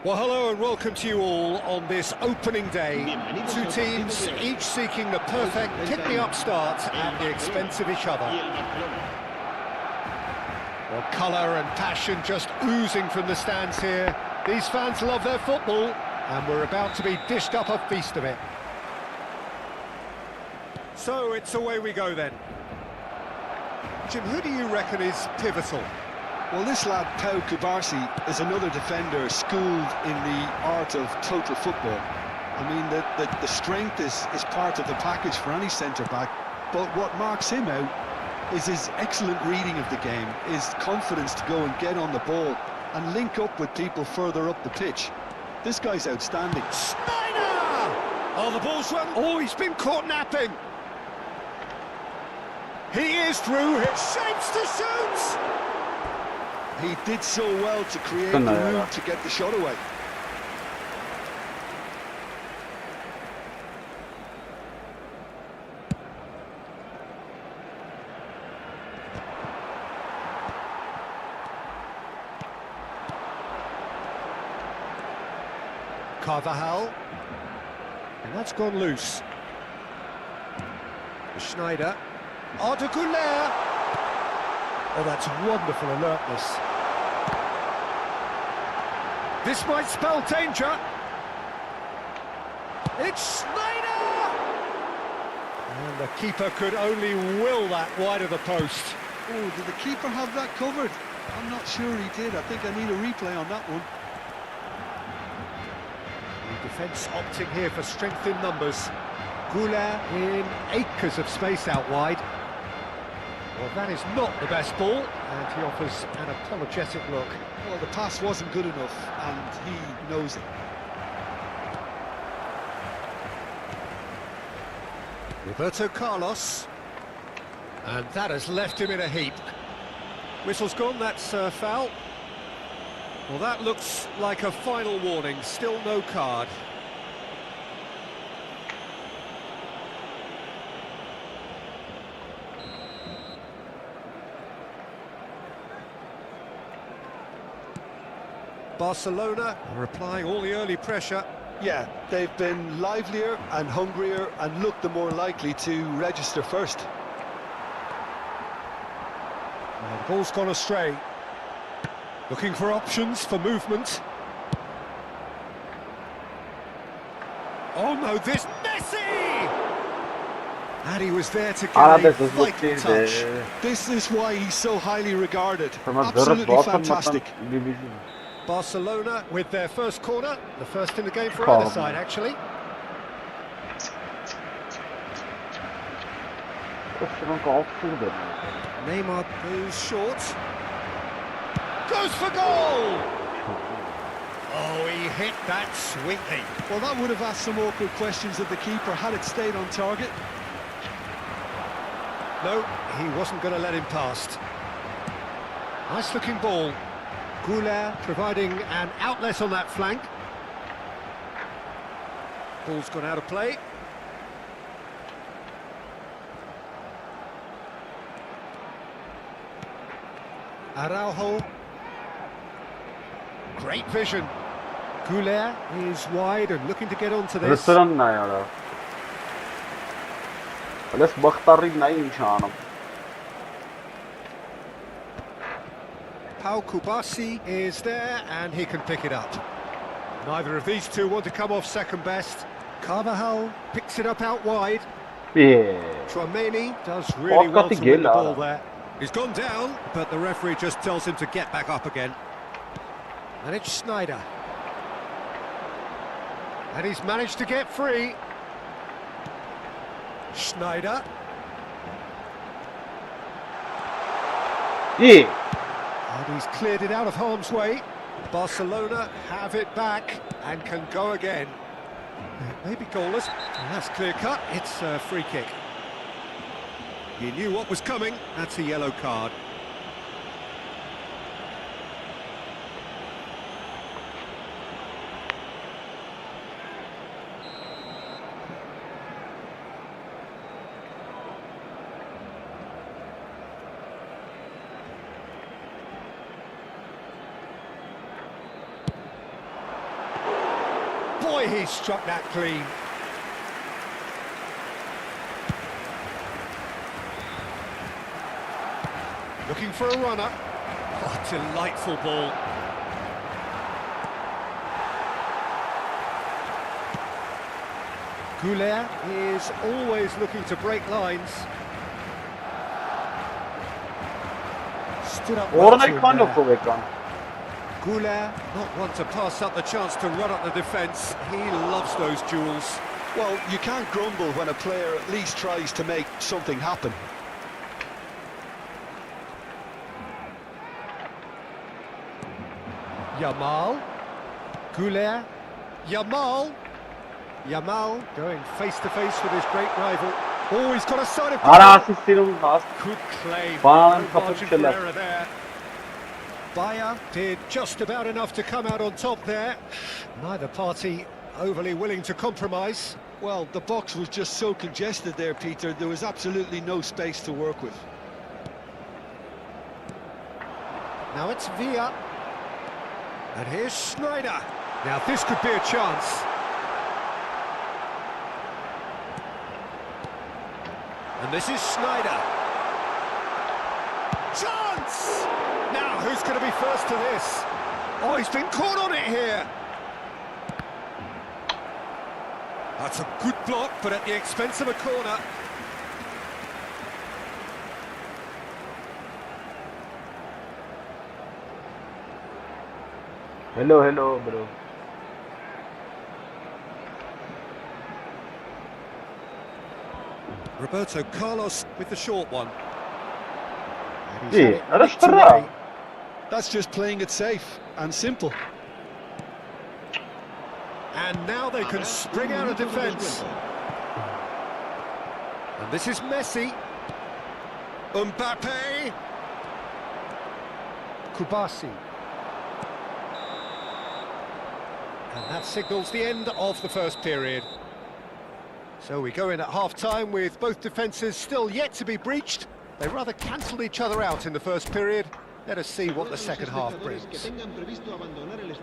Well, hello and welcome to you all on this opening day. Two teams, each seeking the perfect pick-me-up start at the expense of each other. Well, colour and passion just oozing from the stands here. These fans love their football, and we're about to be dished up a feast of it. So it's away we go then. Jim, who do you reckon is pivotal? Well, this lad, Pau Kubarsi, is another defender schooled in the art of total football. I mean, the strength is part of the package for any centre-back, but what marks him out is his excellent reading of the game, his confidence to go and get on the ball and link up with people further up the pitch. This guy's outstanding. Snyder! Oh, the ball's run. Oh, he's been caught napping. He is through. It shapes to shoot. He did so well to create the room to get the shot away. Carvajal. And that's gone loose. Schneider. Arda Güler. Oh, that's wonderful alertness. This might spell danger. It's Schneider! And the keeper could only will that wide of the post. Oh, did the keeper have that covered? I'm not sure he did. I think I need a replay on that one. The defence opting here for strength in numbers. Güler in acres of space out wide. Well, that is not the best ball, and he offers an apologetic look. Well, the pass wasn't good enough, and he knows it. Roberto Carlos. And that has left him in a heap. Whistle's gone, that's a foul. Well, that looks like a final warning, still no card. Barcelona are applying all the early pressure. Yeah, they've been livelier and hungrier and looked the more likely to register first. Well, the ball's gone astray. Looking for options for movement. Oh no, this Messi! And he was there to get a vital touch. This is why he's so highly regarded. Absolutely fantastic. Barcelona with their first corner, the first in the game for either side, actually. Neymar goes short. Goes for goal! Oh, he hit that sweetly. Well, that would have asked some awkward questions of the keeper had it stayed on target. No, he wasn't going to let him past. Nice looking ball. Güler providing an outlet on that flank. Ball's gone out of play. Araujo. Great vision. Güler is wide and looking to get onto this. Pau Kubarsi is there and he can pick it up. Neither of these two want to come off second best. Carvajal picks it up out wide. Chouameni does really well to win the ball there. He's gone down, but the referee just tells him to get back up again. And it's Schneider. And he's managed to get free. Schneider. Yeah. And he's cleared it out of harm's way. Barcelona have it back and can go again. Maybe goalless. And that's clear cut. It's a free kick. He knew what was coming. That's a yellow card. Boy, he struck that clean. Looking for a runner. Oh, delightful ball. Goulet is always looking to break lines. Stood up well to him there. Goulet, not one to pass up the chance to run up the defence. He loves those duels. Well, you can't grumble when a player at least tries to make something happen. Yamal. Goulet. Yamal. Yamal going face-to-face with his great rival. Oh, he's got a side of good claim. No margin for error there. Bayer did just about enough to come out on top there. Neither party overly willing to compromise. Well, the box was just so congested there, Peter. There was absolutely no space to work with. Now it's Villa. And here's Schneider. Now this could be a chance. And this is Schneider. Chance! Now, who's going to be first to this? Oh, he's been caught on it here. That's a good block, but at the expense of a corner. Hello, bro. Roberto Carlos with the short one. That's just playing it safe and simple. And now they can spring out of defence. And this is Messi. Mbappe. Kubasi. And that signals the end of the first period. So we go in at half-time with both defences still yet to be breached. They rather cancelled each other out in the first period. Let us see what the second half brings.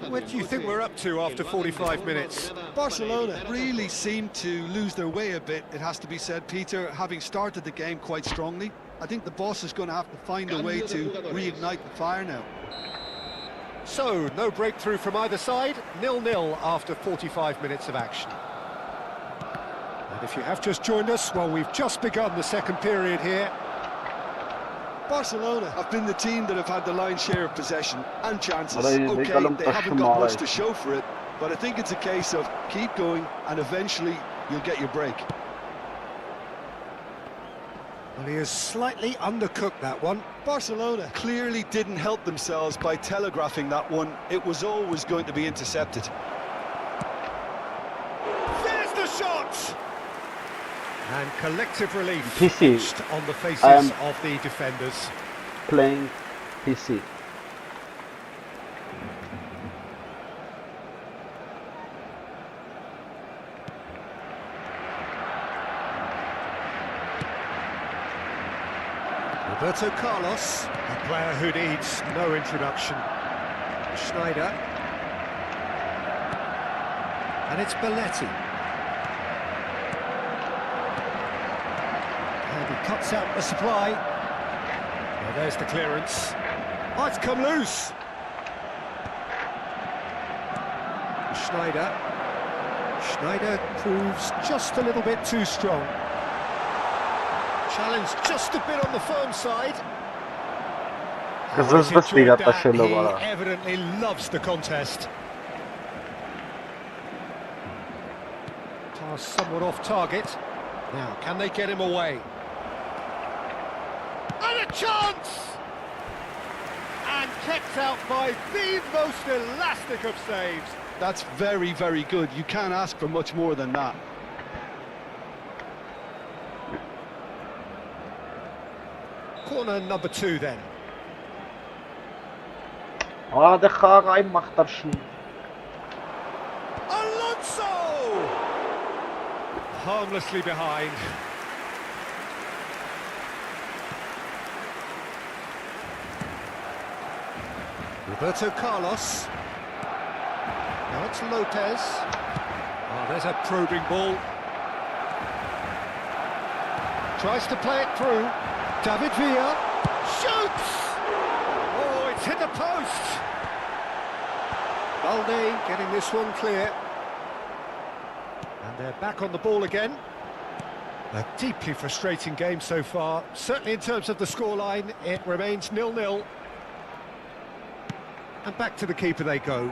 What do you think we're up to after 45 minutes? Barcelona really seemed to lose their way a bit, it has to be said, Peter, having started the game quite strongly. I think the boss is going to have to find a way to reignite the fire now. So, no breakthrough from either side, 0-0 after 45 minutes of action. And if you have just joined us, well, we've just begun the second period here. Barcelona have been the team that have had the lion's share of possession and chances. Okay, they haven't got much to show for it, but I think it's a case of keep going and eventually you'll get your break. Well, he has slightly undercooked that one. Barcelona clearly didn't help themselves by telegraphing that one. It was always going to be intercepted. There's the shot! And collective relief PC. On the faces of the defenders. Playing PC. Roberto Carlos, a player who needs no introduction. Schneider. And it's Belletti. And he cuts out the supply. Well, there's the clearance. Oh, it's come loose. Schneider. Schneider proves just a little bit too strong. Challenge just a bit on the firm side. He evidently loves the contest. Oh, somewhat off target. Now, can they get him away? And a chance! And kept out by the most elastic of saves. That's very, very good. You can't ask for much more than that. Corner number 2 then. Ah, de Gaga mag daar zien. Alonso! Harmlessly behind. Roberto Carlos. Now it's Lopez. Oh, there's a probing ball. Tries to play it through. David Villa shoots! Oh, it's hit the post! Balde getting this one clear. And they're back on the ball again. A deeply frustrating game so far. Certainly in terms of the scoreline, it remains 0-0. And back to the keeper they go.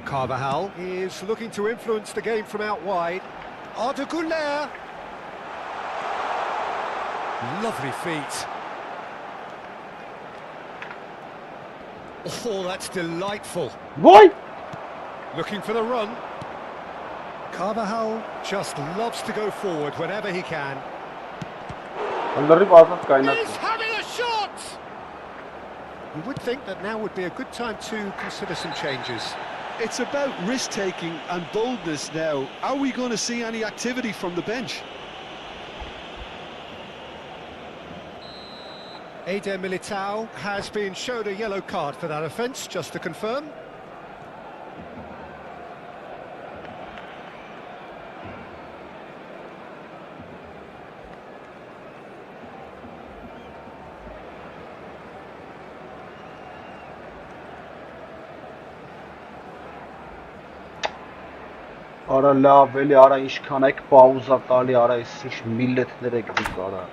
Carvajal is looking to influence the game from out wide. Arda Güler. Lovely feet. Oh, that's delightful. Boy! Looking for the run. Carvajal just loves to go forward whenever he can. He's having a shot! You would think that now would be a good time to consider some changes. It's about risk-taking and boldness now. Are we going to see any activity from the bench? Eder Militao has been showed a yellow card for that offence, just to confirm. Արա լավ էլի, արա ինչքան եք պաուզա տալի, արա այս ինչ միլետներ եք դուք, արա։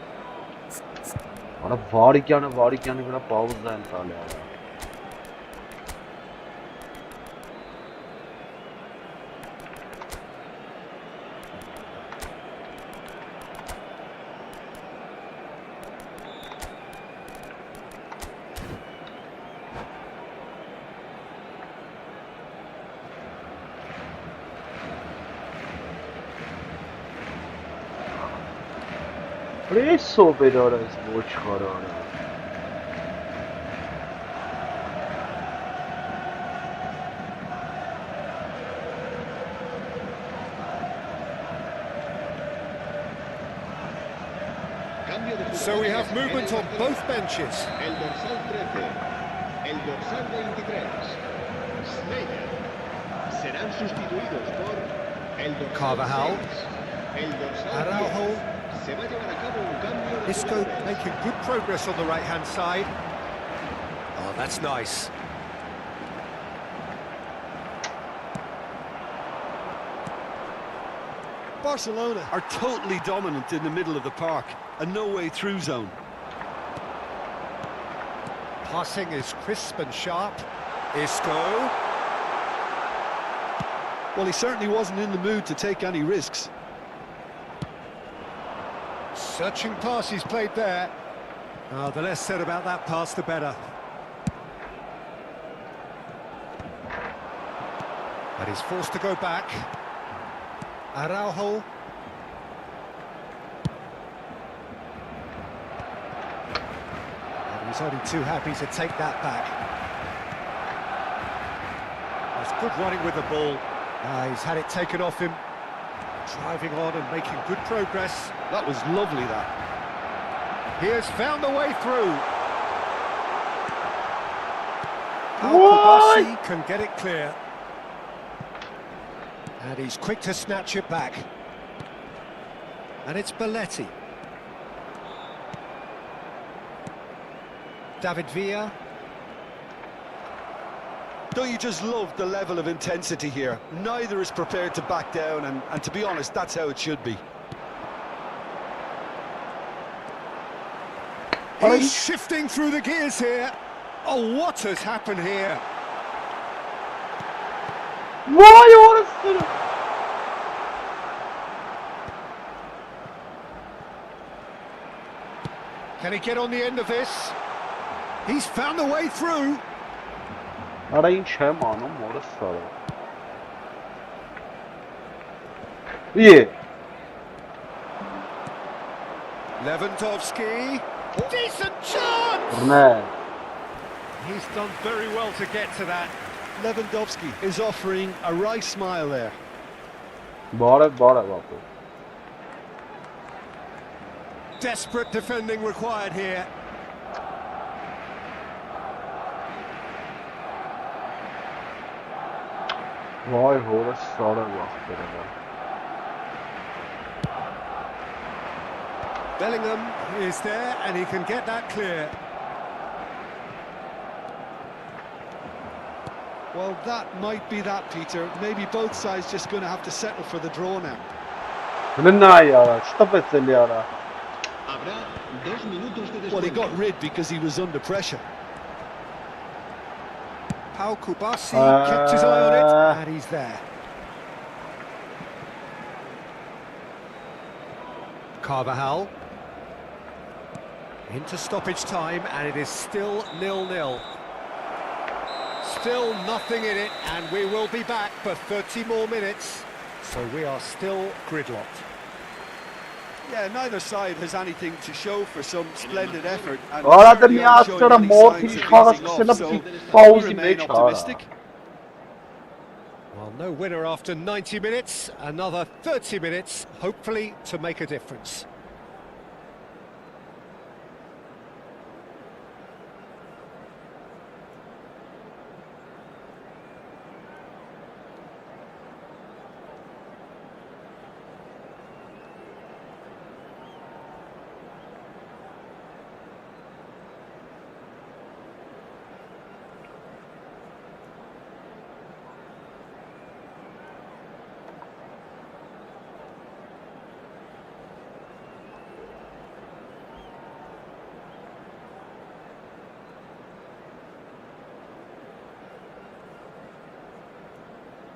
Արա վարիկյանը վրա պաուզա են տալի, արա։ Preso bedara is ոչ խարարը։ So we have movement on both benches. El dorsal 13, el dorsal 23, Sneijder, serán sustituidos por el dorsal Carvajal, 6, el dorsal Araujo. 10. Se va a llevar a cabo un cambio de Isco jugadores. making good progress on the right-hand side. Oh, that's nice. Barcelona are totally dominant in the middle of the park. A no-way through zone. Passing is crisp and sharp. Isco. Well, he certainly wasn't in the mood to take any risks. Searching pass he's played there. Oh, the less said about that pass, the better. But he's forced to go back. Araujo. And he's only too happy to take that back. There's good running with the ball. He's had it taken off him. Driving on and making good progress. That was lovely, that. He has found the way through. Al-Kubasi can get it clear. And he's quick to snatch it back. And it's Belletti. David Villa. Don't you just love the level of intensity here? Neither is prepared to back down, and to be honest, that's how it should be. He's shifting through the gears here. Oh, what has happened here? Why orası? Can he get on the end of this? He's found the way through. Արա ինչ եմ անում, մորս սարը։ Lewandowski. Decent chance! He's done very well to get to that. Lewandowski is offering a right smile there. Բարև, Desperate defending required here. Vay hora sara vaxtları var. Bellingham is there and he can get that clear. Well, that might be that, Peter. Maybe both sides just going to have to settle for the draw now. Well, he got rid because he was under pressure. Paul Kubasi kept his eye on it, and he's there. Carvajal. Into stoppage time, and it is still 0-0. Still nothing in it, and we will be back for 30 more minutes. So we are still gridlocked. Yeah, neither side has anything to show for some splendid effort. And Ora certainly դե aren't showing միացրը any մոտ signs ինչ of խաղաց easing off, սկսելա so պաուզի we մեջ remain optimistic. Well, no winner after 90 minutes. Another 30 minutes, hopefully to make a difference.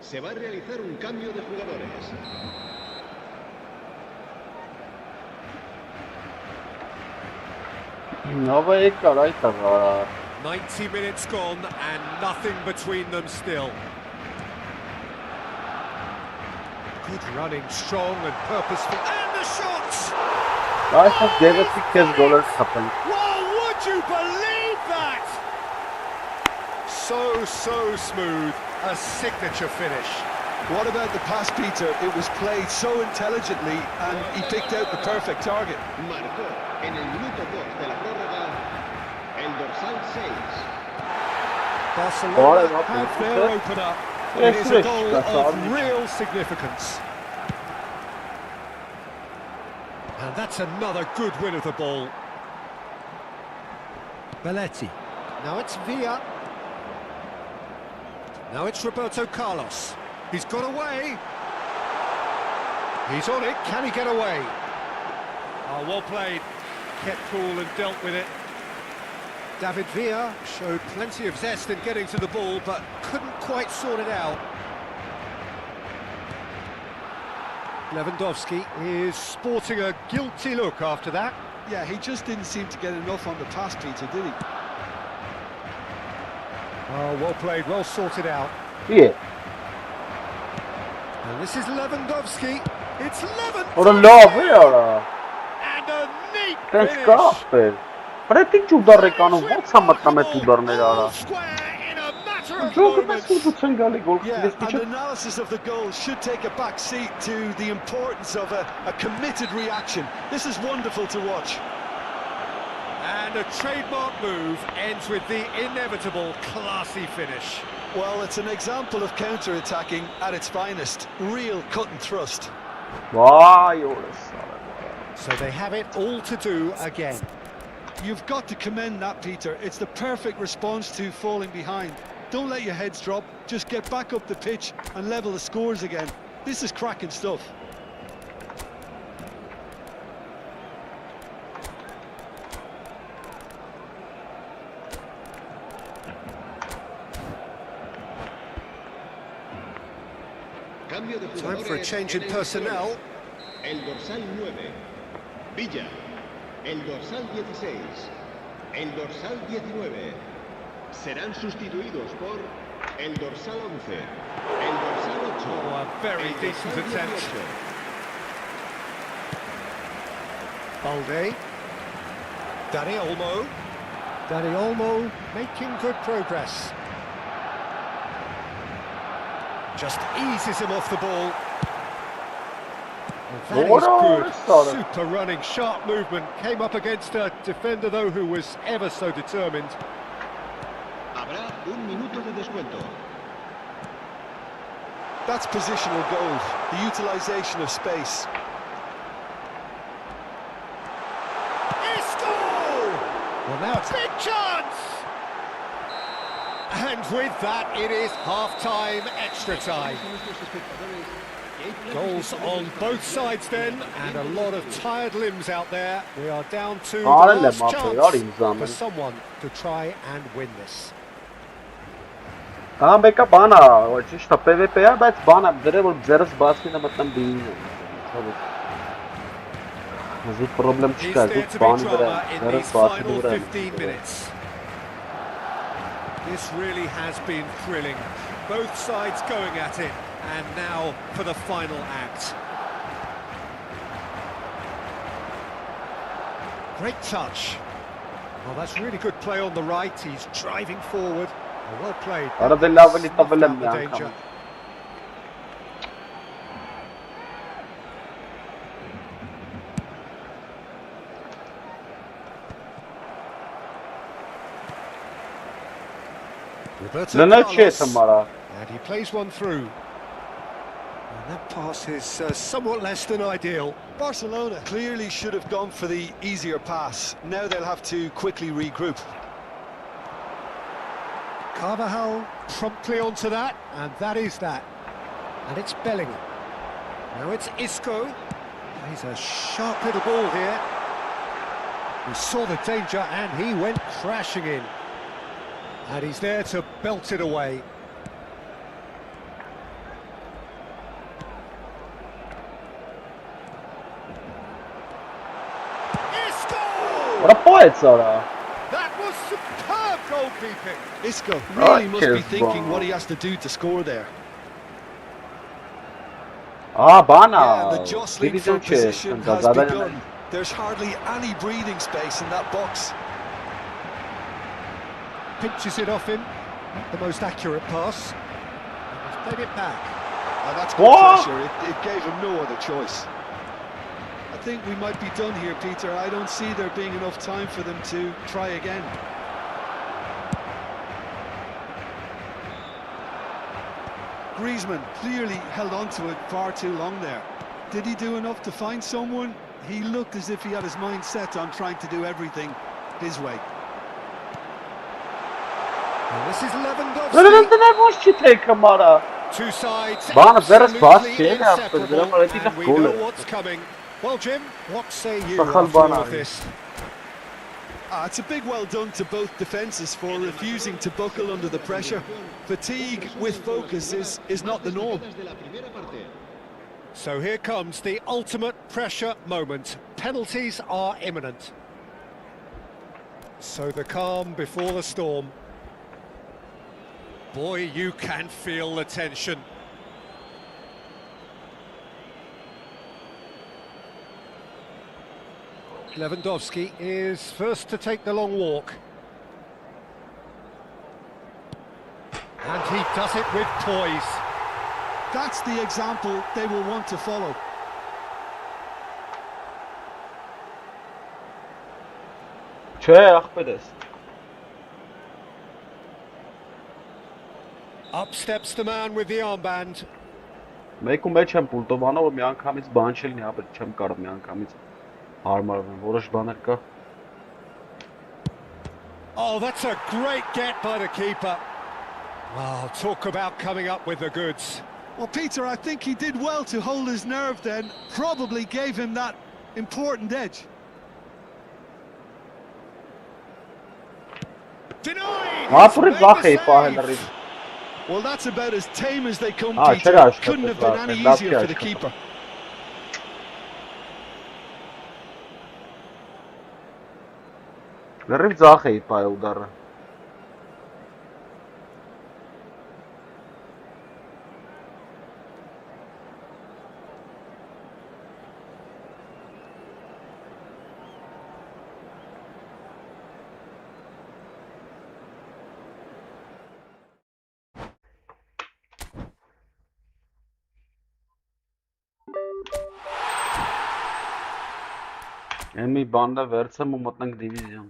Se va a realizar un cambio de jugadores. Նավա եկար այդ աղա 90 minutes gone and nothing between them still. Good running, strong and purposeful. And the shots! Այսպես դեղեցի քեզ գոլեր խփել Well, would you believe that? So smooth. A signature finish. What about the pass, Peter? It was played so intelligently and he picked out the perfect target. Marcó en el minuto 2 de la prórroga el dorsal 6. Barcelona have their opener. It is a goal of real significance. And that's another good win of the ball. Belletti. Now it's Villa. Now it's Roberto Carlos. He's got away. He's on it. Can he get away? Oh, well played. Kept cool and dealt with it. David Villa showed plenty of zest in getting to the ball, but couldn't quite sort it out. Lewandowski is sporting a guilty look after that. Yeah, he just didn't seem to get enough on the pass, Peter, did he? Oh, well played, well sorted out. Yeah. And this is Lewandowski. It's Lewandowski! Ora լավ է արա And a neat Տենց finish! կապ է Բայց ինչ ուդար է կանում ոնց է մտնում այդ ուդարները արա Square in a matter of Ջոկը moments. մեծ ուտուց են գալի գոլ Yeah, խփես and միջը analysis of the goal should take a back seat to the importance of a committed reaction. This is wonderful to watch. And a trademark move ends with the inevitable classy finish. Well, it's an example of counter-attacking at its finest. Real cut and thrust. Վայ օրս So they have it all to do again. You've got to commend that, Peter. It's the perfect response to falling behind. Don't let your heads drop. Just get back up the pitch and level the scores again. This is cracking stuff. Time for a change in personnel. El dorsal 9, Villa. el dorsal 16, el dorsal 19. Serán sustituidos por el dorsal 11, el dorsal 8. Oh, a very decent attempt. Balde. Dani Olmo making good progress. Just eases him off the ball. That is good, super running, sharp movement. Came up against a defender though who was ever so determined. Habrá un minuto de descuento. That's positional gold, the utilisation of space. Well, now it's a big chance! And with that, it is half-time, extra time. Goals on both sides then, and a lot of tired limbs out there. We are down to the last chance for someone to try and win this. Ահա մեկը բանա, ճիշտ է, PVP-ը, բայց բանա, դրե որ ձերս բացին է մտնում դինին։ Zut problem չկա, զուտ բանի վրա, ձերս բացին վրա։ This really has been thrilling. Both sides going at it, and now for the final act. Great touch. Well, that's really good play on the right. He's driving forward. Well played. Danger. And he plays one through. And that pass is somewhat less than ideal. Barcelona clearly should have gone for the easier pass. Now they'll have to quickly regroup. Carvajal promptly onto that, and that is that. And it's Bellingham. Now it's Isco. He's a sharp little ball here. He saw the danger and he went crashing in. And he's there to belt it away. Isco! What a point, Sora! That was superb goalkeeping. Isco really must be thinking what he has to do to score there. Ah, Bana! Yeah, the jostling for position has begun. There's hardly any breathing space in that box. Pinches it off him, not the most accurate pass. He's played it back. And that's good pressure, it gave him no other choice. I think we might be done here, Peter. I don't see there being enough time for them to try again. Griezmann clearly held on to it far too long there. Did he do enough to find someone? He looked as if he had his mind set on trying to do everything his way. And this is Lewandowski. Two sides absolutely inseparable, and we know what's coming. Well, Jim, what say you after all of this? It's a big well done to both defences for refusing to buckle under the pressure. Fatigue with focus is not the norm. So here comes the ultimate pressure moment. Penalties are imminent. So the calm before the storm. Boy, you can feel the tension. Lewandowski is first to take the long walk. And he does it with poise. That's the example they will want to follow. Up steps the man with the armband. Oh, that's a great get by the keeper. Wow, talk about coming up with the goods. Well, Peter, I think he did well to hold his nerve then. Probably gave him that important edge. Denied! Well, that's about as tame as they come, Peter. Couldn't have been any easier for the keeper. Լրիվ ձախ էի պայ ուդարը։ Մի բանդը վերցեմ ու մտնենք դիվիզիոն։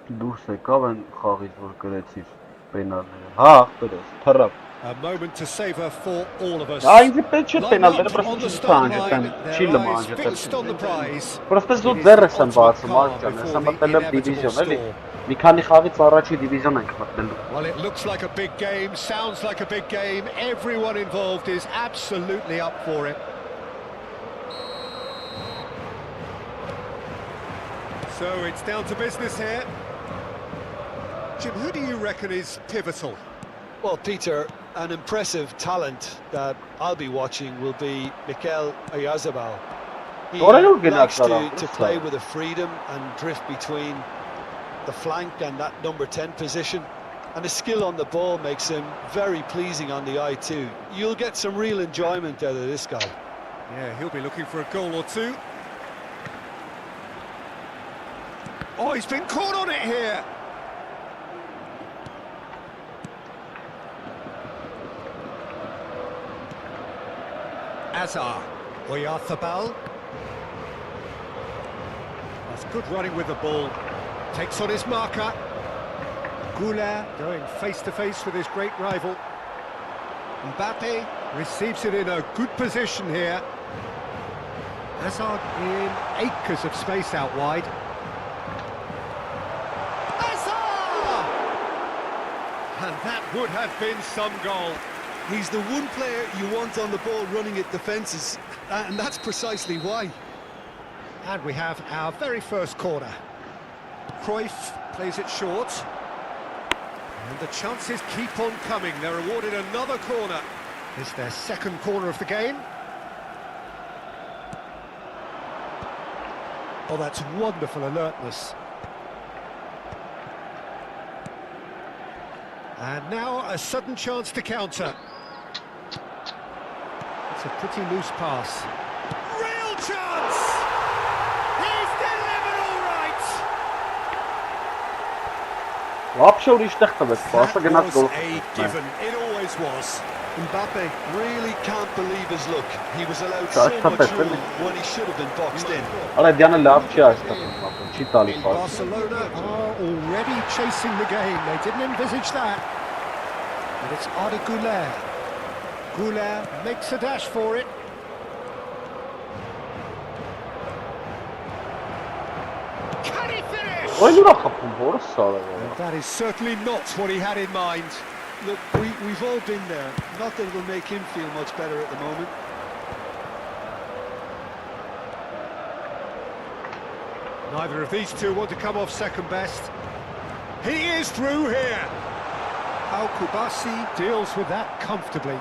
Դուրս եկավ են խաղից, որ գրեցիր պենալները։ Հա, ախպերս, թռավ։ A moment to savor for all of us. Այնձի պետք չէ պենալները, պրոստը չստա անջետեմ, չի լմա անջետեմ։ Պրոստը զուտ ձեռս եմ բացում, աղջան, ես եմ մտել եմ դիվիզիոն, էլի։ Մի քանի խաղից առաջի դիվիզիոն ենք մտնելու։ Well, it looks like a big game, sounds like a big game. Everyone involved is absolutely up for it. So it's down to business here. Jim, who do you reckon is pivotal? Well, Peter, an impressive talent that I'll be watching will be Mikel Oyarzabal. He likes to play with a freedom and drift between the flank and that number 10 position. And his skill on the ball makes him very pleasing on the eye too. You'll get some real enjoyment out of this guy. Yeah, he'll be looking for a goal or two. Oh, he's been caught on it here. Azar, Oyarzabal. That's good running with the ball. Takes on his marker. Goulart going face-to-face with his great rival. Mbappe receives it in a good position here. Hazard in acres of space out wide. Hazard! And that would have been some goal. He's the one player you want on the ball running at defences, and that's precisely why. And we have our very first corner. Cruyff plays it short. And the chances keep on coming. They're awarded another corner. It's their second corner of the game. Oh, that's wonderful alertness. And now a sudden chance to counter. It's a pretty loose pass. Real chance! He's delivered! Вообще ուրիշտեղ տվեց, ասա գնաց գոլ։ It always was. Mbappe really can't believe his luck. He was allowed so much room when he should have been boxed in. Արա դյանը լավ չի այստեղ Mbappe, չի տալի պաս։ Barcelona are already chasing the game. They didn't envisage that. But it's Arda Güler. Güler makes a dash for it. Can he finish? That is certainly not what he had in mind. Look, we've all been there. Not that it'll make him feel much better at the moment. Neither of these two want to come off second best. He is through here. How Kubasi deals with that comfortably.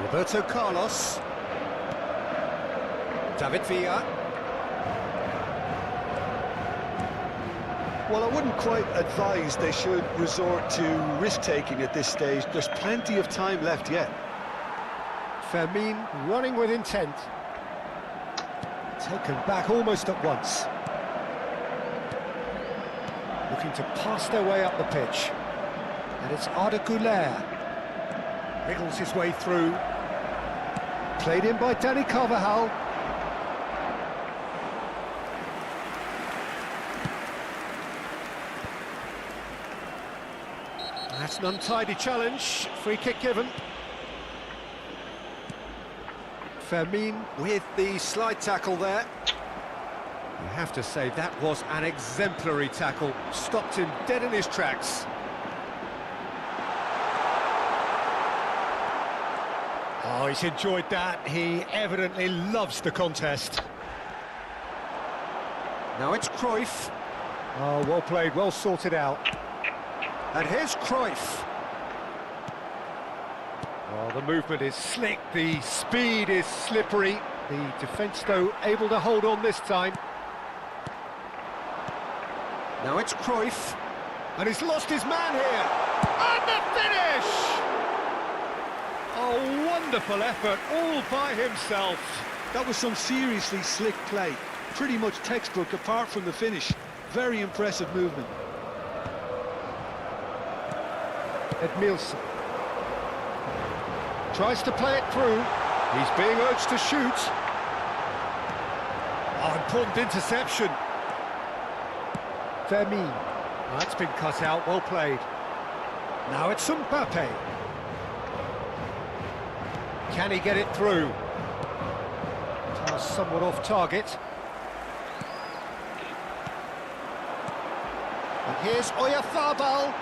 Roberto Carlos. David Villa. Well, I wouldn't quite advise they should resort to risk-taking at this stage. There's plenty of time left yet. Fermin running with intent. Taken back almost at once. Looking to pass their way up the pitch. And it's Arda Güler. Wriggles his way through. Played in by Danny Carvajal. That's an untidy challenge. Free kick given. Fermin with the slide tackle there. You have to say that was an exemplary tackle. Stopped him dead in his tracks. Oh, he's enjoyed that. He evidently loves the contest. Now it's Cruyff. Oh, well played, well sorted out. And here's Cruyff. Oh, the movement is slick, the speed is slippery. The defence, though, able to hold on this time. Now it's Cruyff. And he's lost his man here. And the finish! Oh, wonderful effort, all by himself. That was some seriously slick play. Pretty much textbook apart from the finish. Very impressive movement. Edmilson tries to play it through. He's being urged to shoot. Oh, important interception. Fermin. Oh, that's been cut out, well played. Now it's Mbappe. Can he get it through? Pass somewhat off target. And here's Oyarzabal.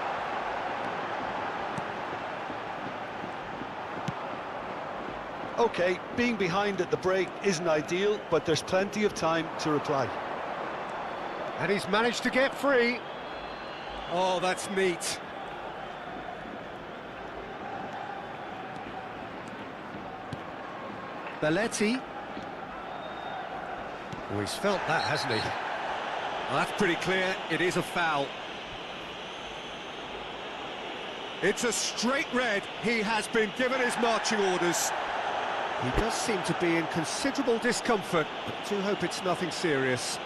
Okay, being behind at the break isn't ideal, but there's plenty of time to reply. And he's managed to get free. Oh, that's neat. Belletti. Oh, he's felt that, hasn't he? Well, that's pretty clear. It is a foul. It's a straight red. He has been given his marching orders. He does seem to be in considerable discomfort, but do hope it's nothing serious.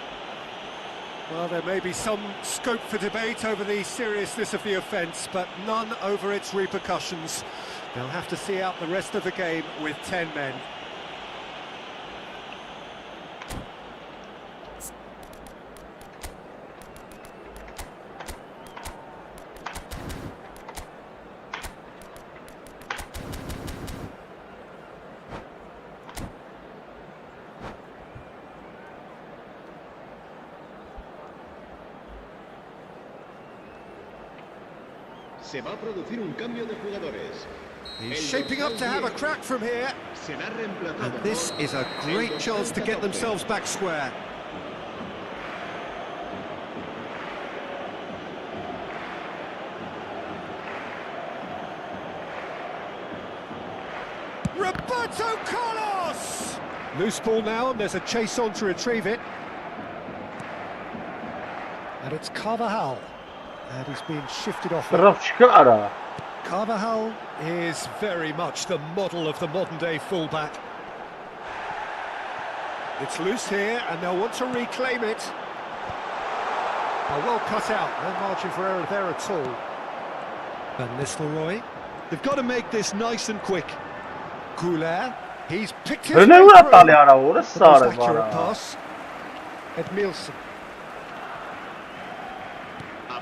Well, there may be some scope for debate over the seriousness of the offence, but none over its repercussions. They'll have to see out the rest of the game with 10 men. Se va a producir un cambio de jugadores. He's shaping up to have a crack from here. And this is a great chance to get themselves back square. Roberto Carlos! Loose ball now, and there's a chase on to retrieve it. And it's Carvajal. And he's being shifted off. Carvajal is very much the model of the modern-day fullback. It's loose here, and they'll want to reclaim it. Oh, well cut out, no margin for error there at all. Van Nistelrooy. They've got to make this nice and quick. Goulet, he's picked his way through. The most accurate pass. Edmilson.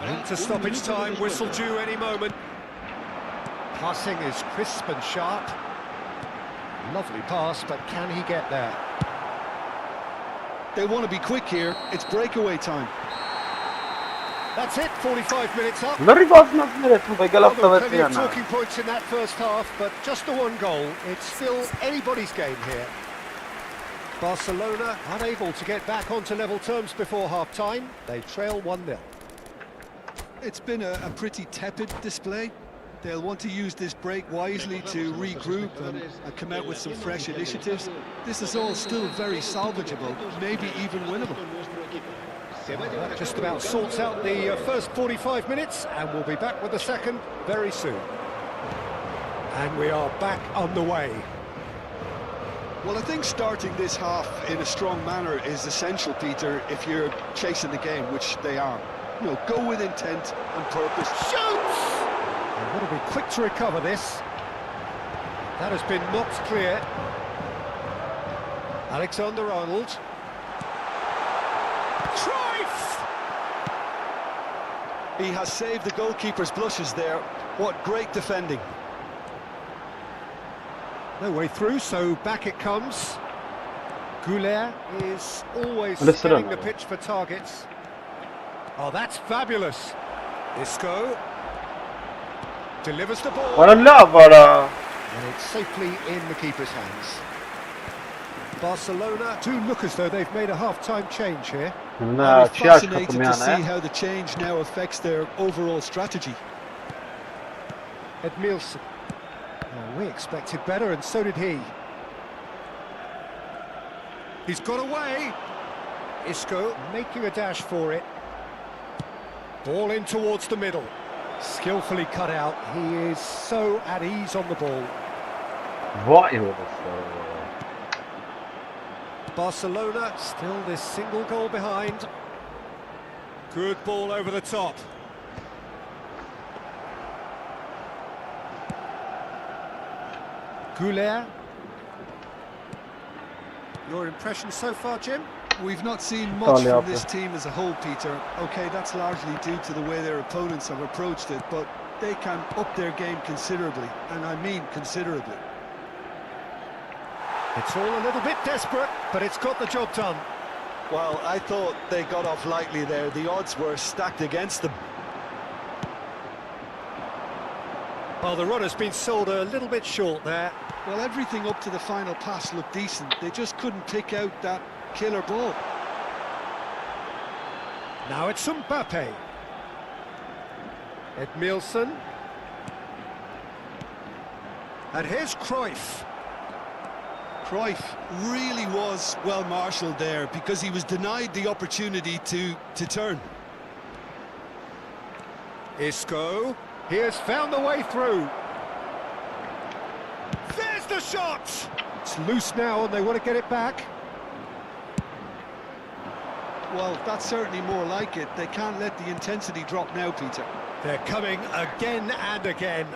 Into stoppage time, whistle due any moment. Passing is crisp and sharp. Lovely pass, but can he get there? They want to be quick here. It's breakaway time. That's it, 45 minutes up. Plenty of talking points in that first half, but just the one goal. It's still anybody's game here. Barcelona unable to get back onto level terms before half-time. They trail 1-0. It's been a pretty tepid display. They'll want to use this break wisely to regroup and come out with some fresh initiatives. This is all still very salvageable, maybe even winnable. That just about sorts out the first 45 minutes, and we'll be back with the second very soon. And we are back on the way. Well, I think starting this half in a strong manner is essential, Peter, if you're chasing the game, which they are. You know, go with intent and purpose. Shoots! They've got to be quick to recover this. That has been knocked clear. Alexander-Arnold. Cruyff! He has saved the goalkeeper's blushes there. What great defending. No way through, so back it comes. Goulet is always scanning the pitch for targets. Oh, that's fabulous. Isco delivers the ball. And it's safely in the keeper's hands. Barcelona do look as though they've made a half-time change here. I'm fascinated to see how the change now affects their overall strategy. Edmilson. Oh, we expected better, and so did he. He's got away. Isco making a dash for it. Ball in towards the middle. Skillfully cut out. He is so at ease on the ball. Barcelona still this single goal behind. Good ball over the top. Goulet. Your impression so far, Jim? We've not seen much from this team as a whole, Peter. OK, that's largely due to the way their opponents have approached it, but they can up their game considerably, and I mean considerably. It's all a little bit desperate, but it's got the job done. Well, I thought they got off lightly there. The odds were stacked against them. Well, the run has been sold a little bit short there. Well, everything up to the final pass looked decent. They just couldn't pick out that killer ball. Now it's Mbappe. Edmilson. And here's Cruyff. Cruyff really was well marshalled there because he was denied the opportunity to turn. Isco. He has found the way through. There's the shot! It's loose now and they want to get it back. Well, that's certainly more like it. They can't let the intensity drop now, Peter. They're coming again and again.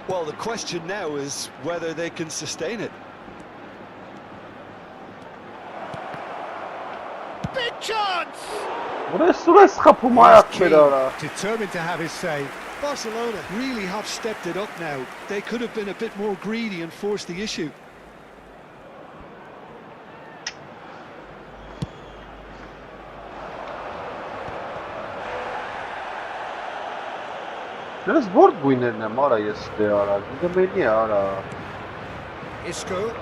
Well, the question now is whether they can sustain it. Big chance! Determined to have his say. Barcelona really have stepped it up now. They could have been a bit more greedy and forced the issue. Isco.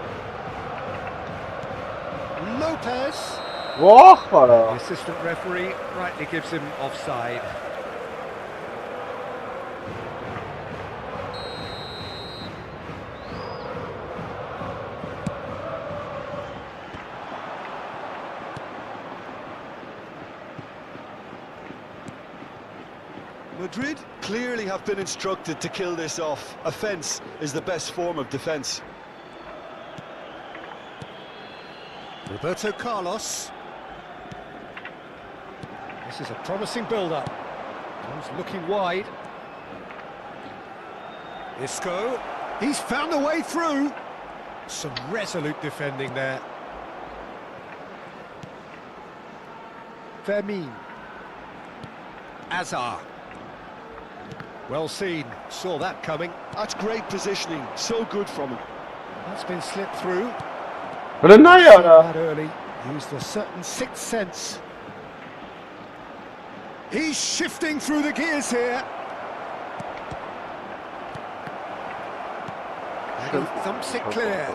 Lopez. The assistant referee rightly gives him offside. Madrid clearly have been instructed to kill this off. Offence is the best form of defence. Roberto Carlos. This is a promising build-up. He's looking wide. Isco. He's found a way through. Some resolute defending there. Fermin. Azar. Well seen. Saw that coming. That's great positioning. So good from him. That's been slipped through. That early. Used a certain sixth sense. He's shifting through the gears here. And he thumps it clear.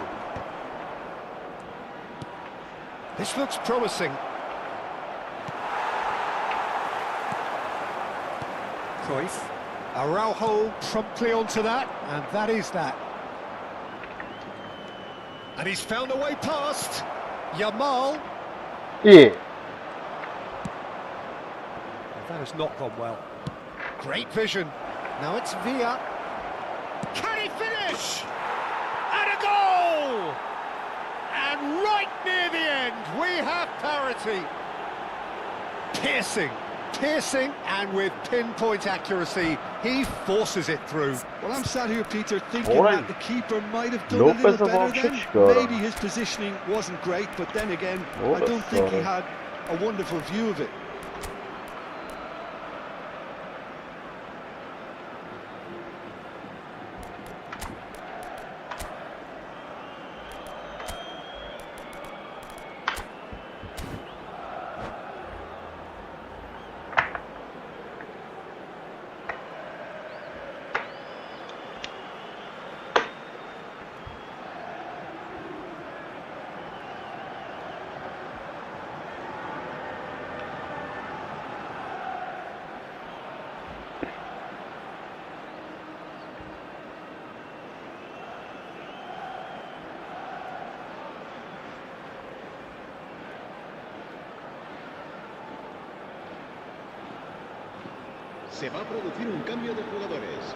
This looks promising. Cruyff. Araujo promptly onto that, and that is that. And he's found a way past. Yamal. Yeah. That has not gone well. Great vision. Now it's Villa. Can he finish? And a goal! And right near the end, we have parity. Piercing, and with pinpoint accuracy, he forces it through. Well, I'm sat here, Peter, thinking that the keeper might have done a little better then. Maybe his positioning wasn't great, but then again, I don't think he had a wonderful view of it. Se va a producir un cambio de jugadores.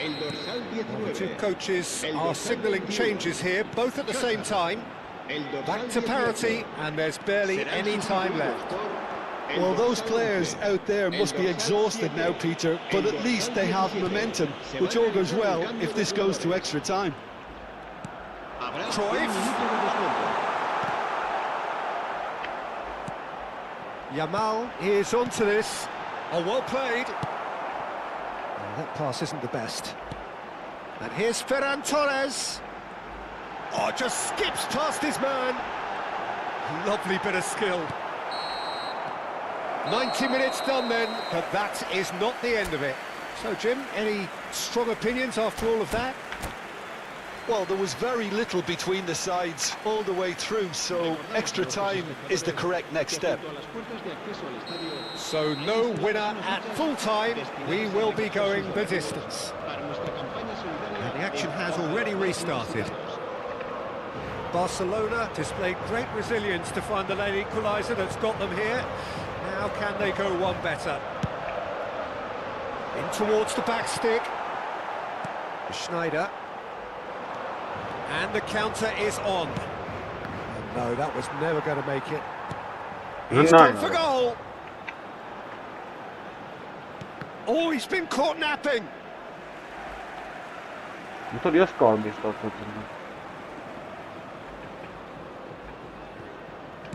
El dorsal 19. The two coaches are signalling changes here, both at the same time. Back to parity, and there's barely any time left. Well, those players out there must be exhausted now, Peter, but at least they have momentum, which all goes well if this goes to extra time. Cruyff. Yamal is onto this. Oh, well played. Oh, that pass isn't the best. And here's Ferran Torres. Oh, just skips past his man. Lovely bit of skill. 90 minutes done then, but that is not the end of it. So, Jim, any strong opinions after all of that? Well, there was very little between the sides all the way through, so extra time is the correct next step. So no winner at full time. We will be going the distance. And the action has already restarted. Barcelona displayed great resilience to find the late equaliser that's got them here. Now can they go one better? In towards the back stick. Schneider. And the counter is on. And no, that was never going to make it. He's gone for goal. Oh, he's been caught napping.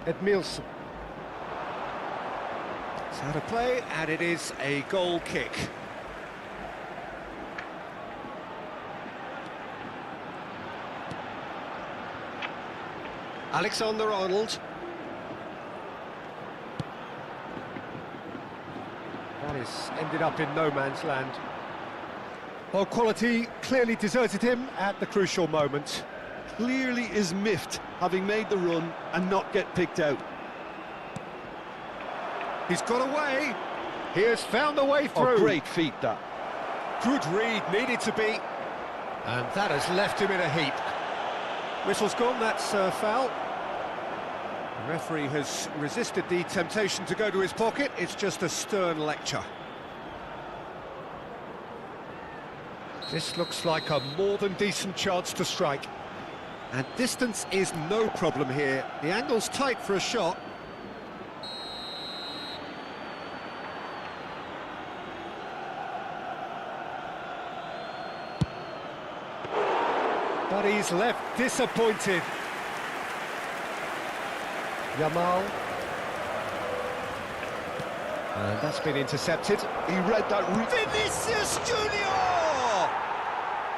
Edmilson. It's out of play, and it is a goal kick. Alexander-Arnold. That is ended up in no man's land. Well, quality clearly deserted him at the crucial moment. Clearly is miffed, having made the run and not get picked out. He's got away. He has found a way through. Oh, great feat, that. Good read, needed to be. And that has left him in a heap. Whistle's gone, that's foul. The referee has resisted the temptation to go to his pocket. It's just a stern lecture. This looks like a more than decent chance to strike. And distance is no problem here. The angle's tight for a shot. But he's left disappointed. Yamal. And that's been intercepted. He read that. Vinicius Junior!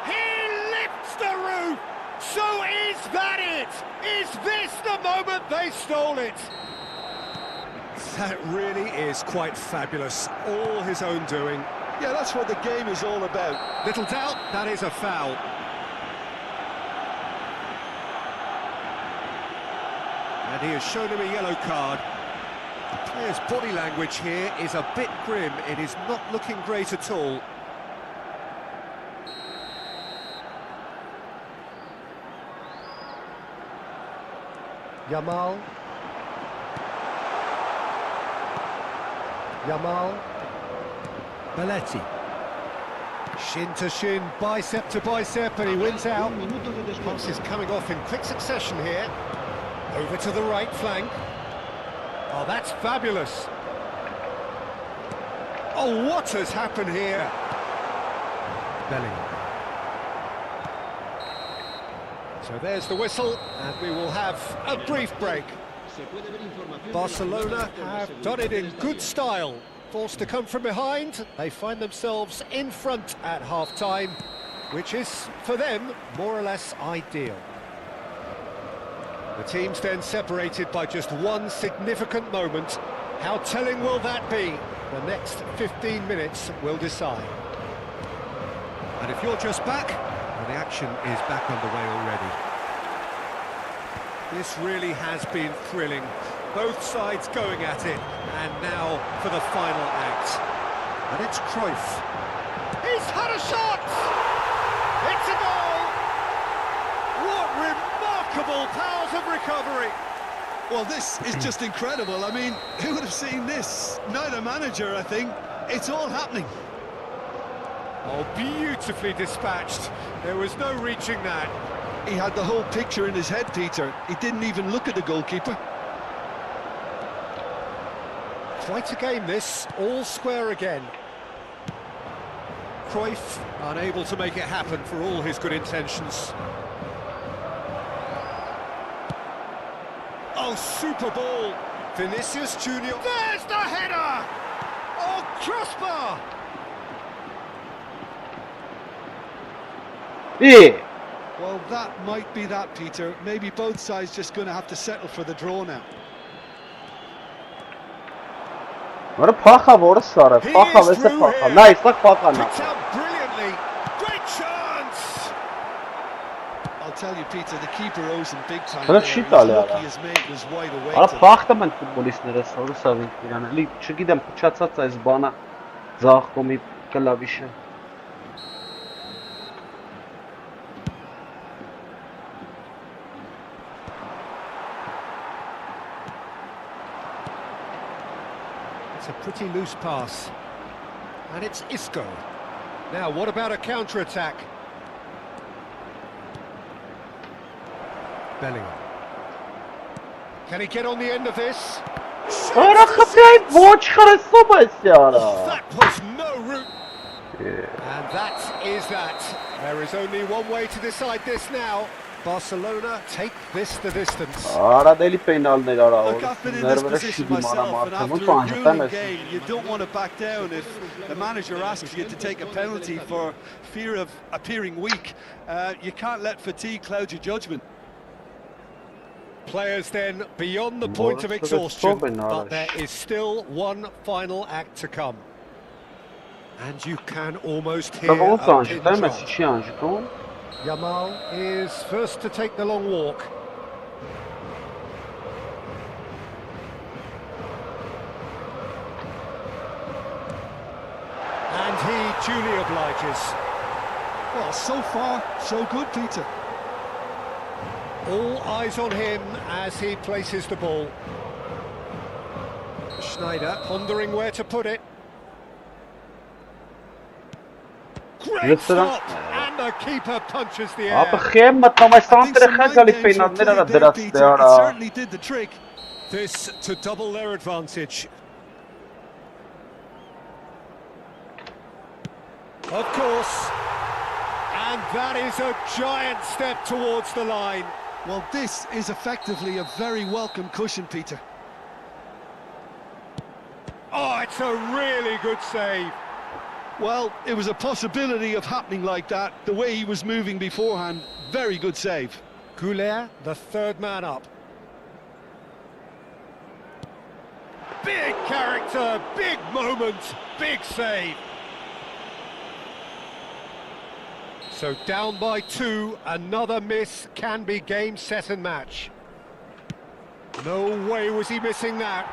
He lifts the roof! So is that it? Is this the moment they stole it? That really is quite fabulous. All his own doing. Yeah, that's what the game is all about. Little doubt, that is a foul. And he has shown him a yellow card. The player's body language here is a bit grim. It is not looking great at all. Yamal. Yamal. Belletti. Shin to shin, bicep to bicep, and he wins out. Passes coming off in quick succession here. Over to the right flank. Oh, that's fabulous. Oh, what has happened here? Bellingham. So there's the whistle, and we will have a brief break. Barcelona have done it in good style. Forced to come from behind, they find themselves in front at half-time, which is, for them, more or less ideal. The team's then separated by just one significant moment. How telling will that be? The next 15 minutes will decide. And if you're just back, well, the action is back underway already. This really has been thrilling. Both sides going at it, and now for the final act. And it's Cruyff. He's had a shot! It's a goal! What remarkable powers of recovery! Well, this is just incredible. I mean, who would have seen this? Neither manager, I think. It's all happening. Oh, beautifully dispatched. There was no reaching that. He had the whole picture in his head, Peter. He didn't even look at the goalkeeper. Quite a game this, all square again. Cruyff unable to make it happen for all his good intentions. Oh, super ball! Vinicius Junior. There's the header! Oh, crossbar! Yeah. Well, that might be that, Peter. Maybe both sides just going to have to settle for the draw now. What a pacha, what a sorry. Pacha, where's the pacha? Nice, look pacha now. Picked out brilliantly. Great chance! I'll tell you, Peter, the keeper owes him big time. That's There. shit, His look Ալեարա։ he has made was wide awake. Արա today. փախտում են ֆուտբոլիստները, սորուսավին իրան, էլի չգիտեմ, փչացած այս բանը ձախ կողմի կլավիշը։ It's a pretty loose pass. And it's Isco. Now, what about a counter-attack? Bellingham. Can he get on the end of this? Արա խփի ոչ խրեսում ես յարա։ That was no route. Yeah. And that is that. There is only one way to decide this now. Barcelona take this the distance. Արա դելի պենալներ արա։ Look, I've been in this position myself, and after a grueling game, you don't want to back down if the manager asks you to take a penalty for fear of appearing weak. You can't let fatigue cloud your judgment. Players then beyond the point of exhaustion, but there is still one final act to come. And you can almost hear a pin drop. Yamal is first to take the long walk. And he duly obliges. Well, so far, so good, Peter. All eyes on him as he places the ball. Schneider pondering where to put it. Great stop! And the keeper punches the air. Ապա խեմ մտամ այս անտրը խանգալի պենալներ արա դրած It դեարա։ certainly did the trick. This to double their advantage. Of course. And that is a giant step towards the line. Well, this is effectively a very welcome cushion, Peter. Oh, it's a really good save. Well, it was a possibility of happening like that. The way he was moving beforehand, very good save. Goulet, the third man up. Big character, big moment, big save. So down by 2, another miss can be game, set and match. No way was he missing that.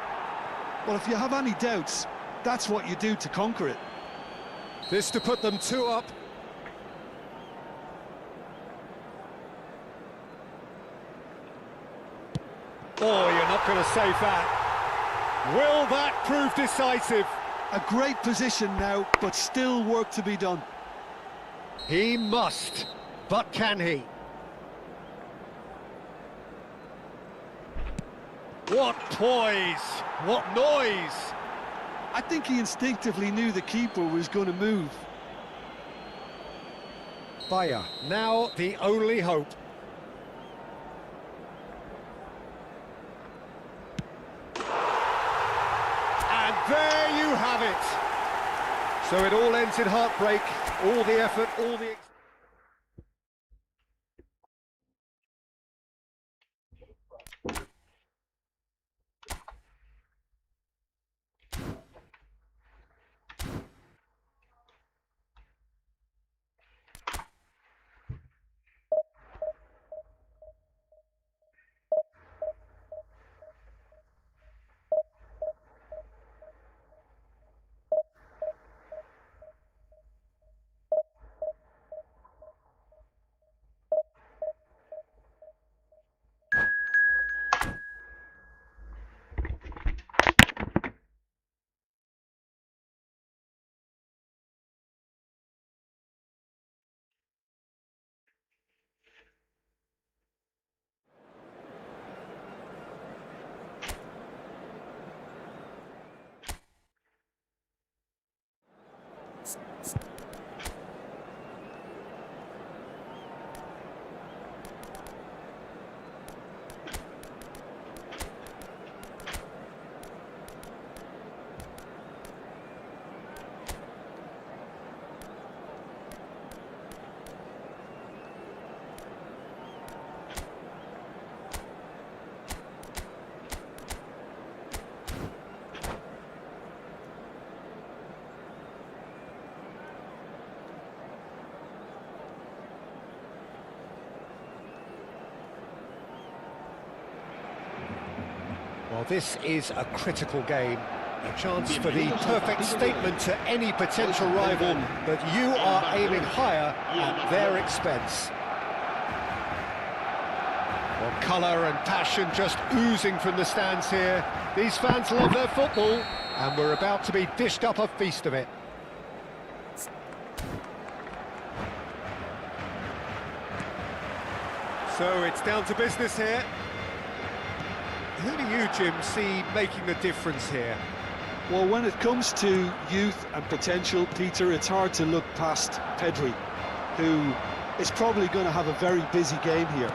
Well, if you have any doubts, that's what you do to conquer it. This to put them 2 up. Oh, you're not going to save that. Will that prove decisive? A great position now, but still work to be done. He must, but can he? What poise, what noise! I think he instinctively knew the keeper was going to move. Bayer, now the only hope. And there you have it. So it all ends in heartbreak, all the effort, all the... Well, this is a critical game, a chance for the perfect statement to any potential rival that you are aiming higher at their expense. Well, colour and passion just oozing from the stands here. These fans love their football, and we're about to be dished up a feast of it. So it's down to business here. Who do you, Jim, see making the difference here? Well, when it comes to youth and potential, Peter, it's hard to look past Pedri, who is probably going to have a very busy game here.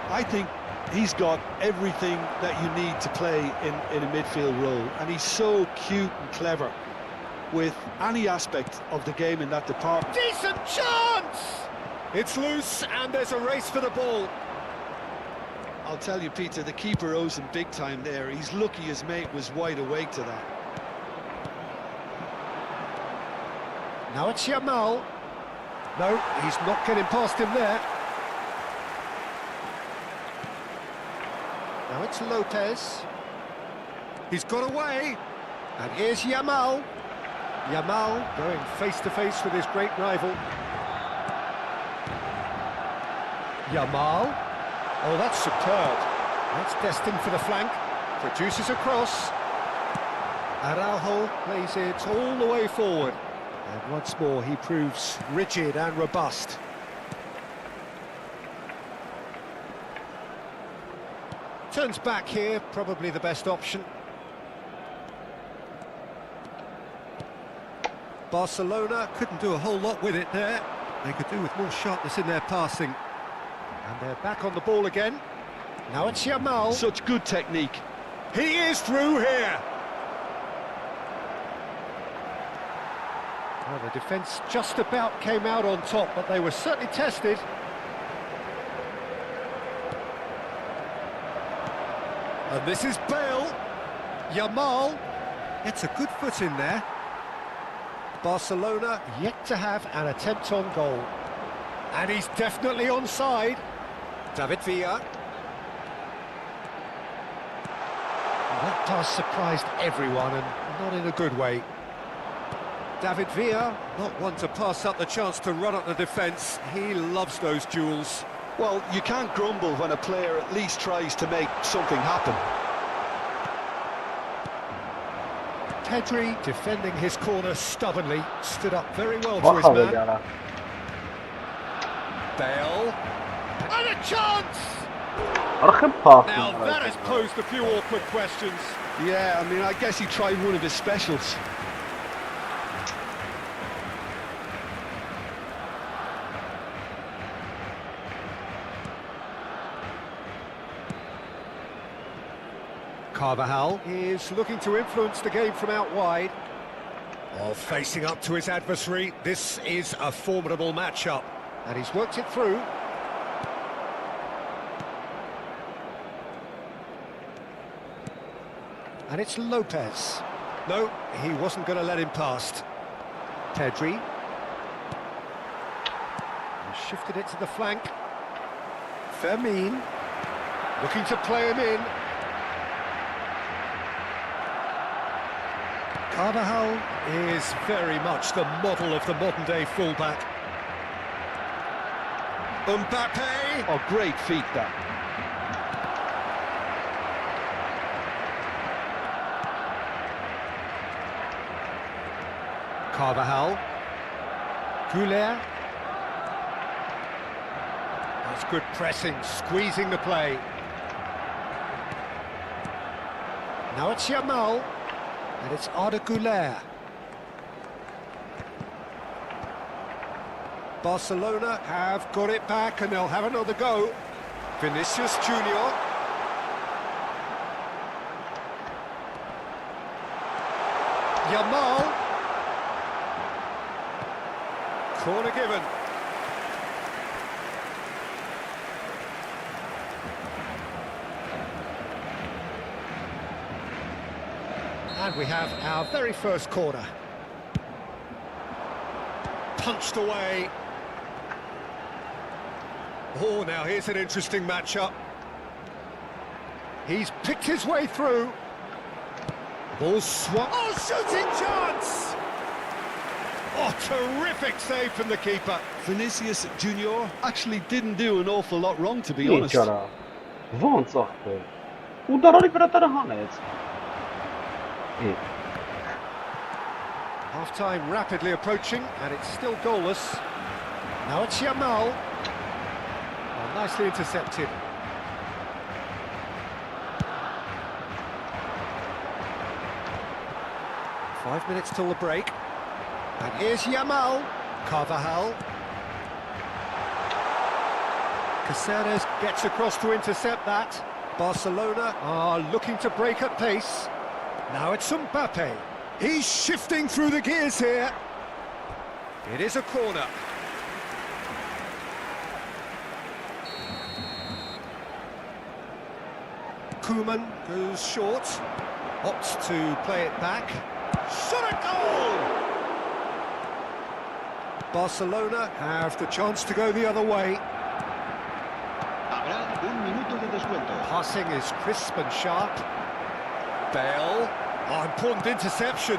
I think he's got everything that you need to play in a midfield role, and he's so cute and clever with any aspect of the game in that department. Decent chance! It's loose, and there's a race for the ball. I'll tell you, Peter, the keeper owes him big time there. He's lucky his mate was wide awake to that. Now it's Yamal. No, he's not getting past him there. Now it's Lopez. He's got away. And here's Yamal. Yamal going face-to-face with his great rival. Yamal. Oh, that's superb. That's destined for the flank. Produces a cross. Araujo plays it all the way forward. And once more, he proves rigid and robust. Turns back here, probably the best option. Barcelona couldn't do a whole lot with it there. They could do with more sharpness in their passing. And they're back on the ball again. Now it's Yamal. Such good technique. He is through here. Well, the defence just about came out on top, but they were certainly tested. And this is Bale. Yamal gets a good foot in there. Barcelona yet to have an attempt on goal. And he's definitely onside. David Villa. That pass surprised everyone, and not in a good way. David Villa, not one to pass up the chance to run at the defence. He loves those duels. Well, you can't grumble when a player at least tries to make something happen. Pedri, defending his corner stubbornly, stood up very well to his man. Bale, and a chance! Now that has posed a few awkward questions. Yeah, I mean, I guess he tried one of his specials. Carvajal is looking to influence the game from out wide. While facing up to his adversary, this is a formidable matchup. And he's worked it through. And it's Lopez. No, he wasn't going to let him past. Pedri. He shifted it to the flank. Fermin. Looking to play him in. Carvajal is very much the model of the modern-day fullback. Mbappe! Oh, great feat, that. Carvajal. Goulet. That's good pressing, squeezing the play. Now it's Yamal. And it's Alik-GAMING. Barcelona have got it back and they'll have another go. Vinicius Junior. Yamal. Corner given. And we have our very first corner. Punched away. Oh, now here's an interesting matchup. He's picked his way through. Ball swung. Oh, shooting chance! Oh, terrific save from the keeper. Vinicius Junior actually didn't do an awful lot wrong, to be honest. Half-time rapidly approaching, and it's still goalless. Now it's Yamal. Well, nicely intercepted. Five minutes till the break. And here's Yamal. Carvajal. Caceres gets across to intercept that. Barcelona are looking to break at pace. Now it's Mbappe. He's shifting through the gears here. It is a corner. Koeman goes short. Opts to play it back. Shot a goal! Barcelona have the chance to go the other way. Habrá un minuto de descuento. Passing is crisp and sharp. Bale. Oh, important interception.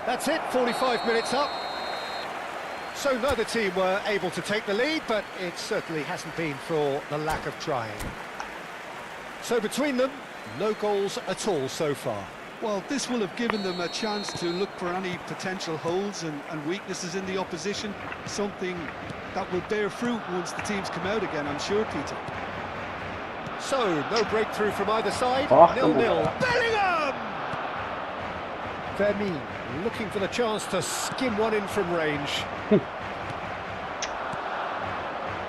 That's it, 45 minutes up. So neither team were able to take the lead, but it certainly hasn't been for the lack of trying. So between them, no goals at all so far. Well, this will have given them a chance to look for any potential holes and weaknesses in the opposition, something that will bear fruit once the teams come out again, I'm sure, Peter. So, no breakthrough from either side, 0-0. Bellingham! Fermin looking for the chance to skim one in from range.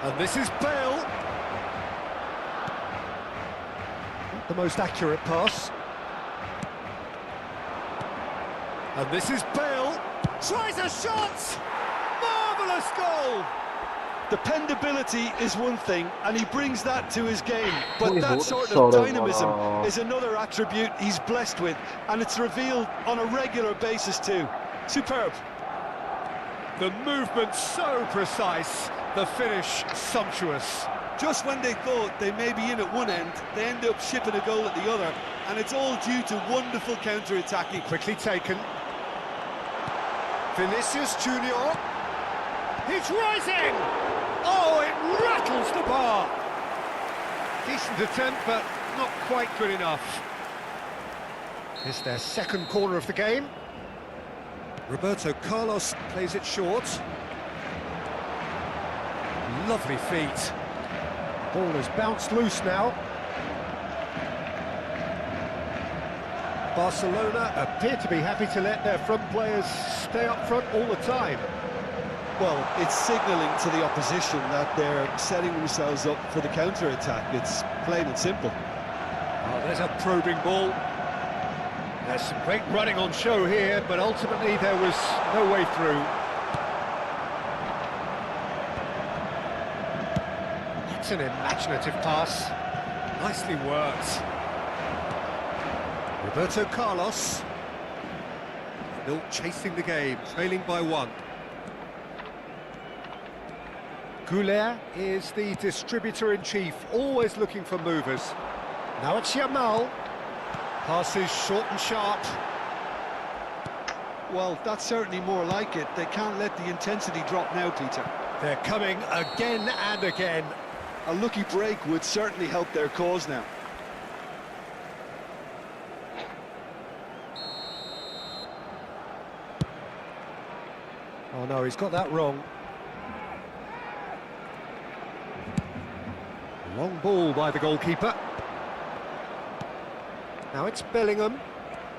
And this is Bale. Not the most accurate pass. And this is Bale. Tries a shot! Marvellous goal! Dependability is one thing, and he brings that to his game. But that sort of dynamism is another attribute he's blessed with, and it's revealed on a regular basis too. Superb. The movement so precise, the finish sumptuous. Just when they thought they may be in at one end, they end up shipping a goal at the other, and it's all due to wonderful counter-attacking. Quickly taken. Vinicius Junior. He's rising! Oh, it rattles the bar! Decent attempt, but not quite good enough. It's their second corner of the game. Roberto Carlos plays it short. Lovely feet. Ball has bounced loose now. Barcelona appear to be happy to let their front players stay up front all the time. Well, it's signalling to the opposition that they're setting themselves up for the counter-attack. It's plain and simple. Oh, there's a probing ball. There's some great running on show here, but ultimately there was no way through. That's an imaginative pass. Nicely worked. Roberto Carlos. Still chasing the game, trailing by one. Goulet is the distributor-in-chief, always looking for movers. Now it's Yamal. Passes short and sharp. Well, that's certainly more like it. They can't let the intensity drop now, Peter. They're coming again and again. A lucky break would certainly help their cause now. Oh no, he's got that wrong. Long ball by the goalkeeper. Now it's Bellingham.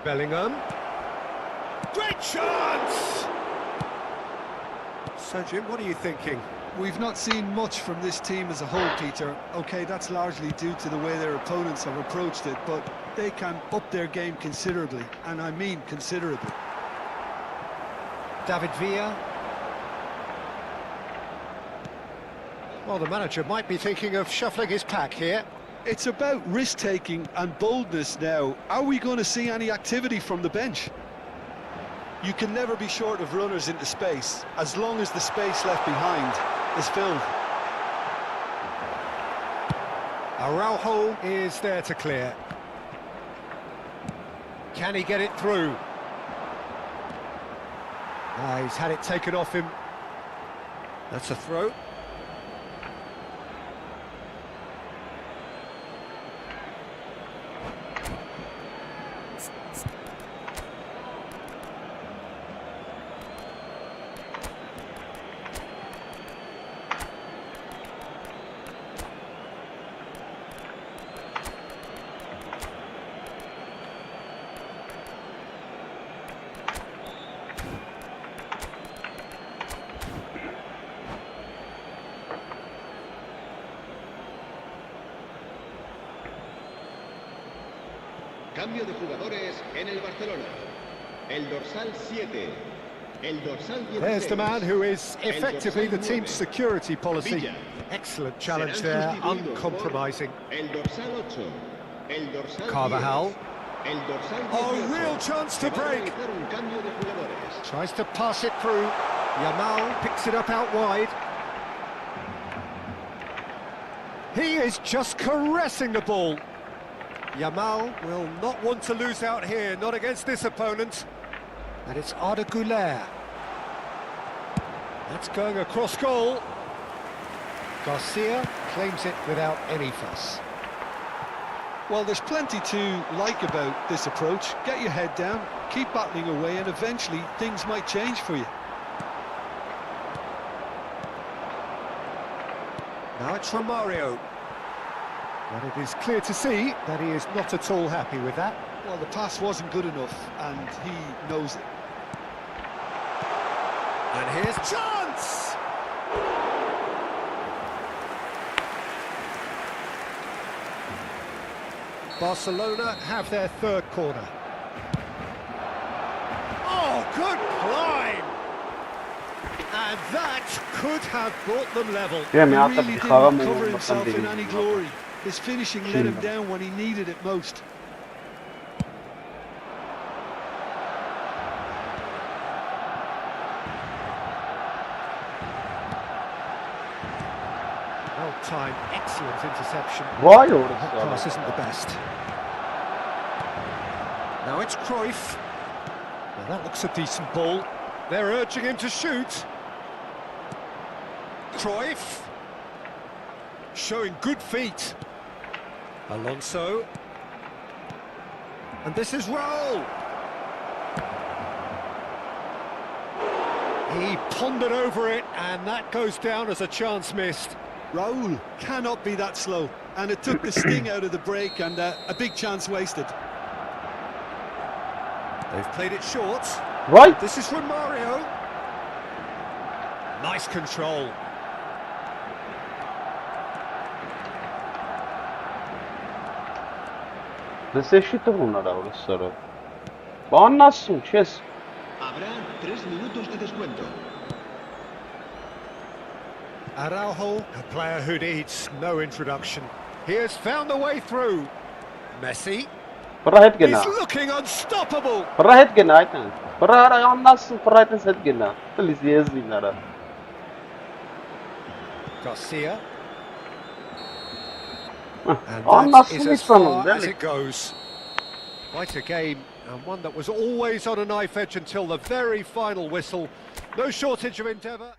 Bellingham. Great chance! So, Jim, what are you thinking? We've not seen much from this team as a whole, Peter. OK, that's largely due to the way their opponents have approached it, but they can up their game considerably, and I mean considerably. David Villa. Well, the manager might be thinking of shuffling his pack here. It's about risk-taking and boldness now. Are we going to see any activity from the bench? You can never be short of runners into space, as long as the space left behind is filled. Araujo is there to clear. Can he get it through? He's had it taken off him. That's a throw. Cambio de jugadores en el Barcelona. El dorsal 7. El dorsal 16. There's the man who is effectively the team's security policy. Villa. Excellent challenge there, uncompromising. El dorsal 8. El dorsal Carvajal. 10. El dorsal 18. Oh, real chance to Se va a break. realizar un cambio de jugadores. Tries to pass it through. Yamal picks it up out wide. He is just caressing the ball. Yamal will not want to lose out here, not against this opponent. And it's Arda Güler. That's going across goal. Garcia claims it without any fuss. Well, there's plenty to like about this approach. Get your head down, keep battling away, and eventually things might change for you. Now it's Romario. But it is clear to see that he is not at all happy with that. Well, the pass wasn't good enough, and he knows it. And here's chance! Barcelona have their third corner. Oh, good climb! And that could have brought them level. He really didn't cover himself in any glory. His finishing let him down when he needed it most. Well-timed, excellent interception. Why The pass isn't the best. Now it's Cruyff. Well, that looks a decent ball. They're urging him to shoot. Cruyff. Showing good feet. Alonso. And this is Raul. He pondered over it, and that goes down as a chance missed. Raul cannot be that slow, and it took the sting out of the break, and a big chance wasted. They've played it short. Right. This is from Mario. Nice control. Necesito una ahora, sir. Bonus, chess. Habrá 3 minutos de descuento. Araujo, a player who needs no introduction. He has found the way through. Messi. He's looking unstoppable. Garcia. And that is as far as it goes. Quite a game, and one that was always on a knife edge until the very final whistle. No shortage of endeavour.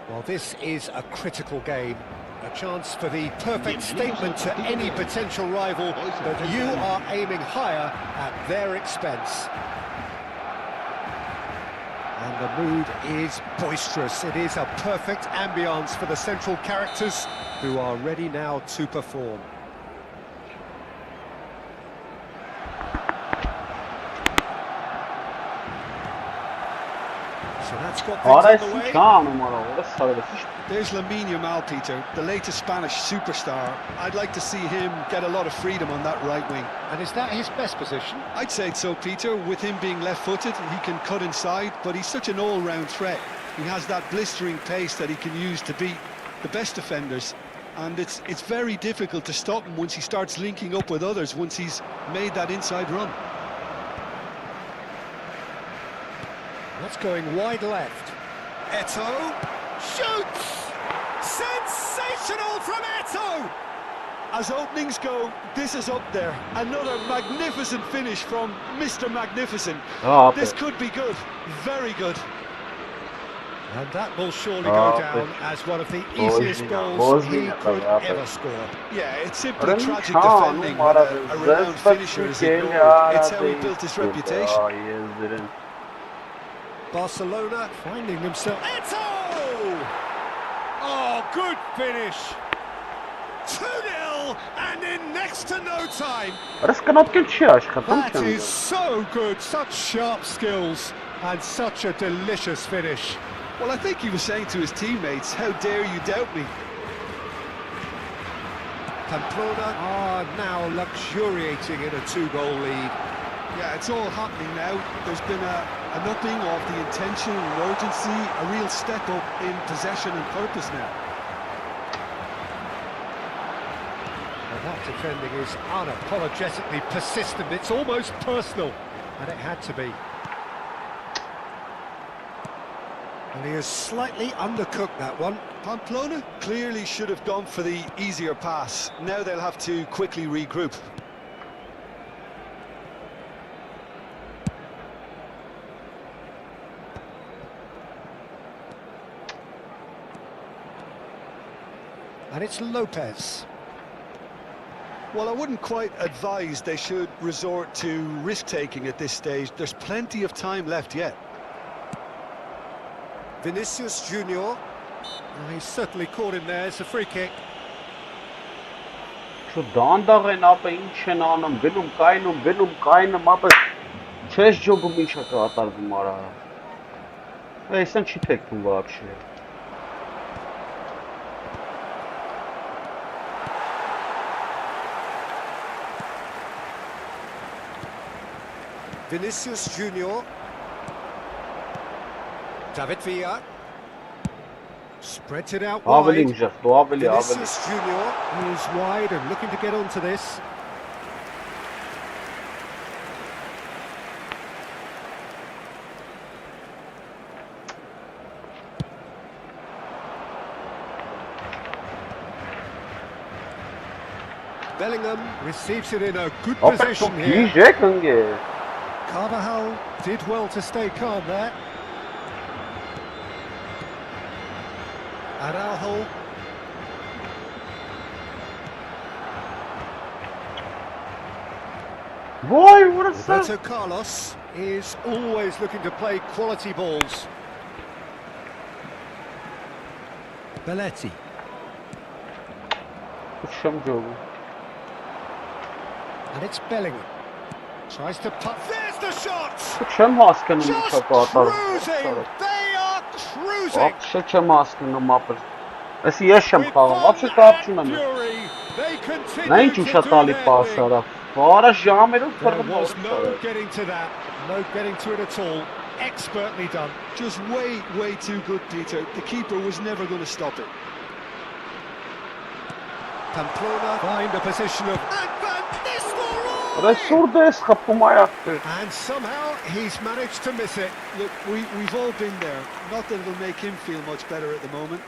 Well, this is a critical game. A chance for the perfect statement to any potential rival that you are aiming higher at their expense. And the mood is boisterous. It is a perfect ambience for the central characters who are ready now to perform. So that's got things on the way. There's Lamine Yamal, Peter, the latest Spanish superstar. I'd like to see him get a lot of freedom on that right wing. And is that his best position? I'd say so, Peter. With him being left-footed, he can cut inside, but he's such an all-round threat. He has that blistering pace that he can use to beat the best defenders. And it's very difficult to stop him once he starts linking up with others, once he's made that inside run. That's going wide left. Eto'o shoots! Sensational from Eto'o! As openings go, this is up there. Another magnificent finish from Mr. Magnificent. This could be good, very good. And that will surely go down as one of the easiest goals he could ever score. Yeah, it's simply tragic defending when a renowned finisher is ignored. It's how he built his reputation. Barcelona finding themselves. Eto'o! Oh, good finish. 2-0 and in next to no time. That is so good. Such sharp skills and such a delicious finish. Well, I think he was saying to his teammates, how dare you doubt me? Pamplona are now luxuriating in a 2-goal lead. Yeah, it's all happening now. There's been an upping of the intention and urgency, a real step up in possession and purpose now. And that defending is unapologetically persistent. It's almost personal, and it had to be. And he has slightly undercooked that one. Pamplona clearly should have gone for the easier pass. Now they'll have to quickly regroup. And it's Lopez. Well, I wouldn't quite advise they should resort to risk-taking at this stage. There's plenty of time left yet. Vinicius Junior. He's certainly caught him there. It's a free kick. Vinicius Junior. David Villa. Spreads it out wide. Vinicius Junior is wide and looking to get onto this. Bellingham receives it in a good position here. Carvajal did well to stay calm there. Araujo. Boy, what is that? Roberto Carlos is always looking to play quality balls. Belletti. And it's Bellingham. Tries to put. There's the shot! Just cruising! They are cruising! With fun and fury, they continue to do their thing. There was no getting to that, no getting to it at all. Expertly done. Just way too good, Peter. The keeper was never going to stop it. Pamplona find a position of... And somehow he's managed to miss it. Look, we've all been there. Not that it'll make him feel much better at the moment.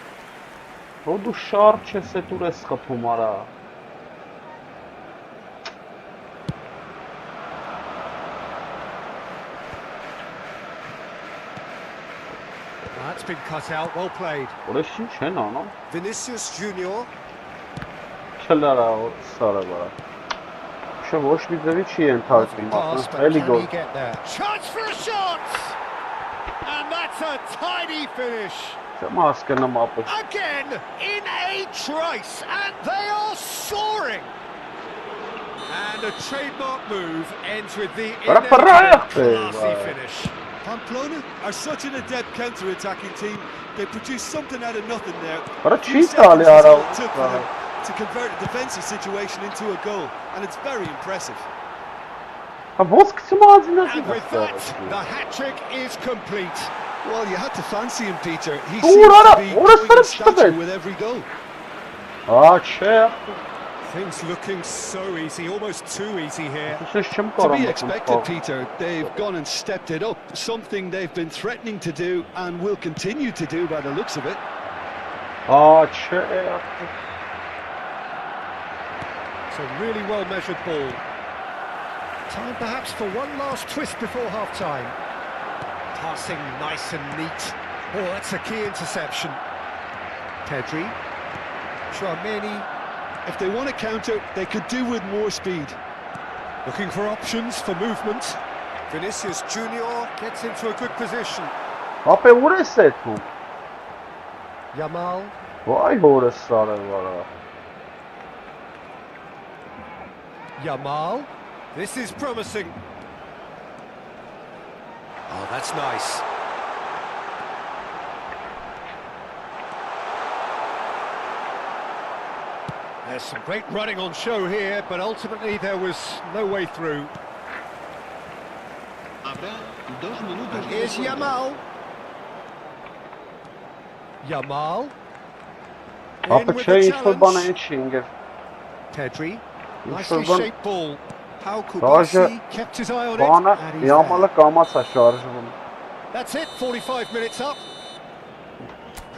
That's been cut out, well played. Orası şey ne lan? Vinicius Junior. Çelara o sarı bara. Şu boş bir de hiç iyi tartım Pass, bak. but Eli can gol. he get there? Chance for a shot! And that's a tidy finish. Maskene muhabbet. Again, in a trice, and they are soaring. And a trademark move ends with the classy finish. Pamplona are such an adept counter-attacking team. They produced something out of nothing there. Para Few çiğ seconds tali is all ara. it took for them to convert a defensive situation into a goal, and it's very impressive. Ha boz kısım ağzına And with that, the hat-trick is complete. Well, you had to fancy him, Peter. He Dur seems ara, to be orası growing in işte stature be. with every goal. Aa şey yaptı. Things looking so easy, almost too easy here. Sıçım To be karanlık. expected, Peter. They've gone and stepped it up, something they've been threatening to do and will continue to do by the looks of it. Aa şey yaptı. It's a really well-measured ball. Time perhaps for one last twist before half-time. Passing nice and neat. Oh, that's a key interception. Pedri. Chouameni. If they want to counter, they could do with more speed. Looking for options for movement. Vinicius Junior gets into a good position. Ape orası tu. Yamal. Vay orası sarı bara. Yamal. This is promising. Oh, that's nice. There's some great running on show here, but ultimately there was no way through. And here's Yamal. Yamal. In Ape with şey the işler bana challenge. hiç inge. Pedri. Nicely Şuradan shaped ball. Pau sadece Kubasi kept his eye on it. bana And he's yağmalı there. kalmazsa şarjı bunu. That's it, 45 minutes up.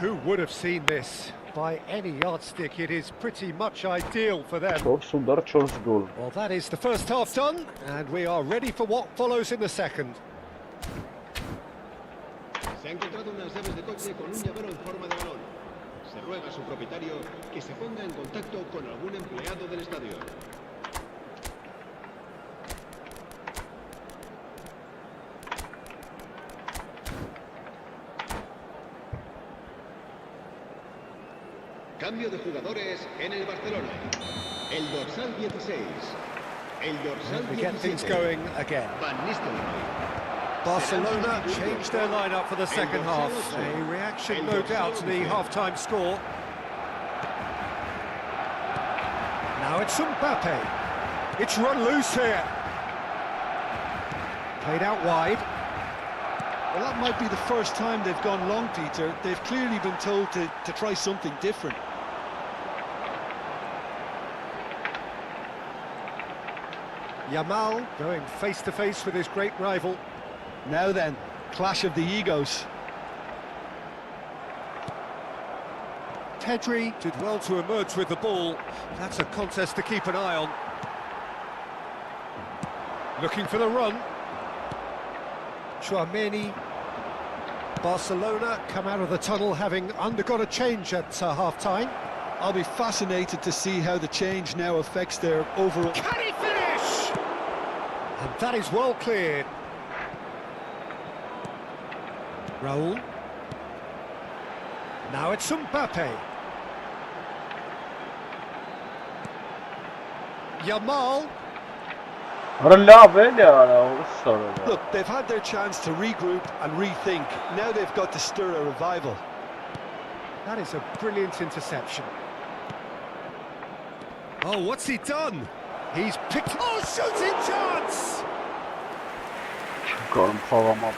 Who would have seen this? By any yardstick, it is pretty much ideal for them. Çok sundar, çok gol. Well, that is the first half done, and we are ready for what follows in the second. Se ha encontrado unas llaves de coche con un llavero en forma de balón. Se ruega a su propietario que se ponga en contacto con algún empleado del estadio. Cambio de jugadores en el Barcelona. El dorsal 16. El dorsal We get things 17. going again. Van Nistelrooy. Barcelona changed their lineup for the second half. A reaction, no doubt, to the half-time score. Now it's Mbappe. It's run loose here. Played out wide. Well, that might be the first time they've gone long, Peter. They've clearly been told to try something different. Yamal going face-to-face with his great rival. Now then, clash of the egos. Pedri did well to emerge with the ball. That's a contest to keep an eye on. Looking for the run. Chouameni. Barcelona come out of the tunnel having undergone a change at half-time. I'll be fascinated to see how the change now affects their overall... Can he finish? And that is well cleared. Raul. Now it's Mbappe. Yamal. Look, they've had their chance to regroup and rethink. Now they've got to stir a revival. That is a brilliant interception. Oh, what's he done? He's picked... Oh, shooting chance! Got him for him up.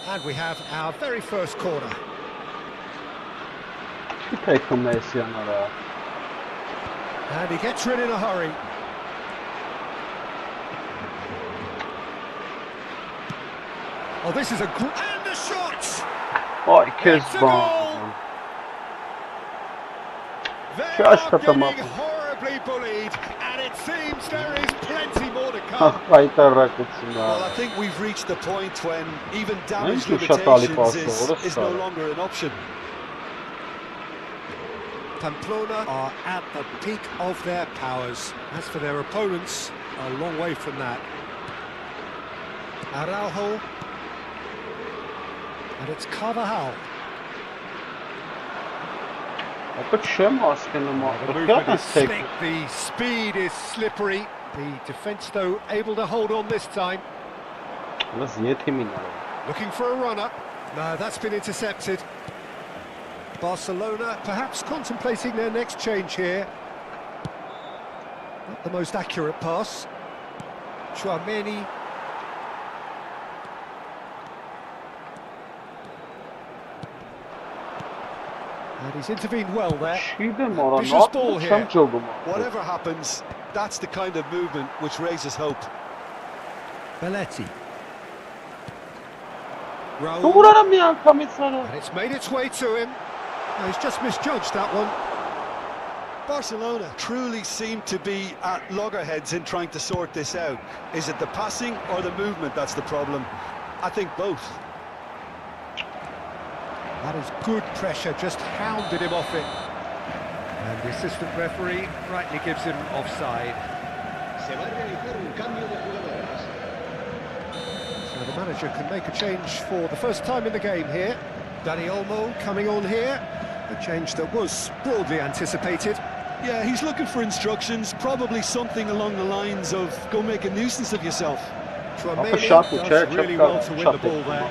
And we have our very first corner. Take him this yanlara. And he gets rid in a hurry. Oh, this is a... And the shot! Ay kez It's a bana. goal! They Şaş are katama. getting horribly Severely bullied, and it seems there is plenty more to come. Well, I think we've reached the point when even damage limitations is no longer an option. Pamplona are at the peak of their powers. As for their opponents, a long way from that. Araujo. And it's Carvajal. The movement is slick, the speed is slippery. The defence, though, able to hold on this time. Looking for a runner. No, that's been intercepted. Barcelona perhaps contemplating their next change here. Not the most accurate pass. Chouameni. And he's intervened well there. Vicious ball here. Whatever happens, that's the kind of movement which raises hope. Belletti. Raul. And it's made its way to him. No, he's just misjudged that one. Barcelona truly seem to be at loggerheads in trying to sort this out. Is it the passing or the movement that's the problem? I think both. That is good pressure, just hounded him off it. And the assistant referee rightly gives him offside. So the manager can make a change for the first time in the game here. Dani Olmo coming on here. A change that was broadly anticipated. Yeah, he's looking for instructions, probably something along the lines of go make a nuisance of yourself. Chouameni does really well to win the ball there.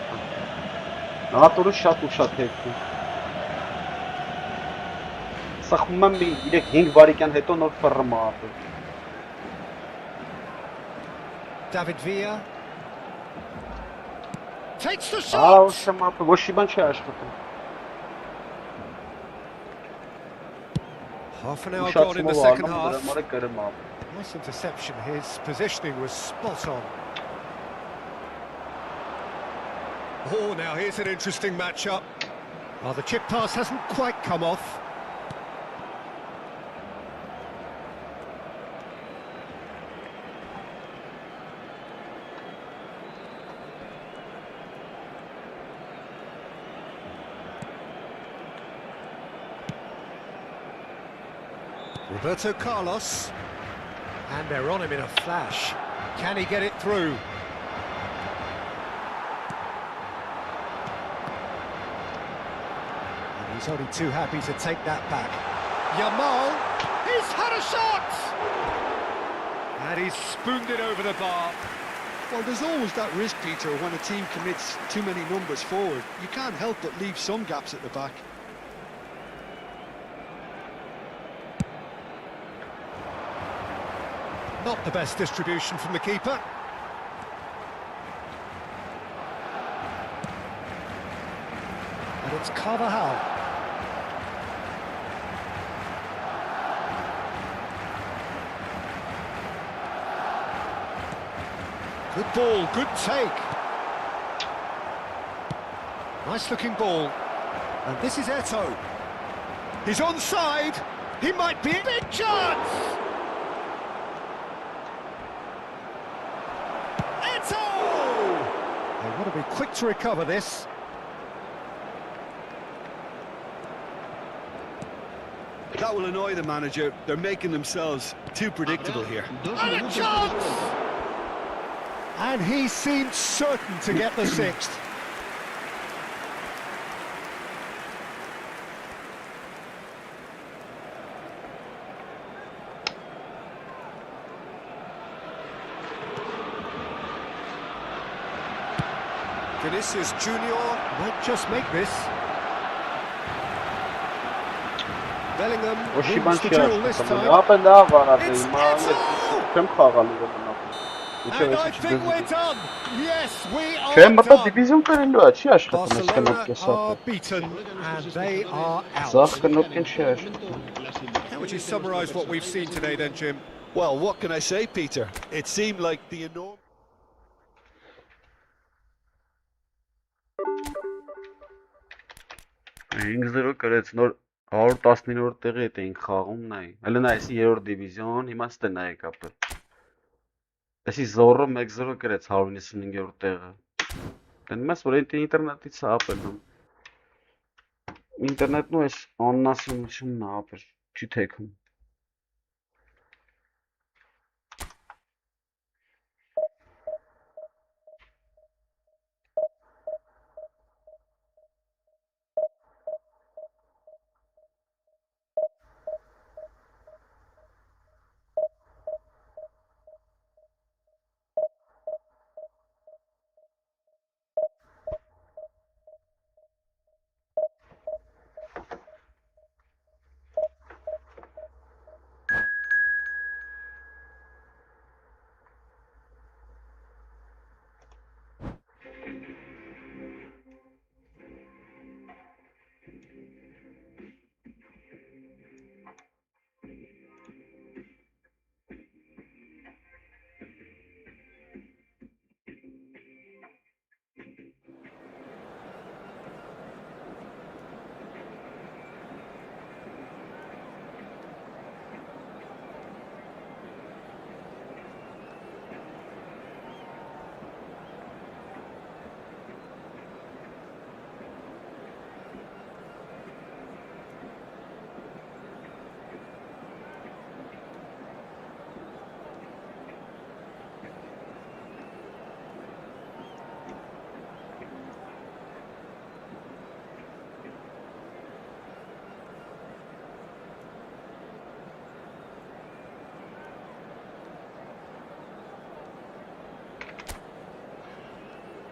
David Villa takes the shot. Half an hour gone in the second half. Nice interception. His positioning was spot on. Oh, now here's an interesting matchup. Oh, the chip pass hasn't quite come off. Roberto Carlos, and they're on him in a flash. Can he get it through? And he's only too happy to take that back. Yamal, he's had a shot! And he's spooned it over the bar. Well, there's always that risk, Peter, when a team commits too many numbers forward. You can't help but leave some gaps at the back. Not the best distribution from the keeper. And it's Carvajal. Good ball, good take. Nice looking ball. And this is Eto'o. He's onside. He might be a big chance. They want to be quick to recover this. That will annoy the manager. They're making themselves too predictable here. And a chance! And he seemed certain to get the sixth. Vinicius Junior might just make this. Bellingham wins the duel this time. It's Eto'o! And I think we're done. Yes, we are done. Barcelona are beaten and they are out. How would you summarise what we've seen today then, Jim? Well, what can I say, Peter? It seemed like the enormous... 119-րդ տեղի հետ էինք խաղում նայ։ Հələ նայ, էսի 3-րդ դիվիզիոն, հիմա ստե նայ կապել։ Էսի Զորը 1-0 գրեց 195-րդ տեղը։ Դեմս որ ինտերնետից ապելում։ Ինտերնետն ու էս աննասունությունն ապել, չի թեքում։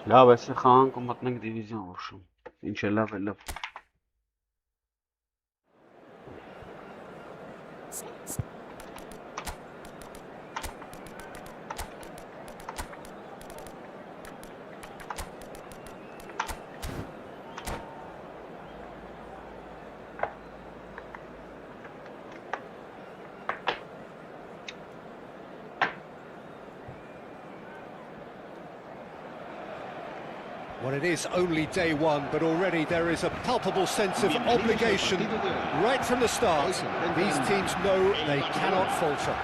Լավ, էսի խաղանք ու մտնենք դիվիզիոն ուշում, ինչ է լավ է լավ։ Well, it is only day one, but already there is a palpable sense of obligation right from the start. These teams know they cannot falter.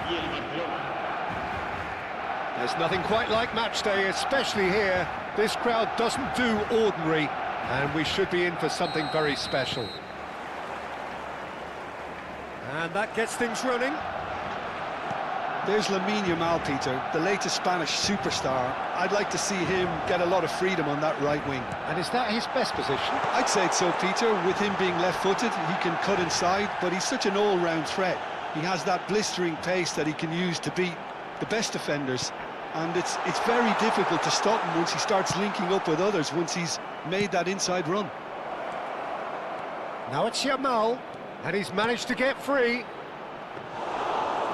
There's nothing quite like match day, especially here. This crowd doesn't do ordinary, and we should be in for something very special. And that gets things running. There's Lamine Yamal, Peter, the latest Spanish superstar. I'd like to see him get a lot of freedom on that right wing. And is that his best position? I'd say so, Peter. With him being left-footed, he can cut inside, but he's such an all-round threat. He has that blistering pace that he can use to beat the best defenders. And it's very difficult to stop him once he starts linking up with others, once he's made that inside run. Now it's Yamal, and he's managed to get free.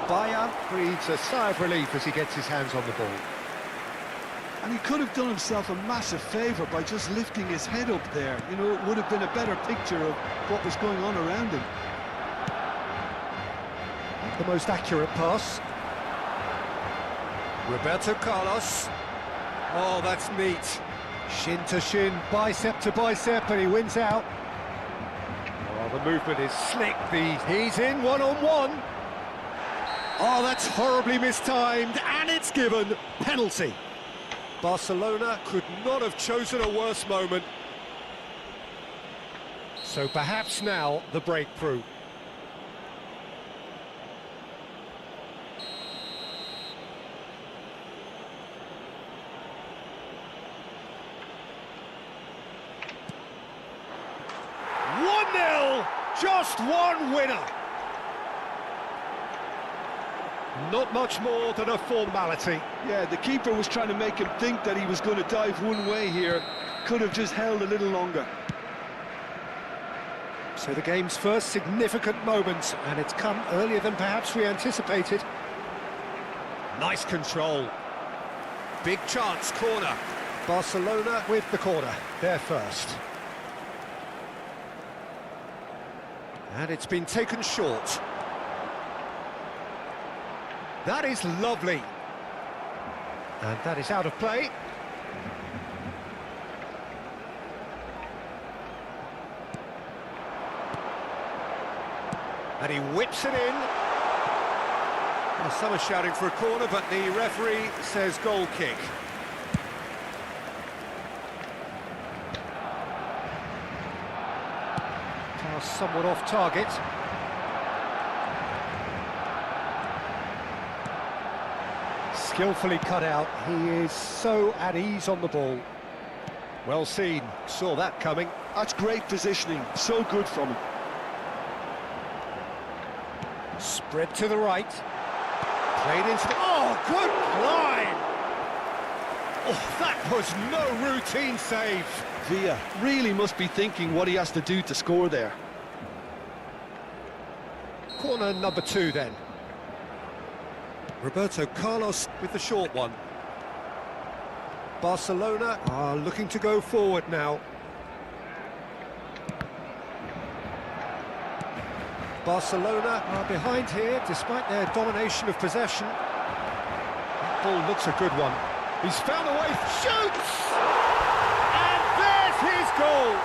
Bayern breathes a sigh of relief as he gets his hands on the ball. And he could have done himself a massive favour by just lifting his head up there. You know, it would have been a better picture of what was going on around him. The most accurate pass. Roberto Carlos. Oh, that's neat. Shin to shin, bicep to bicep, and he wins out. Oh, the movement is slick. He's in one-on-one. Oh, that's horribly mistimed, and it's given penalty. Barcelona could not have chosen a worse moment. So perhaps now the breakthrough. Just one winner. Not much more than a formality. Yeah, the keeper was trying to make him think that he was going to dive one way here. Could have just held a little longer. So the game's first significant moment, and it's come earlier than perhaps we anticipated. Nice control. Big chance, corner. Barcelona with the corner, they're first. And it's been taken short. That is lovely. And that is out of play. And he whips it in. Well, some are shouting for a corner, but the referee says goal kick. Pass somewhat off target. Skillfully cut out. He is so at ease on the ball. Well seen. Saw that coming. That's great positioning. So good from him. Spread to the right. Played into the... Oh, good line! Oh, that was no routine save. Villa really must be thinking what he has to do to score there. Corner number 2 then. Roberto Carlos with the short one. Barcelona are looking to go forward now. Barcelona are behind here despite their domination of possession. That ball looks a good one. He's found a way, shoots! And there's his goal!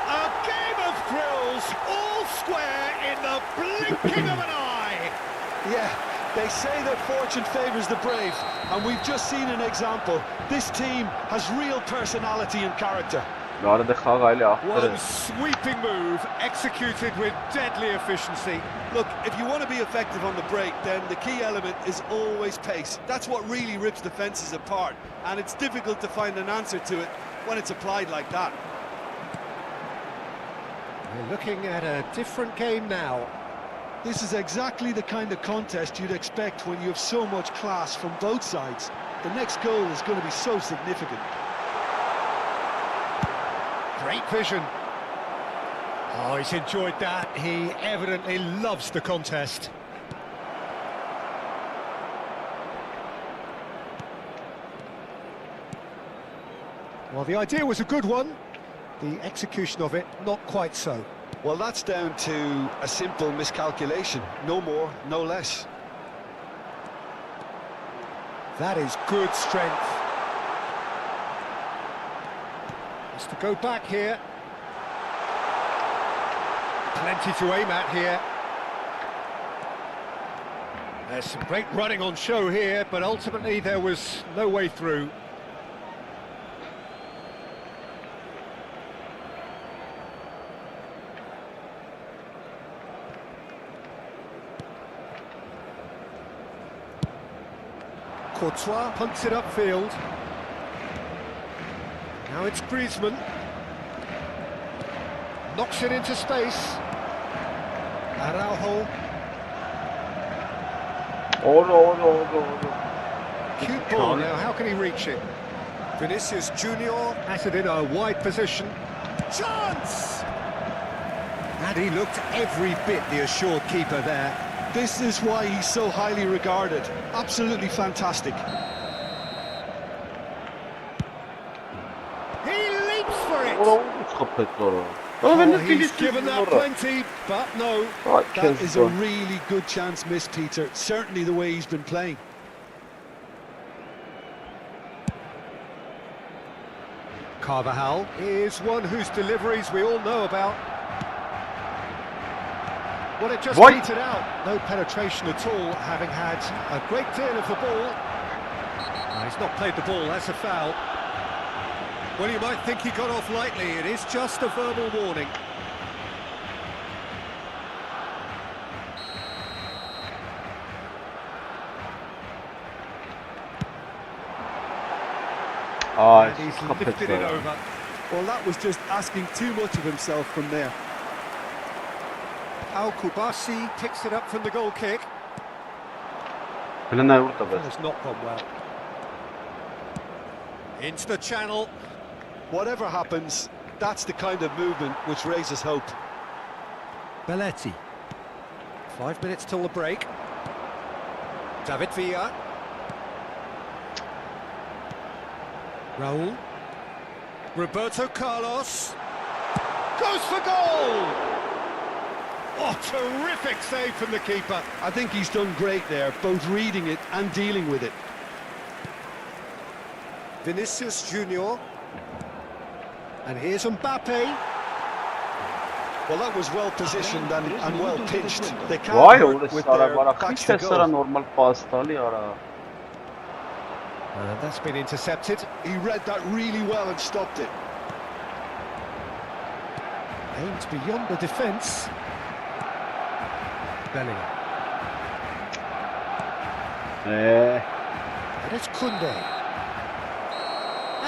A game of thrills, all square in the blinking of an eye! Yeah, they say that fortune favours the brave, and we've just seen an example. This team has real personality and character. One sweeping move, executed with deadly efficiency. Look, if you want to be effective on the break, then the key element is always pace. That's what really rips defences apart, and it's difficult to find an answer to it when it's applied like that. We're looking at a different game now. This is exactly the kind of contest you'd expect when you have so much class from both sides. The next goal is going to be so significant. Great vision. Oh, he's enjoyed that. He evidently loves the contest. Well, the idea was a good one. The execution of it, not quite so. Well, that's down to a simple miscalculation. No more, no less. That is good strength. Has to go back here. Plenty to aim at here. There's some great running on show here, but ultimately there was no way through. Courtois punts it upfield. Now it's Griezmann. Knocks it into space. Araujo. Cute ball now, how can he reach it? Vinicius Junior has it in a wide position. Chance! And he looked every bit the assured keeper there. This is why he's so highly regarded. Absolutely fantastic. He leaps for it! Oh, he's given that plenty, but no. That is a really good chance missed, Peter. Certainly the way he's been playing. Carvajal is one whose deliveries we all know about. Well, it just beat it out. No penetration at all, having had a great deal of the ball. No, he's not played the ball, that's a foul. Well, you might think he got off lightly. It is just a verbal warning. And he's lifted it over. Well, that was just asking too much of himself from there. Al-Kubasi picks it up from the goal kick. Has not gone well. Into the channel. Whatever happens, that's the kind of movement which raises hope. Belletti. 5 minutes till the break. David Villa. Raul. Roberto Carlos. Goes for goal! Oh, terrific save from the keeper. I think he's done great there, both reading it and dealing with it. Vinicius Junior. And here's Mbappe. Well, that was well positioned and well pitched. They can't Vay hurt orası with ara their bara backs hiç to esara goal. normal pas tali ara. And that's been intercepted. He read that really well and stopped it. Aimed beyond the defence. Bellingham. And it's Koundé.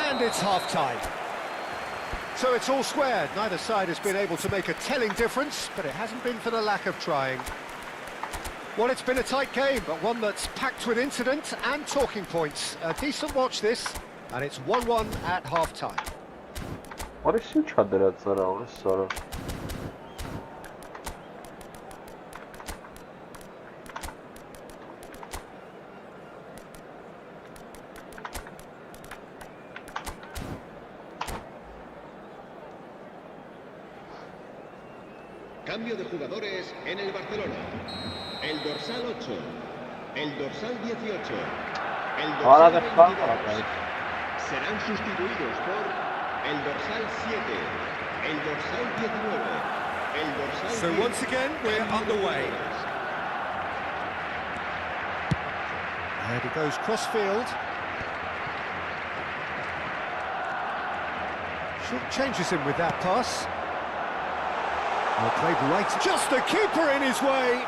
And it's half-time. So it's all squared. Neither side has been able to make a telling difference, but it hasn't been for the lack of trying. Well, it's been a tight game, but one that's packed with incident and talking points. A decent watch this, and it's 1-1 at half-time. Orası hiç hadret ara orası ara. Cambio de jugadores en el Barcelona. El dorsal 8, el dorsal 18, el Ahora dorsal de 22 serán sustituidos por el dorsal 7, el dorsal 19, el dorsal So 10. once again, we're underway. And he goes cross-field. Short changes him with that pass. Well played right, just the keeper in his way.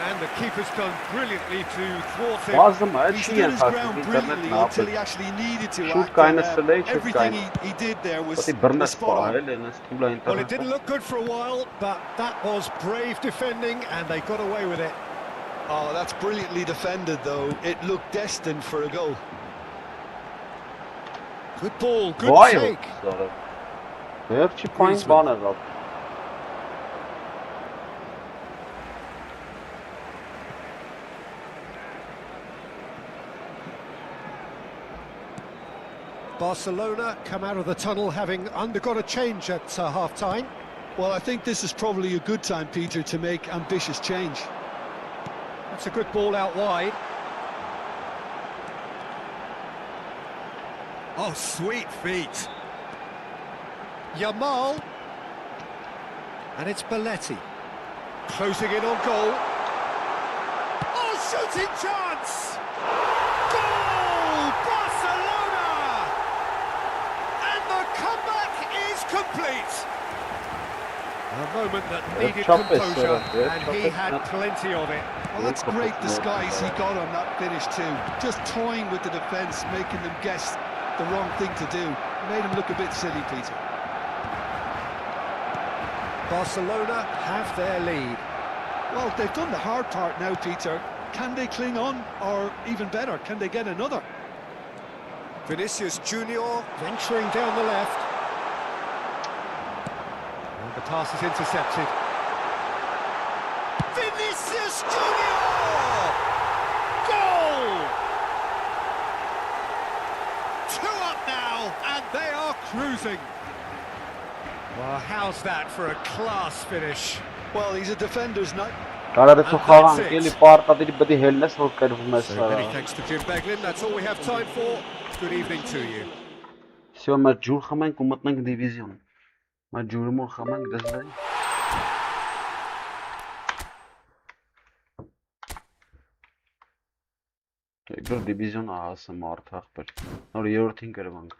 And the keeper's done brilliantly to thwart him. Bazı mı? He Her stood şeyi his takip ground internet brilliantly ne until yapıyor? he actually needed to Shoot act. kind And, of delay, shoot everything kind. he did there was Pati brnas spot on. pa, nas tula Well, it internet. didn't look good for a while, but that was brave defending, and they got away with it. Oh, that's brilliantly defended, though. It looked destined for a goal. Good ball, good Vay take. orası ara. Verçi point Griezmann. bana kap. Barcelona come out of the tunnel having undergone a change at half-time. Well, I think this is probably a good time, Peter, to make ambitious change. That's a good ball out wide. Oh, sweet feet. Yamal. And it's Belletti. Closing in on goal. Oh, shooting chance! Goal! Barcelona! And the comeback is complete. A moment that needed composure, and he had plenty of it. Well, that's great disguise he got on that finish too. Just toying with the defence, making them guess the wrong thing to do. Made him look a bit silly, Peter. Barcelona have their lead. Well, they've done the hard part now, Peter. Can they cling on, or even better, can they get another? Vinicius Junior venturing down the left. And the pass is intercepted. Vinicius Junior! Goal! 2 up now, and they are cruising. Well, how's that for a class finish? Well, he's a defender's not. Arada su xağank eli parta dili badi helnes ho karif So mesela. many thanks to Jim Beglin. That's all we have time for. Good evening to you. Все majbur xamank umatnank divizion. Majburumur xamank dazday. Egor divizion aasam artaq bir. Nor yerortin karbank.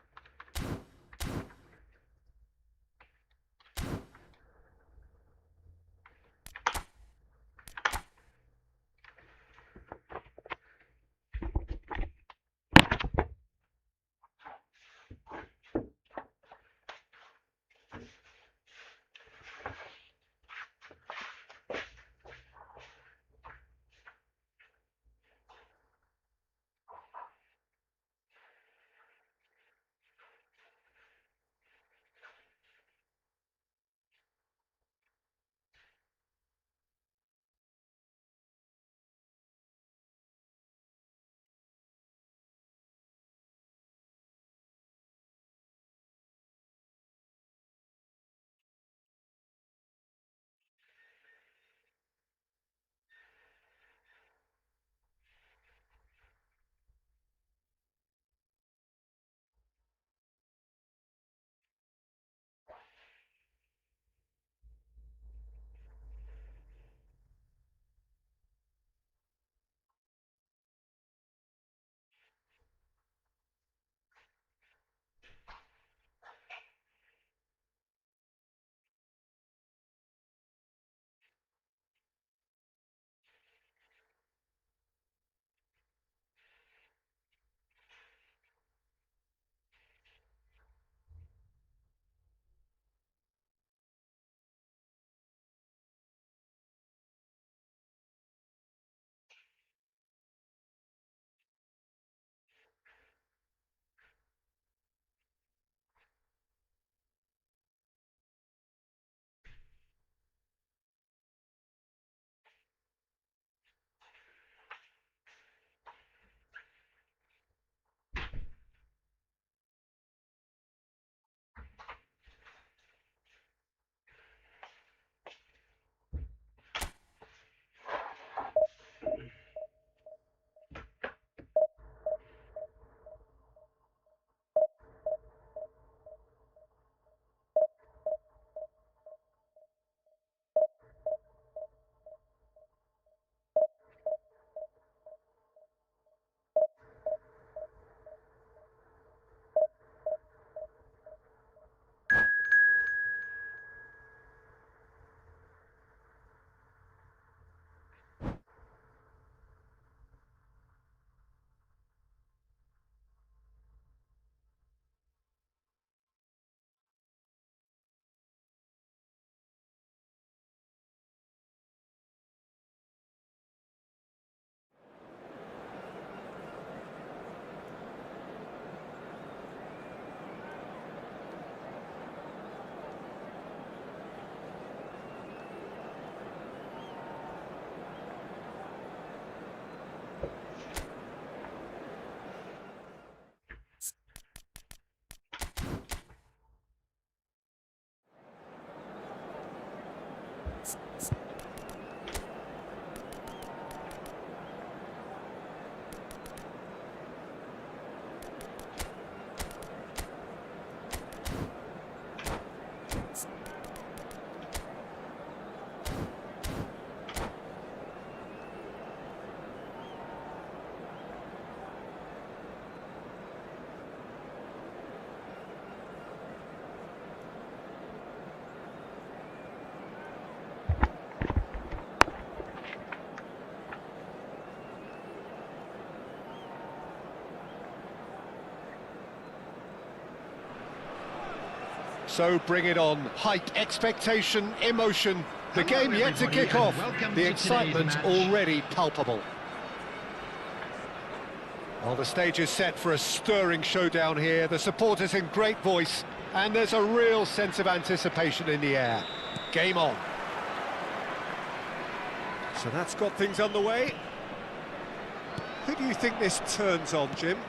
So bring it on. Hype, expectation, emotion. The game yet to kick off. The excitement already palpable. Well, the stage is set for a stirring showdown here. The supporters in great voice, and there's a real sense of anticipation in the air. Game on. So that's got things underway. Who do you think this turns on, Jim?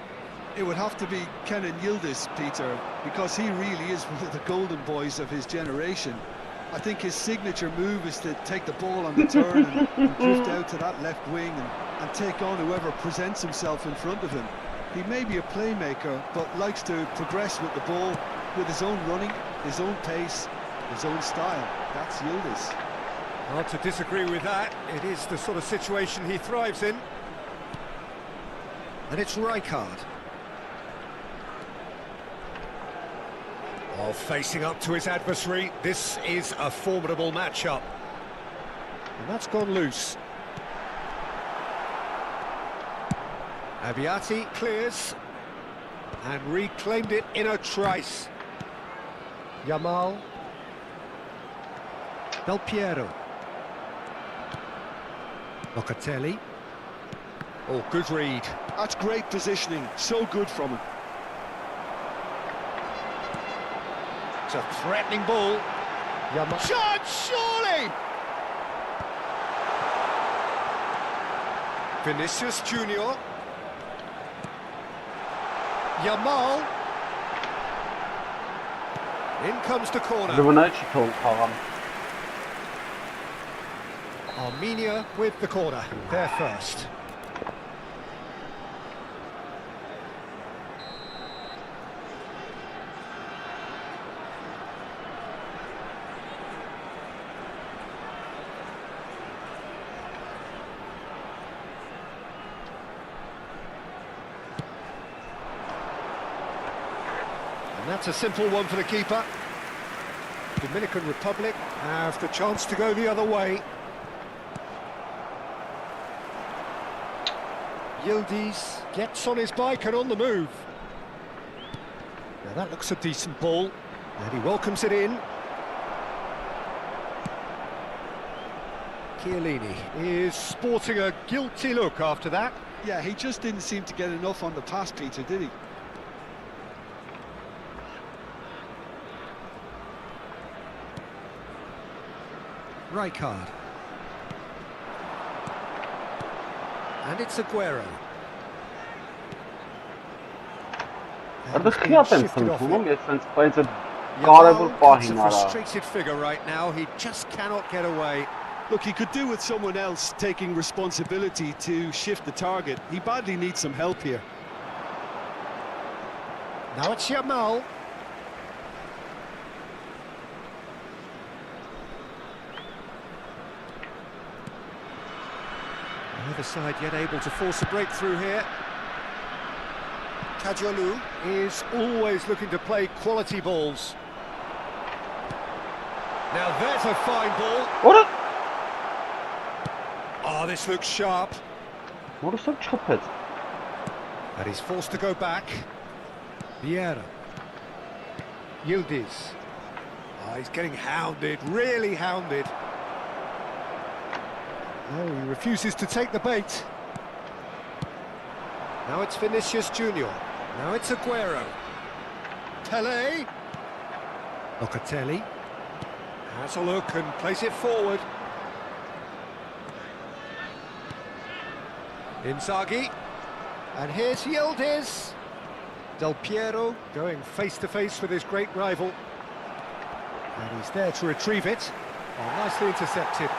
It would have to be Kenan Yildiz, Peter, because he really is one of the golden boys of his generation. I think his signature move is to take the ball on the turn and drift out to that left wing and take on whoever presents himself in front of him. He may be a playmaker, but likes to progress with the ball, with his own running, his own pace, his own style. That's Yildiz. Hard to disagree with that. It is the sort of situation he thrives in. And it's Rijkaard. While facing up to his adversary, this is a formidable matchup. And that's gone loose. Abiati clears and reclaimed it in a trice. Yamal. Del Piero. Locatelli. Oh, good read. That's great positioning, so good from him. It's a threatening ball. Yamal. Shot, surely! Vinicius Junior. Yamal. In comes the corner. Armenia with the corner. They're first. And that's a simple one for the keeper. Dominican Republic have the chance to go the other way. Yildiz gets on his bike and on the move. Now that looks a decent ball, and he welcomes it in. Chiellini is sporting a guilty look after that. Yeah, he just didn't seem to get enough on the pass, Peter, did he? Rijkaard. And it's Aguero. Yamal's a frustrated figure right now. He just cannot get away. Look, he could do with someone else taking responsibility to shift the target. He badly needs some help here. Now it's Yamal. Neither side yet able to force a breakthrough here. Kajolu is always looking to play quality balls. Now there's a fine ball. What? Oh, this looks sharp. What is so chopped? And he's forced to go back. Vieira. Yildiz. Oh, he's getting hounded, really hounded. No, he refuses to take the bait. Now it's Vinicius Junior. Now it's Aguero. Pele. Locatelli. Has a look and plays it forward. Inzaghi. And here's Yildiz. Del Piero going face to face with his great rival. And he's there to retrieve it. Oh, nicely intercepted.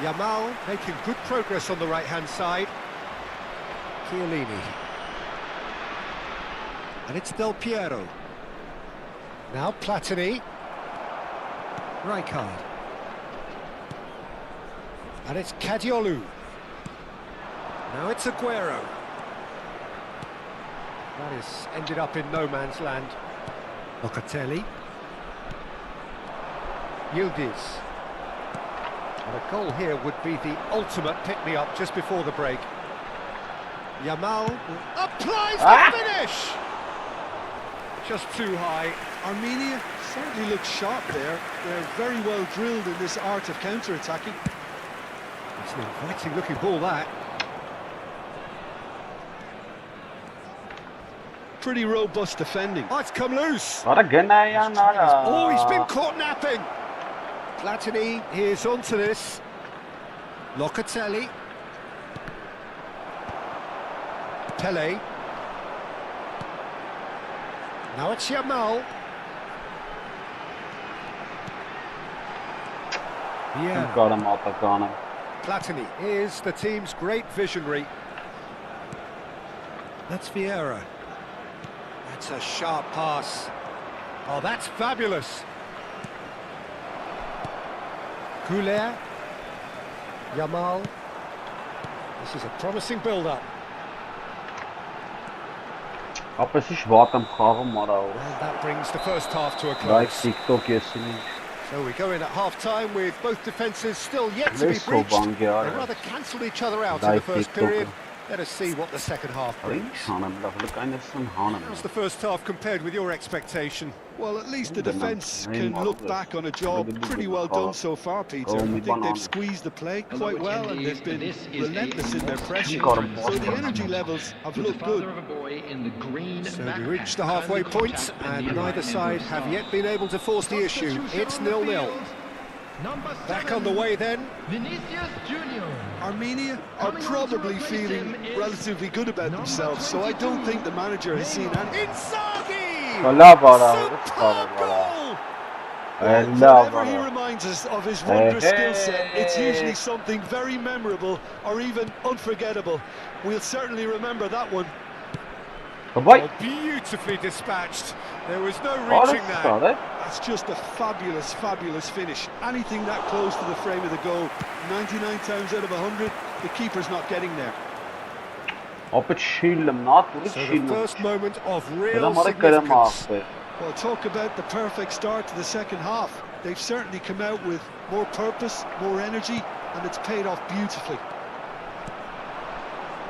Yamal making good progress on the right-hand side. Chiellini. And it's Del Piero. Now Platini. Rijkaard. And it's Kadiolu. Now it's Aguero. That is ended up in no man's land. Locatelli. Yildiz. And a goal here would be the ultimate pick-me-up just before the break. Yamal applies the finish! Just too high. Armenia certainly looks sharp there. They're very well drilled in this art of counter-attacking. It's an inviting looking ball, that. Pretty robust defending. Oh, it's come loose. What a good Oh, he's been caught napping. Platini is onto this. Locatelli. Pele. Now it's Yamal. Yeah. Got him out the corner. Platini is the team's great visionary. That's Vieira. That's a sharp pass. Oh, that's fabulous. Goulet. Yamal. This is a promising build-up. Ապեսի շվատեմ խաղում արա։ And that brings the first half to a close. Like TikTok yesterday. So we go in at half-time with both defences still yet to be Let's go, breached. They Bangyara. rather cancelled each other out in the first period. Let us see what the second half brings. How's the first half compared with your expectation? Well, at least the defence can look back on a job pretty well done so far, Peter. I think they've squeezed the play quite well and they've been relentless in their pressure. So the energy levels have looked good. So we reached the halfway point and neither side have yet been able to force the issue. It's 0-0. Back on the way then. Armenia are probably feeling relatively good about themselves, so I don't think the manager has seen any. Inzaghi! Superb goal! Whenever he reminds us of his wondrous skill set, it's usually something very memorable or even unforgettable. We'll certainly remember that one. Oh, beautifully dispatched. There was no reaching that. That's just a fabulous, fabulous finish. Anything that close to the frame of the goal, 99 times out of 100, the keeper's not getting there. So the first moment of real significance. Well, talk about the perfect start to the second half. They've certainly come out with more purpose, more energy, and it's paid off beautifully.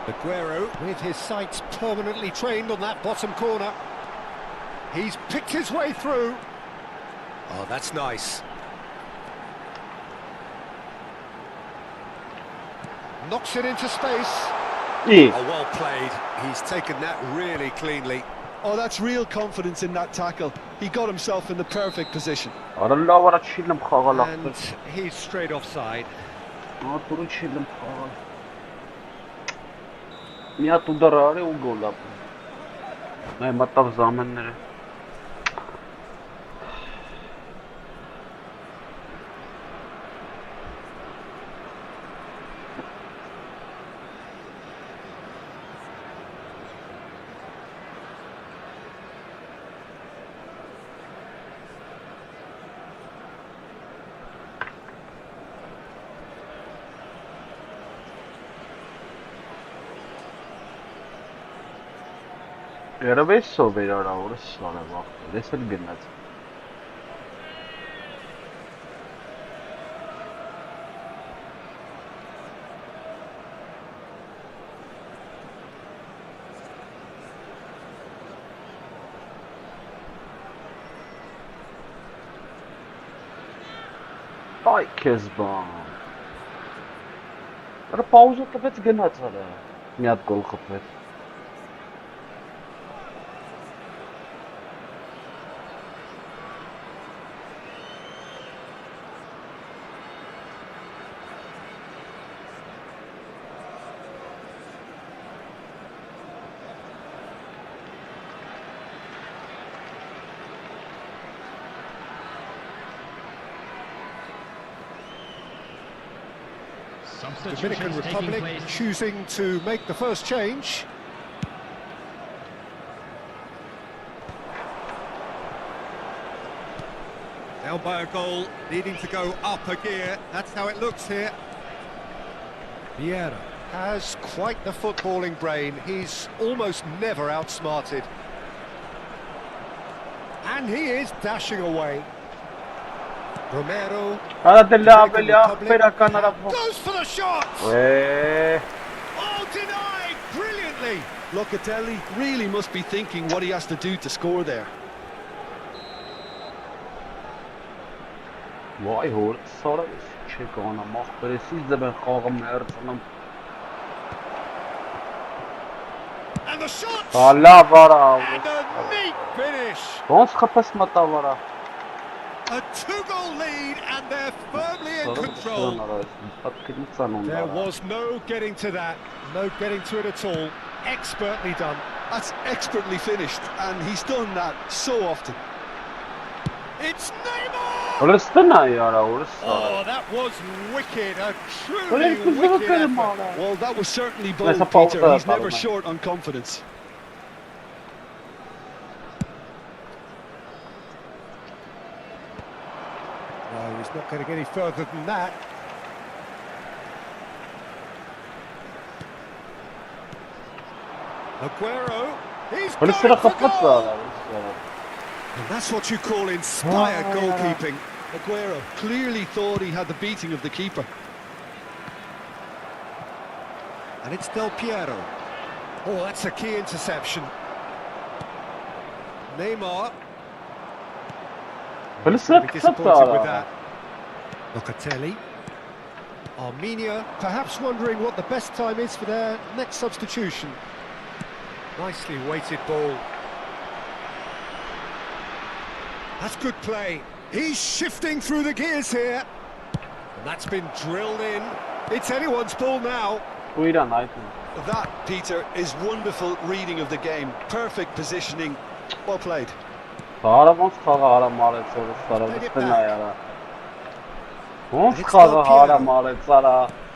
Aguero with his sights permanently trained on that bottom corner. He's picked his way through. Oh, that's nice. Knocks it into space. Yeah. Oh, well played. He's taken that really cleanly. Oh, that's real confidence in that tackle. He got himself in the perfect position. And he's straight offside. Միատ ուդար արի ու գոլ ապը։ Նայ մտավ զամենները։ Երևի սովեր արա օրը սարը վաղտել, ես էլ գնաց։ Այ քեզ բան։ Արա պաուզա տվեց գնաց արա, մի հատ գոլ խփվեց։ Dominican Republic choosing to make the first change. Down by a goal, needing to go up a gear. That's how it looks here. Vieira has quite the footballing brain. He's almost never outsmarted. And he is dashing away. Romero goes for the shot! Oh, denied brilliantly! Locatelli really must be thinking what he has to do to score there. Vay hoor, sonra çek ona mak siz de ben kağım ertanım. And the shot! Allah vara. And a neat finish! Dans kapasmata vara. A two-goal lead and they're firmly in control. There was no getting to that, no getting to it at all. Expertly done. That's expertly finished, and he's done that so often. It's Neymar! Oh, that was wicked, a truly wicked effort. Well, that was certainly bold, Peter. He's never short on confidence. No, he's not going to get any further than that. Aguero, he's going for goal! And that's what you call inspired goalkeeping. Aguero clearly thought he had the beating of the keeper. And it's Del Piero. Oh, that's a key interception. Neymar. Be disappointed with that. Locatelli. Armenia, perhaps wondering what the best time is for their next substitution. Nicely weighted ball. That's good play. He's shifting through the gears here. And that's been drilled in. It's anyone's ball now. That, Peter, is wonderful reading of the game. Perfect positioning. Well played.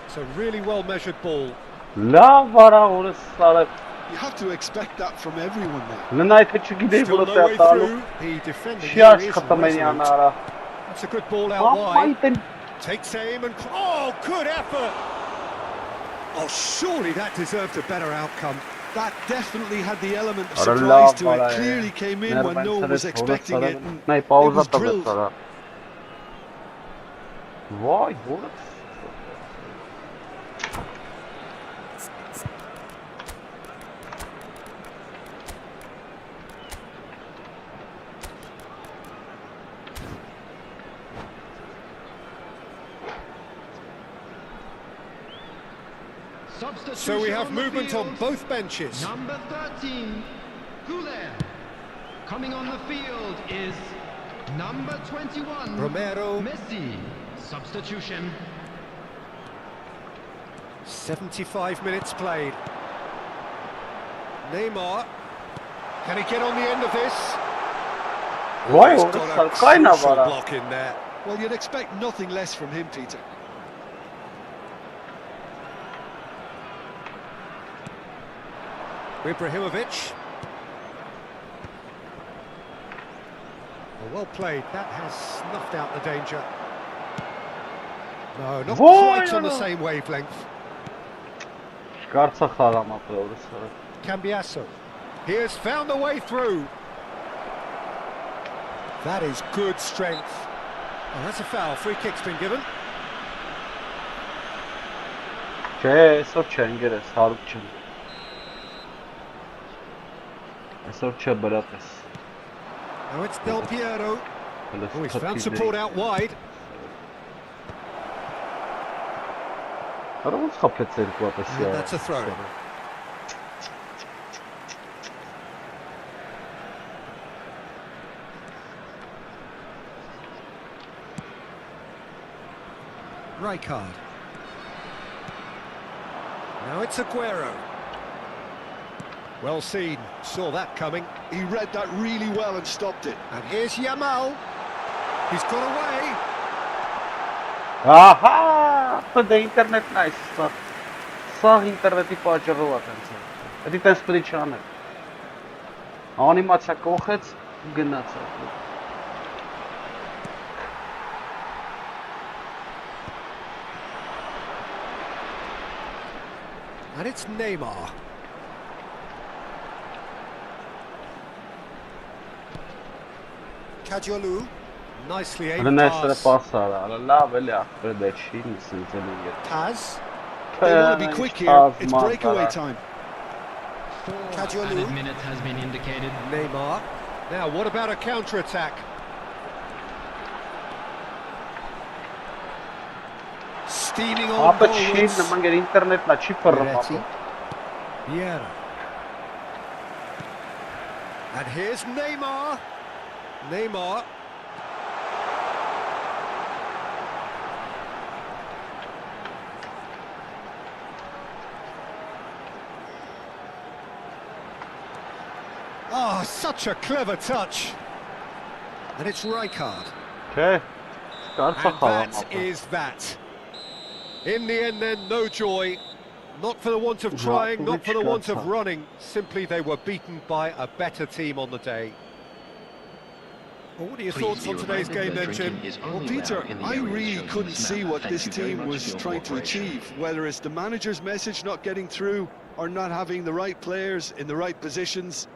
It's a really well measured ball. You have to expect that from everyone now. Still no way through. The defending here is resolute. That's a good ball out wide. Takes aim and... Oh, good effort! Oh, surely that deserved a better outcome. That definitely had the element of surprise to it. Clearly came in when no one was expecting it. And it was drilled. Vay hoor. So we have movement on both benches. Number 13, Goulet. Coming on the field is number 21, Romero. Messi. Substitution. 75 minutes played. Neymar. Can he get on the end of this? Vay He's hoor, got a sarkayna crucial vara. block in there. Well, you'd expect nothing less from him, Peter. Ibrahimovic. Well played, that has snuffed out the danger. No, not quite on the same wavelength. Cambiasso. He has found a way through. That is good strength. Oh, that's a foul. Free kick's been given. Now it's Del Piero. Oh, he's found support out wide. And that's a throw. Rijkaard. Now it's Aguero. Well seen, saw that coming. He read that really well and stopped it. And here's Yamal. He's got away. Ահա, դա ինտերնետն է, սա ինտերնետի պատճառով է տենց։ Դա տենց պետք է չանել։ Անիմացիա կողեց ու գնաց։ And it's Neymar. Kajolu, nicely aimed pass. Taz. They want to be quick here. It's breakaway time. 4 Kajolu. added minutes has been indicated. Neymar. Now, what about a counter-attack? Steaming on forwards. Beretti. Vieira. And here's Neymar. Neymar. Oh, such a clever touch. And it's Rijkaard. Okay. And that is that. In the end then, no joy. Not for the want of trying, not for the want of running. Simply they were beaten by a better team on the day. Well, what are your thoughts on today's game then, Jim? Well, Peter, I really couldn't see what this team was trying to achieve, whether it's the manager's message not getting through or not having the right players in the right positions.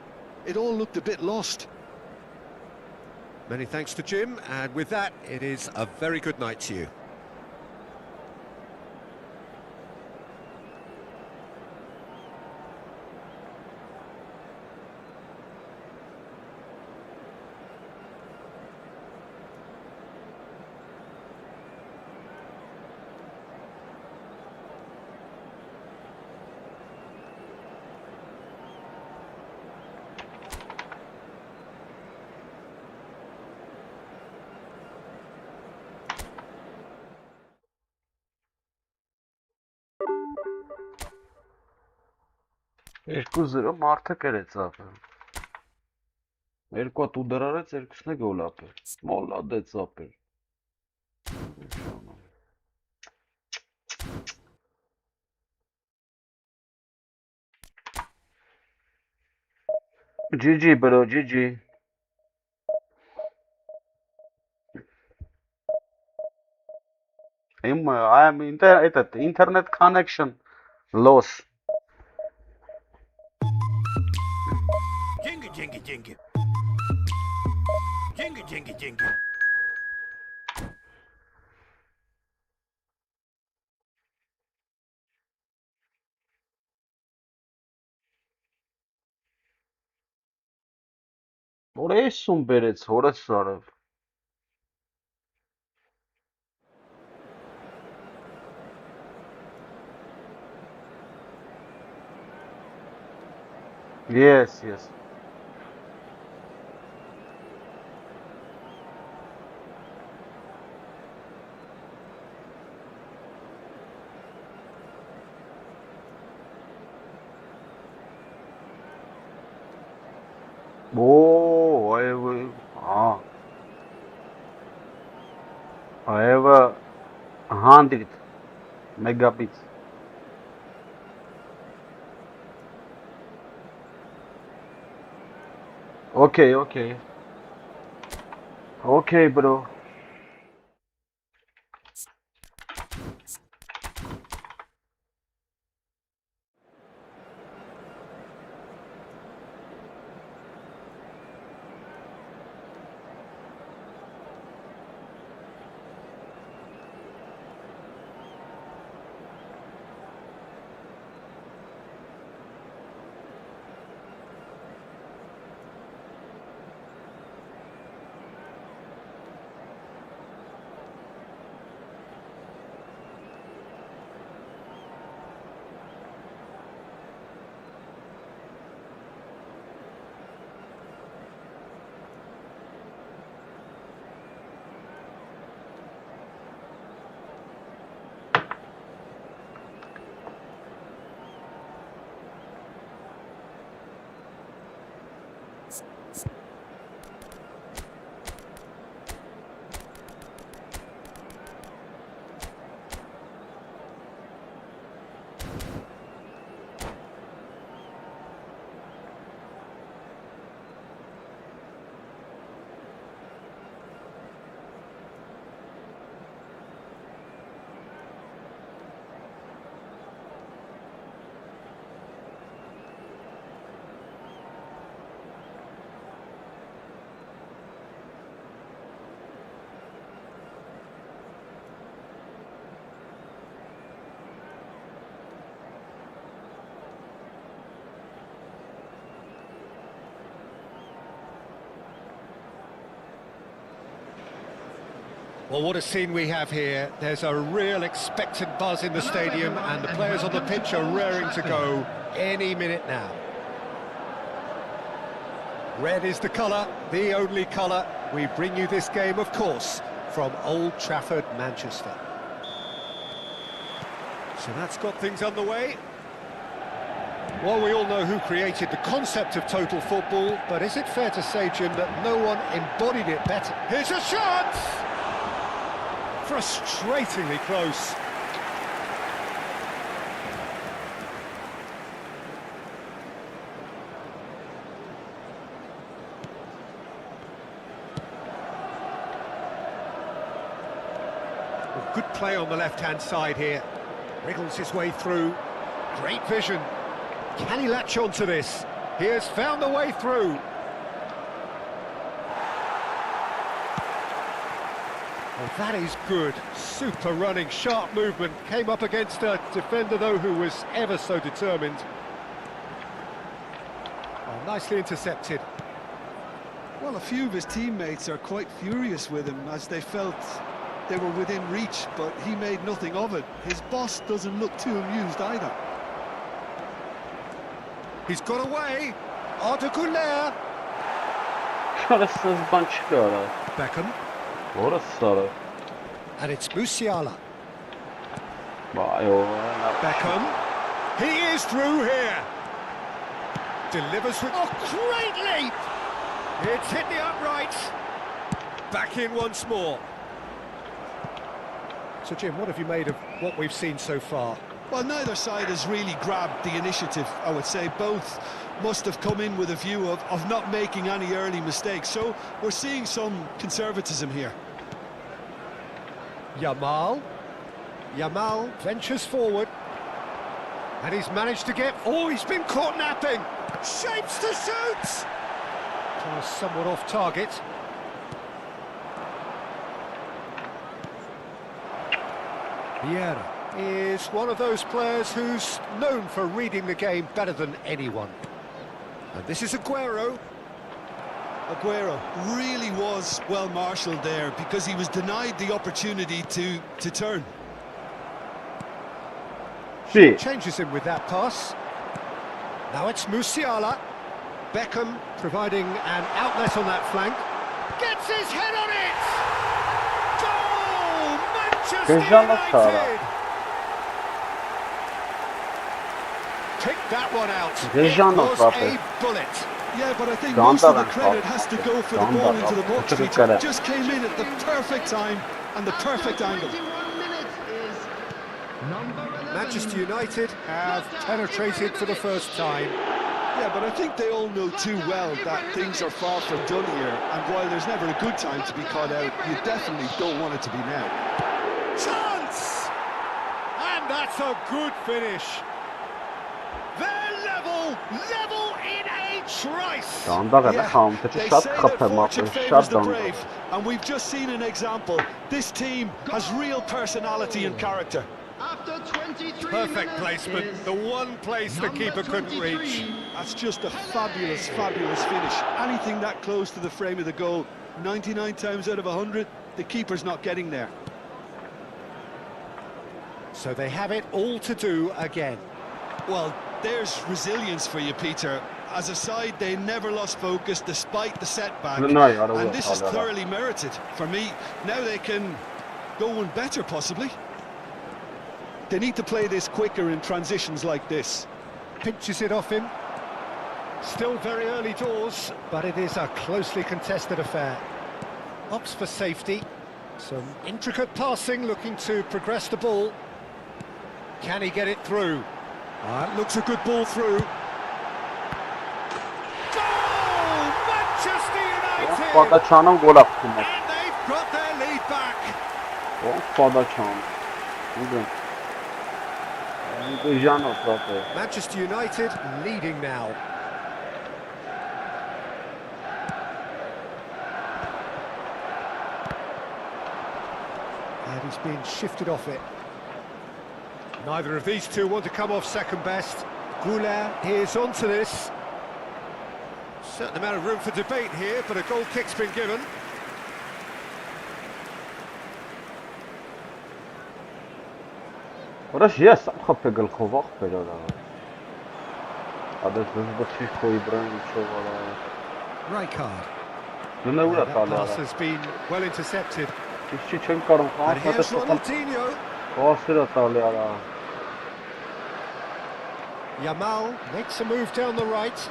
It all looked a bit lost. Many thanks to Jim, and with that, it is a very good night to you. Երկու զրո մարդը կրեց ապը։ Երկու հատ ուդար արեց, երկուսն է գոլ ապը։ Մոլադեց ապը։ GG bro, GG. I am internet connection loss. Jingle, jingle, jingle. Jingle, jingle, jingle. Որ էս ում բերեց, հորը սարավ։ Yes, yes. Oh, I have a 100 megabits. Okay, okay. Okay, bro. Well, what a scene we have here. There's a real expectant buzz in the stadium and the players on the pitch are raring to go any minute now. Red is the colour, the only colour. We bring you this game, of course, from Old Trafford, Manchester. So that's got things underway. Well, we all know who created the concept of total football, but is it fair to say, Jim, that no one embodied it better? Here's a chance! Frustratingly close. Well, good play on the left-hand side here. Wriggles his way through. Great vision. Can he latch on to this? He has found the way through. Well, that is good. Super running, sharp movement. Came up against a defender, though, who was ever so determined. Oh, nicely intercepted. Well, a few of his teammates are quite furious with him as they felt they were within reach, but he made nothing of it. His boss doesn't look too amused either. He's got away. Arda Şurası bunch çıkıyor. Beckham. Orası sarı. And it's Musiala. Vay o. Beckham. He is through here. Delivers with... Oh, great leap! It's hit the upright. Back in once more. So, Jim, what have you made of what we've seen so far? Well, neither side has really grabbed the initiative, I would say. Both must have come in with a view of not making any early mistakes. So we're seeing some conservatism here. Yamal ventures forward. And he's managed to get... Oh, he's been caught napping. Shapes to shoot! Somewhat off target. Vieira is one of those players who's known for reading the game better than anyone. And this is Aguero. Aguero really was well marshalled there because he was denied the opportunity to turn. Sì. Changes him with that pass. Now it's Musiala. Beckham providing an outlet on that flank. Gets his head on it! Goal! Manchester United! Pick that one out. It was a bullet. Yeah, but I think most of the credit has to go for the ball into the box. It just came in at the perfect time and the perfect angle. Manchester United have penetrated for the first time. Yeah, but I think they all know too well that things are far from done here, and while there's never a good time to be caught out, you definitely don't want it to be now. Chance! And that's a good finish. They're level in a trice. They say that fortune favours the brave, and we've just seen an example. This team has real personality and character. Perfect placement, the one place the keeper couldn't reach. That's just a fabulous finish. Anything that close to the frame of the goal, 99 times out of 100, the keeper's not getting there. So they have it all to do again. Well, there's resilience for you, Peter. As a side, they never lost focus despite the setback, and this is thoroughly merited. For me, now they can go one better, possibly. They need to play this quicker in transitions like this. Pinches it off him. Still very early doors, but it is a closely contested affair. Opts for safety. Some intricate passing, looking to progress the ball. Can he get it through? Looks a good ball through. Goal! Manchester United! And they've got their lead back. Manchester United leading now. And he's being shifted off it. Neither of these two want to come off second best. Goulart is onto this. Certain amount of room for debate here, but a goal kick's been given. Oraş yes, xapegel xovaq belala. Ades bezbotshi khoy İbrahimovic ola. Rijkaard. Nuna That pass has been well intercepted. Kişi çen karam And here's Ronaldinho. Qasira talyara. Yamal makes a move down the right.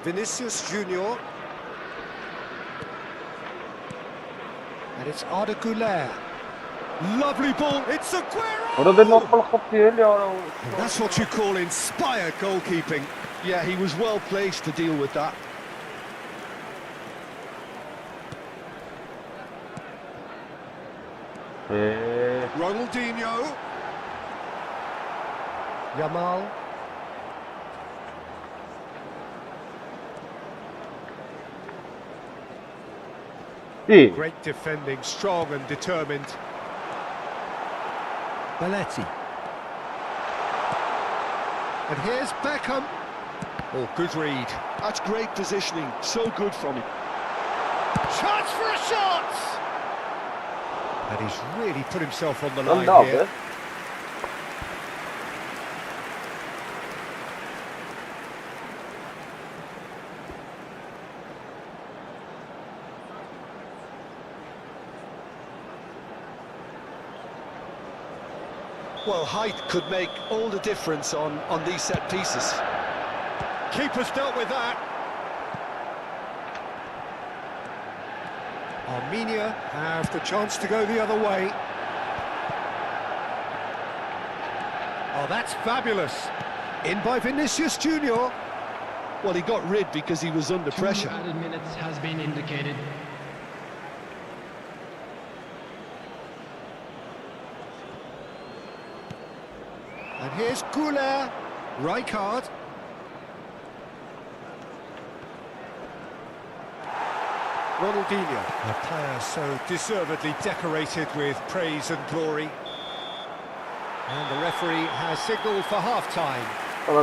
Vinicius Junior. And it's Arda Güler. Lovely ball. It's Aguero. Orada normal xapiyel ya. That's what you call inspired goalkeeping. Yeah, he was well placed to deal with that. Ronaldinho. Yamal. Great defending, strong and determined. Belletti. And here's Beckham. Oh, good read. That's great positioning. So good from him. Chance for a shot! And he's really put himself on the line here. Well, height could make all the difference on these set pieces. Keeper's dealt with that. Armenia have the chance to go the other way. Oh, that's fabulous. In by Vinicius Junior. Well, he got rid because he was under pressure. 2 added minutes has been indicated. And here's Güler. Rijkaard. Ronaldinho, a player so deservedly decorated with praise and glory. And the referee has signalled for half-time.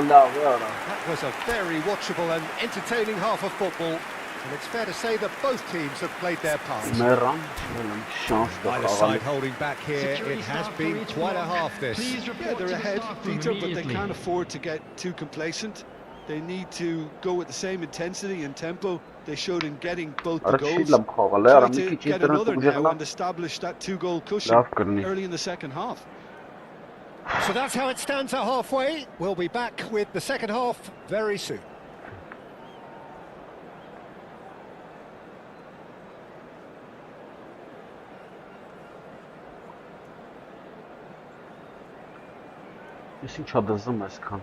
That was a very watchable and entertaining half of football. And it's fair to say that both teams have played their parts. Neither side holding back here. It has been quite a half, this. Yeah, they're ahead, Peter, but they can't afford to get too complacent. They need to go with the same intensity and tempo they showed in getting both the goals. Try to get another now and establish that two-goal cushion early in the second half. So that's how it stands at halfway. We'll be back with the second half very soon. Kesin çadırızım Meskan.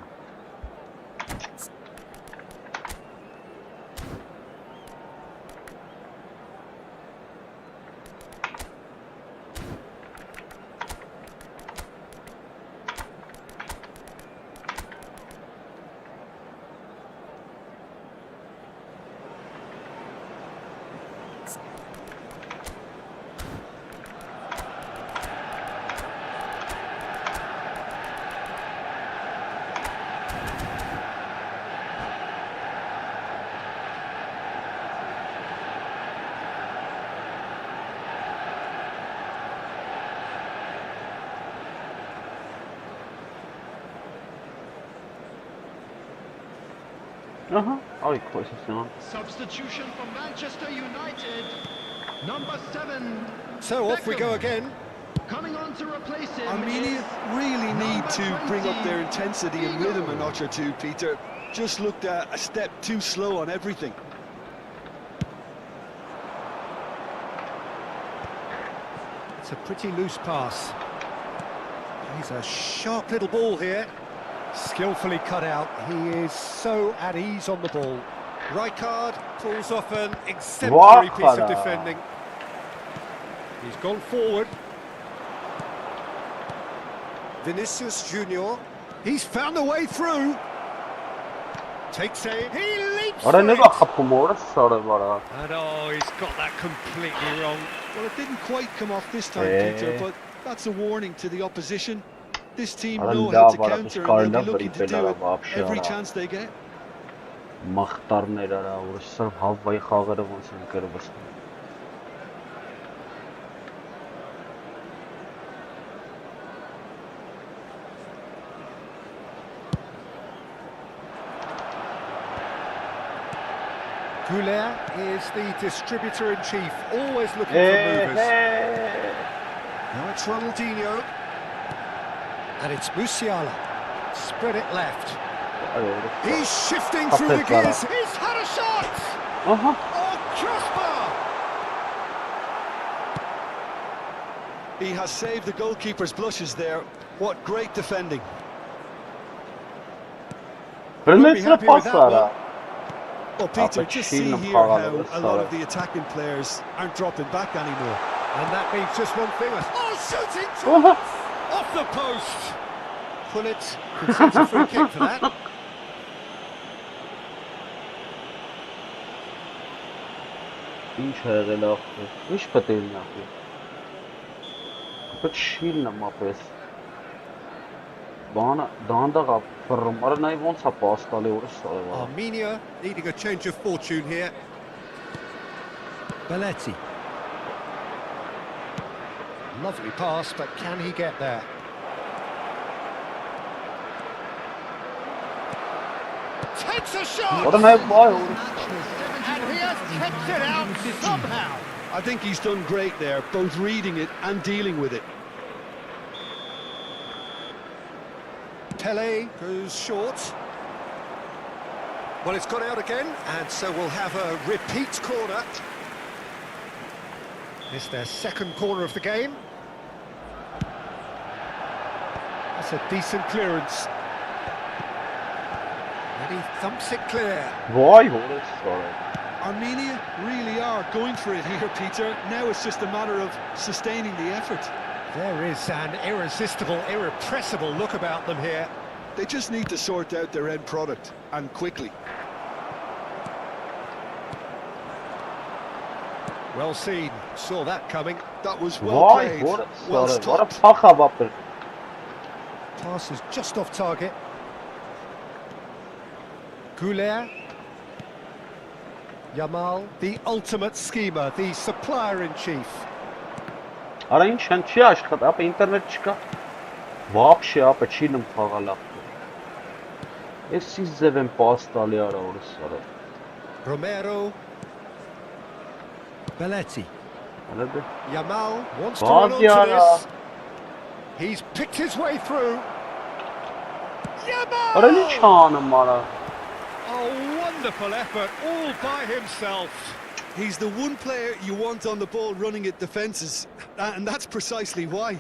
Aha, ay pozisyonu. Substitution for Manchester United. Number 7. So off we go again. Coming on to replace him. Armenia really need to bring up their intensity and rhythm a notch or two, Peter. Just looked a step too slow on everything. It's a pretty loose pass. He's a sharp little ball here. Skillfully cut out. He is so at ease on the ball. Rijkaard pulls off an exemplary piece of defending. He's gone forward. Vinicius Junior. He's found a way through. Takes aim. He leaps for it. And oh, he's got that completely wrong. Well, it didn't quite come off this time, Peter, but that's a warning to the opposition. This team know how to counter and they'll be looking to do it every chance they get. Goulet is the distributor-in-chief, always looking for movers. Now it's Ronaldinho. And it's Musiala. Spread it left. He's shifting through the gears. He's had a shot! Oh, crossbar! He has saved the goalkeeper's blushes there. What great defending. Won't be happy with that one. Well, Peter, just see here how a lot of the attacking players aren't dropping back anymore. And that means just one thing. Oh, shooting! Off the post! Pullet concedes a free kick for that. Ինչ եղել ախր, ինչ պետք է լինի ախր։ Բայց շիլն եմ ապես։ Բանը դանդաղ է ֆռում, արա նայ ոնց է պաստալի օրս սարը։ Armenia needing a change of fortune here. Belletti. Lovely pass, but can he get there? Takes a shot! What a nice ball! And he has kept it out somehow. I think he's done great there, both reading it and dealing with it. Pele goes short. Well, it's gone out again, and so we'll have a repeat corner. It's their second corner of the game. That's a decent clearance. And he thumps it clear. Why? Sorry. Armenia really are going for it here, Peter. Now it's just a matter of sustaining the effort. There is an irresistible, irrepressible look about them here. They just need to sort out their end product, and quickly. Well seen, saw that coming. That was well played. Well stopped. Pass is just off target. Goulet. Yamal, the ultimate schemer, the supplier-in-chief. Արա ինչ են չի աշխատա, ապա ինտերնետ չկա։ Вообще, ապա չի նմ խաղալ ախր։ Ես ինչ ձև եմ պաստալի արա օրս արա։ Romero. Belletti. Անադե։ Yamal wants to run onto this. He's picked his way through. Yamal! Արա ինչ անում արա։ A wonderful effort, all by himself. He's the one player you want on the ball running at defences, and that's precisely why.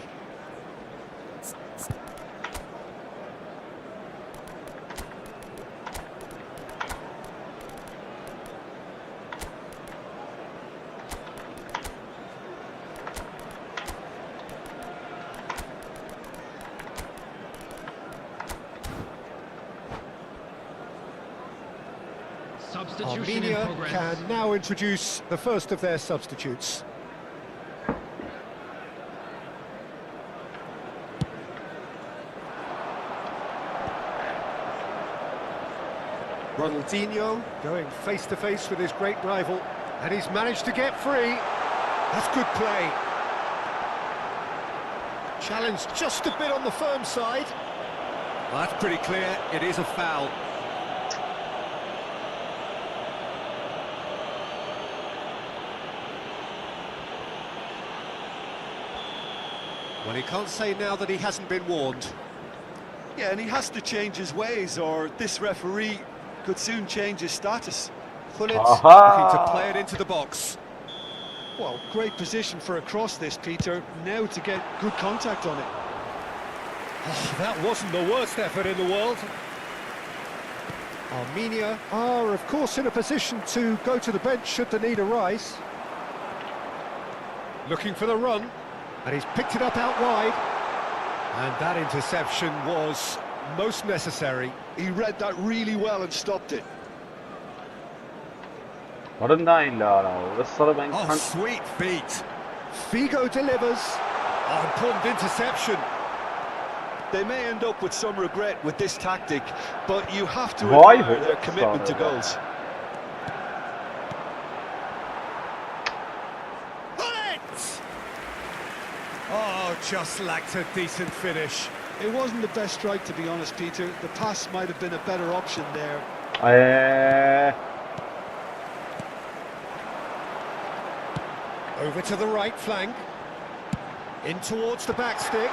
Armenia can now introduce the first of their substitutes. Ronaldinho going face to face with his great rival, and he's managed to get free. That's good play. Challenged just a bit on the firm side. Well, that's pretty clear, it is a foul. Well, he can't say now that he hasn't been warned. Yeah, and he has to change his ways, or this referee could soon change his status. Pullet looking to play it into the box. Well, great position for a cross this, Peter. Now to get good contact on it. Oh, that wasn't the worst effort in the world. Armenia are, of course, in a position to go to the bench should the need arise. Looking for the run. And he's picked it up out wide. And that interception was most necessary. He read that really well and stopped it. Oh, sweet feet. Figo delivers. Oh, important interception. They may end up with some regret with this tactic, but you have to admire their commitment to goals. Oh, just lacked a decent finish. It wasn't the best strike, to be honest, Peter. The pass might have been a better option there. Over to the right flank. In towards the back stick.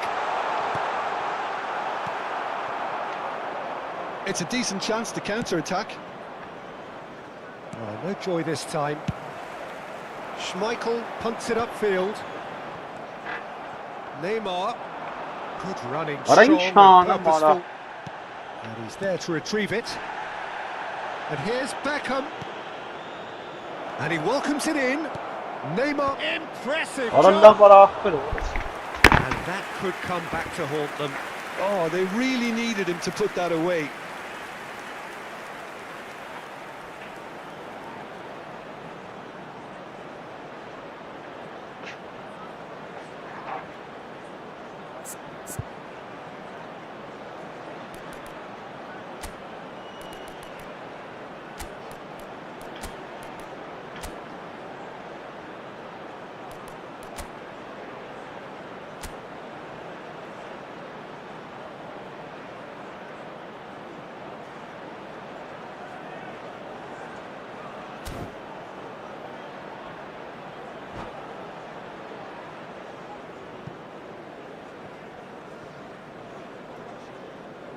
It's a decent chance to counter-attack. Oh, no joy this time. Schmeichel punts it upfield. Neymar. Good running, strong and purposeful. And he's there to retrieve it. And here's Beckham. And he welcomes it in. Neymar, impressive jump. And that could come back to haunt them. Oh, they really needed him to put that away.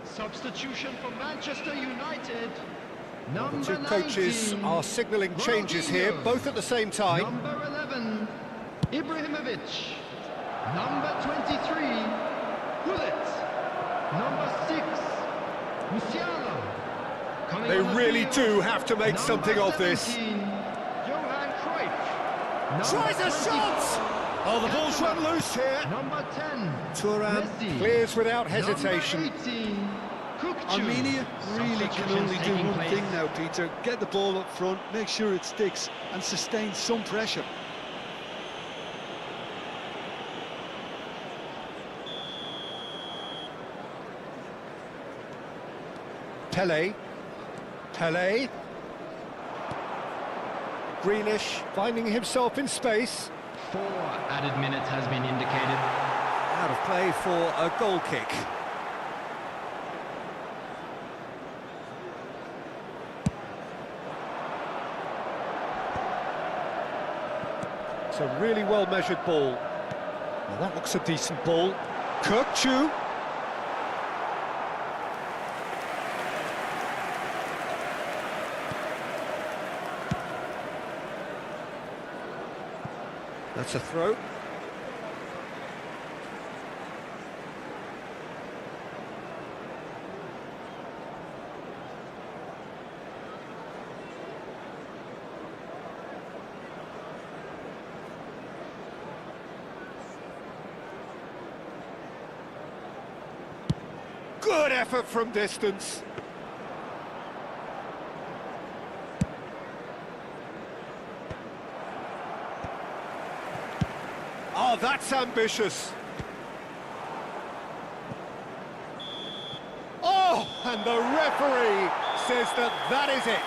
Substitution for Manchester United. The two coaches are signalling changes here, both at the same time. Number 11, Ibrahimovic. Number 23, Gullit. Number 6, Musiala. They really do have to make something of this. Johan Cruyff. Tries a shot! Oh, the ball's run loose here. Number 10, Thuram Messi. clears without hesitation. Number 18, Armenia really can only do taking one place. thing now, Peter. Get the ball up front, make sure it sticks, and sustain some pressure. Pele. Greenish finding himself in space. 4 added minutes has been indicated. Out of play for a goal kick. It's a really well-measured ball. Well, that looks a decent ball. Kirkchu. That's a throw. Good effort from distance. Oh, that's ambitious. Oh, and the referee says that is it.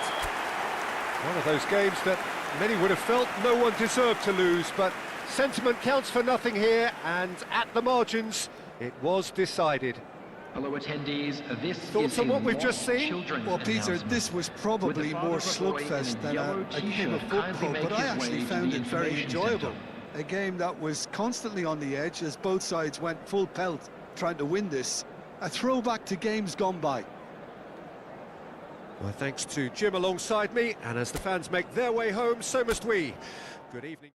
One of those games that many would have felt no one deserved to lose, but sentiment counts for nothing here, and at the margins, it was decided. Hello attendees, this Thoughts is on a what we've just seen? children's Well, Peter, announcement. this was probably more slugfest than a game of football, but I actually found it very enjoyable. A game that was constantly on the edge as both sides went full pelt trying to win this. A throwback to games gone by. Well, thanks to Jim alongside me, and as the fans make their way home, so must we. Good evening.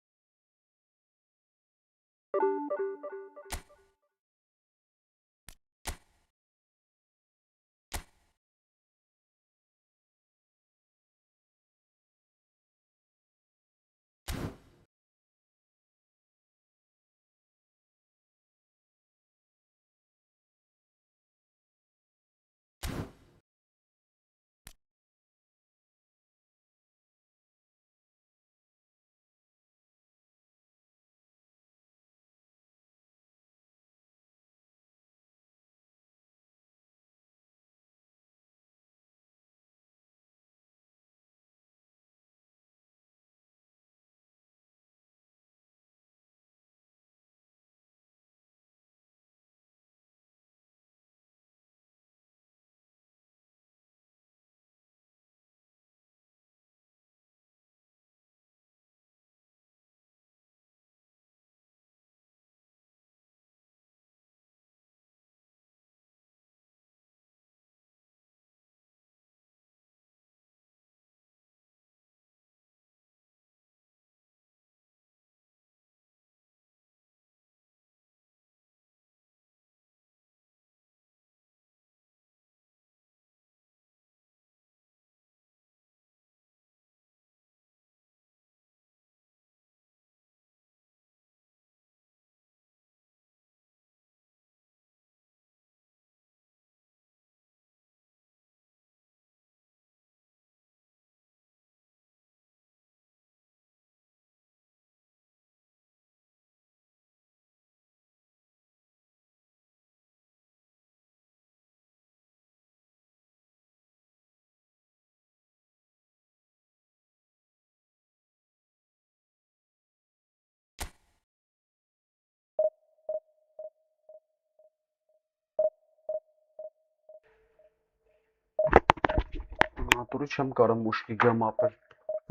Նատուրի չեմ կարող մուշկի գամ ապել։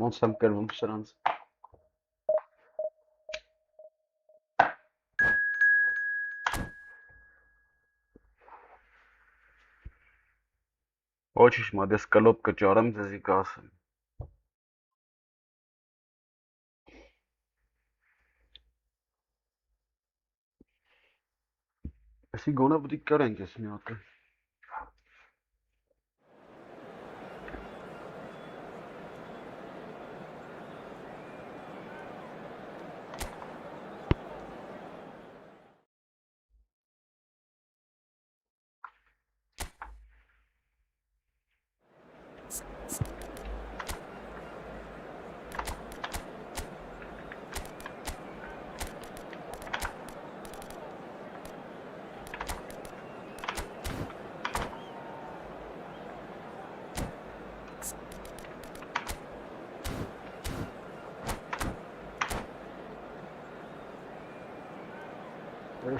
Ոնց եմ կերվում սրանց։ Ոչինչ, մադես կլոպ կճարեմ ձեզի կասեմ։ Այսի գոնե պետք է կրենք ես մի հատ։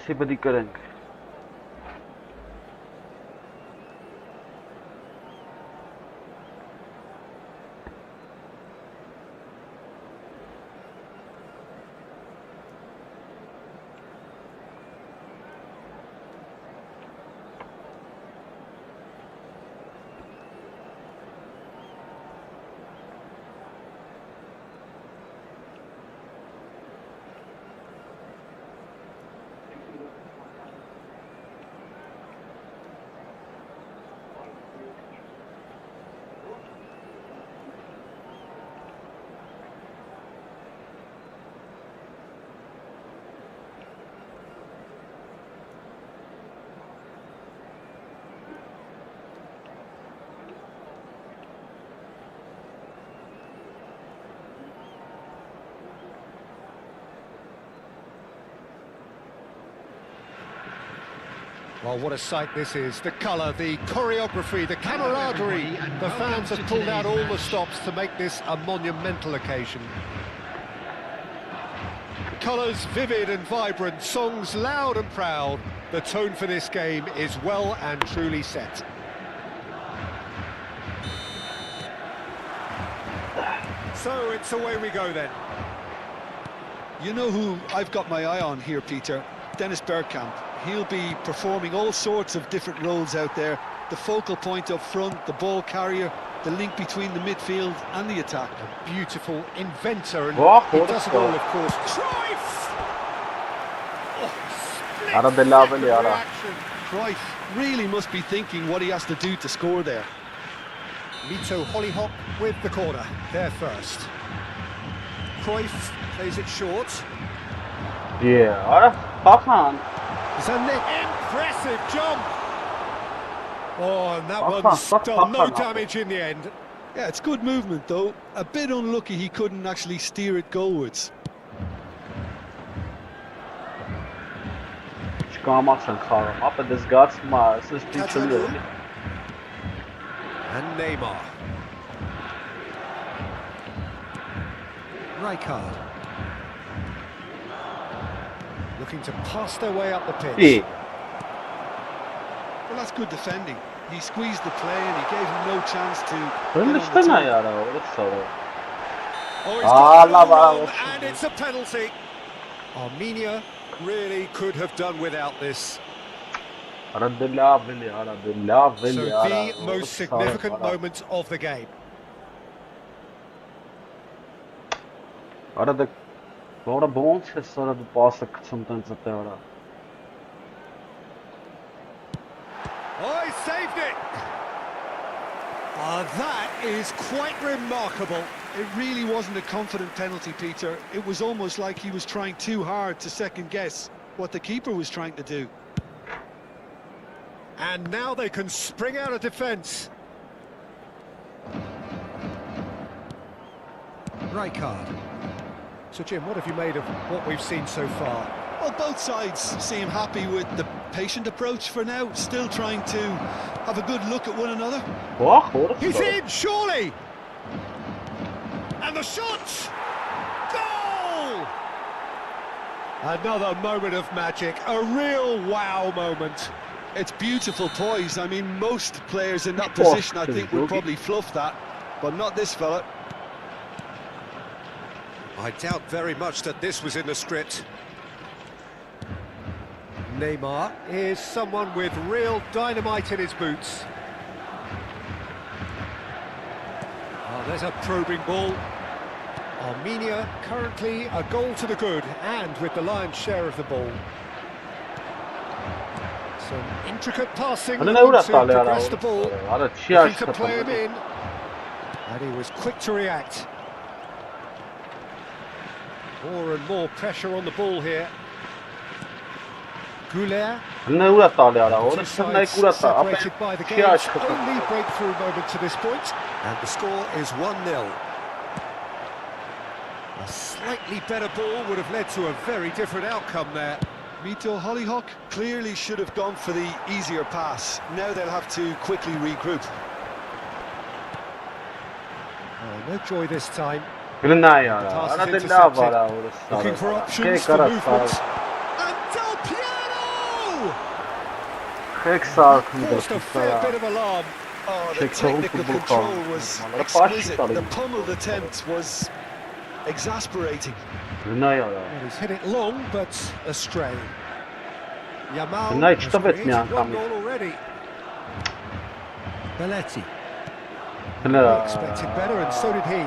Այսի պետք է կրենք։ Well, what a sight this is. The colour, the choreography, the camaraderie. The fans have pulled out all the stops to make this a monumental occasion. Colours vivid and vibrant, songs loud and proud. The tone for this game is well and truly set. So it's away we go then. You know who I've got my eye on here, Peter? Dennis Bergkamp. He'll be performing all sorts of different roles out there. The focal point up front, the ball carrier, the link between the midfield and the attack. A beautiful inventor, and he does it all, of course. Cruyff! Oh, Cruyff really must be thinking what he has to do to score there. Mito Hollyhock with the corner, there first. Cruyff plays it short. Yeah, It's an impressive jump. Oh, and that one's done no damage in the end. Yeah, it's good movement though. A bit unlucky he couldn't actually steer it goalwards. And Neymar. Rijkaard. Looking to pass their way up the pitch. Yeah. Well, that's good defending. He squeezed the play and he gave him no chance to and it's a penalty. Armenia really could have done without this. So the most significant moment of the game. Oh, he saved it! That is quite remarkable. It really wasn't a confident penalty, Peter. It was almost like he was trying too hard to second guess what the keeper was trying to do. And now they can spring out of defence. Rijkaard. So Jim, what have you made of what we've seen so far? Well, both sides seem happy with the patient approach for now, still trying to have a good look at one another. He's in, surely! And the shot! Goal! Another moment of magic, a real wow moment. It's beautiful poise. I mean, most players in that position, I think, would probably fluff that. but not this fella. I doubt very much that this was in the script. Neymar is someone with real dynamite in his boots. Oh, there's a probing ball. Armenia currently a goal to the good and with the lion's share of the ball. Some intricate passing to progress the ball, looking to play him in, and he was quick to react. More and more pressure on the ball here. Goulet, separated by the game's only breakthrough moment to this point, and the score is 1-0. A slightly better ball would have led to a very different outcome there. Mito Hollyhock clearly should have gone for the easier pass. Now they'll have to quickly regroup. Oh, no joy this time. Looking Looking for options for movement. And Del Piero! Caused a fair bit of alarm. Oh, the technical control was exquisite. The pummeled attempt was exasperating. Well, he's hit it long, but astray. Yamal has created one goal already. Belletti. He expected better, and so did he.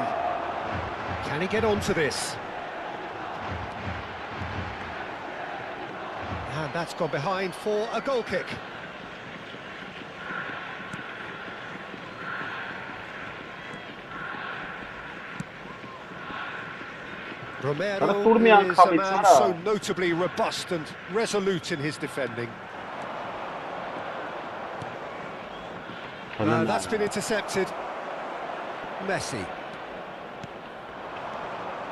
Can he get onto this? And that's gone behind for a goal kick. Romero is a man so notably robust and resolute in his defending. That's been intercepted. Messi.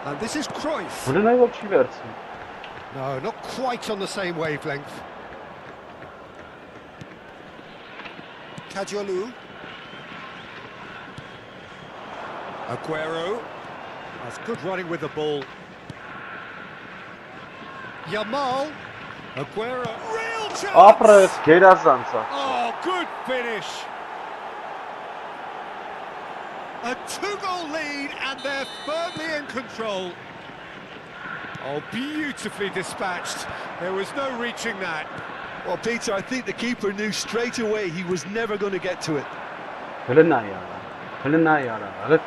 And this is Cruyff. No, not quite on the same wavelength. Kajolu. Aguero. That's good running with the ball. Yamal. Aguero. Real chance! Oh, good finish. A 2-goal lead and they're firmly in control. Oh, beautifully dispatched. There was no reaching that. Well, Peter, I think the keeper knew straight away he was never going to get to it.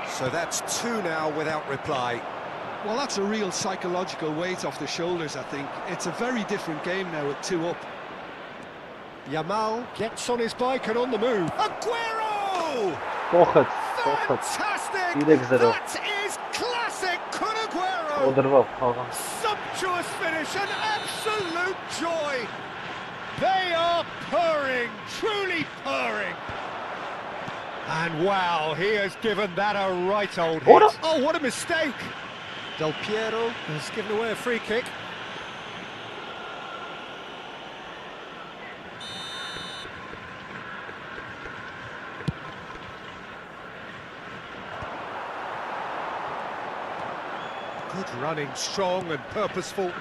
So that's 2 now without reply. Well, that's a real psychological weight off the shoulders, I think. It's a very different game now at 2 up. Yamal gets on his bike and on the move. Aguero! Fantastic! That is classic Kun Aguero! Sumptuous finish, an absolute joy! They are purring, truly purring! And wow, he has given that a right old hit. Oh, what a mistake! Del Piero has given away a free kick. Good running, strong and purposeful.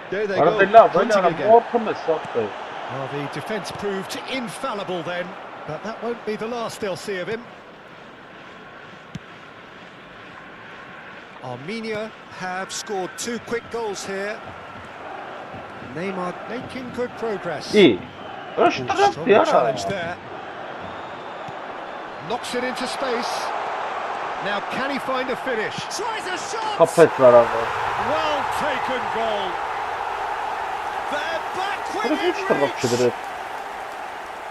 There they go, hunting again. Well, the defence proved infallible then, but that won't be the last they'll see of him. Armenia have scored 2 quick goals here. Neymar making good progress. Strong challenge there. Knocks it into space. Now can he find a finish? Tries a shot! Well taken goal. They're back with it.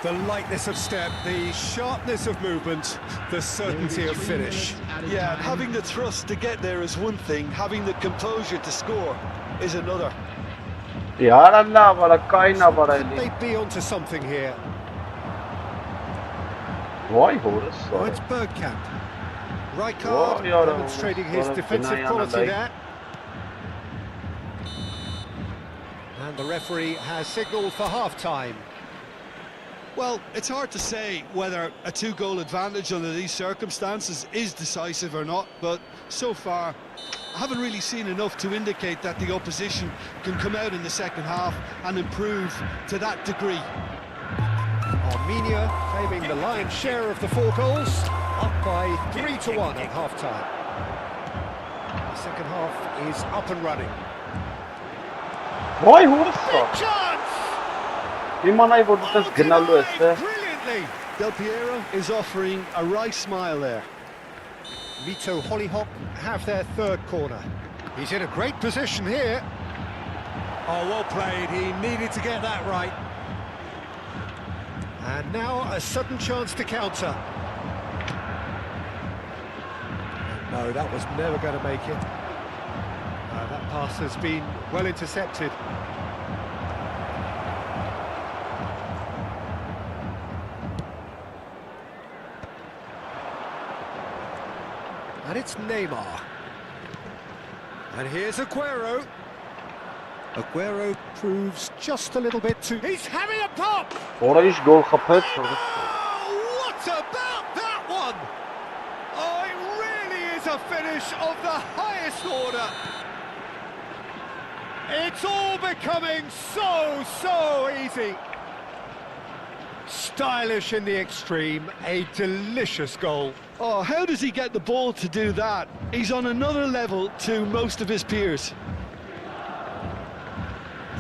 The lightness of step, the sharpness of movement, the certainty of finish. Yeah, having the thrust to get there is one thing, having the composure to score is another. Could they be onto something here? Oh, it's Bergkamp. Rijkaard demonstrating his defensive quality there. And the referee has signalled for half-time. Well, it's hard to say whether a 2-goal advantage under these circumstances is decisive or not, but so far I haven't really seen enough to indicate that the opposition can come out in the second half and improve to that degree. Armenia claiming the lion's share of the 4 goals, up by 3-1 at half-time. The second half is up and running. Why horse? Big chance! İmanay vurdu da gnalı etse. Brilliantly! Del Piero is offering a right smile there. Mito Hollyhock have their third corner. He's in a great position here. Oh, well played. He needed to get that right. And now a sudden chance to counter. No, that was never going to make it. That pass has been well intercepted. And it's Neymar. And here's Aguero. Aguero proves just a little bit too... He's having a pop! Orada hiç gol kapet. Oh, what about that one? Oh, it really is a finish of the highest order. It's all becoming so easy. Stylish in the extreme, a delicious goal. Oh, how does he get the ball to do that? He's on another level to most of his peers.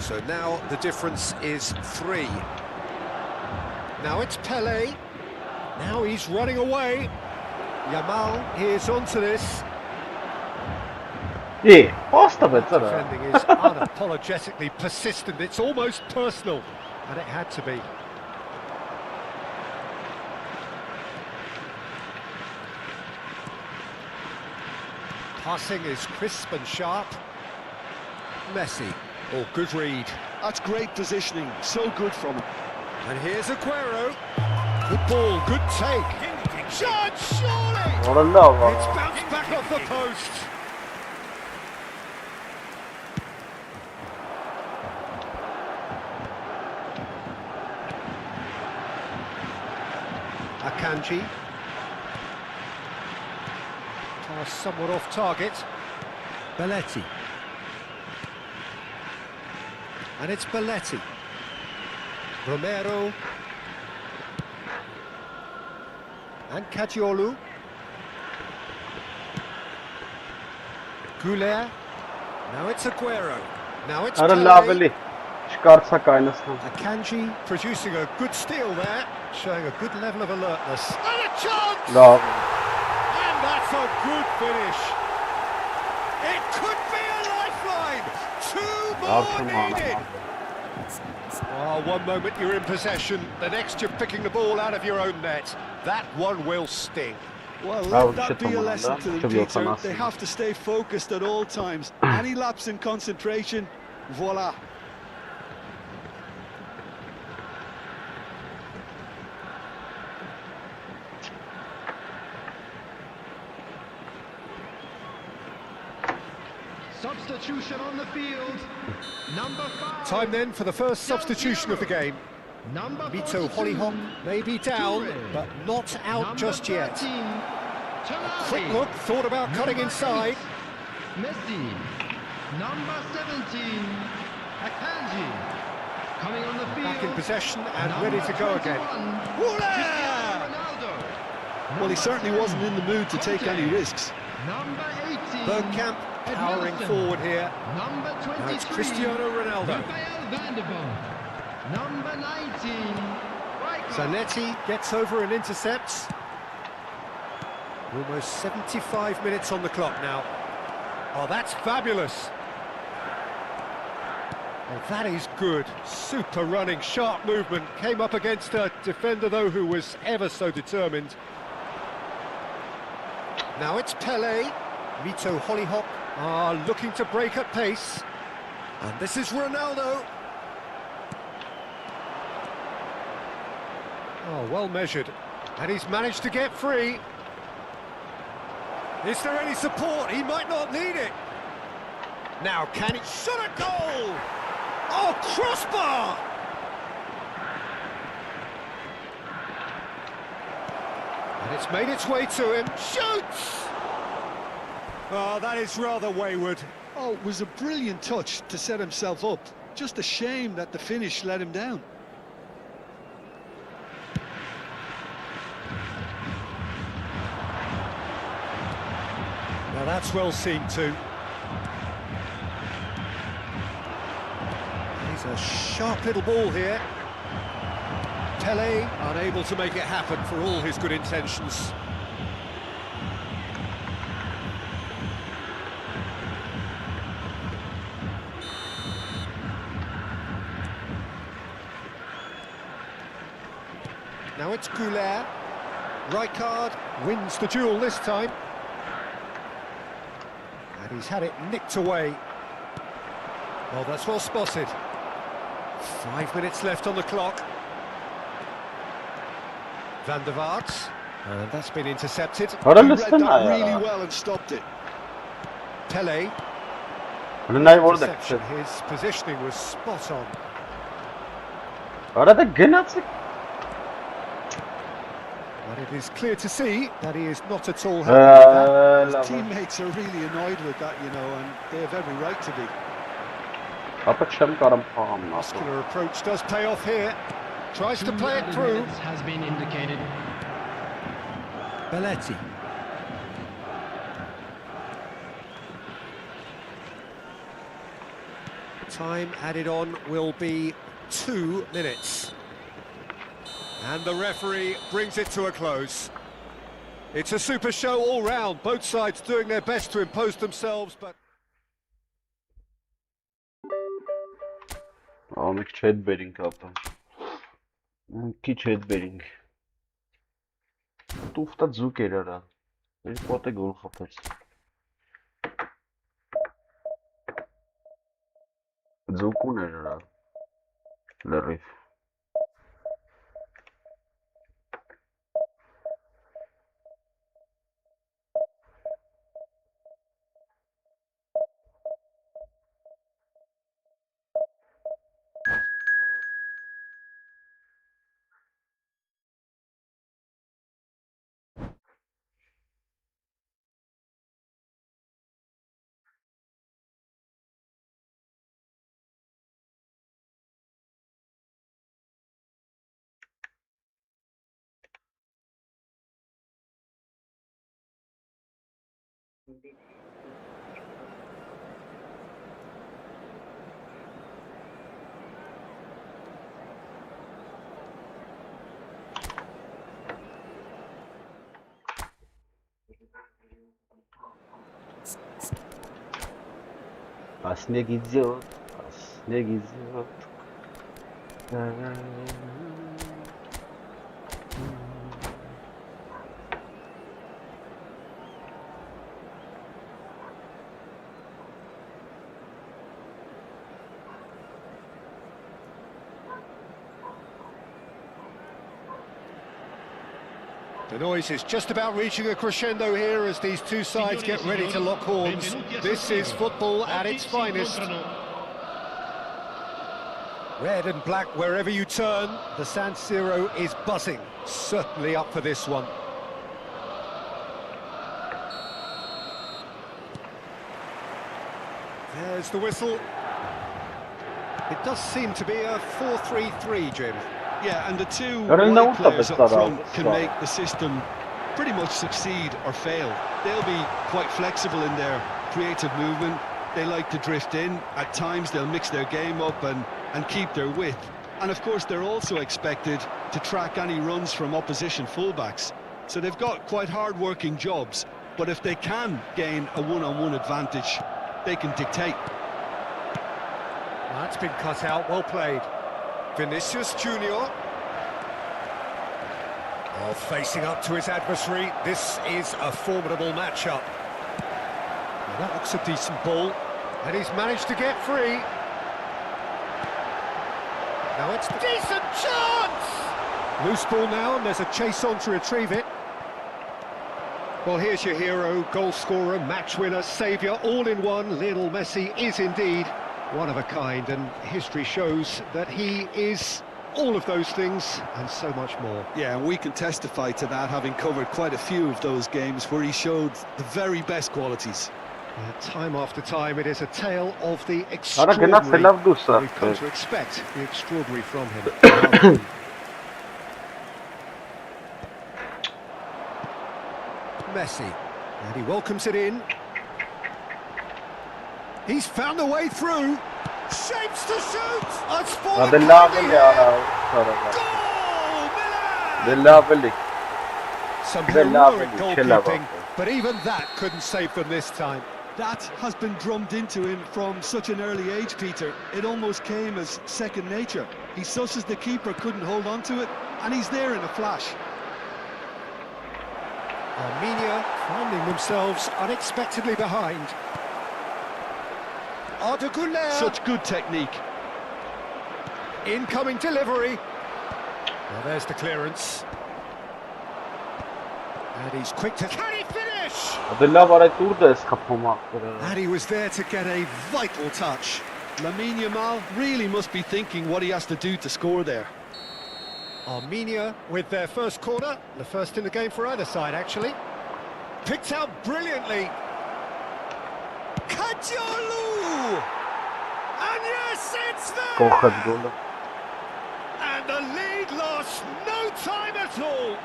So now the difference is 3. Now it's Pele. Now he's running away. Yamal is onto this. İyi. Basta be sana. Defending is unapologetically persistent. It's almost personal, and it had to be. Passing is crisp and sharp. Messi. Oh, good read. That's great positioning. So good from him. And here's Aguero. Good ball, good take. Shot, surely! Orada It's var. bounced back off the post. Akanji. Pass somewhat off target. Belletti. And it's Belletti. Romero. And Cacciolu. Goulet. Now it's Aguero. Now it's Ara Pele. labeli. Çıkartsak aynısını. Akanji producing a good steal there, showing a good level of alertness. And a chance! Bravo. And that's a good finish. It could be a lifeline. 2 more needed. Oh, one moment you're in possession, the next you're picking the ball out of your own net. That one will sting. Well, Bravo, let that be a Şatoma'nın lesson da to them, çok iyi Peter. otamazsın. They have to stay focused at all times. Any lapse in concentration, voila. Substitution on the field. Number 5. Time then for the first substitution of the game. Number Mito 42. Hollyhock may be down, Toure. but not out Number just yet. 13. Quick look, thought about cutting Number inside. 8. Messi. Number 17. Akanji. Coming on the field. Back in possession and Number ready to go again. 21. Oula! Cristiano Ronaldo. Well, he certainly wasn't in the mood to take any risks. Number 18. Bergkamp powering Edmondson. forward here. Number 23. Now it's Cristiano Ronaldo. Rafael van der Vaart. Number 19. Zanetti gets over and intercepts. Almost 75 minutes on the clock now. Oh, that's fabulous. Oh, that is good. Super running, sharp movement. Came up against a defender, though, who was ever so determined. Now it's Pele. Mito Hollyhock are looking to break at pace. And this is Ronaldo. Oh, well measured. And he's managed to get free. Is there any support? He might not need it. Now, can he shot a goal? Oh, crossbar! And it's made its way to him. Shoots! Oh, that is rather wayward. Oh, it was a brilliant touch to set himself up. Just a shame that the finish let him down. Now that's well seen too. He's a sharp little ball here. Pele unable to make it happen for all his good intentions. Now it's Goulet. Rijkaard wins the duel this time. And he's had it nicked away. Well, that's well spotted. 5 minutes left on the clock. Van der Vaart. And that's been intercepted. He read that really well and stopped it. Pele. Interception. His positioning was spot on. Arada gennat. But it is clear to see that he is not at all happy with that. His teammates are really annoyed with that, you know, and they have every right to be. Muscular approach does pay off here. Tries to play it through. Has been indicated. Belletti. Time added on will be 2 minutes. And the referee brings it to a close. It's a super show all round, both sides doing their best to impose themselves, but... Alik headbang kapı. Kiç headbang. Tufta zuker ara. Bir pote gol kapar. Zukun ara. Larif. Снег идет, снег идет. The noise is just about reaching a crescendo here as these two sides get ready to lock horns. This is football at its finest. Red and black wherever you turn, the San Siro is buzzing. Certainly up for this one. There's the whistle. It does seem to be a 4-3-3, Jim. Yeah, and the two wide players up front can make the system pretty much succeed or fail. They'll be quite flexible in their creative movement. They like to drift in. At times they'll mix their game up and keep their width. And of course they're also expected to track any runs from opposition fullbacks. So they've got quite hard-working jobs. But if they can gain a one-on-one advantage, they can dictate. That's been cut out, well played. Vinicius Junior. Oh, facing up to his adversary, this is a formidable matchup. Well, that looks a decent ball, and he's managed to get free. Now it's a decent chance! Loose ball now, and there's a chase on to retrieve it. Well, here's your hero, goal scorer, match winner, saviour, all in one. Lionel Messi is indeed one of a kind, and history shows that he is all of those things and so much more. Yeah, and we can testify to that, having covered quite a few of those games where he showed the very best qualities. Time after time, it is a tale of the extraordinary. We've come to expect the extraordinary from him. Messi, and he welcomes it in. He's found a way through. Shapes to shoot. هذا اللاعب اللي على Milan. Some heroic goalkeeping, but even that couldn't save them this time. That has been drummed into him from such an early age, Peter. It almost came as second nature. He susses the keeper couldn't hold on to it, and he's there in a flash. Armenia finding themselves unexpectedly behind. Arda Güler. Such good technique. Incoming delivery. Well, there's the clearance. And he's quick to... Can he finish? And he was there to get a vital touch. Lamine Yamal really must be thinking what he has to do to score there. Armenia with their first corner, the first in the game for either side, actually. Picked out brilliantly. Kajolu! And yes, it's there! And the lead lost no time at all.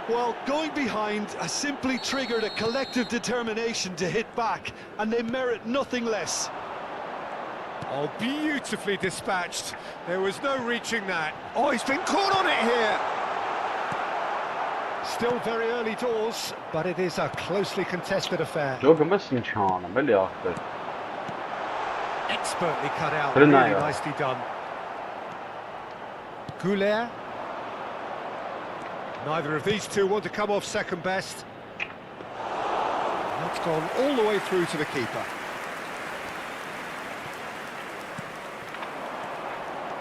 Well, going behind has simply triggered a collective determination to hit back, and they merit nothing less. Oh, beautifully dispatched. There was no reaching that. Oh, he's been caught on it here. Still very early doors, but it is a closely contested affair. Expertly cut out, really nicely done. Güler. Neither of these two want to come off second best. That's gone all the way through to the keeper.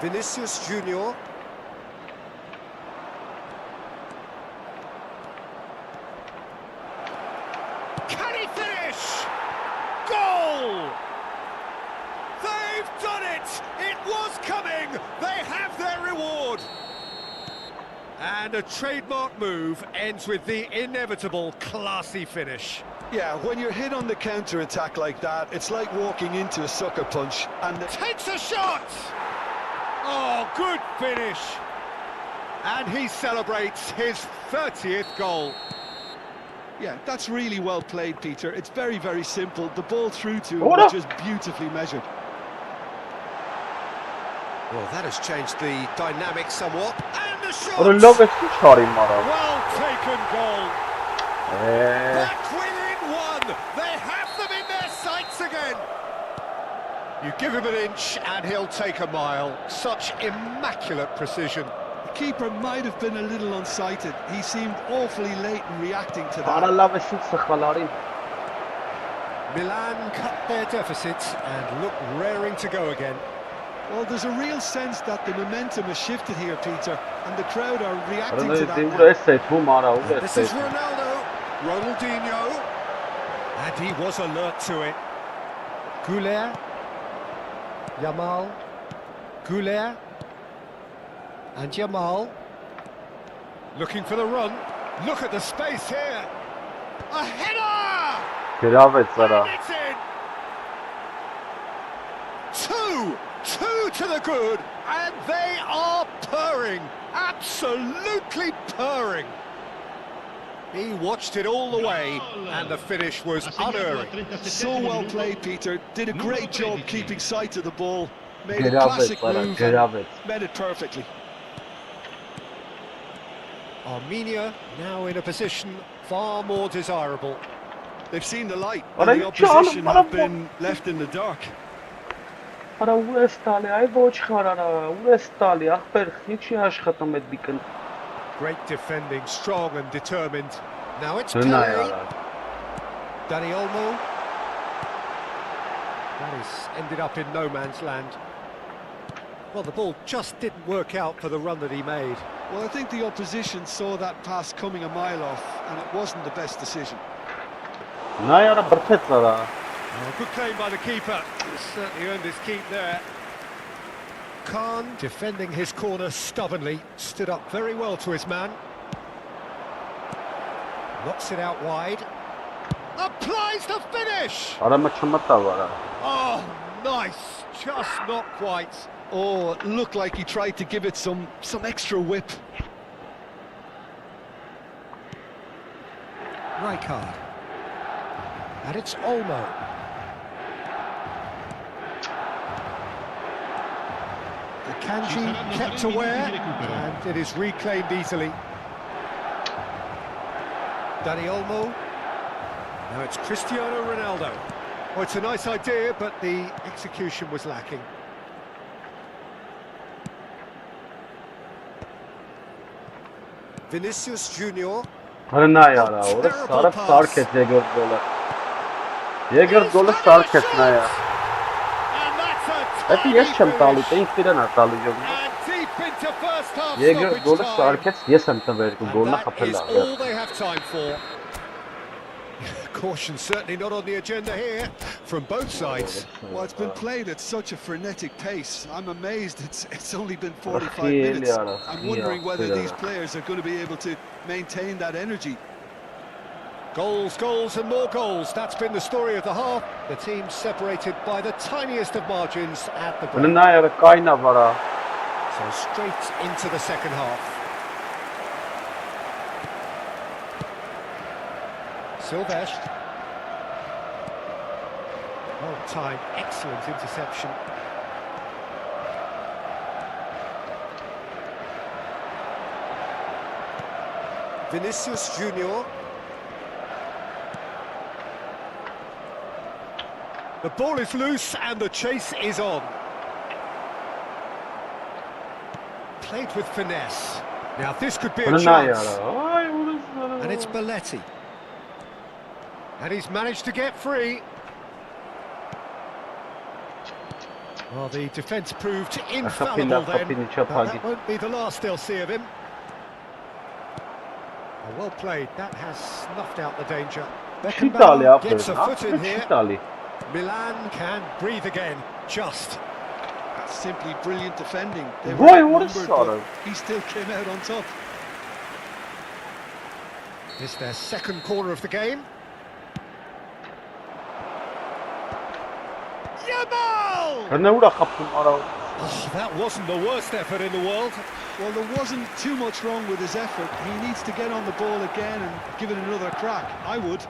Vinicius Junior. Can he finish? Goal! They've done it! It was coming! They have their reward! And a trademark move ends with the inevitable classy finish. Yeah, when you're hit on the counter-attack like that, it's like walking into a sucker punch. And takes a shot! Oh, good finish! And he celebrates his 30th goal. Yeah, that's really well played, Peter. It's very, very simple. The ball through to him was just beautifully measured. Well, that has changed the dynamic somewhat. And the shot! Well taken goal. Back within one. They have them in their sights again. You give him an inch and he'll take a mile. Such immaculate precision. The keeper might have been a little unsighted. He seemed awfully late in reacting to that. Milan cut their deficit and look raring to go again. Well, there's a real sense that the momentum has shifted here, Peter, and the crowd are reacting to that now. This is Ronaldo, Ronaldinho, and he was alert to it. Güler, Yamal, Güler, and Yamal, looking for the run. Look at the space here. A header! And it's in. Two to the good, and they are purring, absolutely purring. He watched it all the way, and the finish was unerring. So well played, Peter. Did a great job keeping sight of the ball. Made a classic move and met it perfectly. Armenia now in a position far more desirable. They've seen the light, and the opposition have been left in the dark. Great defending, strong and determined. Now it's Pele. Dani Olmo. That has ended up in no man's land. Well, the ball just didn't work out for the run that he made. Well, I think the opposition saw that pass coming a mile off, and it wasn't the best decision. Oh, good claim by the keeper. He's certainly earned his keep there. Khan, defending his corner stubbornly, stood up very well to his man. Knocks it out wide. Applies the finish! Oh, nice. Just not quite. Oh, it looked like he tried to give it some extra whip. Rijkaard. And it's Olmo. Kanji kept aware, and it is reclaimed easily. Dani Olmo. Now it's Cristiano Ronaldo. Well, it's a nice idea, but the execution was lacking. Vinicius Junior. Hırna yara, orası sarıp sark et Jäger golü. Jäger golü sark etme ya. Hep yaşam talı, tenktiren atalı yok. Jäger golü sark et, yesem tabii ki golüne kapılar. Caution certainly not on the agenda here from both sides. Well, it's been played at such a frenetic pace. I'm amazed it's only been 45 minutes. I'm wondering whether these players are going to be able to maintain that energy. Goals, goals and more goals. That's been the story of the half. The team separated by the tiniest of margins at the break. So straight into the second half. Silvestre. Well timed, excellent interception. Vinicius Junior. The ball is loose and the chase is on. Played with finesse. Now this could be a chance. And it's Belletti. And he's managed to get free. Well, the defence proved infallible then. That won't be the last they'll see of him. Oh, well played. That has snuffed out the danger. Beckenbauer gets a foot in here. Milan can breathe again. Just. That's simply brilliant defending. Boy, what a sorrow. He still came out on top. It's their second corner of the game. Oh, that wasn't the worst effort in the world. Well, there wasn't too much wrong with his effort. He needs to get on the ball again and give it another crack. I would.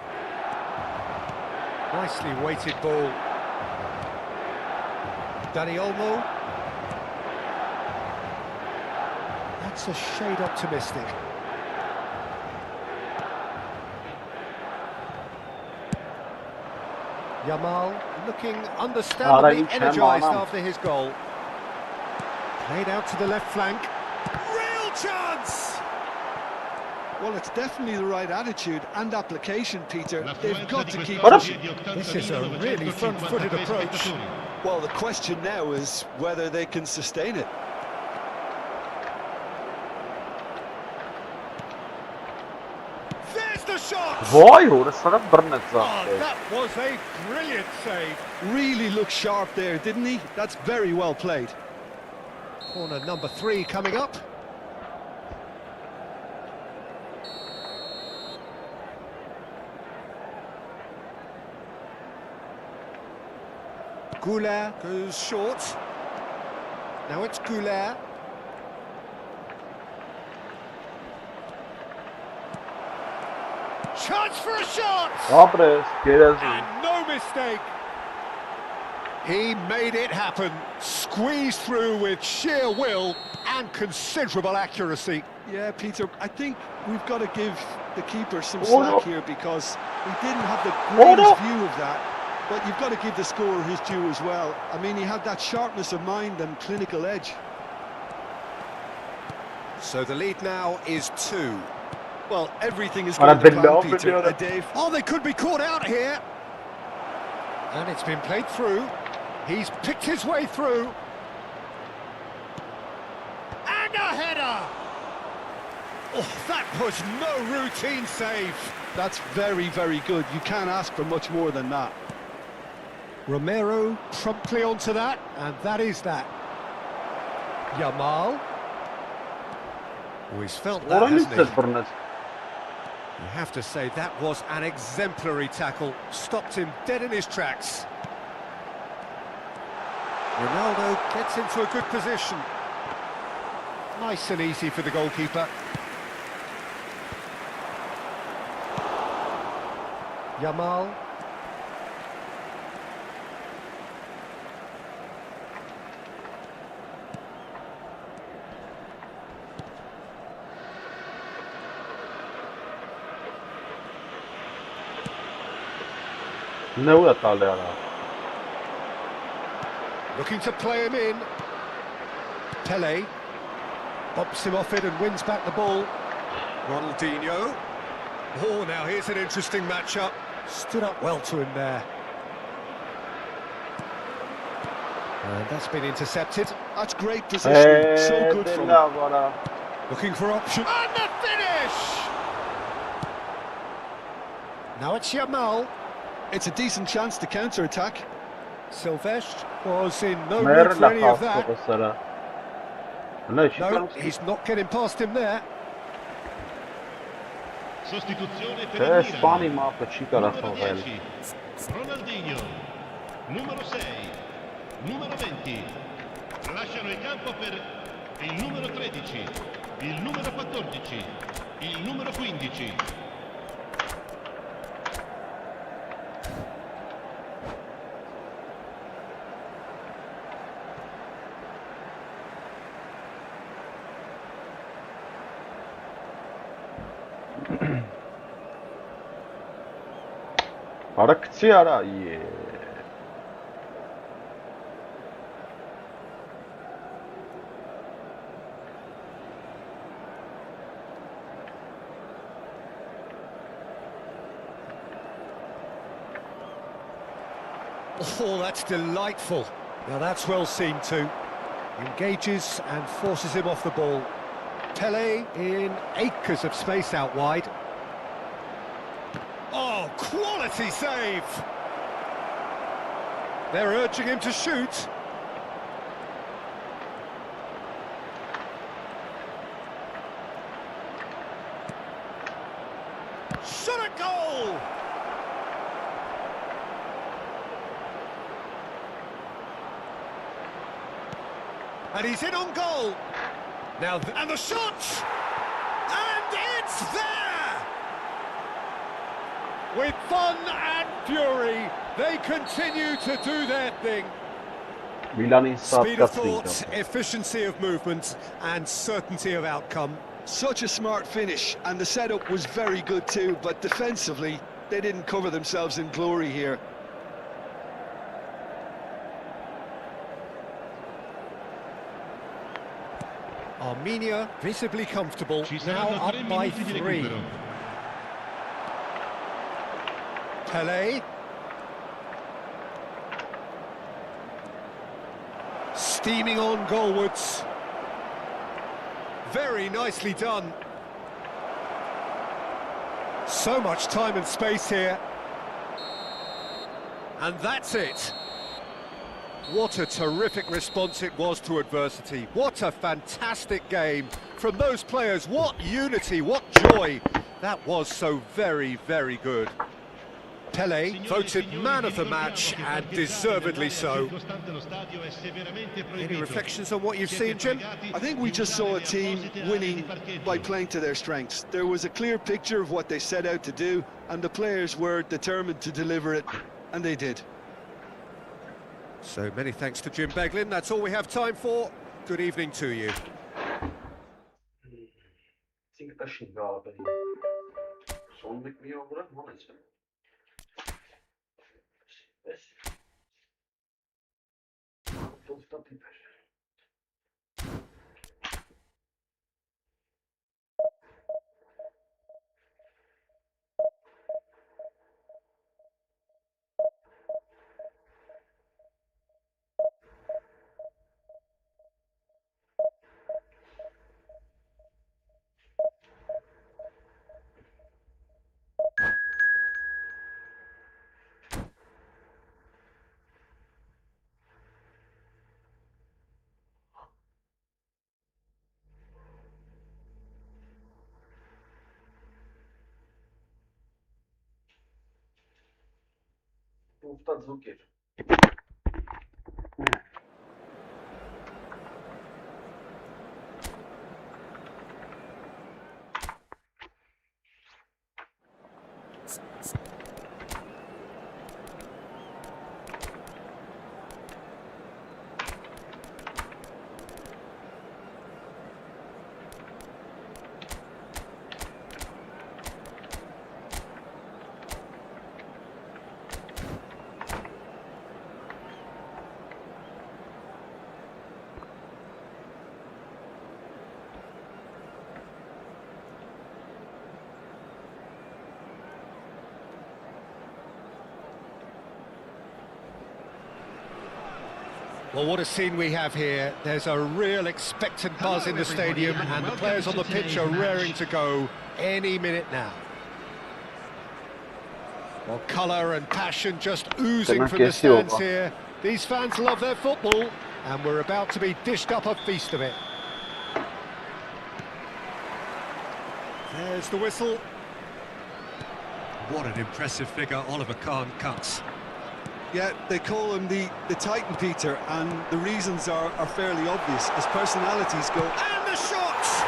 Nicely weighted ball. Dani Olmo. That's a shade optimistic. Yamal looking understandably energised after his goal. Played out to the left flank. Real chance! Well, it's definitely the right attitude and application, Peter. They've got to keep pushing. This is a really front-footed approach. Well, the question now is whether they can sustain it. There's the shot! Oh, that was a brilliant save. Really looked sharp there, didn't he? That's very well played. Corner number 3 coming up. Goulet goes short. Now it's Goulet. Chance for a shot! And no mistake. He made it happen. Squeezed through with sheer will and considerable accuracy. Yeah, Peter, I think we've got to give the keeper some slack here because he didn't have the greatest view of that. But you've got to give the scorer his due as well. I mean, he had that sharpness of mind and clinical edge. So the lead now is 2. Well, everything is going to plan, Peter. Dave. Oh, they could be caught out here. And it's been played through. He's picked his way through. And a header! Oh, that was no routine save. That's very, very good. You can't ask for much more than that. Romero promptly onto that, and that is that. Yamal. Oh, he's felt that, hasn't he? You have to say that was an exemplary tackle. Stopped him dead in his tracks. Ronaldo gets into a good position. Nice and easy for the goalkeeper. Yamal. No, that's all there. Looking to play him in. Pele bumps him off it and wins back the ball. Ronaldinho. Oh, now here's an interesting matchup. Stood up well to him there. And that's been intercepted. That's great positioning. So good from him. Looking for option. And the finish! Now it's Yamal. It's a decent chance to counter-attack. Silvestre was in no mood for any of that. No, he's not getting past him there. Sostituzione per il Spani mappa numero 10, Ronaldinho, numero 6, numero 20, lasciano il campo per il numero 13, il numero 14, il numero 15. Arакցի արա, yeah. Oh, that's delightful. Now that's well seen too. Engages and forces him off the ball. Pele in acres of space out wide. Oh, quality save! They're urging him to shoot. Shot a goal! And he's in on goal. Now, and the shot! And it's there! With fun and fury, they continue to do their thing. Speed of thought, efficiency of movement, and certainty of outcome. Such a smart finish, and the setup was very good too, but defensively, they didn't cover themselves in glory here. Armenia visibly comfortable, now up by 3. Pele. Steaming on goalwards. Very nicely done. So much time and space here. And that's it. What a terrific response it was to adversity. What a fantastic game from those players. What unity, what joy. That was so very, very good. Pele voted man of the match, and deservedly so. Any reflections on what you've seen, Jim? I think we just saw a team winning by playing to their strengths. There was a clear picture of what they set out to do, and the players were determined to deliver it, and they did. So many thanks to Jim Beglin. That's all we have time for. Good evening to you. звуки. Well, what a scene we have here. There's a real expectant buzz in the stadium, and the players on the pitch are raring to go any minute now. Well, colour and passion just oozing from the stands here. These fans love their football, and we're about to be dished up a feast of it. There's the whistle. What an impressive figure Oliver Kahn cuts. Yeah, they call him the Titan, Peter, and the reasons are fairly obvious. As personalities go, and the shots!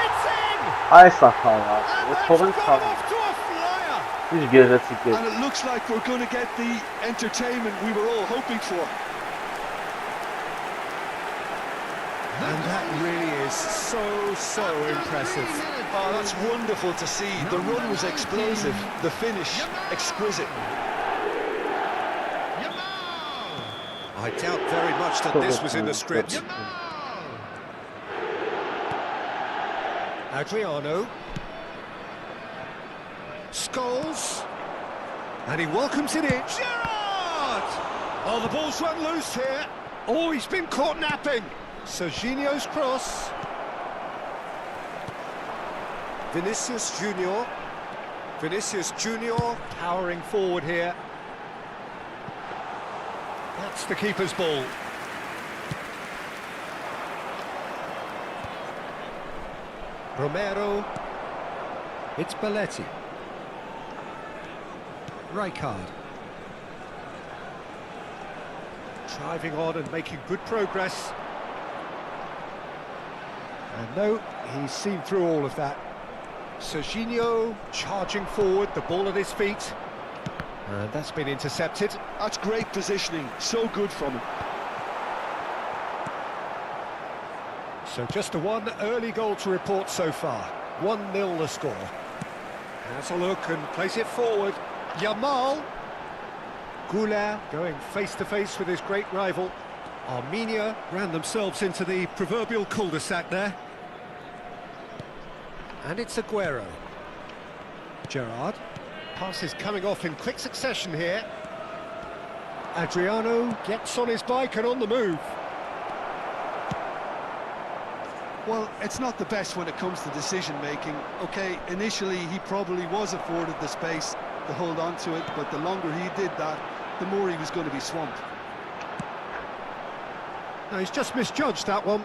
It's in! Ay sakala. And Bu that's torun gone kaldı. off to a flyer! Hiç gelecek yok. and it looks like we're going to get the entertainment we were all hoping for. And that really is so impressive. Oh, that's wonderful to see. The run was explosive, the finish exquisite. I doubt very much that this was in the script. Adriano. Scholes. And he welcomes it in. Gerrard! Oh, the ball's run loose here. Oh, he's been caught napping. Serginho's cross. Vinicius Junior. Vinicius Junior powering forward here. That's the keeper's ball. Romero. It's Belletti. Rijkaard. Driving on and making good progress. And no, he's seen through all of that. Serginho charging forward, the ball at his feet. And that's been intercepted. That's great positioning, so good from him. So just the one early goal to report so far. 1-0 the score. Has a look and plays it forward. Yamal. Goulart going face-to-face with his great rival. Armenia ran themselves into the proverbial cul-de-sac there. And it's Aguero. Gerrard. Pass is coming off in quick succession here. Adriano gets on his bike and on the move. Well, it's not the best when it comes to decision-making. OK, initially he probably was afforded the space to hold on to it, but the longer he did that, the more he was going to be swamped. No, he's just misjudged that one.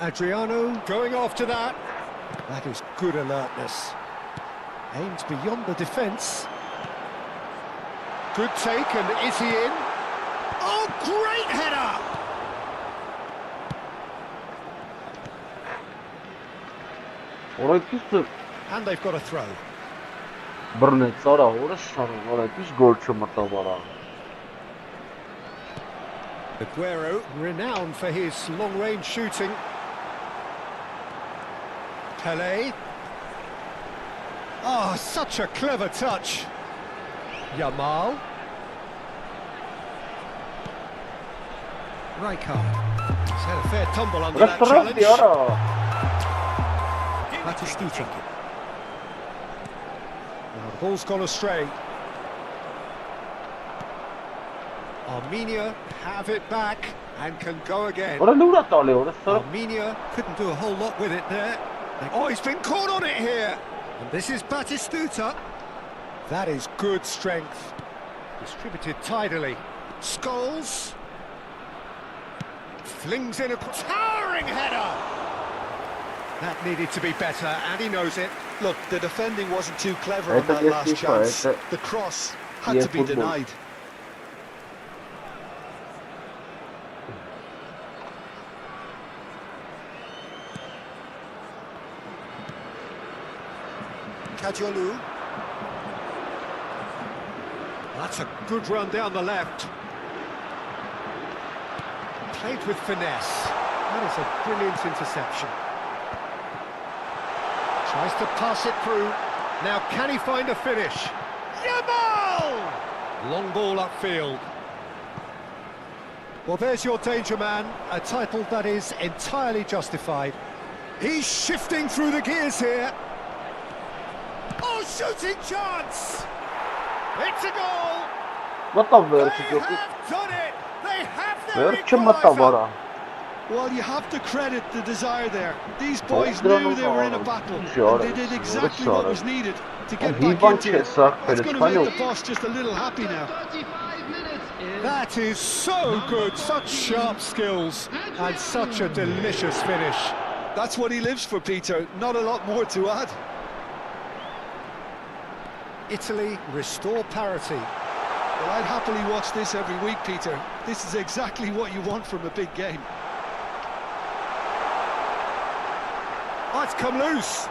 Adriano going after that. That is good alertness. Aims beyond the defence. Good take, and is he in? Oh, great header! Orayı pis And they've got a throw. Brnet sonra orayı pis gol çömürtü var. Aguero, renowned for his long-range shooting. Pelé. Oh, such a clever touch. Yamal. Rijkaard. He's had a fair tumble under that challenge. Batistuta. The ball's gone astray. Armenia have it back and can go again. Armenia couldn't do a whole lot with it there. Oh, he's been caught on it here. And this is Batistuta. That is good strength. Distributed tidily. Scholes. Flings in a towering header. That needed to be better, and he knows it. Look, the defending wasn't too clever on that last chance. The cross had to be denied. Kajolu. That's a good run down the left. Played with finesse. That is a brilliant interception. Tries to pass it through. Now can he find a finish? Yamal! Long ball upfield. Well, there's your danger man, a title that is entirely justified. He's shifting through the gears here. Oh, shooting chance! It's a goal! What the They have done it! They have Well, you have to credit the desire there. These boys knew they were in a battle, and they did exactly what was needed to get back into it. That's going to make the boss just a little happy now. That is so good, such sharp skills, and such a delicious finish. That's what he lives for, Peter. Not a lot more to add. Italy restore parity. Well, I'd happily watch this every week, Peter. This is exactly what you want from a big game. Oh, it's come loose.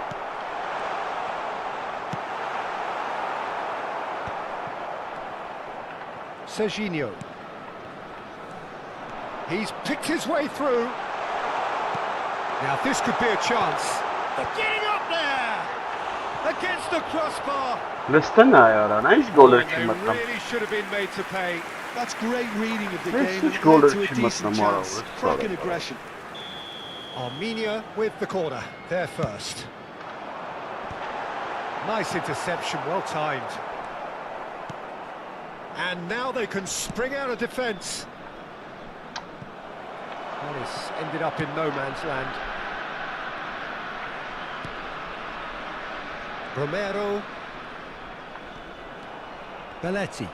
Serginho. He's picked his way through. Now this could be a chance. They're getting up there! Against the crossbar. Listen, they really should have been made to pay. That's great reading of the game and led to a decent chance. Cracking aggression. Armenia with the corner, there first. Nice interception, well timed. And now they can spring out of defence. Well, it's ended up in no man's land. Romero. Belletti.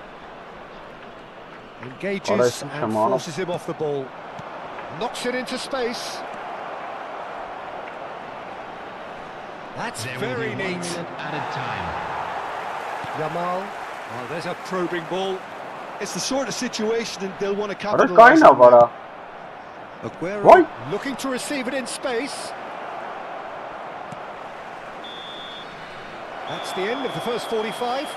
Engages and forces him off the ball. Knocks it into space. That's very neat. Added time. Yamal. Oh, there's a probing ball. It's the sort of situation that they'll want to capitalise on. Aguero looking to receive it in space. That's the end of the first 45.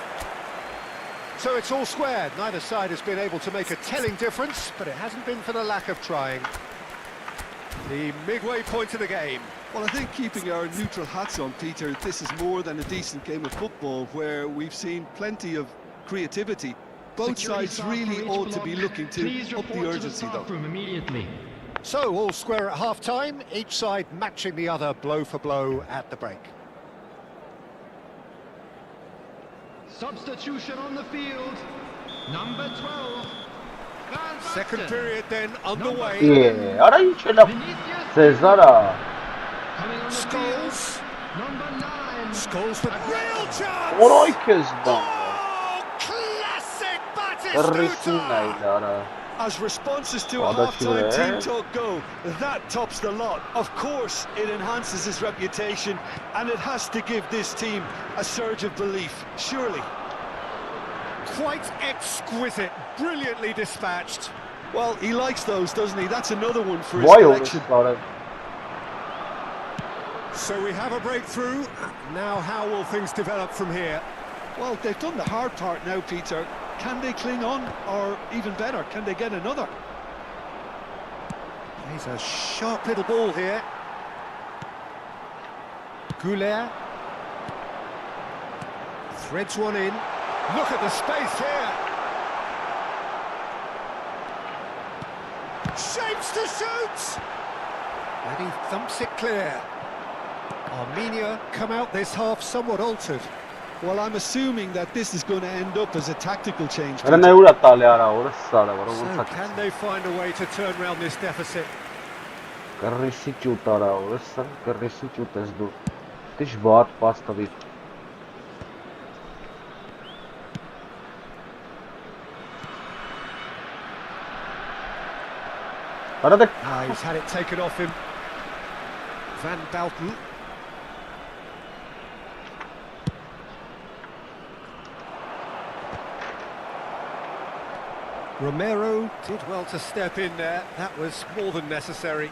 So it's all squared. Neither side has been able to make a telling difference, but it hasn't been for the lack of trying. The midway point of the game. Well, I think keeping our neutral hats on, Peter, this is more than a decent game of football where we've seen plenty of creativity. Both sides really ought to be looking to up the urgency, though. So, all square at half-time, each side matching the other blow for blow at the break. Substitution on the field. Number 12. Second period then underway. Yeah, are you Cesara? Scholes. Number 9. Scholes with real chance. Oh, classic Batistuta. As responses to a half-time team talk go, that tops the lot. Of course, it enhances his reputation, and it has to give this team a surge of belief, surely. Quite exquisite, brilliantly dispatched. Well, he likes those, doesn't he? That's another one for his collection. So we have a breakthrough. Now how will things develop from here? Well, they've done the hard part now, Peter. Can they cling on, or even better, can they get another? He's a sharp little ball here. Goulet. Threads one in. Look at the space here. Shapes to shoot! And he thumps it clear. Armenia come out this half somewhat altered. Well, I'm assuming that this is going to end up as a tactical change. So can they find a way to turn around this deficit? He's had it taken off him. Van Balten. Romero did well to step in there. That was more than necessary.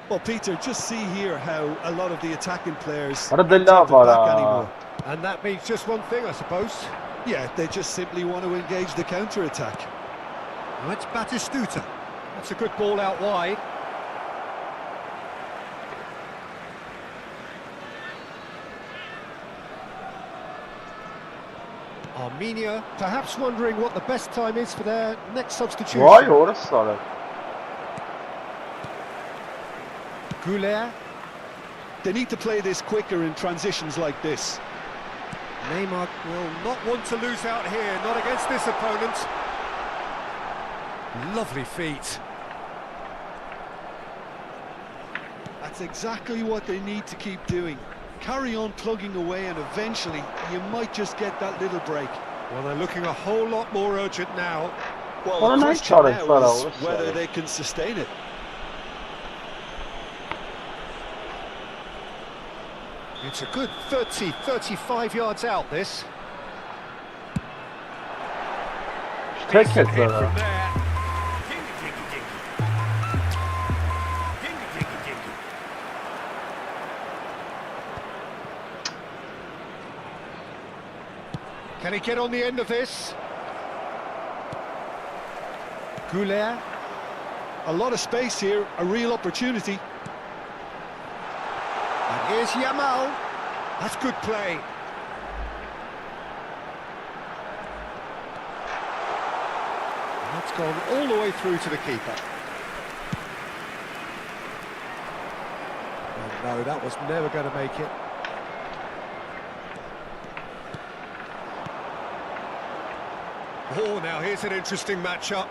Well, Peter, just see here how a lot of the attacking players aren't at the back anymore. And that means just one thing, I suppose. Yeah, they just simply want to engage the counter-attack. Now it's Batistuta. That's a good ball out wide. Armenia perhaps wondering what the best time is for their next substitution. Goulet. They need to play this quicker in transitions like this. Neymar will not want to lose out here, not against this opponent. Lovely feet. That's exactly what they need to keep doing. Carry on plugging away and eventually you might just get that little break. Well, they're looking a whole lot more urgent now. Well, the question now is whether they can sustain it. It's a good 30, 35 yards out, this. Take it From there. Can he get on the end of this? Goulet. A lot of space here, a real opportunity. And here's Yamal. That's good play. And that's gone all the way through to the keeper. Oh no, that was never going to make it. Oh, now here's an interesting matchup.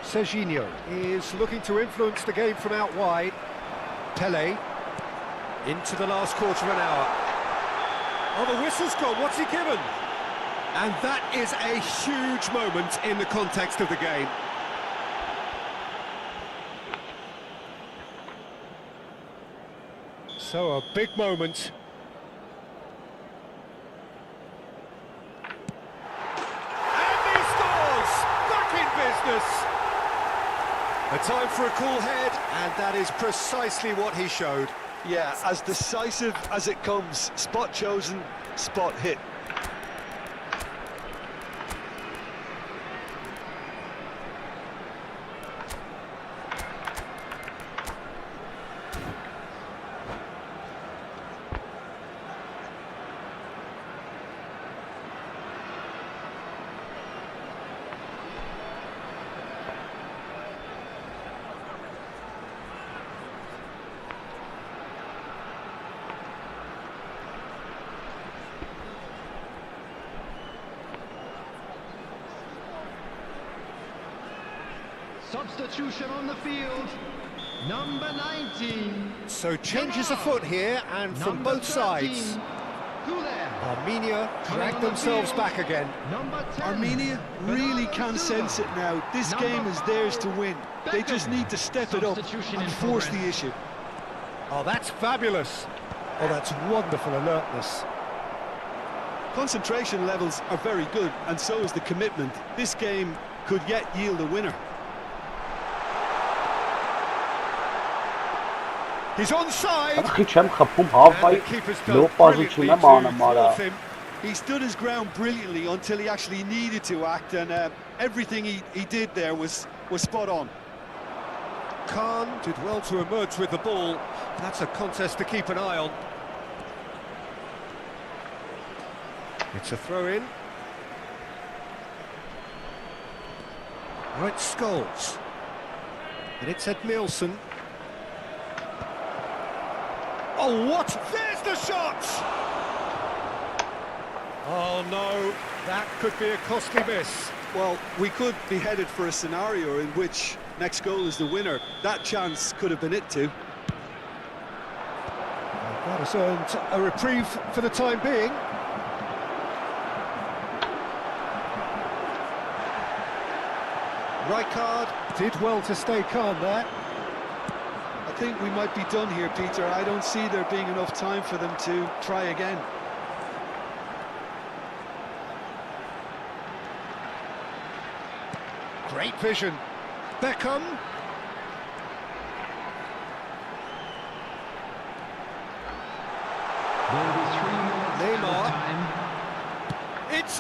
Serginho is looking to influence the game from out wide. Pele into the last quarter of an hour. Oh, the whistle's gone. What's he given? And that is a huge moment in the context of the game. So a big moment. And he scores! Back in business! A time for a cool head, and that is precisely what he showed. Yeah, as decisive as it comes. Spot chosen, spot hit. Substitution on the field. Number 19. So changes afoot here, and from both sides. Armenia drag themselves back again. Armenia really can sense it now. This game is theirs to win. They just need to step it up and force the issue. Oh, that's fabulous. Oh, that's wonderful alertness. Concentration levels are very good, and so is the commitment. This game could yet yield a winner. He's onside. He stood his ground brilliantly until he actually needed to act, and everything he did there was spot on. Khan did well to emerge with the ball. That's a contest to keep an eye on. It's a throw-in. Right, Scholes. And it's Ed Nielsen. Oh, what? There's the shot! Oh, no. That could be a costly miss. Well, we could be headed for a scenario in which next goal is the winner. That chance could have been it too. That has earned a reprieve for the time being. Rijkaard did well to stay calm there. I think we might be done here, Peter. I don't see there being enough time for them to try again. Great vision. Beckham. Neymar. It's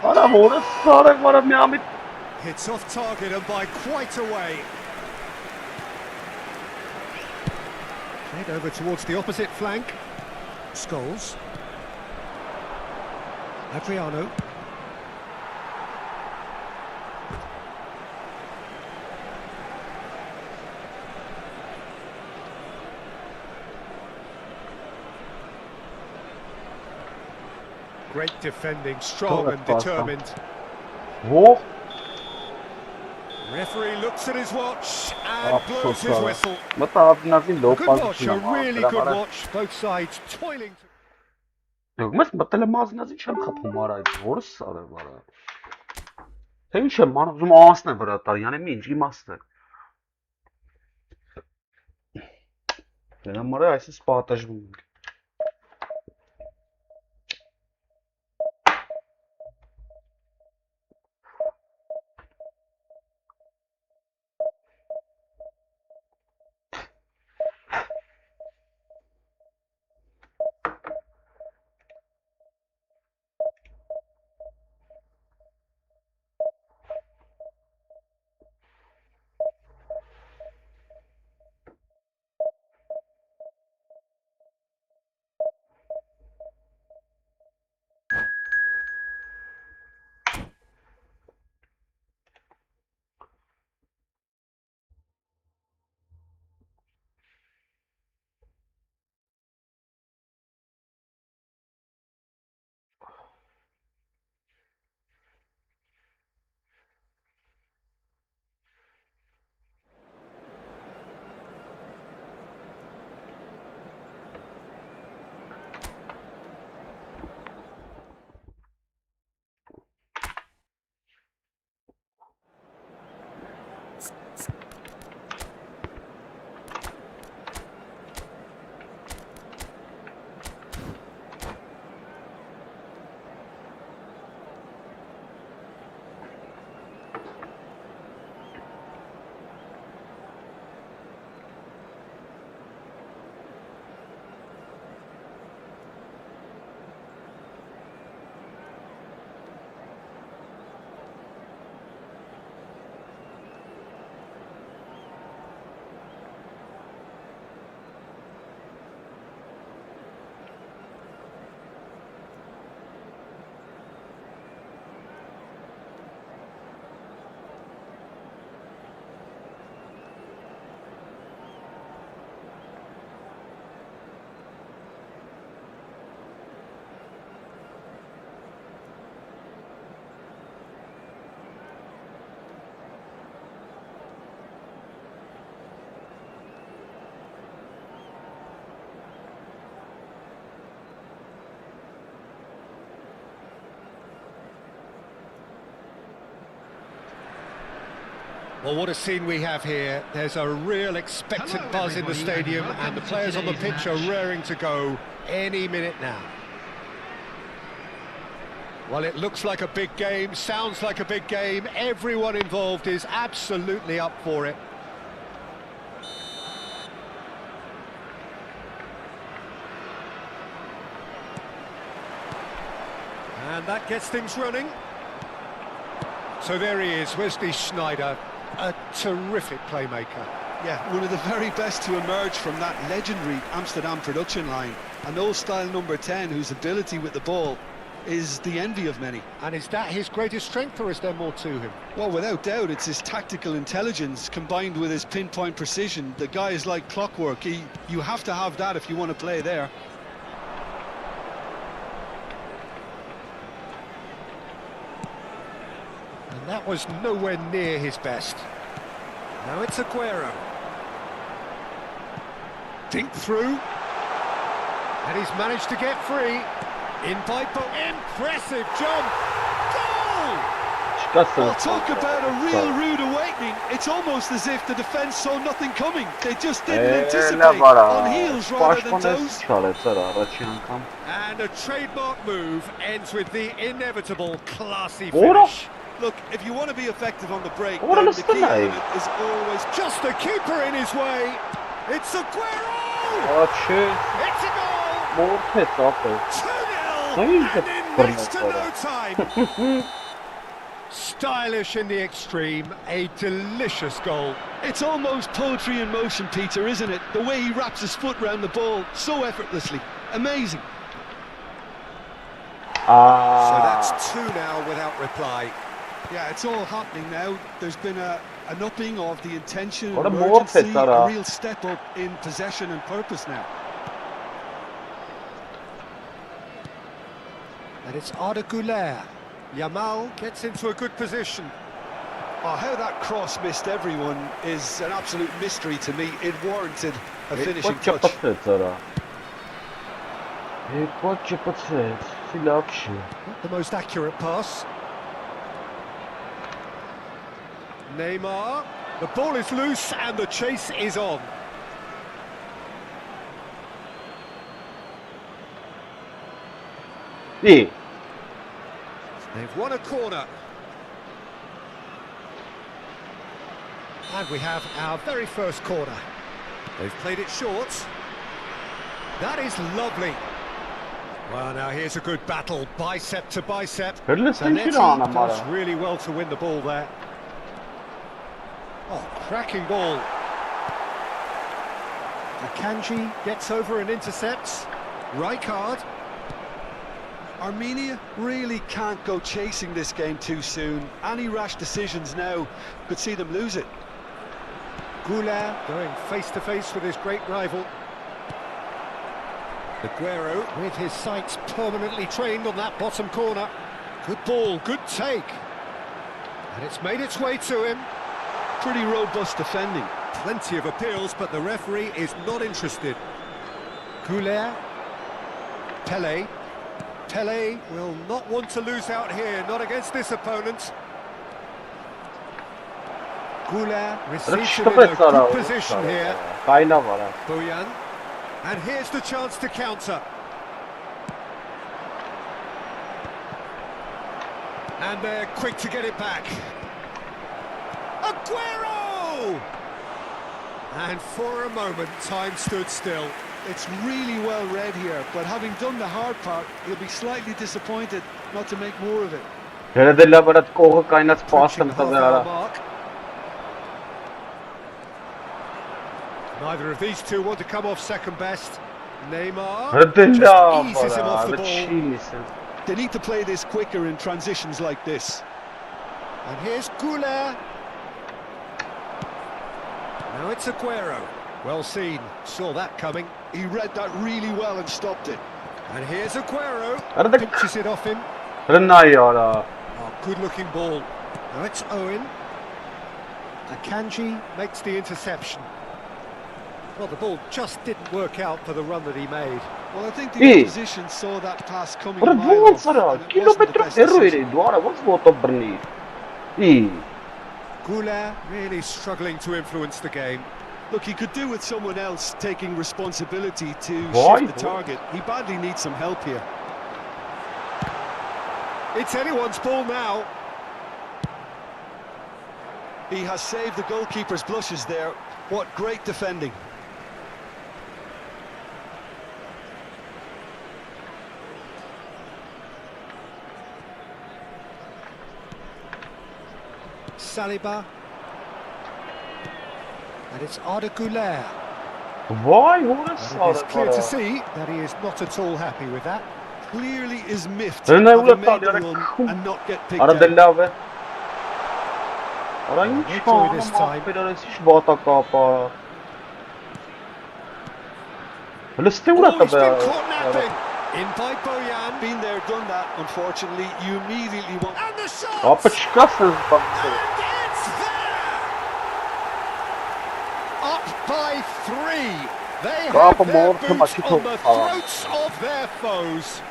hits off target and by quite a way. Head over towards the opposite flank. Scholes. Adriano. Great defending, strong and determined. Whoa! Referee looks at his watch and blows his whistle. But nothing low Good watch, a really good watch. Both sides toiling. Mas batele mazinazi չեմ խփում արա այդ որս արը վարա։ Թե ինչ եմ անում, ուզում անցնեմ վրա տար, յանի մի ինչ իմաստ է։ Դրա մոռը այսպես պատժվում ենք։ Well, what a scene we have here. There's a real expectant buzz in the stadium and the players on the pitch are raring to go any minute now. Well, it looks like a big game, sounds like a big game. Everyone involved is absolutely up for it. And that gets things running. So there he is, Wesley Sneijder, a terrific playmaker. Yeah, one of the very best to emerge from that legendary Amsterdam production line. An old-style number 10 whose ability with the ball is the envy of many. And is that his greatest strength, or is there more to him? Well, without doubt, it's his tactical intelligence combined with his pinpoint precision. The guy is like clockwork. You have to have that if you want to play there. And that was nowhere near his best. Now it's Aguero. Dink through. And he's managed to get free. In by impressive jump. Goal! Well, talk about a real rude awakening. It's almost as if the defence saw nothing coming. They just didn't anticipate. On heels rather than toes. And a trademark move ends with the inevitable classy finish. Look, if you want to be effective on the break, then the key element is always just the keeper in his way. It's Aguero! It's a goal! 2-0 and in next to no time. Stylish in the extreme, a delicious goal. It's almost poetry in motion, Peter, isn't it? The way he wraps his foot round the ball so effortlessly. Amazing. So that's 2 now without reply. Yeah, it's all happening now. There's been an upping of the intention and urgency, a real step up in possession and purpose now. And it's Arda Güler. Yamal gets into a good position. Oh, how that cross missed everyone is an absolute mystery to me. It warranted a finishing touch. Not the most accurate pass. Neymar. The ball is loose and the chase is on. Yeah. They've won a corner. And we have our very first corner. They've played it short. That is lovely. Well, now here's a good battle, bicep to bicep. Zanetti does really well to win the ball there. Oh, cracking ball. Akanji gets over and intercepts. Rijkaard. Armenia really can't go chasing this game too soon. Any rash decisions now could see them lose it. Güler going face-to-face with his great rival. Aguero with his sights permanently trained on that bottom corner. Good ball, good take. And it's made its way to him. Pretty robust defending. Plenty of appeals, but the referee is not interested. Güler. Pele. Pele will not want to lose out here, not against this opponent. Güler receives it in a good position here. Bojan. And here's the chance to counter. And they're quick to get it back. Aguero! And for a moment, time stood still. It's really well read here, but having done the hard part, he'll be slightly disappointed not to make more of it. Neither of these two want to come off second best. Neymar just eases him off the ball. They need to play this quicker in transitions like this. And here's Güler. Now it's Aguero. Well seen, saw that coming. He read that really well and stopped it. And here's Aguero. Pinches it off him. Oh, good-looking ball. Now it's Owen. Akanji makes the interception. Well, the ball just didn't work out for the run that he made. Well, I think the opposition saw that pass coming a mile off, and it wasn't the best decision. Güler really struggling to influence the game. Look, he could do with someone else taking responsibility to shift the target. He badly needs some help here. It's anyone's ball now. He has saved the goalkeeper's blushes there. What great defending. Saliba. And it's Arda Güler. Why? It's clear to see that he is not at all happy with that. Clearly is miffed having made the run and not get picked out. Enjoy this time. He's been caught napping. In by Bojan. Been there, done that, unfortunately. You immediately want... And the shot! And it's there! Up by 3. They have their boots on the throats of their foes.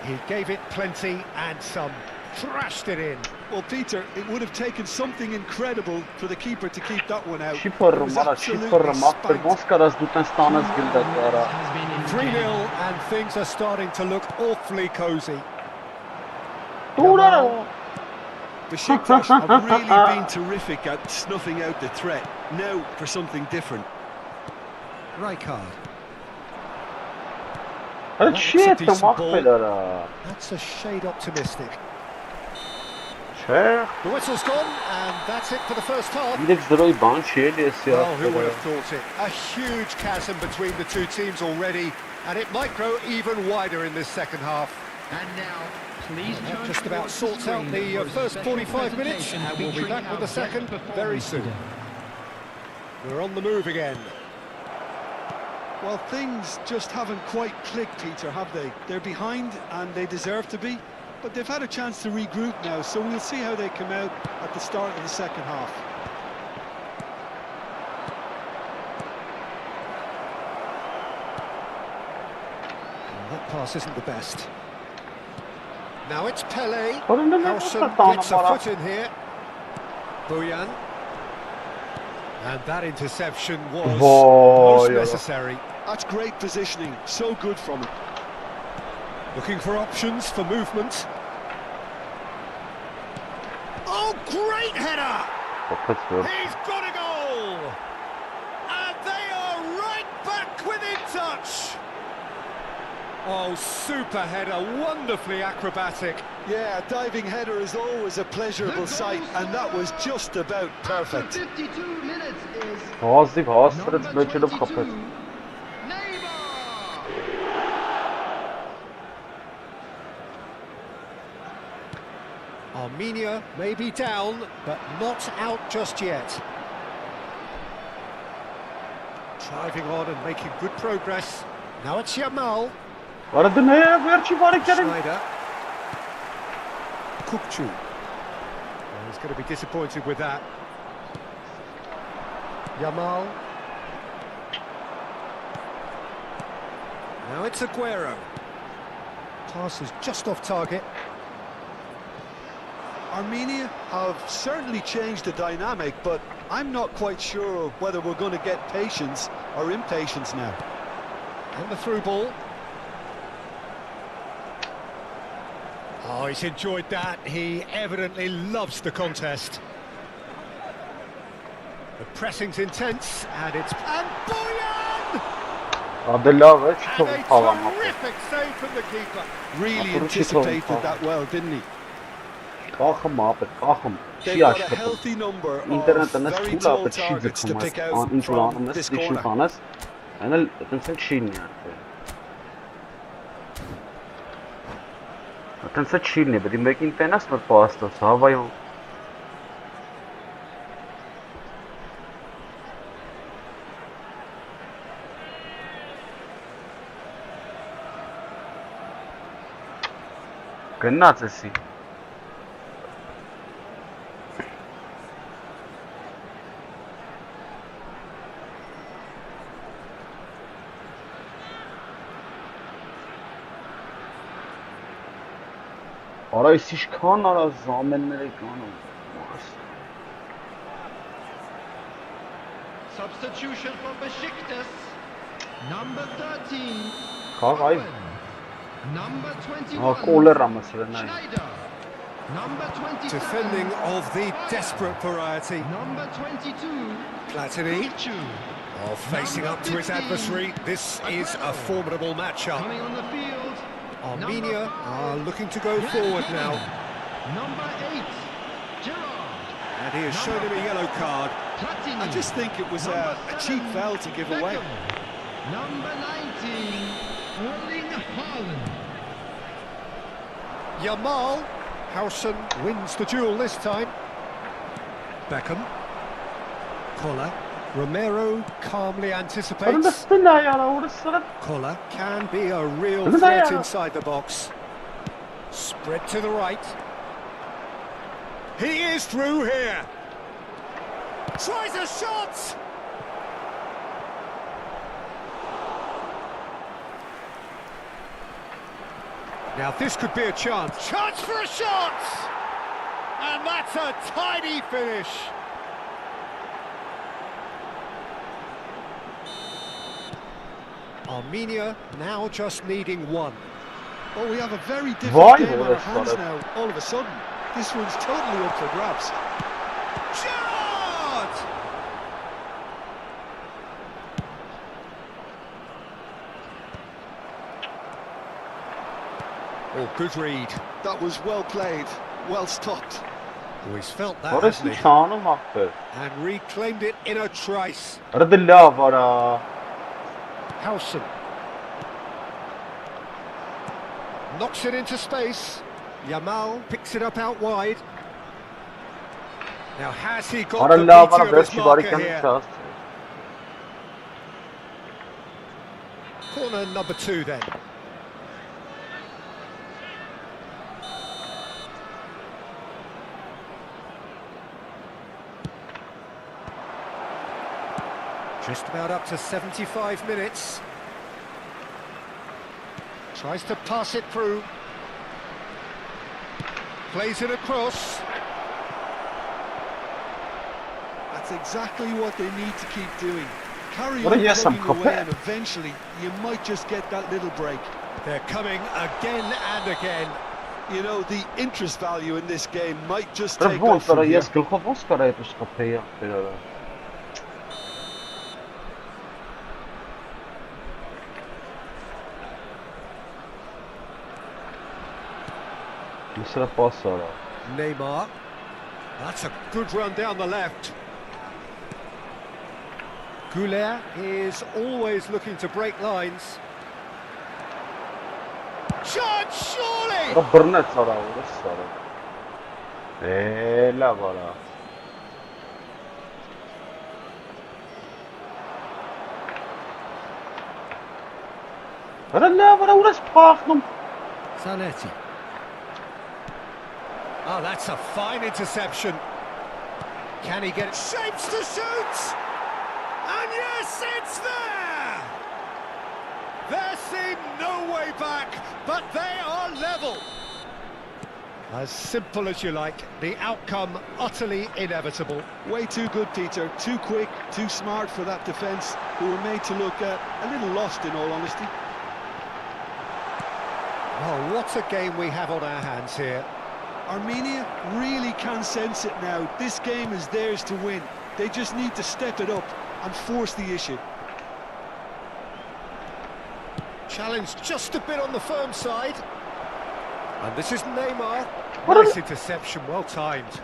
He gave it plenty and some. Thrashed it in. Well, Peter, it would have taken something incredible for the keeper to keep that one out. 3-0 and things are starting to look awfully cosy. Besiktas have really been terrific at snuffing out the threat. Now for something different. Rijkaard. That's a shade optimistic. The whistle's gone, and that's it for the first half. Well, who would have thought it? A huge chasm between the two teams already, and it might grow even wider in this second half. And now, please that just about sorts out the first 45 minutes, and we'll be back with the second very soon. We're on the move again. Well, things just haven't quite clicked, Peter, have they? They're behind and they deserve to be, but they've had a chance to regroup now, so we'll see how they come out at the start of the second half. That pass isn't the best. Now it's Pele. Howson gets a foot in here. Bojan. And that interception was most necessary. That's great positioning, so good from him. Looking for options for movement. Oh, great header! He's got a goal! And they are right back within touch! Oh, super header, wonderfully acrobatic. Yeah, a diving header is always a pleasurable sight, and that was just about perfect. 52 minutes is Positive horse, it's not should have coupled. Armenia may be down, but not out just yet. Driving on and making good progress. Now it's Yamal. What are the name? Where she want to get him? Schneider. Kukcu. Well, he's going to be disappointed with that. Yamal. Now it's Aguero. Pass is just off target. Armenia have certainly changed the dynamic, but I'm not quite sure whether we're going to get patience or impatience now. And the through ball. Oh, he's enjoyed that. He evidently loves the contest. The pressing's intense, and it's... And Bojan! They love it. And a terrific save from the keeper. Really anticipated that well, didn't he? They've got a healthy number of very tall targets to pick out from this corner. Ten se çilni, but making tenas not pasta, savayon. Grenades si. Ara isişkan ara zamenleri kanım. substitution for Besiktas. Number 13. Kagay. Number 21. Koller ramasırına. Schneider. Number 22. Defending of the desperate variety. Number 22. Platini. Kukcu. Oh, facing up to his adversary. This is a formidable matchup. Coming on the field. Armenia are looking to go forward now. Number 8. Gerard. And he has shown him a yellow card. Platini. I just think it was a cheap foul to give away. Number 19. Erling Haaland. Yamal. Howson wins the duel this time. Beckham. Koller. Romero calmly anticipates. Koller can be a real threat inside the box. Spread to the right. He is through here. Tries a shot. Now this could be a chance. Chance for a shot! And that's a tidy finish. Armenia now just needing one. Oh, we have a very different game on our hands now, all of a sudden. This one's totally up for grabs. Gerard! Oh, good read. That was well played, well stopped. Oh, he's felt that, Orası hasn't he? şanım hakkı. And reclaimed it in a trice. Arada var ha. Howson. Knocks it into space. Yamal picks it up out wide. Now has he got the Arada var beating of his belki marker varken here? şans. corner number 2 then. Just about up to 75 minutes. Tries to pass it through. Plays it across. That's exactly what they need to keep doing. Carry What on a yes, I'm plugging away prepared. and eventually you might just get that little break. They're coming again and again. You know, the interest value in this game might just Դրա take ոնց off from արա here. ես գլխով ոնց կարա այդպես խփեի ախպերը։ Միսրա պաս արա։ Neymar. That's a good run down the left. Goulet is always looking to break lines. Shot, surely! Արա բռնեց արա, ուրս արա։ Լավ արա։ Արա լավ արա, ուրս փախնում։ Zanetti. Oh, that's a fine interception. Can he get it? Shapes to shoot! And yes, it's there! There seemed no way back, but they are level. As simple as you like, the outcome utterly inevitable. Way too good, Peter. Too quick, too smart for that defence, who were made to look a little lost in all honesty. Well, what a game we have on our hands here. Armenia really can sense it now. This game is theirs to win. They just need to step it up and force the issue. Challenged just a bit on the firm side. And this is Neymar. What Nice is- interception, well timed.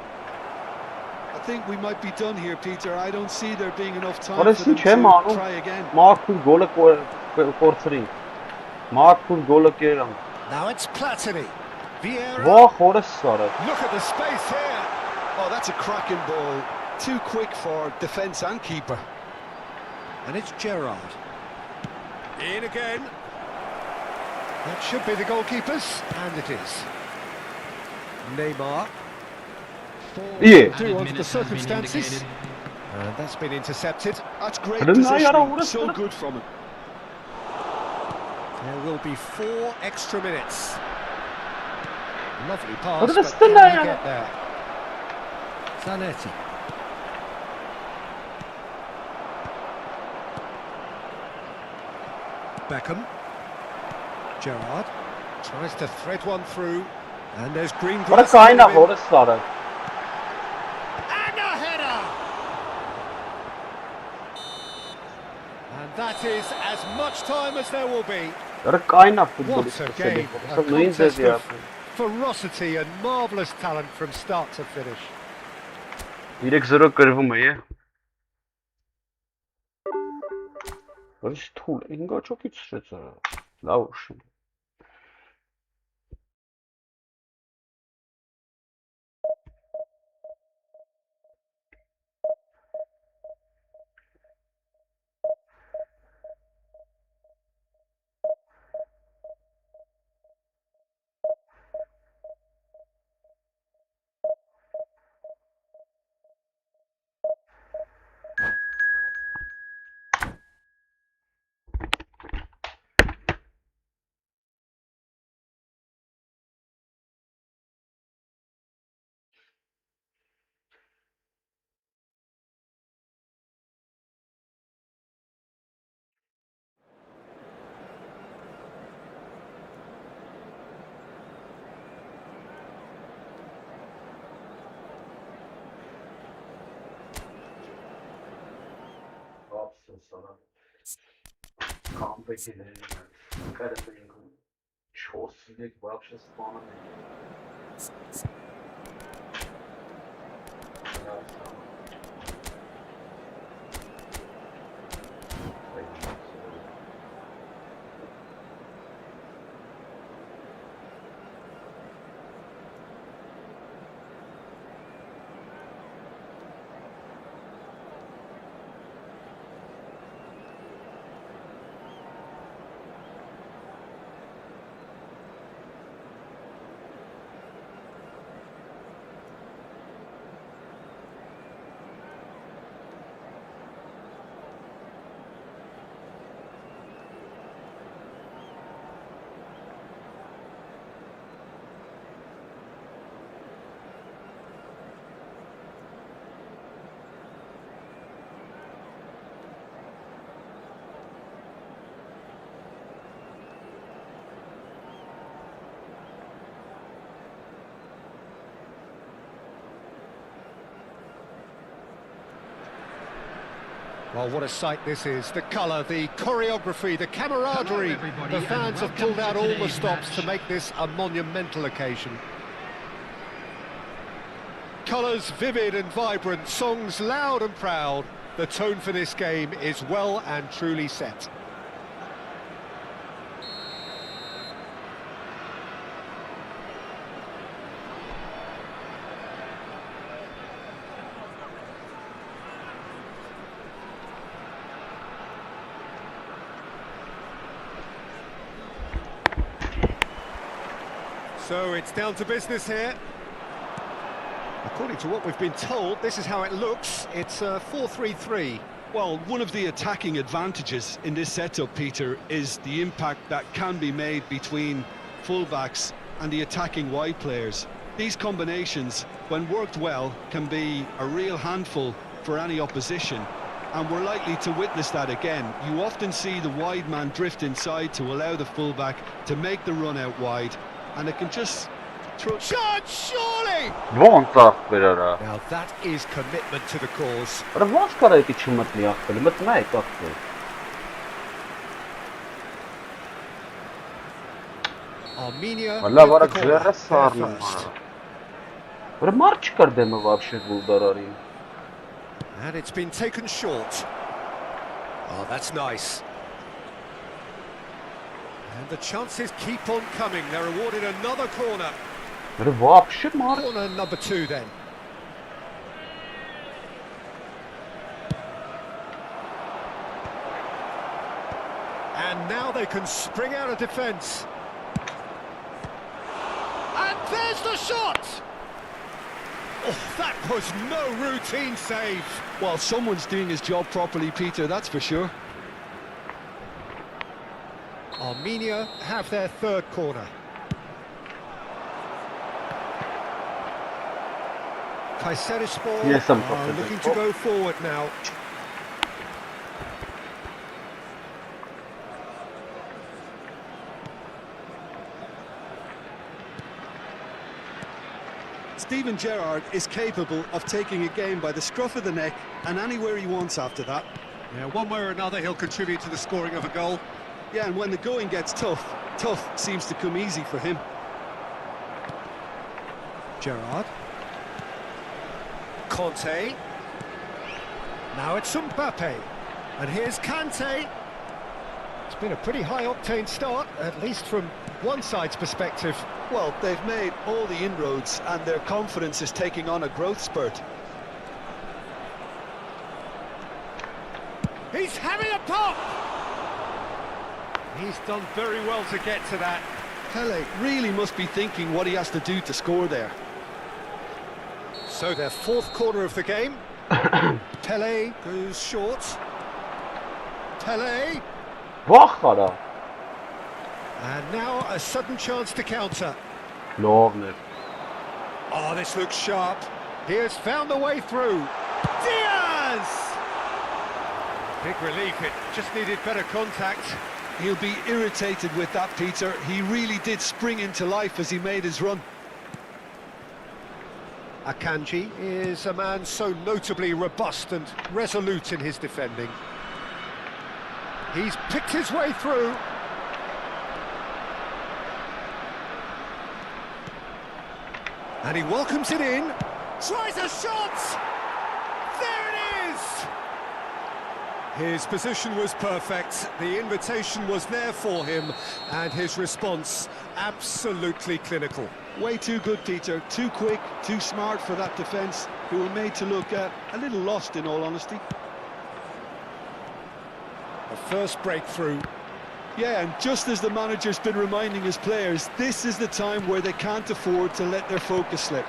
I think we might be done here, Peter. I don't see there being enough time What is for them he, to Manu? try again. Մաքուր գոլը կորցրին։ Մաքուր գոլը կերան։ Now it's Platini. Vieira. Վախ օրս արա։ Look at the space here. Oh, that's a cracking ball. Too quick for defence and keeper. And it's Gerrard. In again. That should be the goalkeepers, and it is. Neymar. Yeah. Through onto the circumstances. And that's been intercepted. That's great I didn't know you had a positioning. water So sport. good from him. There will be 4 extra minutes. Lovely pass, What is but this can delay? he get there? Zanetti. Beckham. Gerrard tries to thread one through, and there's green Որը grass. կայնա ahead of him. որս արա։ And a header! And that is as much time as there will be. Որը կայնա What ֆուտբոլիստը։ a game! A Սա նույն contest ձեզի of ferocity and marvellous talent from start to finish. 3-0 կրվում է։ Որս թուլ, ինգա չոքից շեց արա։ Լավ ուշ։ Well, what a sight this is. The colour, the choreography, the camaraderie. The fans have pulled out all the stops to make this a monumental occasion. Colours vivid and vibrant, songs loud and proud. The tone for this game is well and truly set. So it's down to business here. According to what we've been told, this is how it looks. It's a 4-3-3. Well, one of the attacking advantages in this setup, Peter, is the impact that can be made between fullbacks and the attacking wide players. These combinations, when worked well, can be a real handful for any opposition. And we're likely to witness that again. You often see the wide man drift inside to allow the fullback to make the run out wide. And it can just throw... Shot, surely! Now that is commitment to the cause. Armenia with the corner, first. And it's been taken short. Oh, that's nice. And the chances keep on coming. They're awarded another corner. Corner number 2 then. And now they can spring out of defence. And there's the shot! Oh, that was no routine save. Well, someone's doing his job properly, Peter, that's for sure. Armenia have their third corner. Kayserispor are looking to go forward now. Steven Gerrard is capable of taking a game by the scruff of the neck and anywhere he wants after that. Yeah, one way or another he'll contribute to the scoring of a goal. Yeah, and when the going gets tough seems to come easy for him. Gerrard. Conte. Now it's Mbappe. And here's Kante. It's been a pretty high-octane start, at least from one side's perspective. Well, they've made all the inroads and their confidence is taking on a growth spurt. He's having a pop! He's done very well to get to that. Pele really must be thinking what he has to do to score there. So their fourth corner of the game. Pele goes short. Pele. And now a sudden chance to counter. Lovely. Oh, this looks sharp. He has found the way through. Diaz! Big relief, it just needed better contact. He'll be irritated with that, Peter. He really did spring into life as he made his run. Akanji is a man so notably robust and resolute in his defending. He's picked his way through. And he welcomes it in. Tries a shot! There it is! His position was perfect, the invitation was there for him, and his response absolutely clinical. Way too good, Peter. Too quick, too smart for that defence, who were made to look a little lost, in all honesty. A first breakthrough. Yeah, and just as the manager's been reminding his players, this is the time where they can't afford to let their focus slip.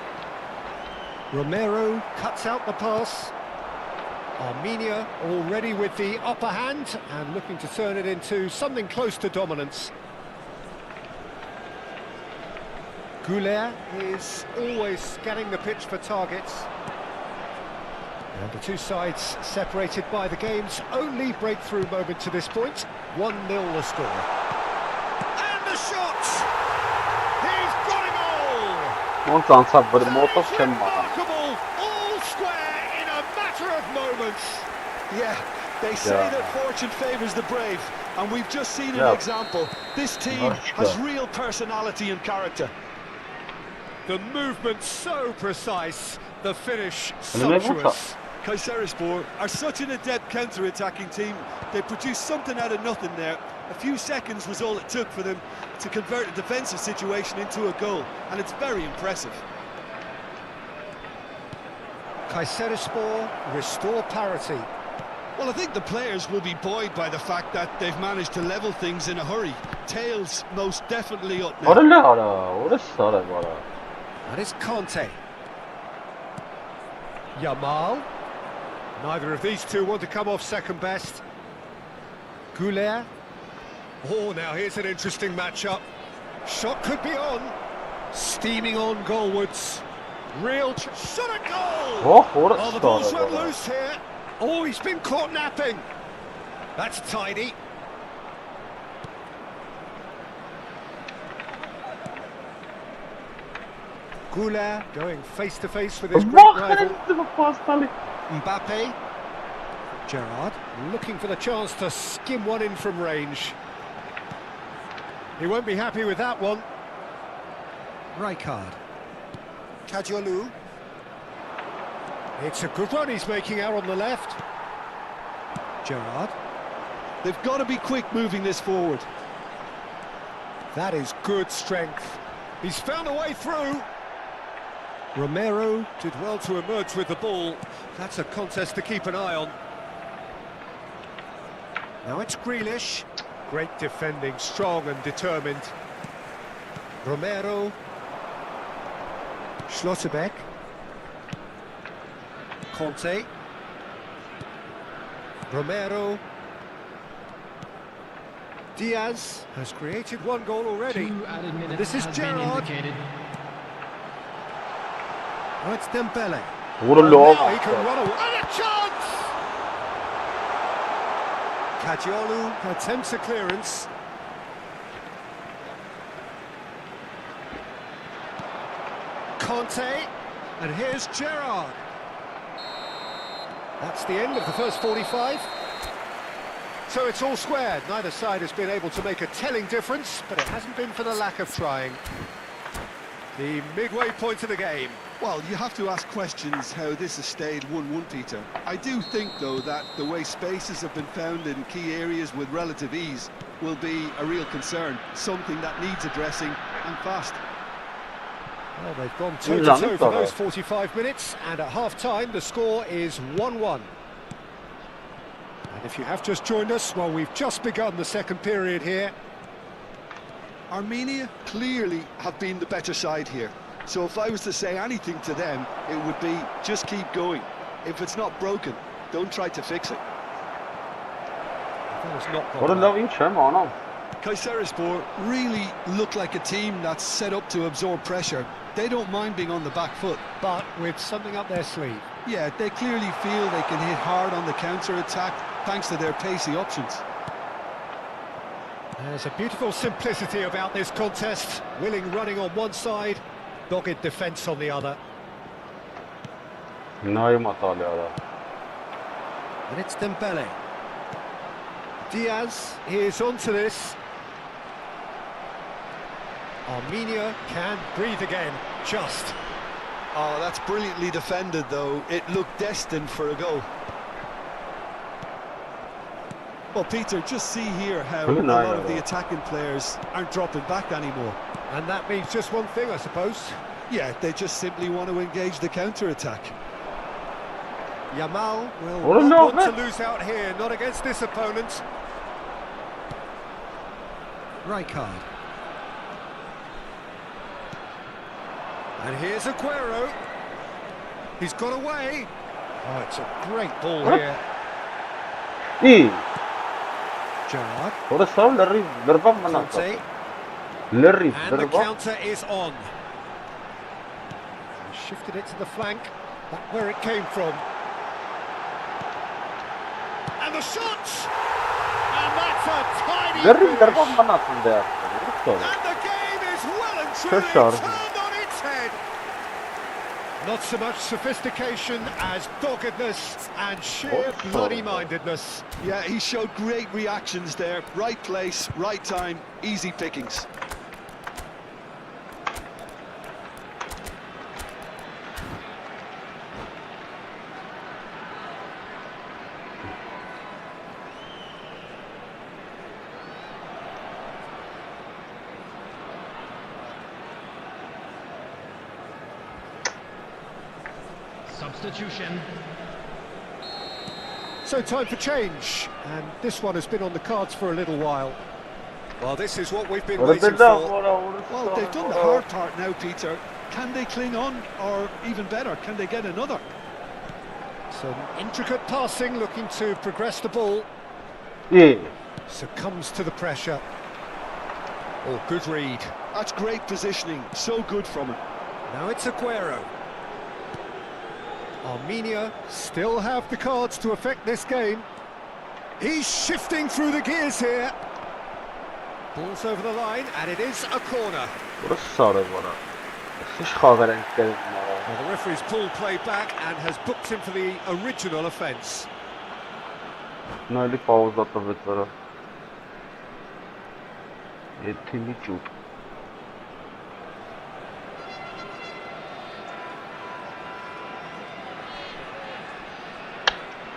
Romero cuts out the pass. Armenia already with the upper hand and looking to turn it into something close to dominance. Goulet is always scanning the pitch for targets. And the two sides separated by the game's only breakthrough moment to this point. 1-0 the score. And the shot! He's got it all! Remarkable, all square in a matter of moments. Yeah, They say that fortune favours the brave, and we've just seen an example. This team has real personality and character. The movement so precise, the finish sumptuous. Kayserispor are such an adept counter-attacking team. They produced something out of nothing there. A few seconds was all it took for them to convert a defensive situation into a goal, and it's very impressive. Kayserispor restore parity. Well, I think the players will be buoyed by the fact that they've managed to level things in a hurry. Tails most definitely up now. And it's Conte. Yamal. Neither of these two want to come off second best. Goulet. Oh, now here's an interesting matchup. Shot could be on. Steaming on goalwards. Real shot at goal! Oh, the ball's run loose here. Oh, he's been caught napping. That's tidy. Goulet going face to face with his great rival. Mbappe. Gerrard looking for the chance to skim one in from range. He won't be happy with that one. Rijkaard. Kadiolu. It's a good run he's making out on the left. Gerrard. They've got to be quick moving this forward. That is good strength. He's found a way through. Romero did well to emerge with the ball. That's a contest to keep an eye on. Now it's Grealish. Great defending, strong and determined. Romero. Schlotterbeck. Conte. Romero. Diaz has created one goal already. This is Gerrard. Oh, it's Dembele. Now he can run away. And a chance! Kadiolu attempts a clearance. Conte. And here's Gerrard. That's the end of the first 45. So it's all squared. Neither side has been able to make a telling difference, but it hasn't been for the lack of trying. The midway point of the game. Well, you have to ask questions how this has stayed 1-1, Peter. I do think, though, that the way spaces have been found in key areas with relative ease will be a real concern, something that needs addressing, and fast. Well, they've gone toe-to-toe for those 45 minutes, and at half-time the score is 1-1. And if you have just joined us, well, we've just begun the second period here. Armenia clearly have been the better side here. So if I was to say anything to them, it would be just keep going. If it's not broken, don't try to fix it. Kayserispor really look like a team that's set up to absorb pressure. They don't mind being on the back foot. But with something up their sleeve. Yeah, they clearly feel they can hit hard on the counter-attack thanks to their pacey options. There's a beautiful simplicity about this contest. Willing running on one side, dogged defence on the other. And it's Dembele. Diaz is onto this. Armenia can breathe again, just. Oh, that's brilliantly defended, though. It looked destined for a goal. Well, Peter, just see here how a lot of the attacking players aren't dropping back anymore. And that means just one thing, I suppose. Yeah, they just simply want to engage the counter-attack. Yamal will not want to lose out here, not against this opponent. Rijkaard. And here's Aguero. He's got away. Oh, it's a great ball here. Gerrard. Conte. And the counter is on. He shifted it to the flank, back where it came from. And the shot! And that's a tidy finish. And the game is well and truly turned on its head. Not so much sophistication as doggedness and sheer bloody-mindedness. Yeah, he showed great reactions there. Right place, right time, easy pickings. Substitution. So time for change, and this one has been on the cards for a little while. Well, this is what we've been waiting for. Well, they've done the hard part now, Peter. Can they cling on, or even better, can they get another? Some intricate passing, looking to progress the ball. Yeah. Succumbs to the pressure. Oh, good read. That's great positioning, so good from him. Now it's Aguero. Armenia still have the cards to affect this game. He's shifting through the gears here. Ball's over the line, and it is a corner. Well, Well, the referee's pulled play back and has booked him for the original offence. No, ele pauza atravessará. Etini çut.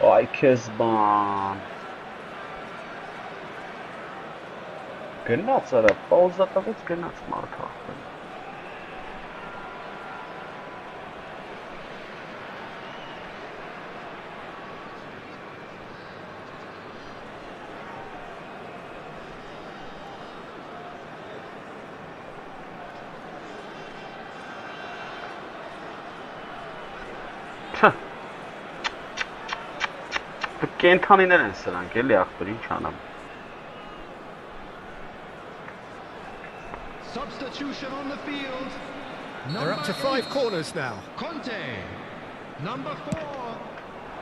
Ay Kezban. Գնաց արա, պաուզա տվեց, գնաց մարդը։ Կենթանիներ են սրանք, էլի ախպեր, ինչ անամ։ Substitution on the field. They're up to 5 corners now. Conte. Number 4.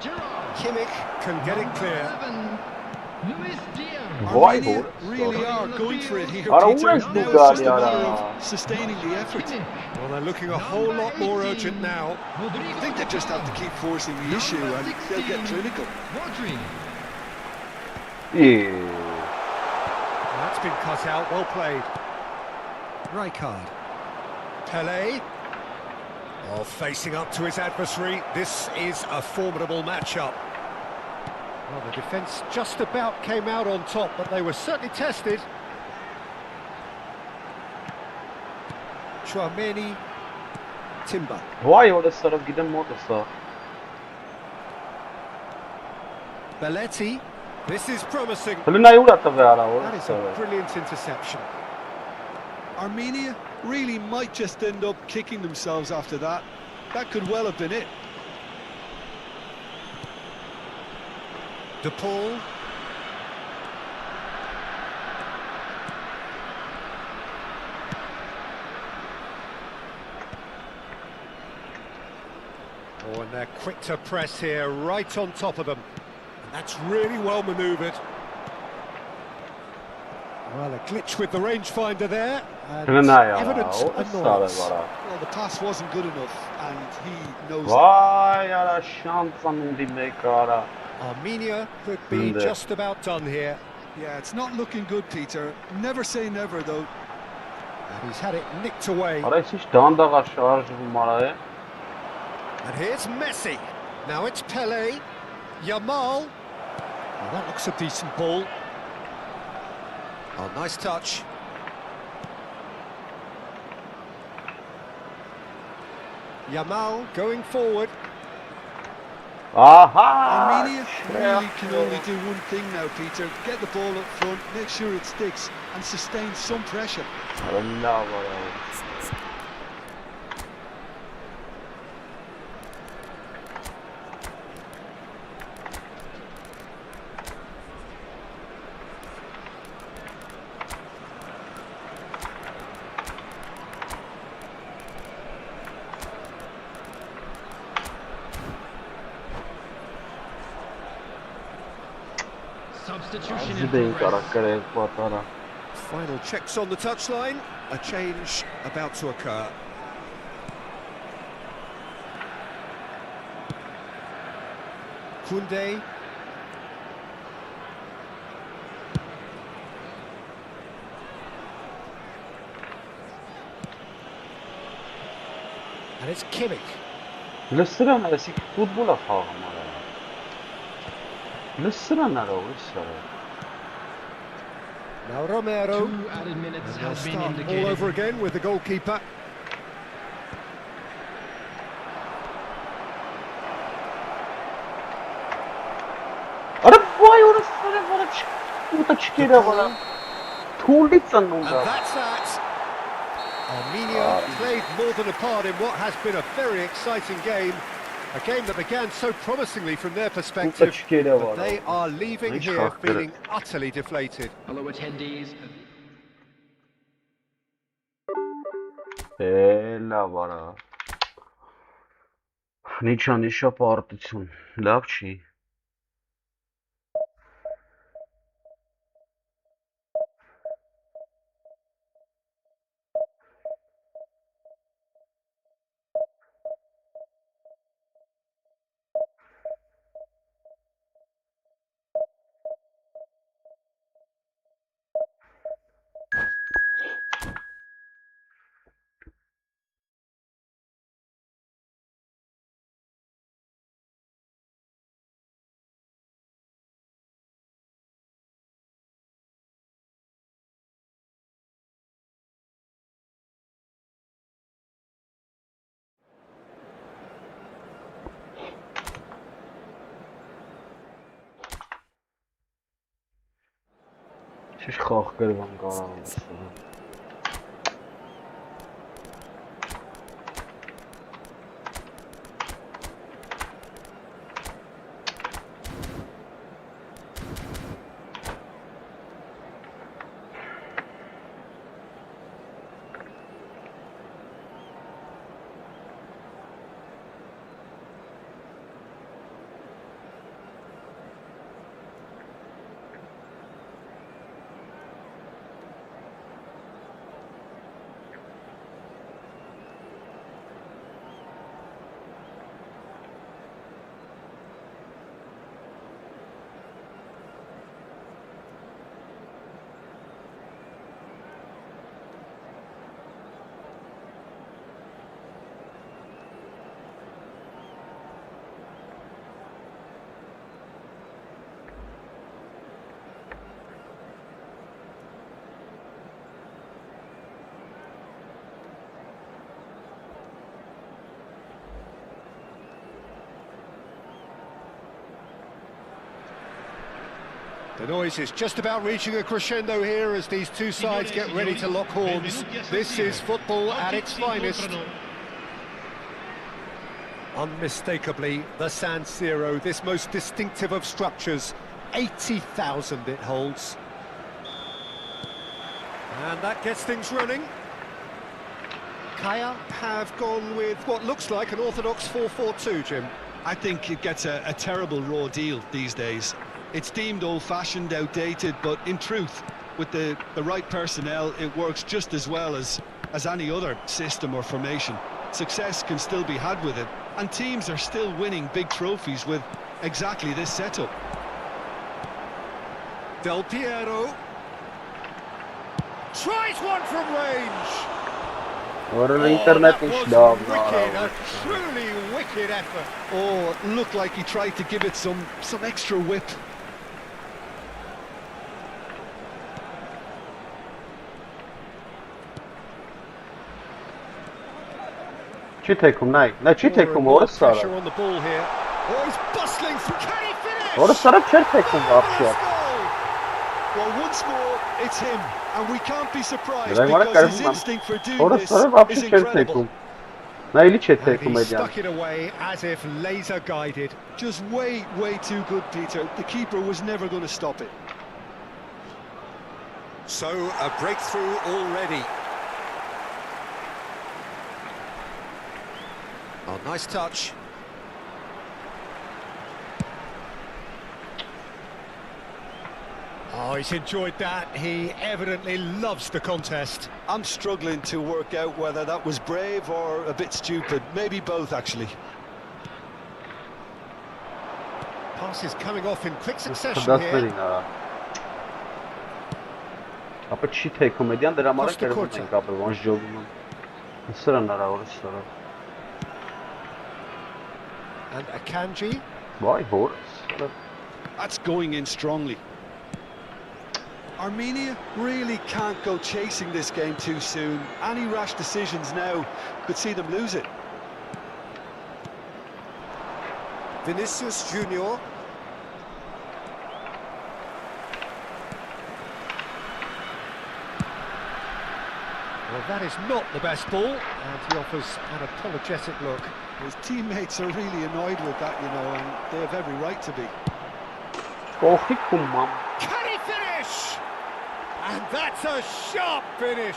Gerrard. Kimmich can get it clear. 11. Luis Diaz. Armenia really are going for it here, Ara, Peter. where's Now the it's guy, just a matter Ara? of sustaining the effort. Well, they're looking a whole lot more urgent now. I think they just have to keep forcing the issue and they'll get clinical. Rodri. Yeah. That's been cut out, well played. Rijkaard. Pelé. Oh, facing up to his adversary. This is a formidable matchup. Well, the defence just about came out on top, but they were certainly tested. Chouameni. Timber. Why orada sarı giden modası? Belletti. This is promising. Hele ne uğrattı be ara That is a brilliant interception. Armenia really might just end up kicking themselves after that. That could well have been it. De Paul. Oh, and they're quick to press here, right on top of them. And that's really well manoeuvred. Well, a glitch with the rangefinder there, and evident annoyance. Well, the pass wasn't good enough, and he knows that. Vay ara şansın demek ara. Armenia could be just about done here. Yeah, it's not looking good, Peter. Never say never, though. And he's had it nicked away. Ara hiç dandağa şarjım var. And here's Messi. Now it's Pelé. Yamal. Well, that looks a decent ball. Oh, nice touch. Yamal going forward. Aha! Armenia really can only do one thing now, Peter. Get the ball up front, make sure it sticks, and sustain some pressure. Allah var. Substitution in Zidane progress. karakteri patara. Final checks on the touchline. A change about to occur. Koundé. And it's Kimmich. Լսրան էսի ֆուտբոլը խաղում արա։ Լսրան արա ուրիշը։ Now Romero. 2 added minutes They'll have been start all indicated. over again with the goalkeeper. Արա վայ ուրիշը վրա ուտաչկիրա վրա։ Թուլից And անունգա։ that's that. Armenia played more than a part in what has been a very exciting game. A game that began so promisingly from their perspective, but they are leaving here feeling utterly deflated. Although attendees Լավ արա։ Նիչանիշա պարտություն։ Լավ չի։ Շիշ խաղ գրվան կարան։ The noise is just about reaching a crescendo here as these two sides get ready to lock horns. This is football at its finest. Unmistakably, the San Siro, this most distinctive of structures. 80,000 it holds. And that gets things running. Kaya have gone with what looks like an orthodox 4-4-2, Jim. I think it gets a terrible raw deal these days. It's deemed old-fashioned, outdated, but in truth, with the right personnel, it works just as well as any other system or formation. Success can still be had with it, and teams are still winning big trophies with exactly this setup. Del Piero tries one from range. That was wicked, a truly wicked effort. Oh, it looked like he tried to give it some extra whip. Չի թեքում, նայ չի թեքում օրս սարը։ Pressure on the ball here. Oh, he's bustling through. Can he finish? Օրս սարը չէր թեքում վախշի։ Well, once more, it's him, and we can't be surprised Դրանք because կարվում his եմ։ instinct for doing Օրս this սարը վախշի is չէր incredible. թեքում։ Նա էլի չէ And թեքում he էդյան։ stuck it away as if laser guided. Just way too good, Peter. The keeper was never going to stop it. So a breakthrough already. Oh, nice touch. Oh, he's enjoyed that. He evidently loves the contest. I'm struggling to work out whether that was brave or a bit stupid. Maybe both, actually. Passes coming off in quick succession That's here. very nice. Ապա չի թե կոմեդիան դրա համար Costa կերպում Curta. ենք ապա ոնց ժողովում։ Սրա հնարավոր է սրա։ And Akanji. Վայ հորս։ That's going in strongly. Armenia really can't go chasing this game too soon. Any rash decisions now could see them lose it. Vinicius Junior. Well, that is not the best ball, and he offers an apologetic look. His teammates are really annoyed with that, you know, and they have every right to be. Կողքի կումամ։ Can he finish? And that's a sharp finish.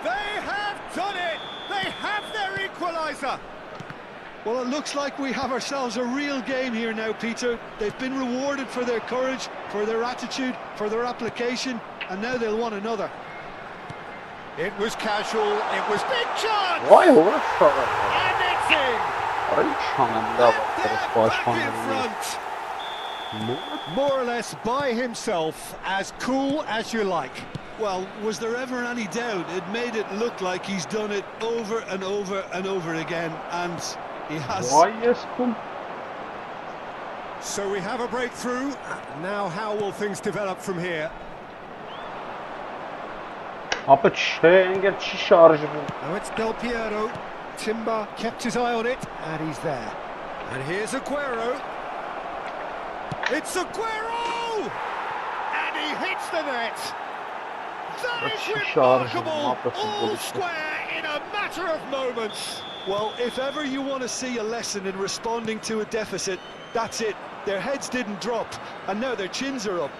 They have done it. They have their equaliser. Well, it looks like we have ourselves a real game here now, Peter. They've been rewarded for their courage, for their attitude, for their application, and now they'll want another. It was casual. It was big chance. Վայ հորս սա։ And it's in. Այ չանանդավ They're դրս back in պաշտպանելու։ front. More or less by himself, as cool as you like. Well, was there ever any doubt? It made it look like he's done it over and over and over again, and he has. Վայ ես քում։ So we have a breakthrough. Now how will things develop from here? Ապա չէ, ինգեր չի շարժվում։ Now it's Del Piero. Timber kept his eye on it, and he's there. And here's Aguero. It's Aguero! And he hits the net. That is remarkable. All square in a matter of moments. Well, if ever you want to see a lesson in responding to a deficit, that's it. Their heads didn't drop, and now their chins are up.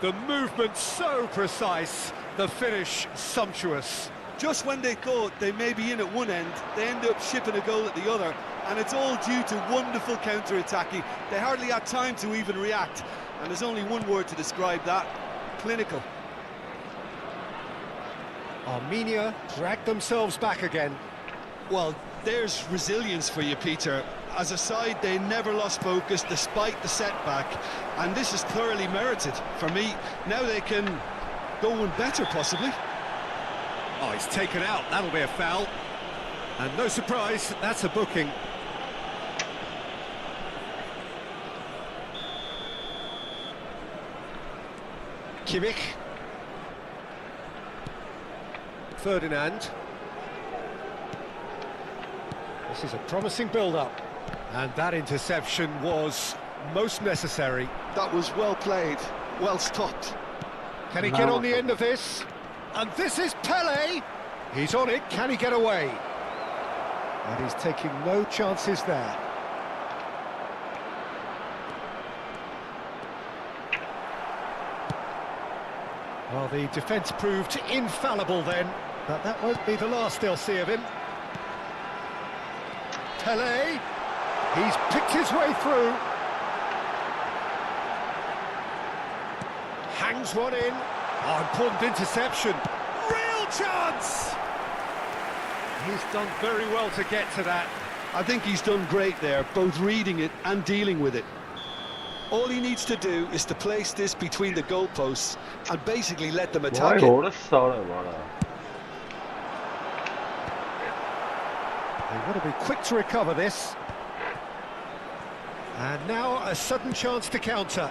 The movement so precise, the finish sumptuous. Just when they thought they may be in at one end, they end up shipping a goal at the other, and it's all due to wonderful counter-attacking. They hardly had time to even react, and there's only one word to describe that: clinical. Armenia dragged themselves back again. Well, there's resilience for you, Peter. As a side, they never lost focus despite the setback, and this is thoroughly merited. For me, now they can go one better, possibly. Oh, he's taken out. That'll be a foul. And no surprise, that's a booking. Kimmich. Ferdinand. This is a promising build-up. And that interception was most necessary. That was well played, well stopped. Can he get on the end of this? And this is Pele. He's on it. Can he get away? And he's taking no chances there. Well, the defence proved infallible then, but that won't be the last they'll see of him. Pele. He's picked his way through. Hangs one in. Oh, important interception. Real chance! He's done very well to get to that. I think he's done great there, both reading it and dealing with it. All he needs to do is to place this between the goalposts and basically let them attack it. They want to be quick to recover this. And now a sudden chance to counter.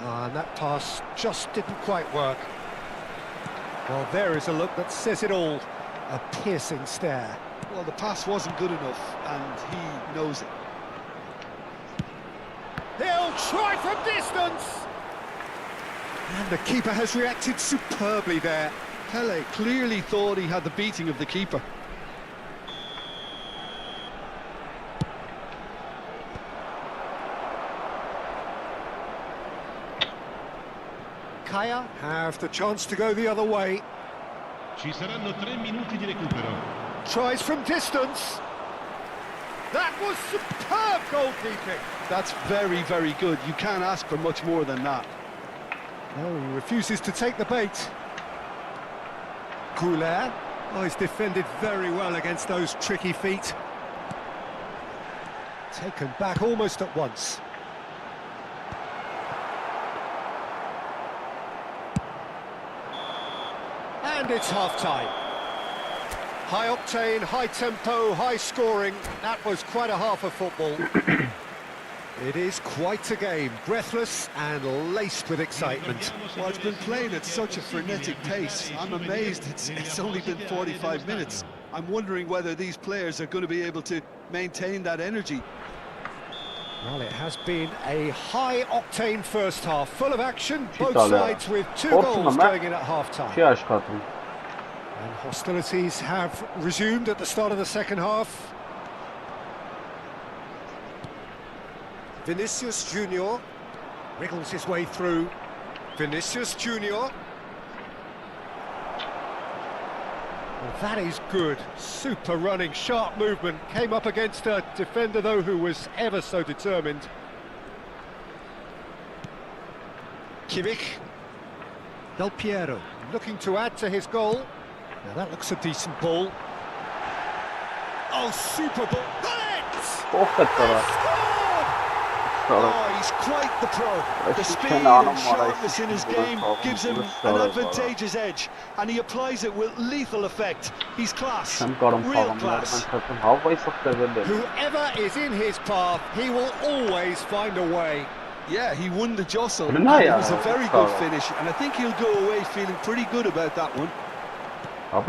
And that pass just didn't quite work. Well, there is a look that says it all. A piercing stare. Well, the pass wasn't good enough, and he knows it. He'll try from distance! And the keeper has reacted superbly there. Pele clearly thought he had the beating of the keeper. Kaya have the chance to go the other way. Ci saranno 3 minuti di recupero. Tries from distance. That was superb goalkeeping. That's very, very good. You can't ask for much more than that. No, he refuses to take the bait. Goulet. Oh, he's defended very well against those tricky feet. Taken back almost at once. And it's half-time. High octane, high tempo, high scoring. That was quite a half of football. It is quite a game, breathless and laced with excitement. Well, it's been played at such a frenetic pace. I'm amazed it's only been 45 minutes. I'm wondering whether these players are going to be able to maintain that energy. Well, it has been a high-octane first half, full of action, both sides with 2 goals going in at half-time. And hostilities have resumed at the start of the second half. Vinicius Junior wriggles his way through. Vinicius Junior. Well, that is good. Super running, sharp movement. Came up against a defender, though, who was ever so determined. Kimmich. Del Piero looking to add to his goal. Now that looks a decent ball. Oh, super ball. Oh, he's quite the pro. The speed and sharpness in his game gives him an advantageous edge, and he applies it with lethal effect. He's class, real class. Whoever is in his path, he will always find a way. Yeah, he won the jostle, and it was a very good finish, and I think he'll go away feeling pretty good about that one. Well,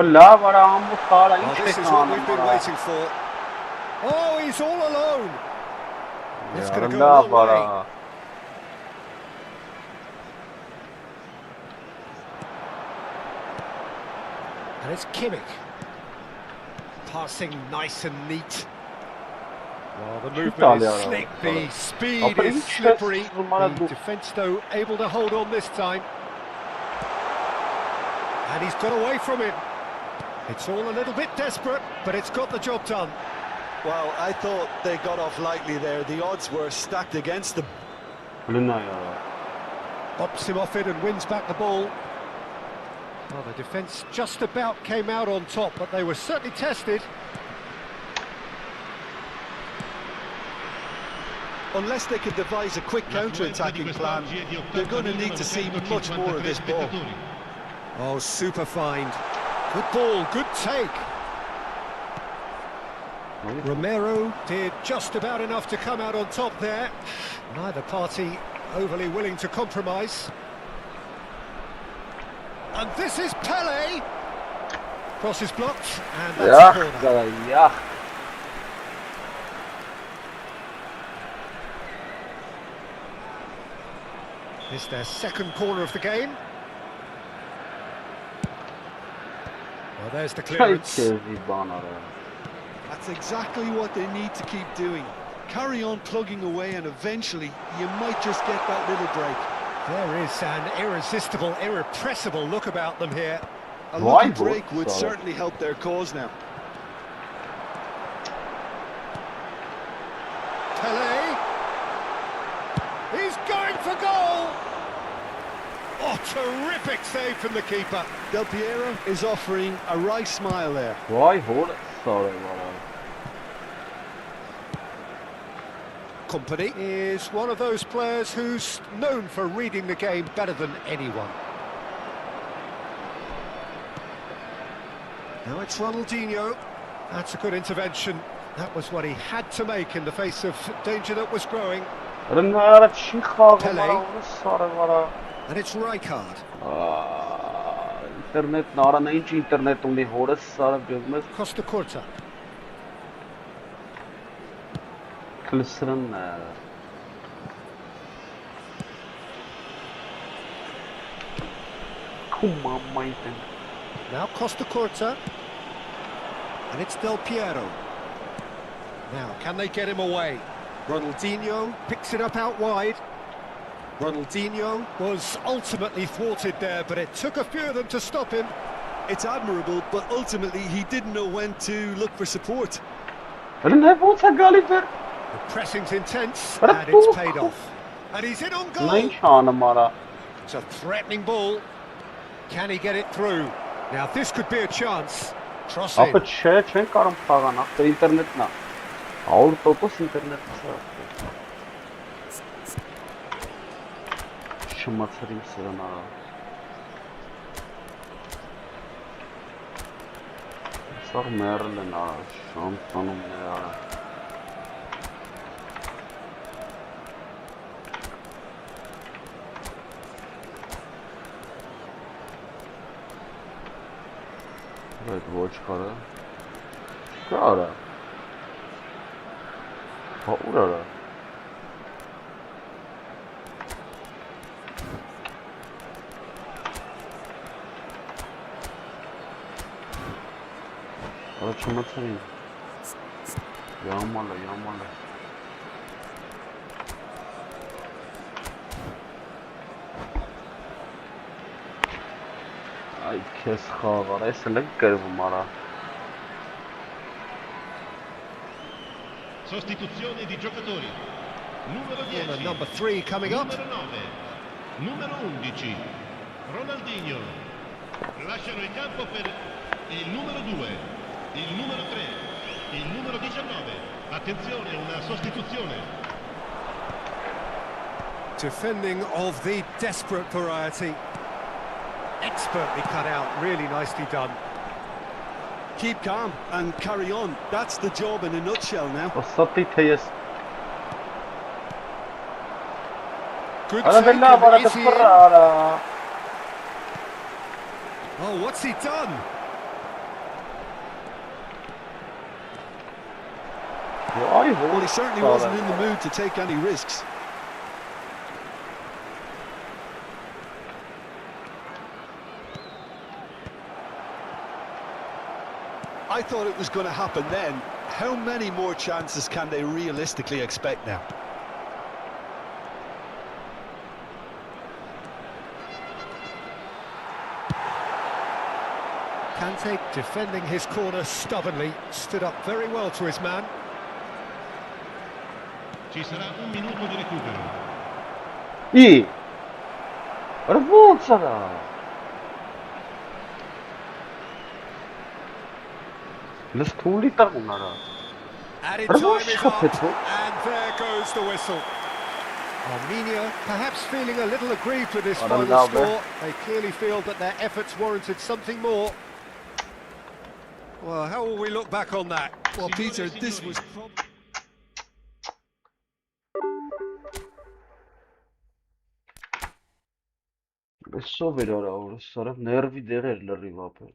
this is what we've been waiting for. Oh, he's all alone. It's going to go a long way. And it's Kimmich. Passing nice and neat. Well, the movement is slick, the speed is slippery. The defence, though, able to hold on this time. And he's got away from him. It's all a little bit desperate, but it's got the job done. Well, I thought they got off lightly there. The odds were stacked against them. Bops him off it and wins back the ball. Well, the defence just about came out on top, but they were certainly tested. Unless they can devise a quick counter-attacking plan, they're going to need to see much more of this ball. Oh, super find. Good ball, good take. Romero did just about enough to come out on top there. Neither party overly willing to compromise. And this is Pele. Cross is blocked, and that's a corner. It's their second corner of the game. Well, there's the clearance. That's exactly what they need to keep doing. Carry on plugging away, and eventually you might just get that little break. There is an irresistible, irrepressible look about them here. A lucky break would certainly help their cause now. Pele. He's going for goal. Oh, terrific save from the keeper. Del Piero is offering a wry smile there. Why hold it? Sorry, Company is one of those players who's known for reading the game better than anyone. Now it's Ronaldinho. That's a good intervention. That was what he had to make in the face of danger that was growing. Pele. And it's Rijkaard. Costa Curta. Now Costa Curta. And it's Del Piero. Now, can they get him away? Ronaldinho picks it up out wide. Ronaldinho was ultimately thwarted there, but it took a few of them to stop him. It's admirable, but ultimately he didn't know when to look for support. The pressing's intense, and it's paid off. And he's in on goal. It's a threatening ball. Can he get it through? Now this could be a chance. Cross in. 100% ինտերնետը շմացրիմ սրան արա սաղ մերել են արա շամպանում է արա այդ ոչ կարը չկա արա հա ուր արա արա չմացրին Yamal. Ay, kes xavar, esle kervum ara. Sostituzione di giocatori. Numero 10. Number 3 coming up. Numero 9. Numero 11. Ronaldinho. Lasciano il campo per il numero 2. Il numero 3. Il numero 19. Attenzione, una sostituzione. Defending of the desperate variety. Expertly cut out, really nicely done. Keep calm and carry on. That's the job in a nutshell now. Good Ana take bella and para easy in. Ferrara. Oh, what's he done? Well, he certainly wasn't in the mood to take any risks. I thought it was going to happen then. How many more chances can they realistically expect now? Kante defending his corner stubbornly, stood up very well to his man. Ci sarà un minuto di recupero. Rvucala. Let's pull it down, Nara. Added time is up, and there goes the whistle. Armenia perhaps feeling a little aggrieved with this final score. They clearly feel that their efforts warranted something more. Well, how will we look back on that? Well, Peter, this was... Eso ver ahora, sarà nervi dere l'arriva per.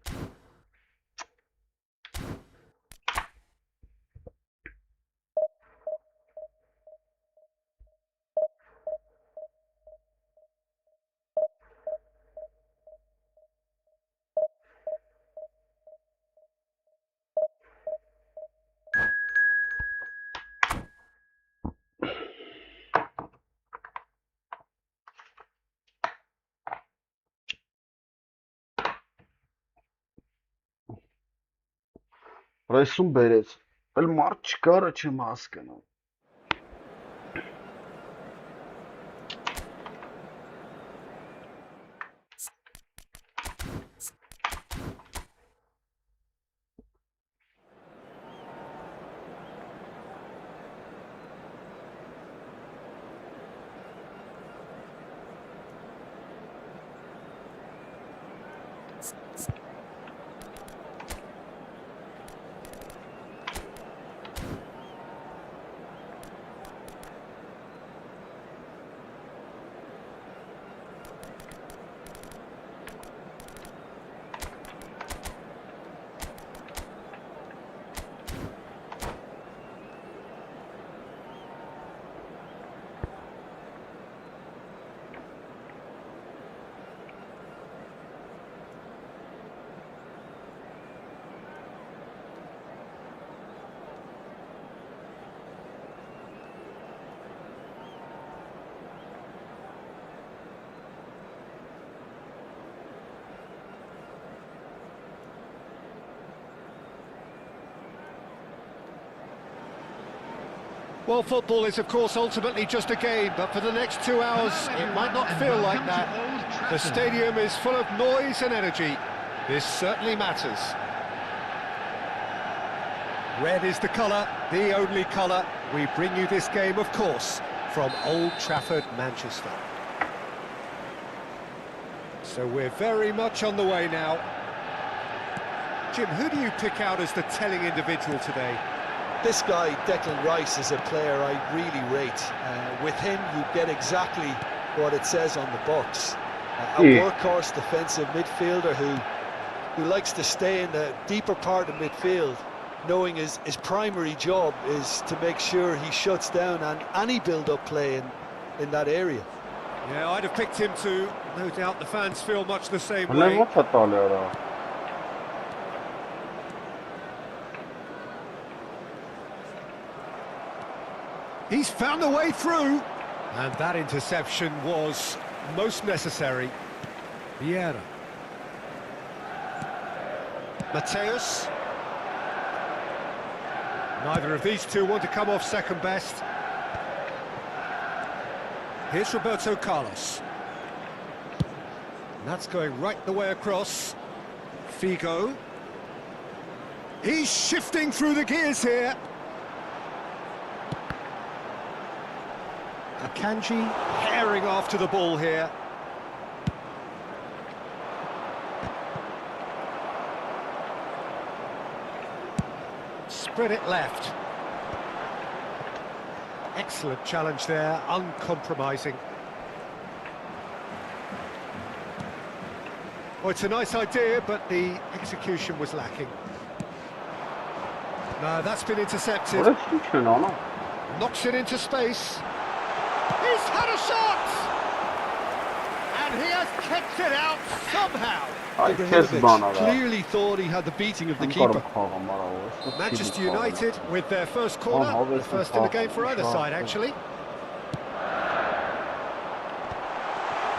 Ռեսում բերեց, էլ մարդ չկարը չեմ հասկանում։ Well, football is, of course, ultimately just a game, but for the next 2 hours, it might not feel like that. The stadium is full of noise and energy. This certainly matters. Red is the colour, the only colour. We bring you this game, of course, from Old Trafford, Manchester. So we're very much on the way now. Jim, who do you pick out as the telling individual today? This guy, Declan Rice, is a player I really rate. With him, you get exactly what it says on the box. A workhorse defensive midfielder who likes to stay in the deeper part of midfield, knowing his primary job is to make sure he shuts down any build-up play in that area. Yeah, I'd have picked him too. No doubt the fans feel much the same way. He's found a way through. And that interception was most necessary. Vieira. Mateus. Neither of these two want to come off second best. Here's Roberto Carlos. And that's going right the way across. Figo. He's shifting through the gears here. Akanji herring after the ball here. Spread it left. Excellent challenge there, uncompromising. Oh, it's a nice idea, but the execution was lacking. No, that's been intercepted. Knocks it into space. He's had a shot! And he has kept it out somehow. Clearly thought he had the beating of the keeper. Manchester United with their first corner, the first in the game for either side, actually. And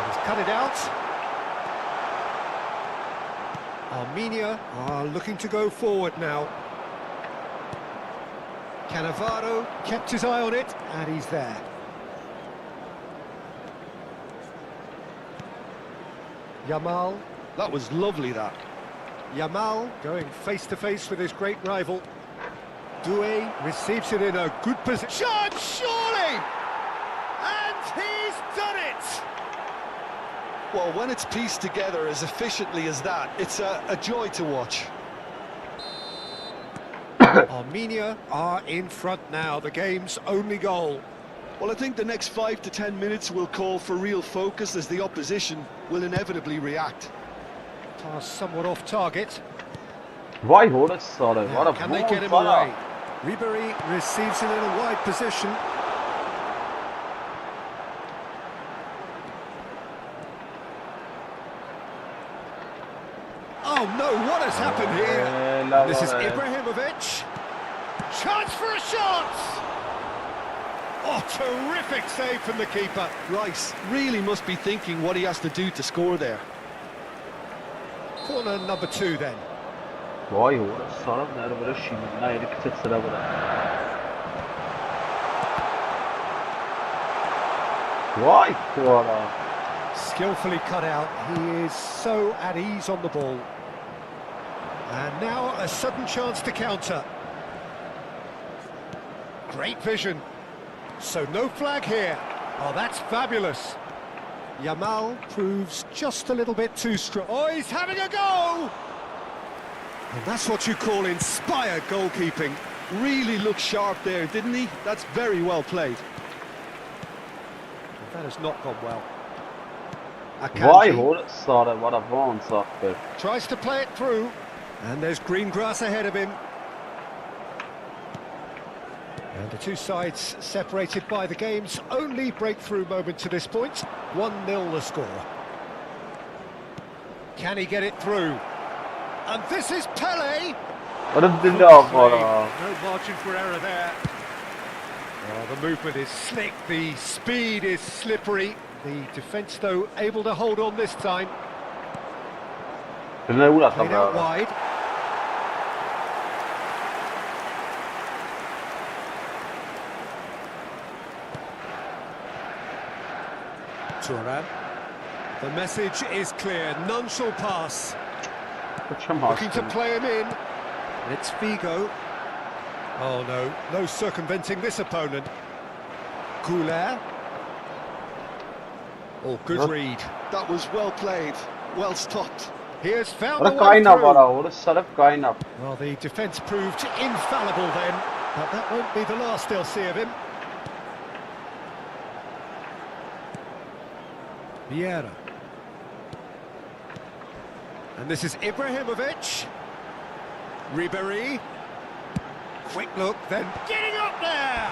he's cut it out. Armenia are looking to go forward now. Cannavaro kept his eye on it, and he's there. Yamal. That was lovely, that. Yamal going face-to-face with his great rival. Doué receives it in a good position. Shot, surely! And he's done it! Well, when it's pieced together as efficiently as that, it's a joy to watch. Armenia are in front now, the game's only goal. Well, I think the next 5 to 10 minutes will call for real focus as the opposition will inevitably react. Pass somewhat off target. Why hold it solid? Now, can they get him away? Ribery receives it in a wide position. Oh no, what has happened here? This is Ibrahimovic. Chance for a shot! Oh, terrific save from the keeper. Rice really must be thinking what he has to do to score there. Corner number 2 then. Why hold it solid? Why? Skillfully cut out. He is so at ease on the ball. And now a sudden chance to counter. Great vision. So no flag here. Oh, that's fabulous. Yamal proves just a little bit too strong. Oh, he's having a go! And that's what you call inspired goalkeeping. Really looked sharp there, didn't he? That's very well played. That has not gone well. Why hold it solid? What a bounce off there. Tries to play it through. And there's green grass ahead of him. And the two sides separated by the game's only breakthrough moment to this point. 1-0 the score. Can he get it through? And this is Pele! No margin for error there. Oh, the movement is slick, the speed is slippery. The defence, though, able to hold on this time. Played out wide. Turan. The message is clear, none shall pass. Looking to play him in. It's Figo. Oh no, no circumventing this opponent. Couler. Oh, good read. That was well played, well stopped. He has found Ora the way kaynab through. ara, ora sarf kaynab. Well, the defence proved infallible then, but that won't be the last they'll see of him. Vieira. And this is Ibrahimovic. Ribéry. Quick look, then getting up there!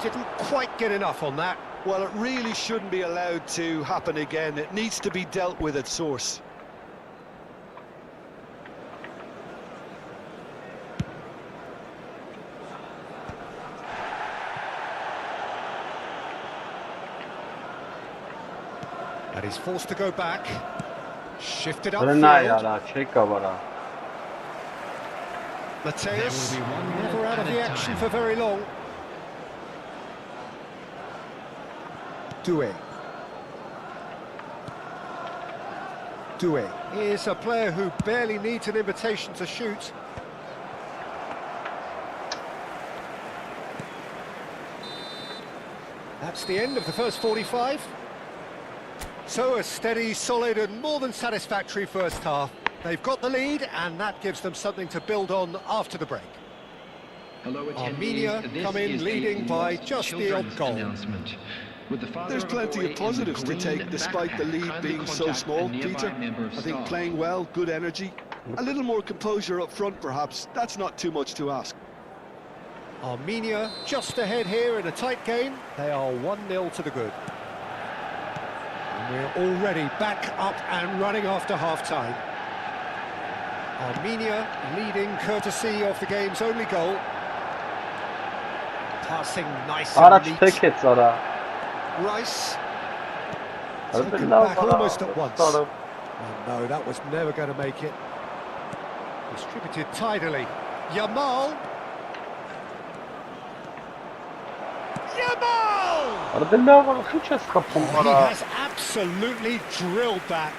Didn't quite get enough on that. Well, it really shouldn't be allowed to happen again. It needs to be dealt with at source. And he's forced to go back. Shifted Ora na upfield. yara, check ara. Mateus, There will be 1 minute never out of the added action time. for very long. Doué. Doué is a player who barely needs an invitation to shoot. That's the end of the first 45. So a steady, solid and more than satisfactory first half. They've got the lead and that gives them something to build on after the break. Hello, Armenia attendees. This come in is leading a by lost just the odd children's goal. announcement. With the father There's of a plenty boy of in positives to green take despite the backpack, lead kindly being so contact small, a nearby Peter. member of I think staff. playing well, good energy. A little more composure up front perhaps, that's not too much to ask. Armenia just ahead here in a tight game. They are 1-0 to the good. And we're already back up and running after half-time. Armenia leading courtesy of the game's only goal. Passing nice Ara and neat. check it ara. Rice. Ora Taken billah back almost at once. ara. Oh, no, that was never going to make it. Distributed tidily. Yamal. Yamal! Ora billah ara, hiç es kapım He ara. has absolutely drilled that.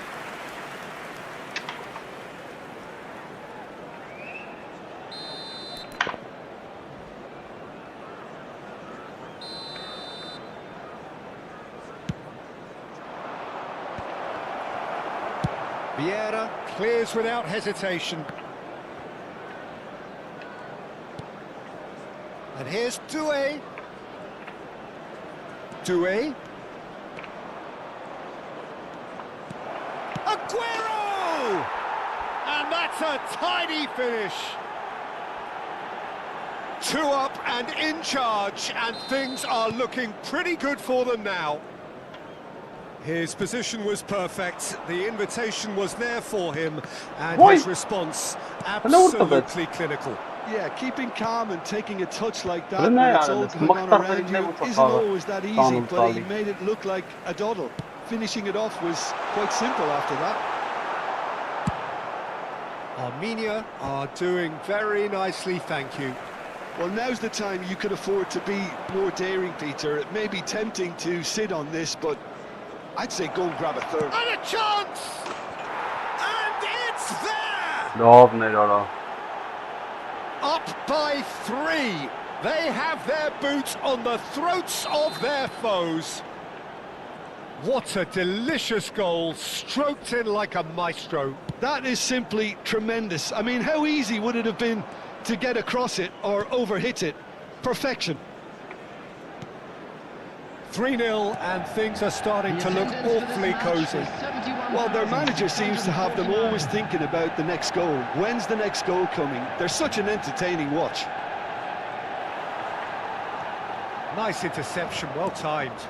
Vieira clears without hesitation. And here's Doué. Doué. Aguero! And that's a tidy finish. 2 up and in charge, and things are looking pretty good for them now. His position was perfect, the invitation was there for him, and his response absolutely clinical. Yeah, keeping calm and taking a touch like that But when it's no, all it's going on much around tougher you than isn't always that easy, Donald but he Trump. made it look like a doddle. Finishing it off was quite simple after that. Armenia are doing very nicely, thank you. Well, now's the time you could afford to be more daring, Peter. It may be tempting to sit on this, but I'd say go and grab a third. And a chance! And it's there! Lovne ara. Up by 3. They have their boots on the throats of their foes. What a delicious goal, stroked in like a maestro. That is simply tremendous. I mean, how easy would it have been to get across it or overhit it? Perfection. 3-0 and things are starting to look awfully cosy. Well, their manager seems to have them always thinking about the next goal. When's the next goal coming? They're such an entertaining watch. Nice interception, well timed.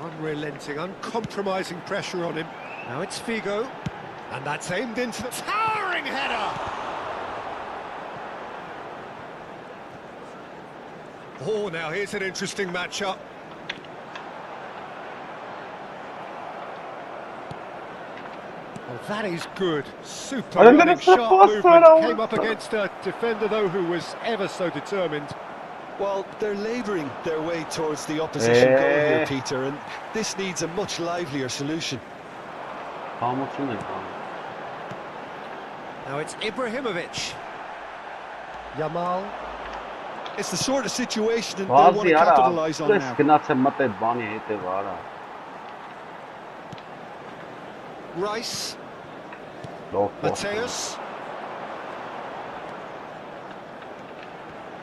Unrelenting, uncompromising pressure on him. Now it's Figo, and that's aimed into the towering header! Oh, now here's an interesting matchup. Well, that is good. Super I don't running, think it's the sharp first movement. one, Came up against a defender, though, who was ever so determined. Well, they're labouring their way towards the opposition goal here, Peter, and this needs a much livelier solution. Now it's Ibrahimovic. Yamal. It's the sort of situation that they want to capitalise on now. Rice. Mateus.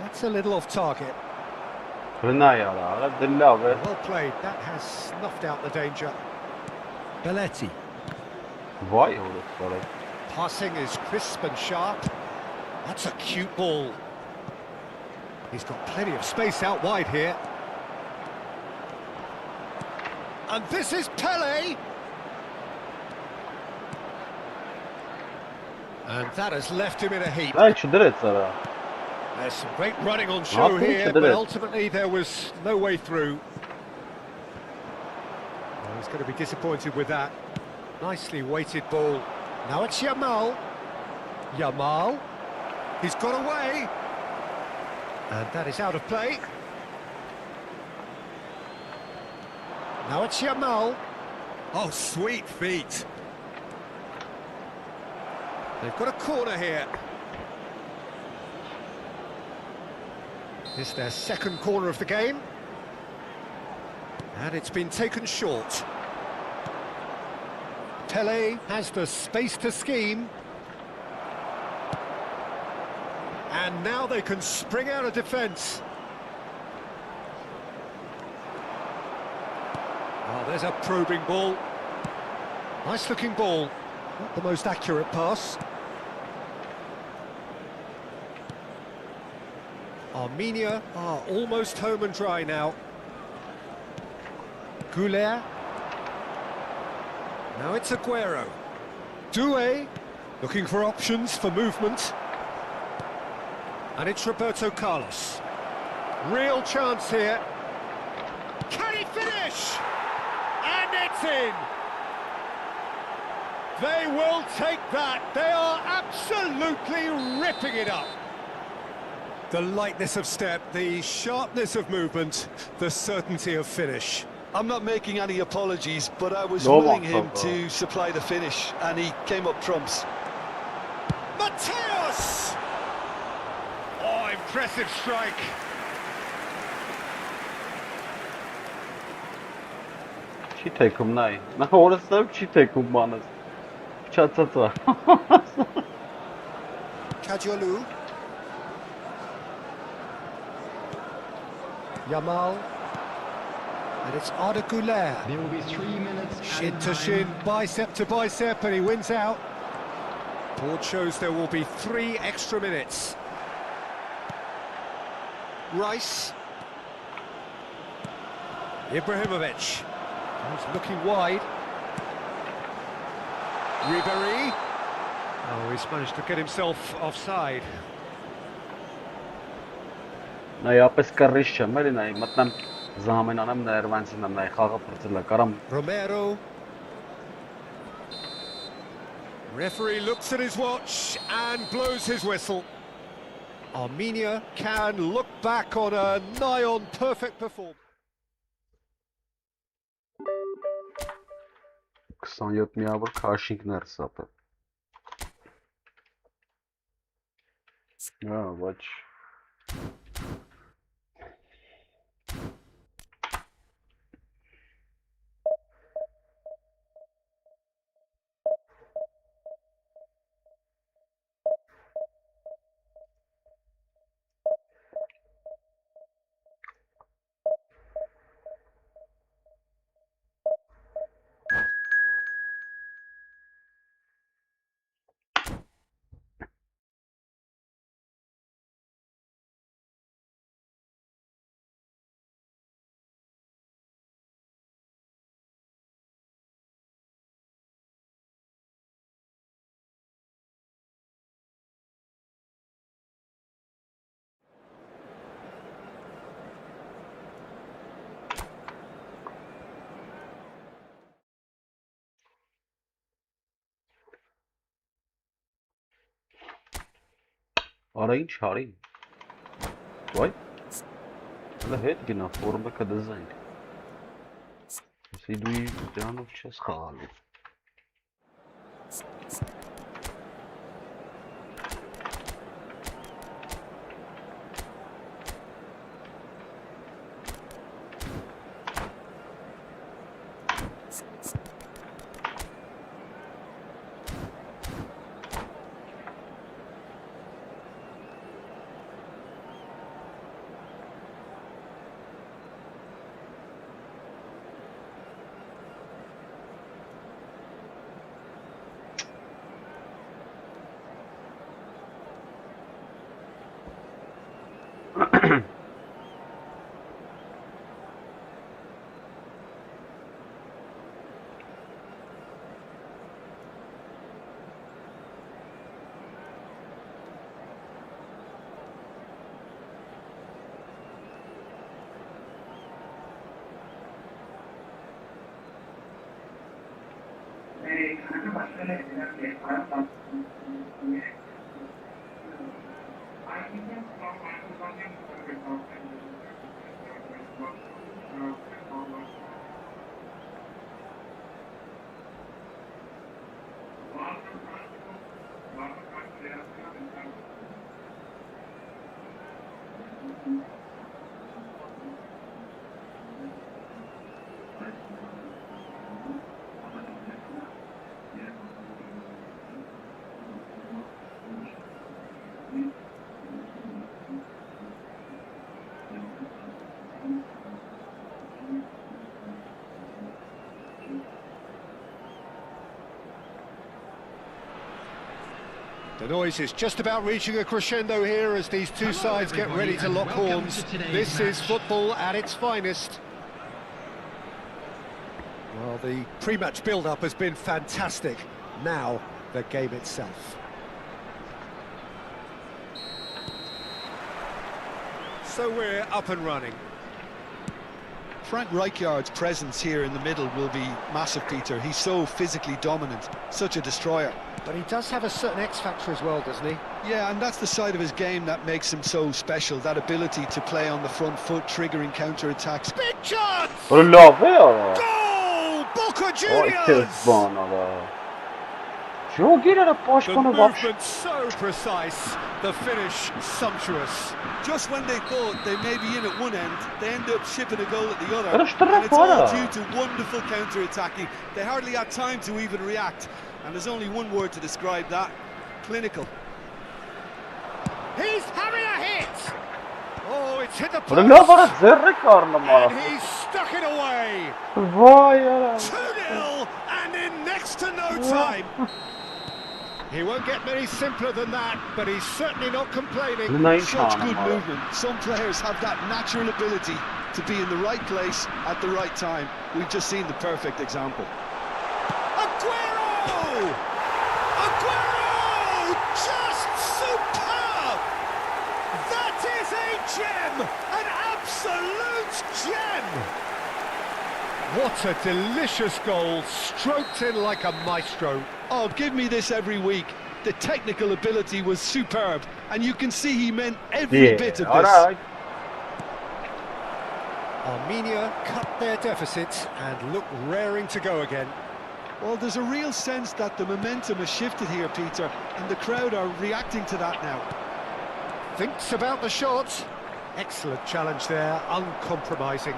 That's a little off target. Well played. That has snuffed out the danger. Belletti. Passing is crisp and sharp. That's a cute ball. He's got plenty of space out wide here. And this is Pele. And that has left him in a heap. There's some great running on show here, but ultimately there was no way through. Well, he's going to be disappointed with that. Nicely weighted ball. Now it's Yamal. Yamal. He's got away. And that is out of play. Now it's Yamal. Oh, sweet feet. They've got a corner here. This is their second corner of the game. And it's been taken short. Pele has the space to scheme. And now they can spring out of defence. Oh, there's a probing ball. Nice looking ball. Not the most accurate pass. Armenia are almost home and dry now. Goulet. Now it's Aguero. Doué, looking for options for movement. And it's Roberto Carlos. Real chance here. Can he finish? And it's in! They will take that. They are absolutely ripping it up. The lightness of step, the sharpness of movement, the certainty of finish. I'm not making any apologies, but I was willing him to supply the finish, and he came up trumps. Mateus! Oh, impressive strike. Չի թեքում նայ։ Նախ օրս չի թեքում բանս։ Չացածա։ Kajolu. Yamal. And it's Arda Goulet. There will be 3 minutes. Shin to shin, bicep to bicep, and he wins out. Board shows there will be 3 extra minutes. Rice. Ibrahimovic. He's looking wide. Ribéry. Oh, he's managed to get himself offside. Նայ ապես կռիշ չեմ, էլի նայ մտնեմ զամեն անեմ ներվանցին նայ խաղը բրծելա կարամ Romero. Referee looks at his watch and blows his whistle. Armenia can look back on a nigh-on perfect performance. 27 միավոր քաշինքներ սապը։ Ոչ։ Արա ինչ հարի։ Վայ։ Հələ հետ գնա ֆորմը կդզենք։ Ասի դու դրանով չես խաղալու։ The noise is just about reaching a crescendo here as these two sides get ready to lock horns. This is football at its finest. Well, the pre-match build-up has been fantastic. Now, the game itself. So we're up and running. Frank Rijkaard's presence here in the middle will be massive, Peter. He's so physically dominant, such a destroyer. But he does have a certain X-factor as well, doesn't he? Yeah, and that's the side of his game that makes him so special, that ability to play on the front foot, triggering counter-attacks. Big chance! Bravo ya. Goal! Boca Oj, Juniors! bana. Çok iyi de boş The konu bak. movement so precise, the finish sumptuous. Just when they thought they may be in at one end, they end up shipping a goal at the other. Karıştırma And it's all para. due to wonderful counter-attacking. They hardly had time to even react. And there's only one word to describe that: clinical. He's having a hit! Oh, it's hit the Bravo bana post! zerre karnım And var. he's stuck it away! Vay ya. 2-0 and in next to no time! He won't get many simpler than that, but he's certainly not complaining. Nine Such tane good var. movement. Some players have that natural ability to be in the right place at the right time. We've just seen the perfect example. Aguero! Aguero! Just superb! That is a gem! An absolute gem! What a delicious goal, stroked in like a maestro. Oh, give me this every week. The technical ability was superb, and you can see he meant every bit of this. Alright. Armenia cut their deficit and look raring to go again. Well, there's a real sense that the momentum has shifted here, Peter, and the crowd are reacting to that now. Thinks about the shot. Excellent challenge there, uncompromising.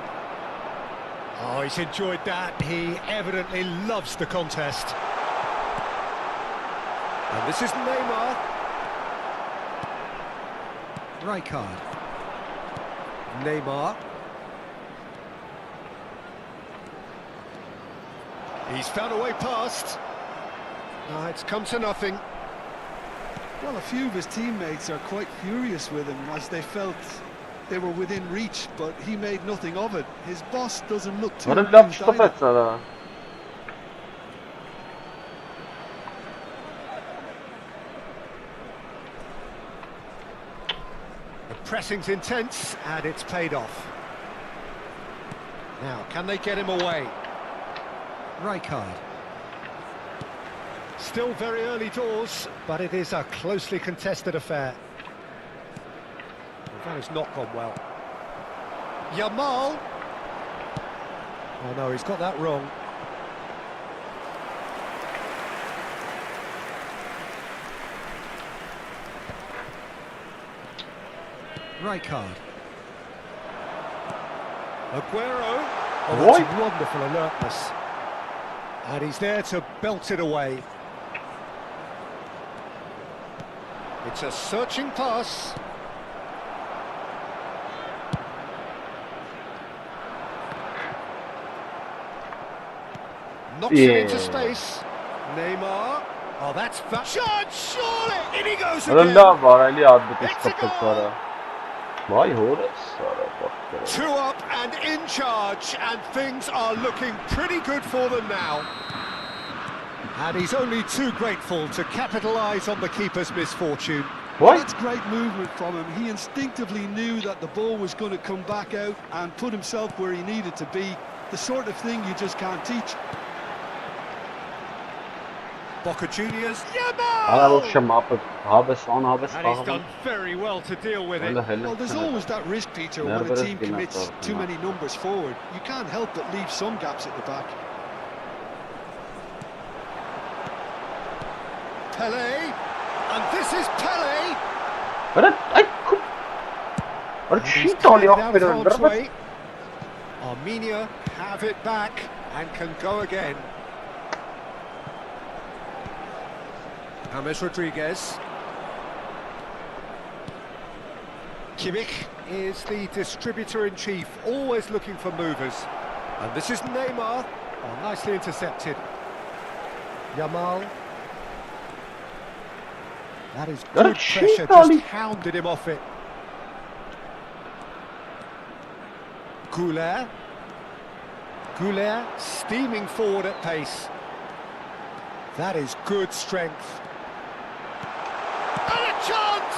Oh, he's enjoyed that. He evidently loves the contest. And this is Neymar. Rijkaard. Neymar. He's found a way past. It's come to nothing. Well, a few of his teammates are quite furious with him as they felt they were within reach, but he made nothing of it. His boss doesn't look too Var det amused laptop either. etsade? The pressing's intense, and it's paid off. Now, can they get him away? Rijkaard. Still very early doors, but it is a closely contested affair. Well, that has not gone well. Yamal. Oh no, he's got that wrong. Right card. Aguero. Oh, that's wonderful alertness. And he's there to belt it away. It's a searching pass. Knocks it into space. Neymar. Oh, that's shot, surely! In he goes again. It's a goal. Two up and in charge, and things are looking pretty good for them now. And he's only too grateful to capitalise on the keeper's misfortune. That's great movement from him. He instinctively knew that the ball was going to come back out and put himself where he needed to be. The sort of thing you just can't teach. Boca Juniors, Yamal! And he's done very well to deal with it. Well, there's always that risk, Peter, when a team commits too many numbers forward. You can't help but leave some gaps at the back. Pelé, and this is Pelé. Armenia have it back and can go again. James Rodriguez. Kimmich is the distributor-in-chief, always looking for movers. And this is Neymar. Oh, nicely intercepted. Yamal. That is good pressure, just hounded him off it. Goulet. Goulet steaming forward at pace. That is good strength. And a chance!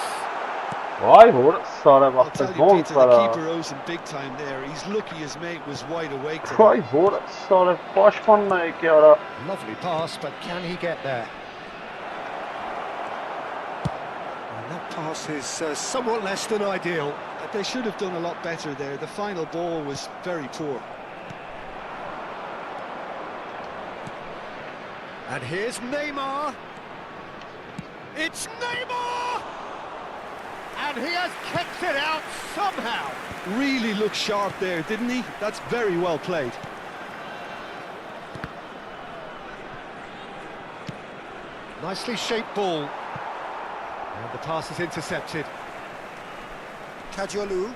I'll tell you, Peter, the keeper owes him big time there. He's lucky his mate was wide awake today. Lovely pass, but can he get there? And that pass is somewhat less than ideal. They should have done a lot better there. The final ball was very poor. And here's Neymar. It's Neymar! And he has kicked it out somehow. Really looked sharp there, didn't he? That's very well played. Nicely shaped ball. And the pass is intercepted. Kajolu.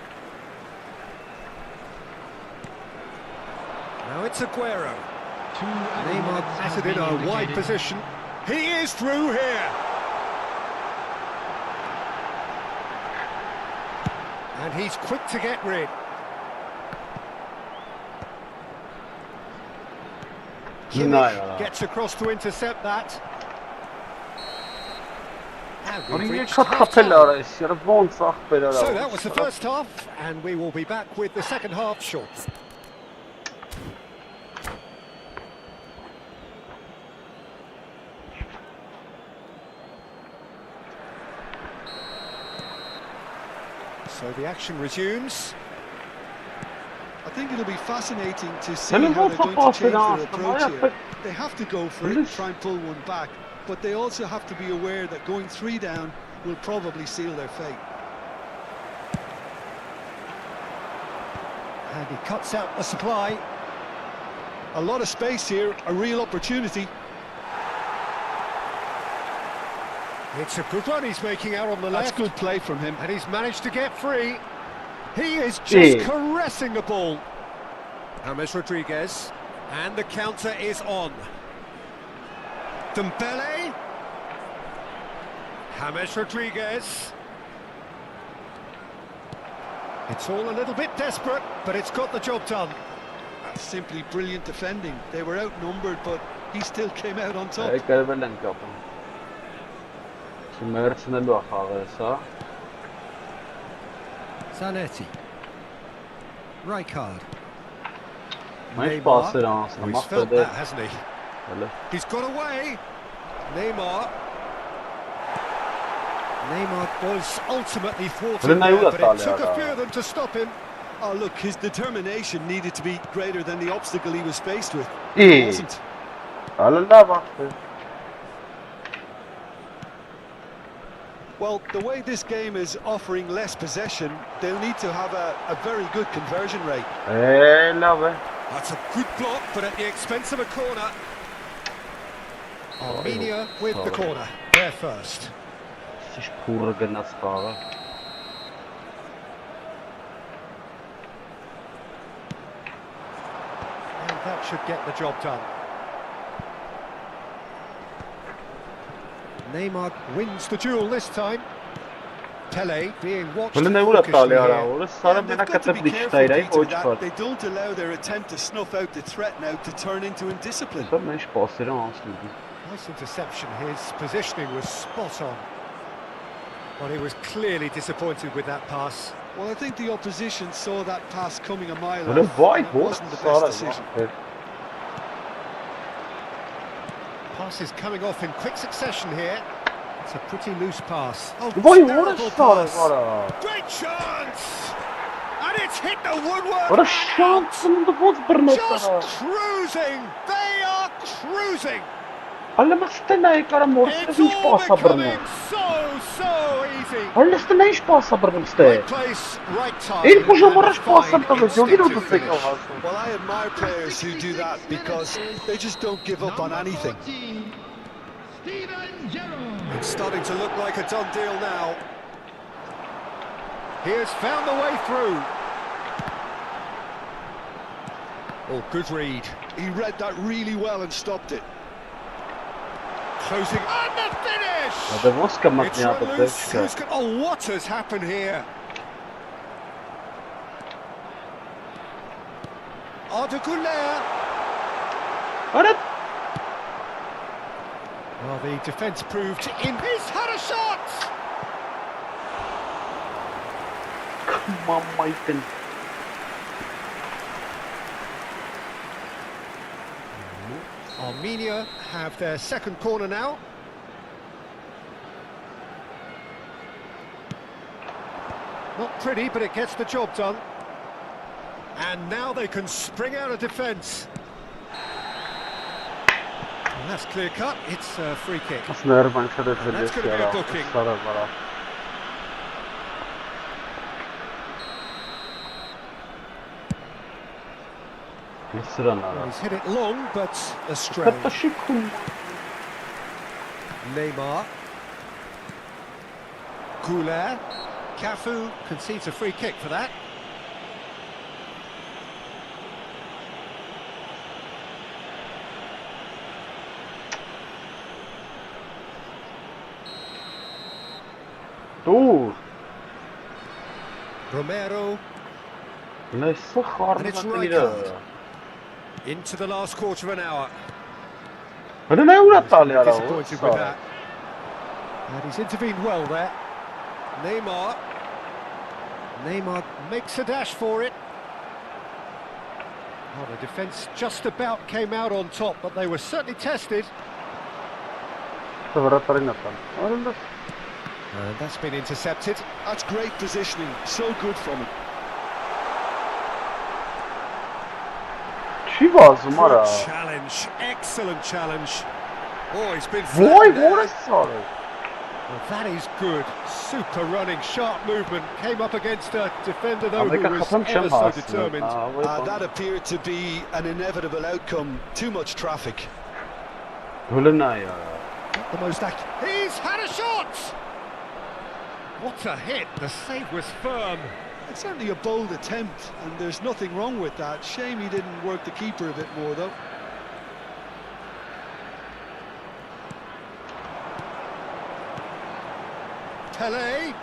Now it's Aguero. Neymar batted in a wide position. He is through here. And he's quick to get rid. Kimmich gets across to intercept that. And we've reached half-time. So that was the first half, and we will be back with the second half shortly. So the action resumes. I think it'll be fascinating to see how they're going to change their approach here. They have to go for it and try and pull one back, but they also have to be aware that going 3 down will probably seal their fate. And he cuts out the supply. A lot of space here, a real opportunity. It's a good run he's making out on the left. That's good play from him. And he's managed to get free. He is just caressing the ball. James Rodriguez. And the counter is on. Dembele. James Rodriguez. It's all a little bit desperate, but it's got the job done. That's simply brilliant defending. They were outnumbered, but he still came out on top. Zanetti. Rijkaard. He's He's felt that, hasn't he? He's got away. Neymar. Neymar was ultimately thwarted there, but it took a few of them to stop him. Oh, look, his determination needed to be greater than the obstacle he was faced with. It wasn't. Well, the way this game is offering less possession, they'll need to have a very good conversion rate. Love it. That's a good block, but at the expense of a corner. Armenia with the corner. There first. Siz pure gnas qara. And that should get the job done. Neymar wins the duel this time. Pele being watched hawkishly here. They don't allow their attempt to snuff out the threat now to turn into indiscipline. Nice interception. His positioning was spot on. Well, he was clearly disappointed with that pass. Well, I think the opposition saw that pass coming a mile What a off. boy, It wasn't the best decision. Passes coming off in quick succession here. It's a pretty loose pass. Oh, Boy, what a terrible start! pass. Great chance! And it's hit the woodwork. What a chance in the woods, Just cruising. They are cruising. Alle mastena e cara morte It's não all passa becoming Bruno. so easy. Alle stena não passa Bruno ste. Right place, right time. Ele puxa and uma a resposta fine para o jogo e não instinctive te finish. Well, I admire players who do that because they just don't give up on anything. It's starting to look like a done deal now. He has found the way through. Oh, good read. He read that really well and stopped it. Closing and the finish! Надо воска It's матня loose. поддержка. Oh, what has happened here? Arda. Аре, Well, the defence proved in. He's had a shot! мамайтен. Armenia have their second corner now. Not pretty, but it gets the job done. And now they can spring out of defence. And that's clear cut. It's a free kick. Nervan şöyle That's going to be a booking. Well, he's hit it long, but astray. Neymar. Goulet. Cafu concedes a free kick for that. Romero. And it's right card. Into the last quarter of an hour. Disappointed with that. And he's intervened well there. Neymar. Neymar makes a dash for it. Oh, the defence just about came out on top, but they were certainly tested. And that's been intercepted. That's great positioning. So good from him. Good challenge, excellent challenge. Oh, he's been flattened there. Well, that is good. Super running, sharp movement. Came up against a defender though who was ever so determined. That appeared to be an inevitable outcome. Too much traffic. Not the most accurate. He's had a shot! What a hit. The save was firm. It's certainly a bold attempt, and there's nothing wrong with that. Shame he didn't work the keeper a bit more, though. Pele.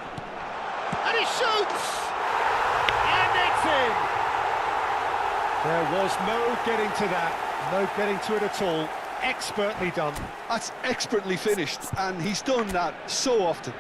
And he shoots! And it's in! There was no getting to that. No getting to it at all. Expertly done. That's expertly finished, and he's done that so often.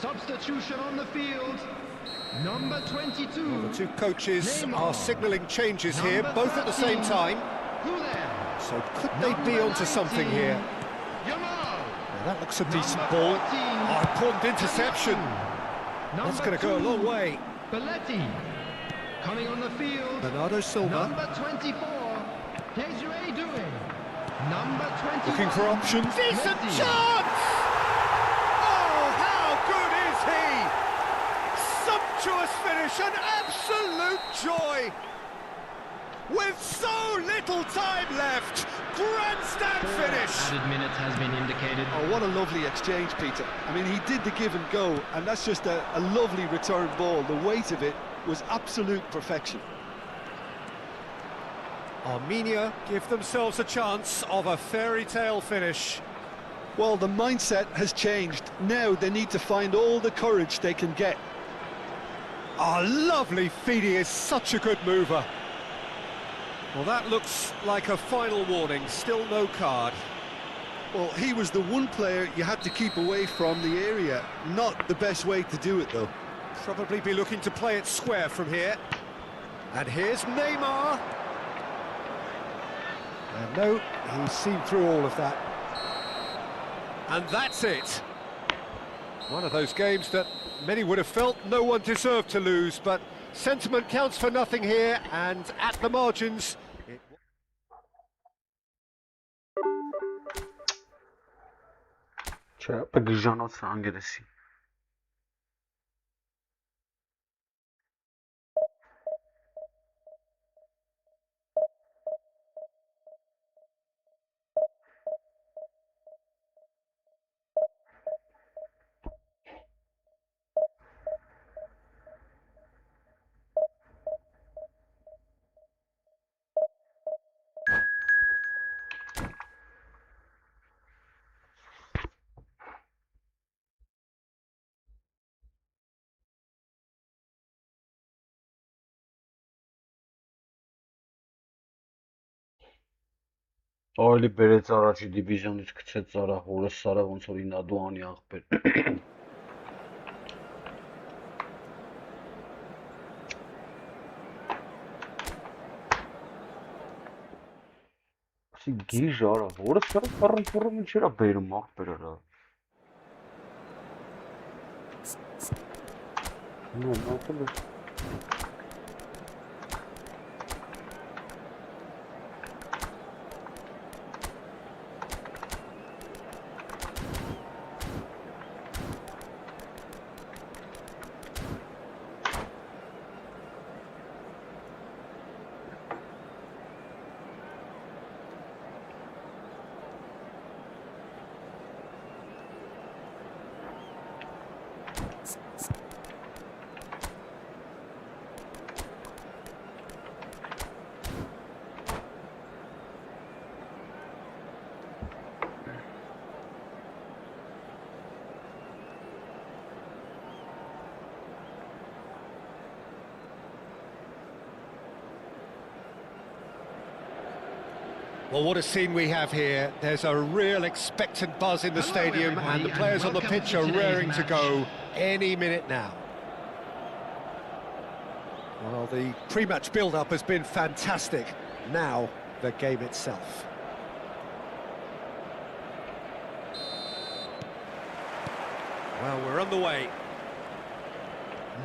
Substitution on the field. Number 22. Well, the two coaches Neymar. are signalling changes here, Number both at the same 13. time. Who there? So could they be onto something here? Yamal. Now that looks a decent Number ball. 14. Oh, important interception. That's going to go a long way. Belletti. Coming on the field. Bernardo Silva Number 24. Desiree doing. Number 21. looking for options. Decent Messi. chance! Oh, how good is he? Sumptuous finish, an absolute joy. With so little time left, grandstand finish. Added minutes has been indicated. Oh, what a lovely exchange, Peter. I mean, he did the give and go, and that's just a lovely return ball. The weight of it was absolute perfection. Armenia give themselves a chance of a fairy tale finish. Well, the mindset has changed. Now they need to find all the courage they can get. Oh, lovely feed, he is such a good mover. Well, that looks like a final warning, still no card. Well, he was the one player you had to keep away from the area. Not the best way to do it, though. Probably be looking to play it square from here. And here's Neymar. And no, he's seen through all of that. And that's it. One of those games that many would have felt no one deserved to lose, but sentiment counts for nothing here, and at the margins... Չէ, բգժանոց անգերեսի։ Այլի բերեց առաջի դիվիզիոնից գցեց արա, հորս սարա ոնց որ ինադուանի աղբեր։ Սի գիժ արա, հորս սարա պառն ինչերա բերում աղբեր արա։ Նո, մատել է։ Well, what a scene we have here. There's a real expectant buzz in the stadium, and the players on the pitch are raring to go any minute now. Well, the pre-match build-up has been fantastic. Now, the game itself. Well, we're on the way.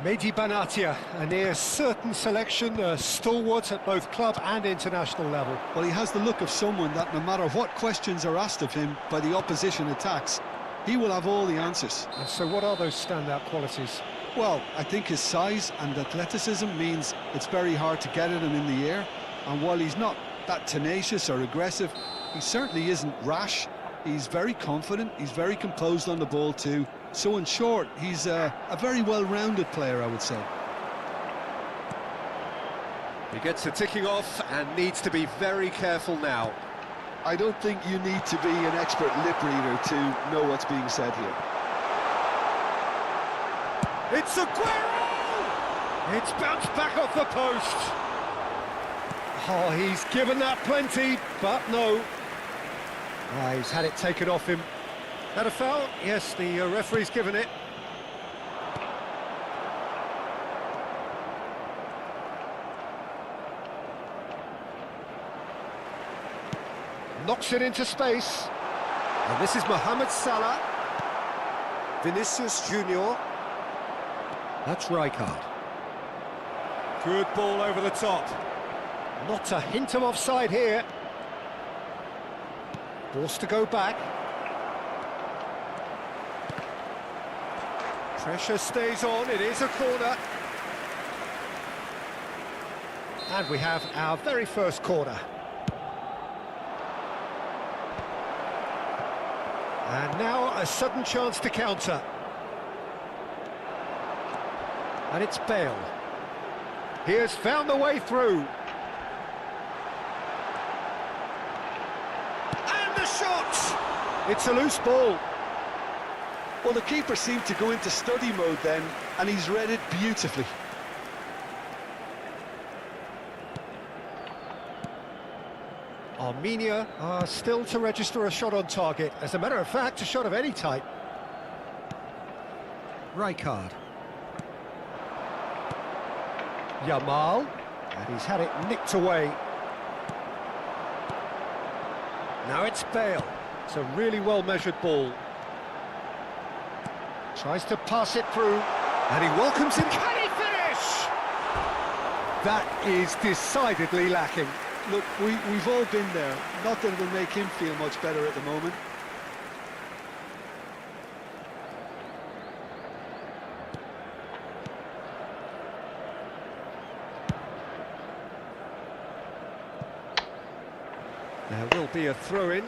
Mehdi Benatia, a near certain selection, a stalwart at both club and international level. Well, he has the look of someone that no matter what questions are asked of him by the opposition attacks, he will have all the answers. And so what are those standout qualities? Well, I think his size and athleticism means it's very hard to get at him in the air. And while he's not that tenacious or aggressive, he certainly isn't rash. He's very confident, he's very composed on the ball too. So in short, he's a very well-rounded player, I would say. He gets the ticking off and needs to be very careful now. I don't think you need to be an expert lip reader to know what's being said here. It's Aguero! It's bounced back off the post. Oh, he's given that plenty, but no. He's had it taken off him. That a foul? Yes, the referee's given it. knocks it into space. And this is Mohamed Salah. Vinicius Junior. That's Rijkaard. Good ball over the top. Not a hint of offside here. Forced to go back. Pressure stays on, it is a corner. And we have our very first corner. And now a sudden chance to counter. And it's Bale. He has found the way through. And the shot! It's a loose ball. Well, the keeper seemed to go into study mode then, and he's read it beautifully. Armenia are still to register a shot on target. As a matter of fact, a shot of any type. Rijkaard. Yamal. And he's had it nicked away. Now it's Bale. It's a really well-measured ball. Tries to pass it through, and he welcomes him. Can he finish? That is decidedly lacking. Look, we've all been there. Not that it'll make him feel much better at the moment. There will be a throw-in.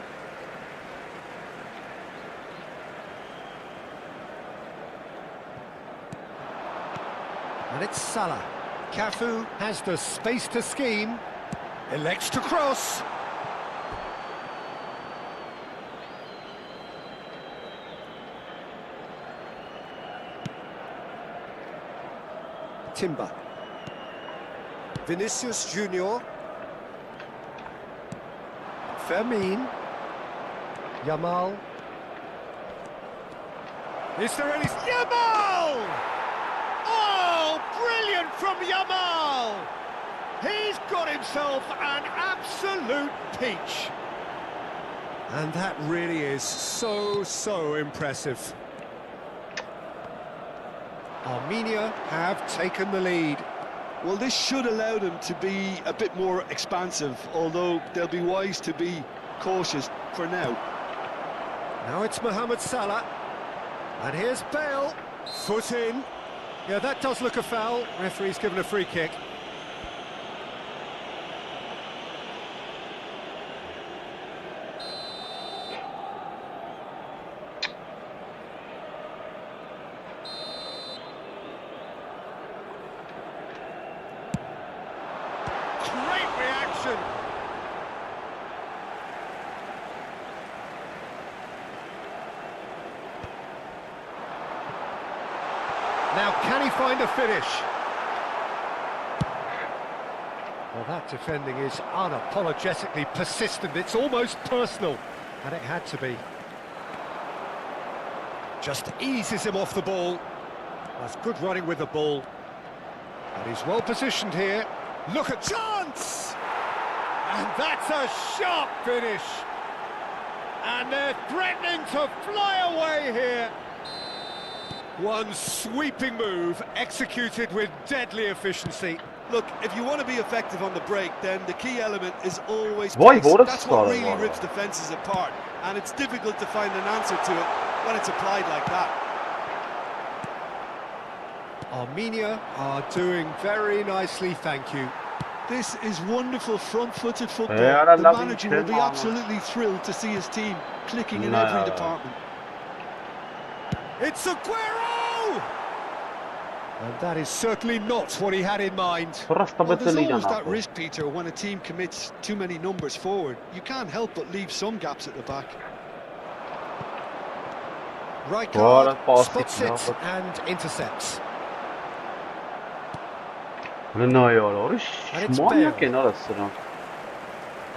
And it's Salah. Cafu has the space to scheme. Elects to cross. Timber. Vinicius Junior. Fermin. Yamal. Is there any... Yamal! Oh, brilliant from Yamal! He's got himself an absolute peach. And that really is so impressive. Armenia have taken the lead. Well, this should allow them to be a bit more expansive, although they'll be wise to be cautious for now. Now it's Mohamed Salah. And here's Bale. Foot in. Yeah, that does look a foul. Referee's given a free kick. Great reaction. Now, can he find a finish? Well, that defending is unapologetically persistent. It's almost personal, and it had to be. Just eases him off the ball. That's good running with the ball. And he's well positioned here. Look at chance! And that's a sharp finish. And they're threatening to fly away here. One sweeping move, executed with deadly efficiency. Look, if you want to be effective on the break, then the key element is always Boy, pace. what a That's what start, really Laura. rips defences apart, and it's difficult to find an answer to it when it's applied like that. Armenia are doing very nicely, thank you. This is wonderful front-footed football. Yeah, I The love manager him, will be Mama. absolutely thrilled to see his team clicking in No. every department. It's Aguero! And that is certainly not what he had in mind. Well, there's always that risk, Peter, when a team commits too many numbers forward. You can't help but leave some gaps at the back. Rijkaard pass spots it, it and intercepts. No, ya, And it's manyak Bale. arasına.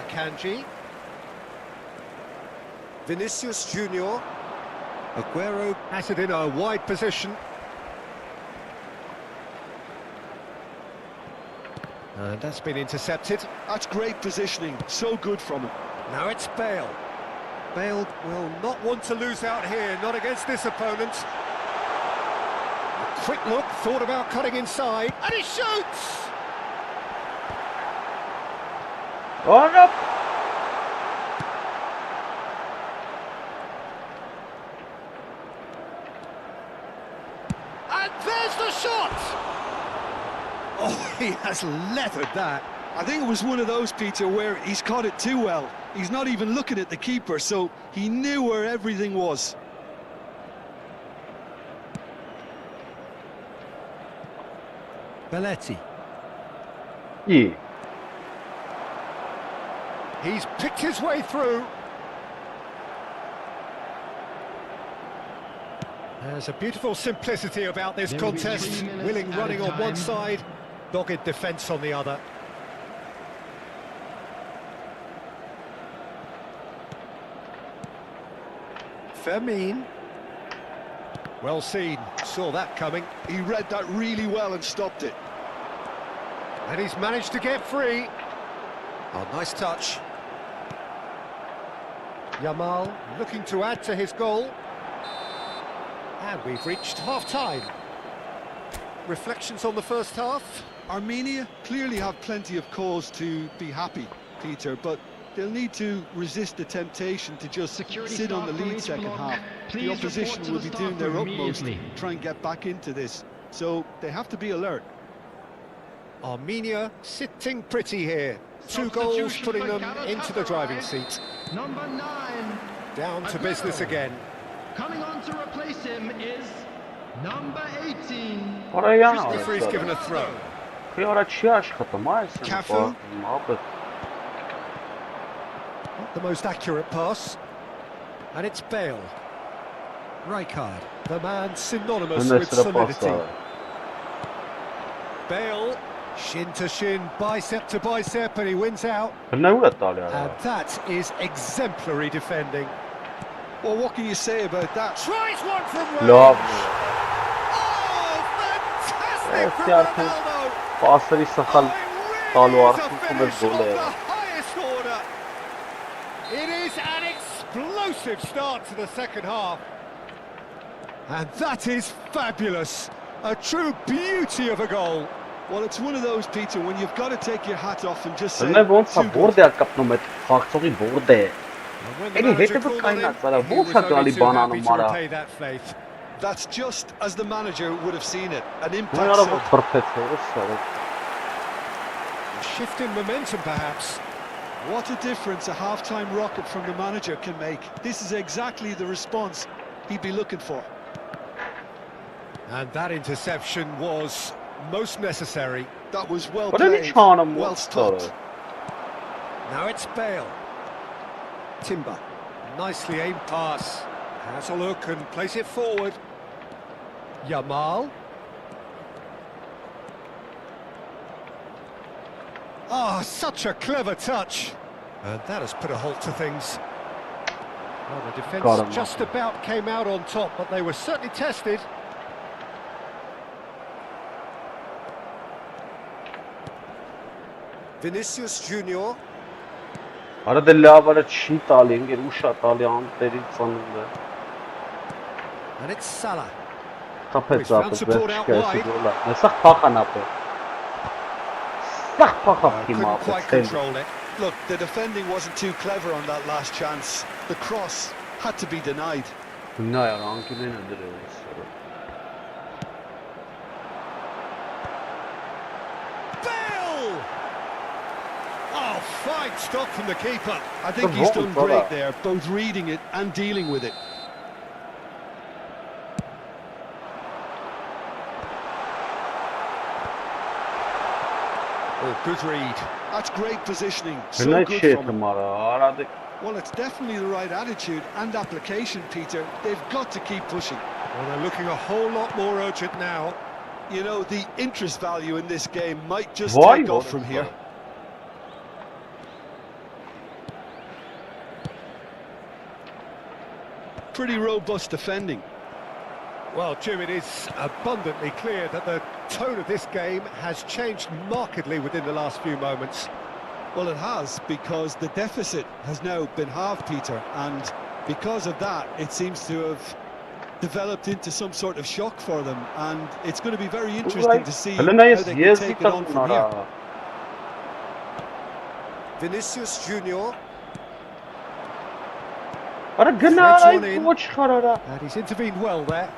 Akanji. Vinicius Junior. Aguero has it in a wide position. And that's been intercepted. That's great positioning. So good from him. Now it's Bale. Bale will not want to lose out here, not against this opponent. A quick look, thought about cutting inside, and he shoots! Oh no! And there's the shot! Oh, he has leathered that. I think it was one of those, Peter, where he's caught it too well. He's not even looking at the keeper, so he knew where everything was. Belletti. Yeah. He's picked his way through. There's a beautiful simplicity about this There will be contest. 3 minutes Willing at a running on one time. side, dogged defence on the other. Fermin. Well seen, saw that coming. He read that really well and stopped it. And he's managed to get free. Oh, nice touch. Yamal looking to add to his goal. And we've reached half-time. Reflections on the first half? Armenia clearly have plenty of cause to be happy, Peter, but they'll need to resist the temptation to just Security sit on the staff from lead each second block, half. please The report opposition to will the be doing staff their room utmost to immediately. try and get back into this, so they have to be alert. Armenia sitting pretty here. 2 goals Substitution putting for them Gareth into the driving Hathaway. seat. Number 9. Down to business again. Coming on to replace him is number 18. Oraya The referee's given a throw. Kıyara çiğ աշխատում, այս Cafu. Muhabbet. Not the most accurate pass. And it's Bale. Rijkaard, the man synonymous Önde with sıra solidity. pasta. Bale, shin to shin, bicep to bicep, and he wins out. Ne uğrat dalıyor? And that is exemplary defending. Well, what can you say about that? Tries one from range. Love. Oh, fantastic Evet, from yardım. Ronaldo. Pasları sakal. Oh, it Talu really is a artık finish gol of the yani. highest order. It is an explosive start to the second half. And that is fabulous. A true beauty of a goal. Well, it's one of those, Peter, when you've got to take your hat off and just say, Ne ոնց է too good. որտե կապնում այդ խաղցողի որտե։ And when the Էլի manager հետևը called on him, կայնած արա he ոնց was է only գալի too happy բանանում to արա։ repay that faith. That's just as the manager would have seen it. An Ու impact արա sub. ոնց բրբեց է։ A shift in momentum, perhaps. What a difference a half-time rocket from the manager can make. This is exactly the response he'd be looking for. And that interception was most necessary. That was well But any played, charm well stopped. Now it's Bale. Timber. Nicely aimed pass. Has a look and plays it forward. Yamal. Ah, such a clever touch. And that has put a halt to things. Well, the Got him. defence just about came out on top, but they were certainly tested. Vinicius Junior. Արա դե լավ արա չի տալի, ինգեր ուշ է տալի անտերի ծանունդը։ And it's Salah. Թափեց He's found ապը support out wide. վերջի գոլը։ Նեսախ փախան ապը։ Սախ փախավ թիմը Couldn't ապը։ quite control it. Look, the defending wasn't too clever on that last chance. The cross had to be denied. Նա яր անկյունին է դրել։ Bale! Oh, fine stop from the keeper. I think The he's ball, done brother. great there, both reading it and dealing with it. Oh, good read. That's great positioning. So Նա good չի from him. դմարը, արա դե Well, it's definitely the right attitude and application, Peter. They've got to keep pushing. Well, they're looking a whole lot more urgent now. You know, the interest value in this game might just Why take off not? from here. Pretty robust defending. Well, Jim, it is abundantly clear that the tone of this game has changed markedly within the last few moments. Well, it has, because the deficit has now been halved, Peter, and because of that, it seems to have developed into some sort of shock for them, and it's going to be very interesting to see how they can take it on from here. Vinicius Junior. And he's intervened well there.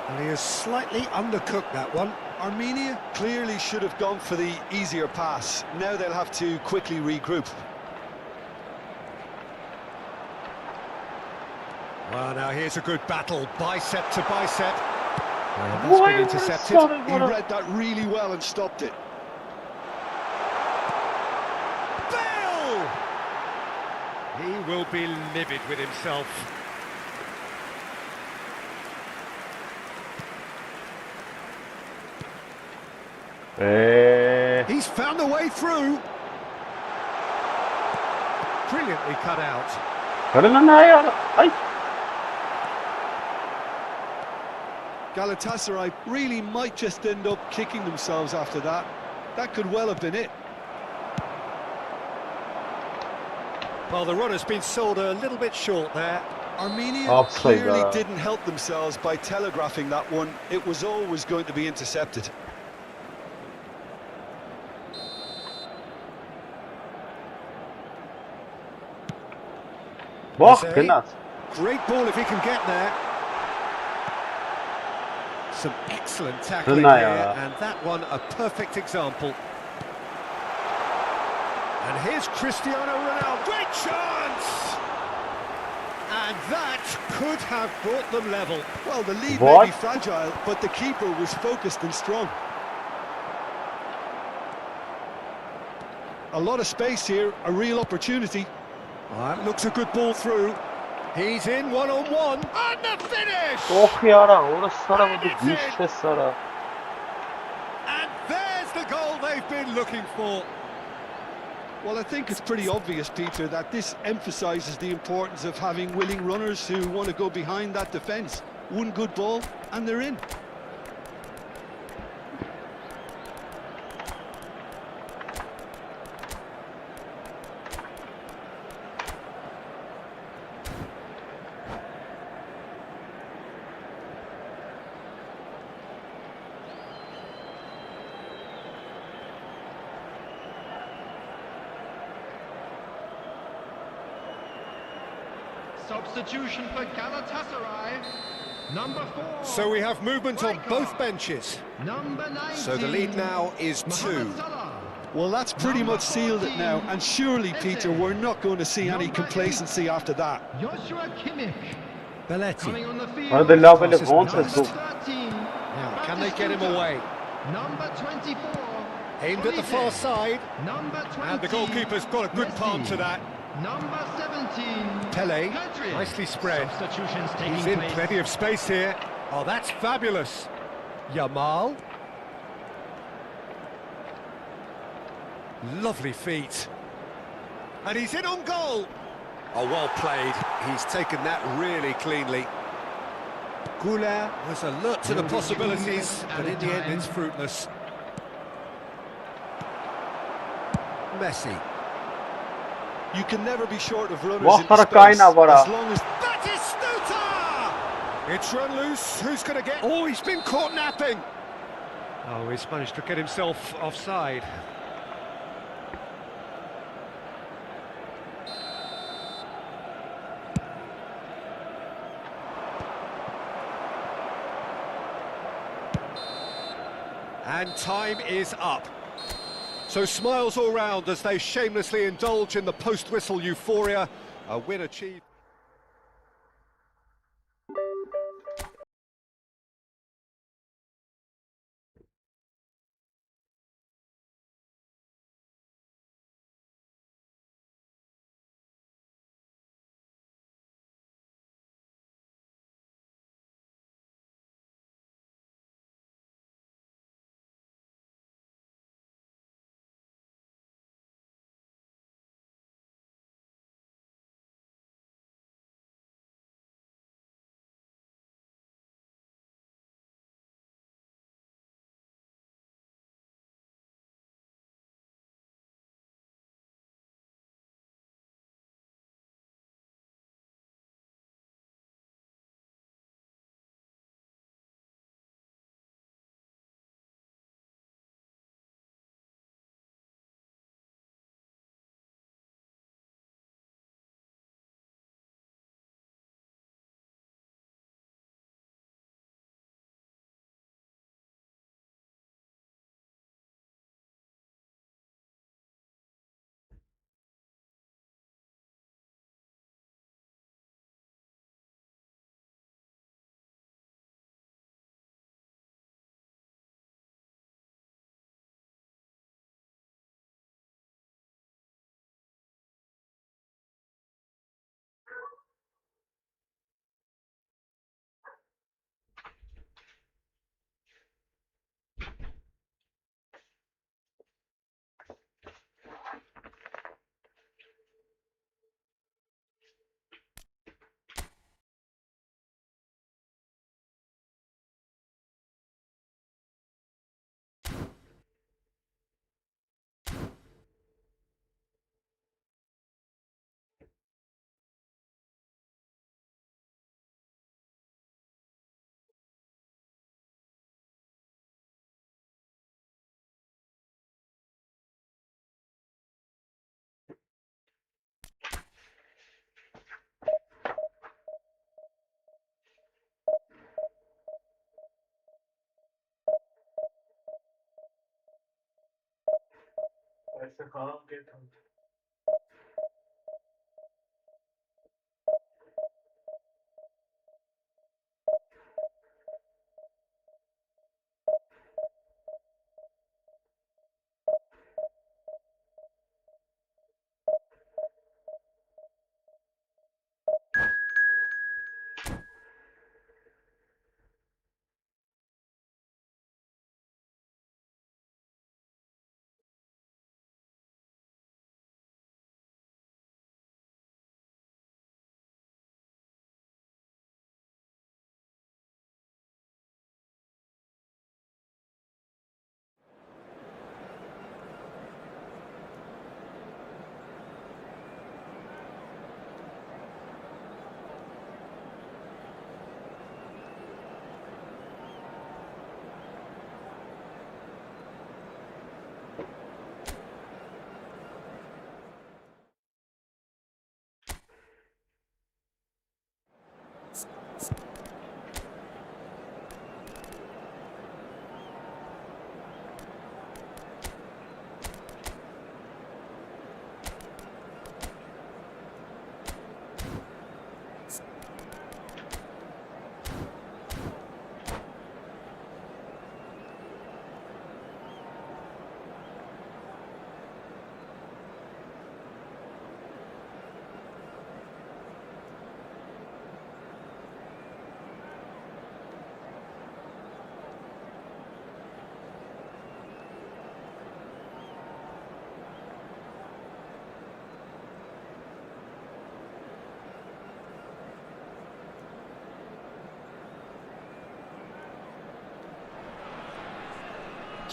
And he has slightly undercooked that one. Armenia clearly should have gone for the easier pass. Now they'll have to quickly regroup. Well, now here's a good battle, bicep to bicep. And that's been intercepted. He read that really well and stopped it. Bale! He will be livid with himself. He's found a way through. Brilliantly cut out. Galatasaray really might just end up kicking themselves after that. That could well have been it. Well, the run has been sold a little bit short there. Armenia clearly didn't help themselves by telegraphing that one. It was always going to be intercepted. Great ball if he can get there. Some excellent tackling here, and that one a perfect example. And here's Cristiano Ronaldo. Great chance! And that could have brought them level. Well, the lead may be fragile, but the keeper was focused and strong. A lot of space here, a real opportunity. That looks a good ball through. He's in one-on-one, and the finish! And there's the goal they've been looking for. Well, I think it's pretty obvious, Peter, that this emphasises the importance of having willing runners who want to go behind that defence. One good ball, and they're in. Substitution for Galatasaray. Number 4. So we have movement on both benches. Number 19. So the lead now is 2. Well, that's pretty much sealed it now, and surely, Peter, we're not going to see any complacency after that. Joshua Kimmich. Belletti. Coming on the field. Now, can they get him away? Number 24. Aimed at the far side. Number 20. And the goalkeeper's got a good palm to that. Number 17. Pele, nicely spread. Substitutions taking He's in place. plenty of space here. Oh, that's fabulous. Yamal. Lovely feet. And he's in on goal. Oh, well played. He's taken that really cleanly. Goulart was alert to the possibilities, but in the end it's fruitless. Messi. You can never be short of runners in space, as long as... Batistuta! It's run loose. Who's going to get... Oh, he's been caught napping. Oh, he's managed to get himself offside. And time is up. So smiles all round as they shamelessly indulge in the post-whistle euphoria. A win achieved.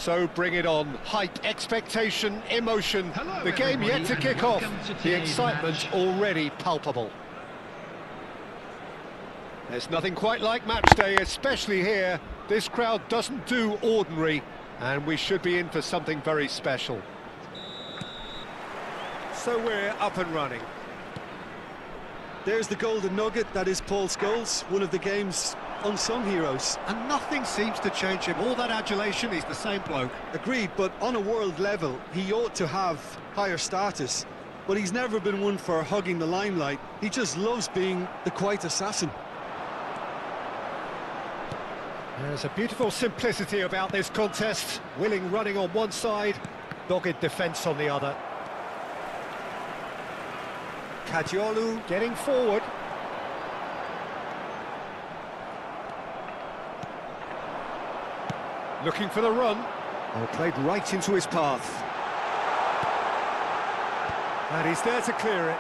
So bring it on. Hype, expectation, emotion. Hello, the game yet everybody, to and kick off. welcome to The today's excitement match. already palpable. There's nothing quite like match day, especially here. This crowd doesn't do ordinary, and we should be in for something very special. So we're up and running. There's the golden nugget, that is Paul Scholes, one of the game's unsung heroes. And nothing seems to change him. All that adulation, he's the same bloke. Agreed, but on a world level, he ought to have higher status. But he's never been one for hugging the limelight. He just loves being the quiet assassin. There's a beautiful simplicity about this contest. Willing running on one side, dogged defence on the other. Kadiolu getting forward. Looking for the run. Oh, played right into his path. And he's there to clear it.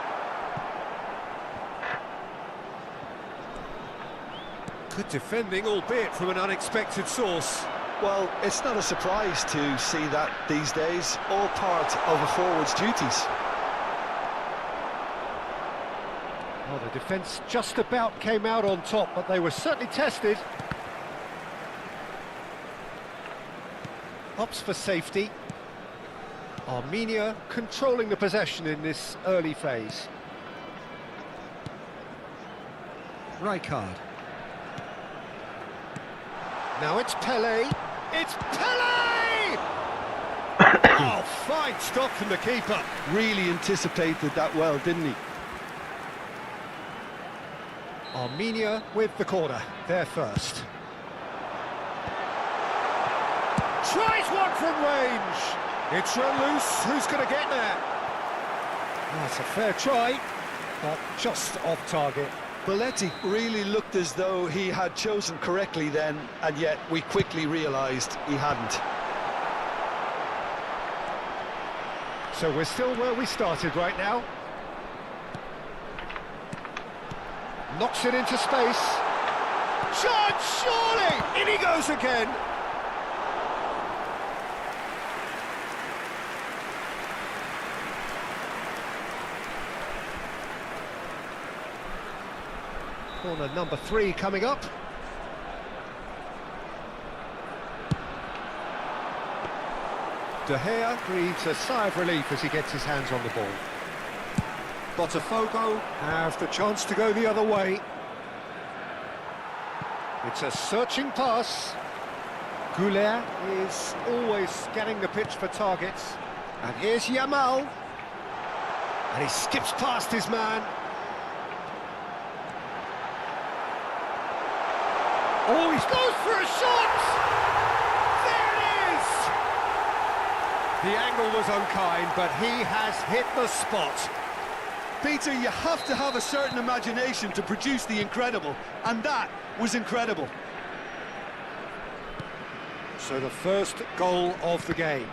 Good defending, albeit from an unexpected source. Well, it's not a surprise to see that these days, all part of a forward's duties. Well, the defence just about came out on top, but they were certainly tested. Opts for safety. Armenia controlling the possession in this early phase. Rijkaard. Now it's Pele. It's Pele! Oh, fine stop from the keeper. Really anticipated that well, didn't he? Armenia with the corner. They're first. Tries one from range. It's run loose. Who's going to get there? That's a fair try, but just off target. Belletti really looked as though he had chosen correctly then, and yet we quickly realised he hadn't. So we're still where we started right now. Knocks it into space. Shot, surely! In he goes again. Corner number 3 coming up. De Gea breathes a sigh of relief as he gets his hands on the ball. Botafogo have the chance to go the other way. It's a searching pass. Goulet is always scanning the pitch for targets. And here's Yamal. And he skips past his man. Oh, he goes for a shot! There it is! The angle was unkind, but he has hit the spot. Peter, you have to have a certain imagination to produce the incredible, and that was incredible. So the first goal of the game.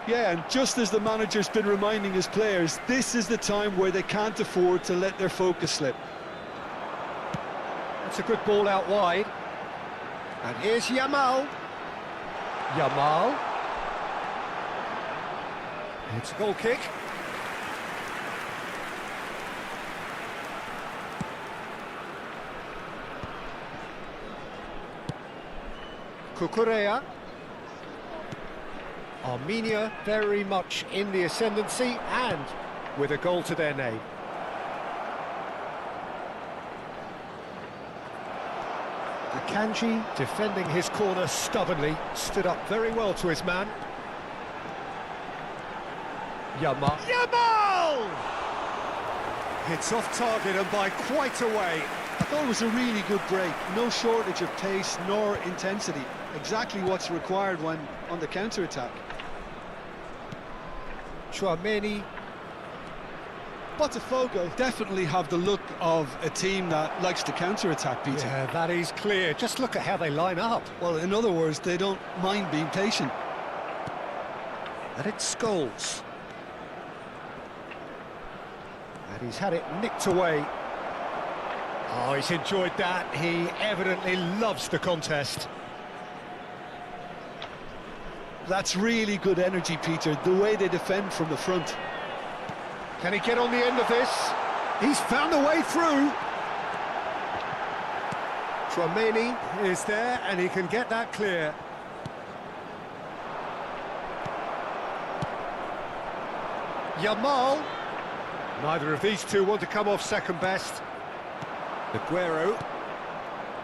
Yeah, and just as the manager's been reminding his players, this is the time where they can't afford to let their focus slip. That's a good ball out wide. And here's Yamal. Yamal. It's a goal kick. Cucurella. Armenia very much in the ascendancy and with a goal to their name. Akanji defending his corner stubbornly, stood up very well to his man. Yamal. Yamal! Hits off target and by quite a way. I thought it was a really good break. No shortage of pace nor intensity. Exactly what's required when on the counter-attack. Chouameni. Botafogo definitely have the look of a team that likes to counter-attack, Peter. Yeah, that is clear. Just look at how they line up. Well, in other words, they don't mind being patient. And it's Scholes. And he's had it nicked away. Oh, he's enjoyed that. He evidently loves the contest. That's really good energy, Peter, the way they defend from the front. Can he get on the end of this? He's found a way through. Chouameni is there and he can get that clear. Yamal. Neither of these two want to come off second best. Aguero.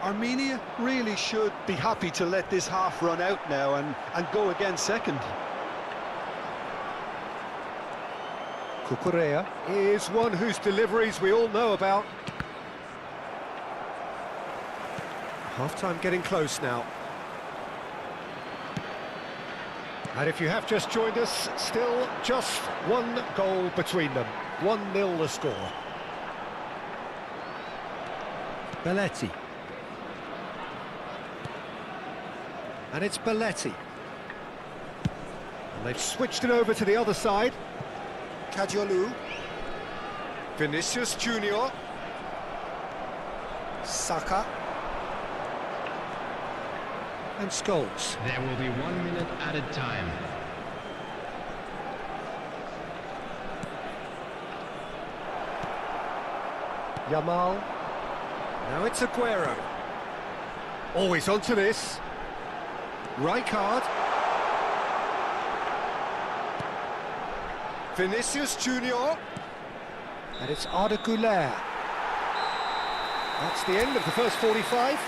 Armenia really should be happy to let this half run out now and go again second. Cucurella is one whose deliveries we all know about. Half-time getting close now. And if you have just joined us, still just one goal between them. 1-0 the score. Belletti. And it's Belletti. And they've switched it over to the other side. Kadiolu. Vinicius Junior. Saka. And Scholes. There will be 1 minute added time. Yamal. Now it's Aguero. Always onto this. Rijkaard. Vinicius Junior. And it's Arda Güler. That's the end of the first 45.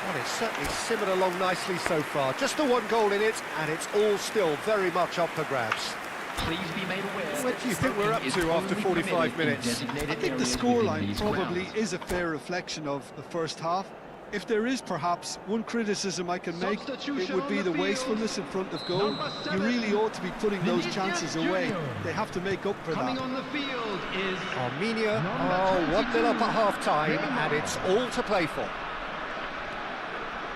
Well, it's certainly simmered along nicely so far. Just the one goal in it, and it's all still very much up for grabs. Please be made aware. What do you think we're up to after 45 minutes? I think the scoreline probably is a fair reflection of the first half. If there is perhaps one criticism I can make, it would be the wastefulness in front of goal. You really ought to be putting those chances away. They have to make up for that. Coming on the field is Armenia are 1-0 up at half-time, and it's all to play for.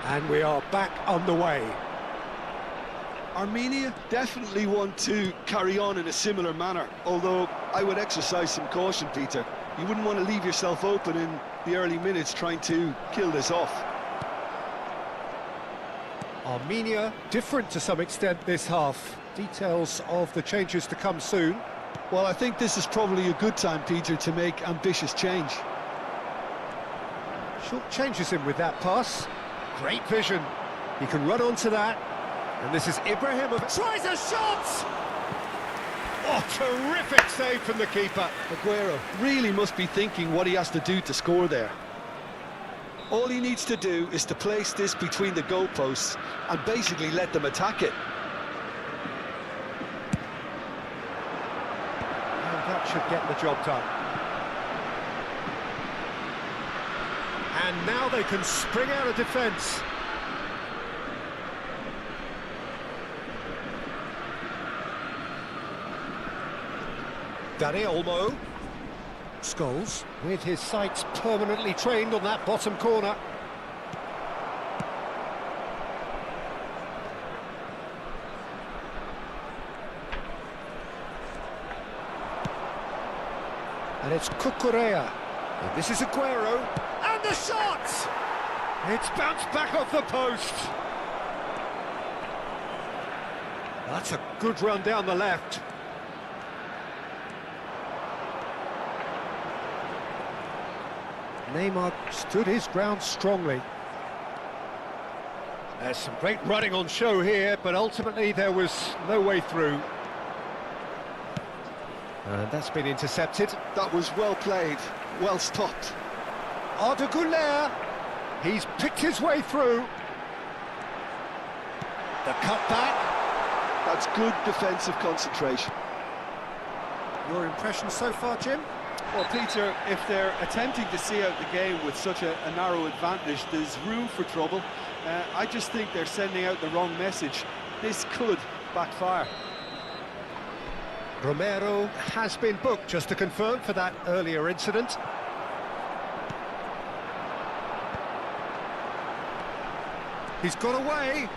And we are back on the way. Armenia definitely want to carry on in a similar manner, although I would exercise some caution, Peter. You wouldn't want to leave yourself open in the early minutes trying to kill this off. Armenia different to some extent this half. Details of the changes to come soon. Well, I think this is probably a good time, Peter, to make ambitious change. Short changes him with that pass. Great vision. He can run onto that. And this is Ibrahimovic. Tries a shot! Oh, terrific save from the keeper. Aguero really must be thinking what he has to do to score there. All he needs to do is to place this between the goalposts and basically let them attack it. should get the job done. And now they can spring out of defence. Danny Olmo. Scholes with his sights permanently trained on that bottom corner. And it's Cucurella. And this is Aguero. And the shot! It's bounced back off the post. That's a good run down the left. Neymar stood his ground strongly. There's some great running on show here, but ultimately there was no way through. And that's been intercepted. That was well played, well stopped. Arda Güler, he's picked his way through. The cutback. That's good defensive concentration. Your impression so far, Jim? Well, Peter, if they're attempting to see out the game with such a narrow advantage, there's room for trouble. I just think they're sending out the wrong message. This could backfire. Romero has been booked, just to confirm, for that earlier incident. He's got away.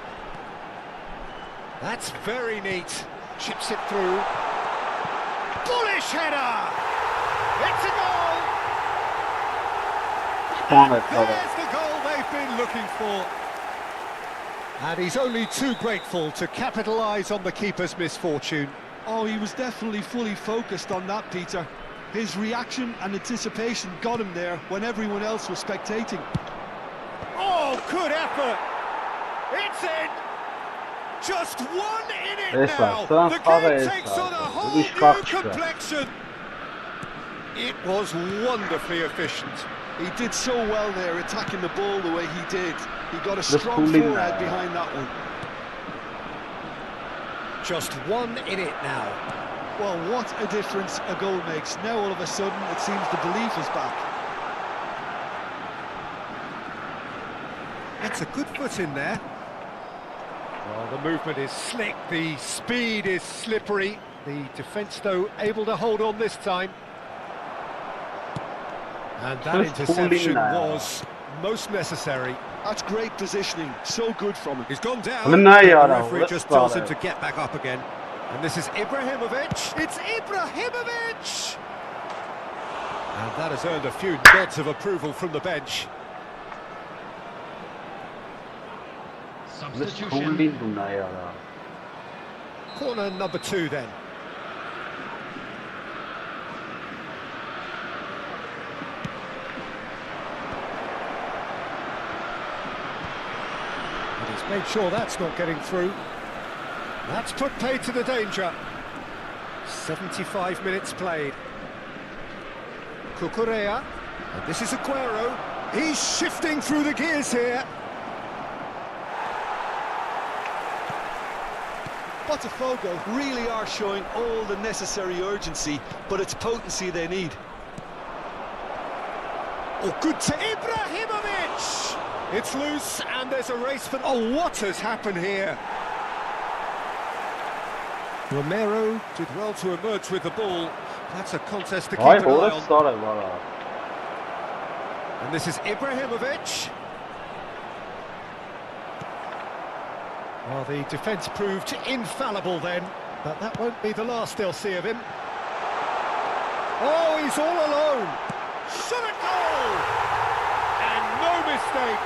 That's very neat. Chips it through. Bullish header! It's a goal! There's the goal they've been looking for. And he's only too grateful to capitalise on the keeper's misfortune. Oh, he was definitely fully focused on that, Peter. His reaction and anticipation got him there when everyone else was spectating. Oh, good effort! It's in! Just one in it now! The game takes on a whole new complexion! It was wonderfully efficient. He did so well there, attacking the ball the way he did. He got a strong forehead behind that one. Just one in it now. Well, what a difference a goal makes. Now all of a sudden it seems the belief is back. That's a good foot in there. Well, the movement is slick, the speed is slippery. The defence, though, able to hold on this time. And that interception was most necessary. That's great positioning, so good from him. He's gone down, and the referee just tells him to get back up again. And this is Ibrahimovic. It's Ibrahimovic! And that has earned a few nods of approval from the bench. Substitution. Corner number 2 then. And he's made sure that's not getting through. That's put paid to the danger. 75 minutes played. Cucurella, and this is Aguero. He's shifting through the gears here. Botafogo really are showing all the necessary urgency, but it's potency they need. Oh, good to Ibrahimovic! It's loose, and there's a race for... Oh, what has happened here? Romero did well to emerge with the ball. That's a contest to keep an eye on. And this is Ibrahimovic. Well, the defence proved infallible then, but that won't be the last they'll see of him. Oh, he's all alone. Shot at goal! And no mistake.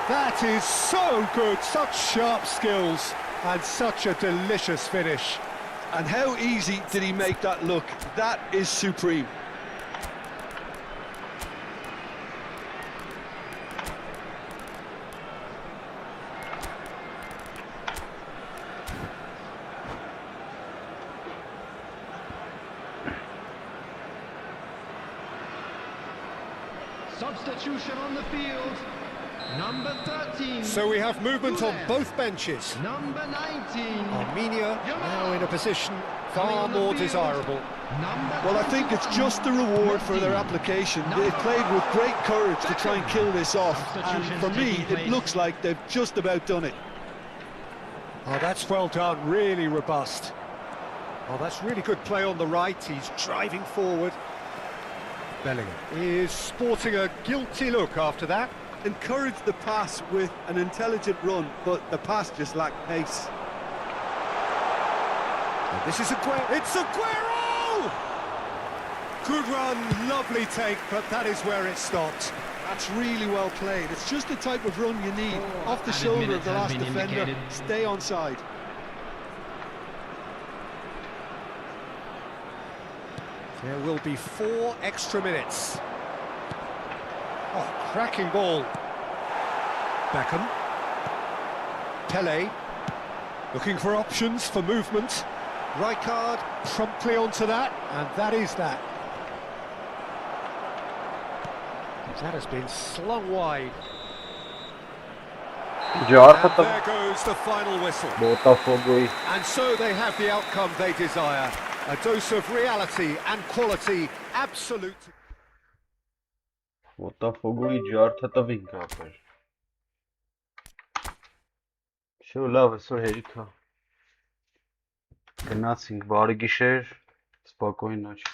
That is so good, such sharp skills, and such a delicious finish. And how easy did he make that look? That is supreme. Substitution on the field. Number 13. So we have movement on both benches. Number 19. Armenia now in a position far more desirable. Well, I think it's just the reward for their application. They played with great courage to try and kill this off, and for me, it looks like they've just about done it. Oh, that's well done, really robust. Oh, that's really good play on the right, he's driving forward. Bellingham is sporting a guilty look after that. Encouraged the pass with an intelligent run, but the pass just lacked pace. And this is Aguero, it's Aguero! Good run, lovely take, but that is where it stopped. That's really well played. It's just the type of run you need. Off the shoulder of the last defender, stay onside. There will be 4 extra minutes. Oh, cracking ball. Beckham. Pele. Looking for options for movement. Rijkaard promptly onto that, and that is that. That has been slung wide. And there goes the final whistle. And so they have the outcome they desire. A dose of reality and quality, absolute. Botafogo-ի ջարդը տվին կապեր։ Շո լավ այսօր հերիքա։ Գնացինք բարի գիշեր, спокойной ночи։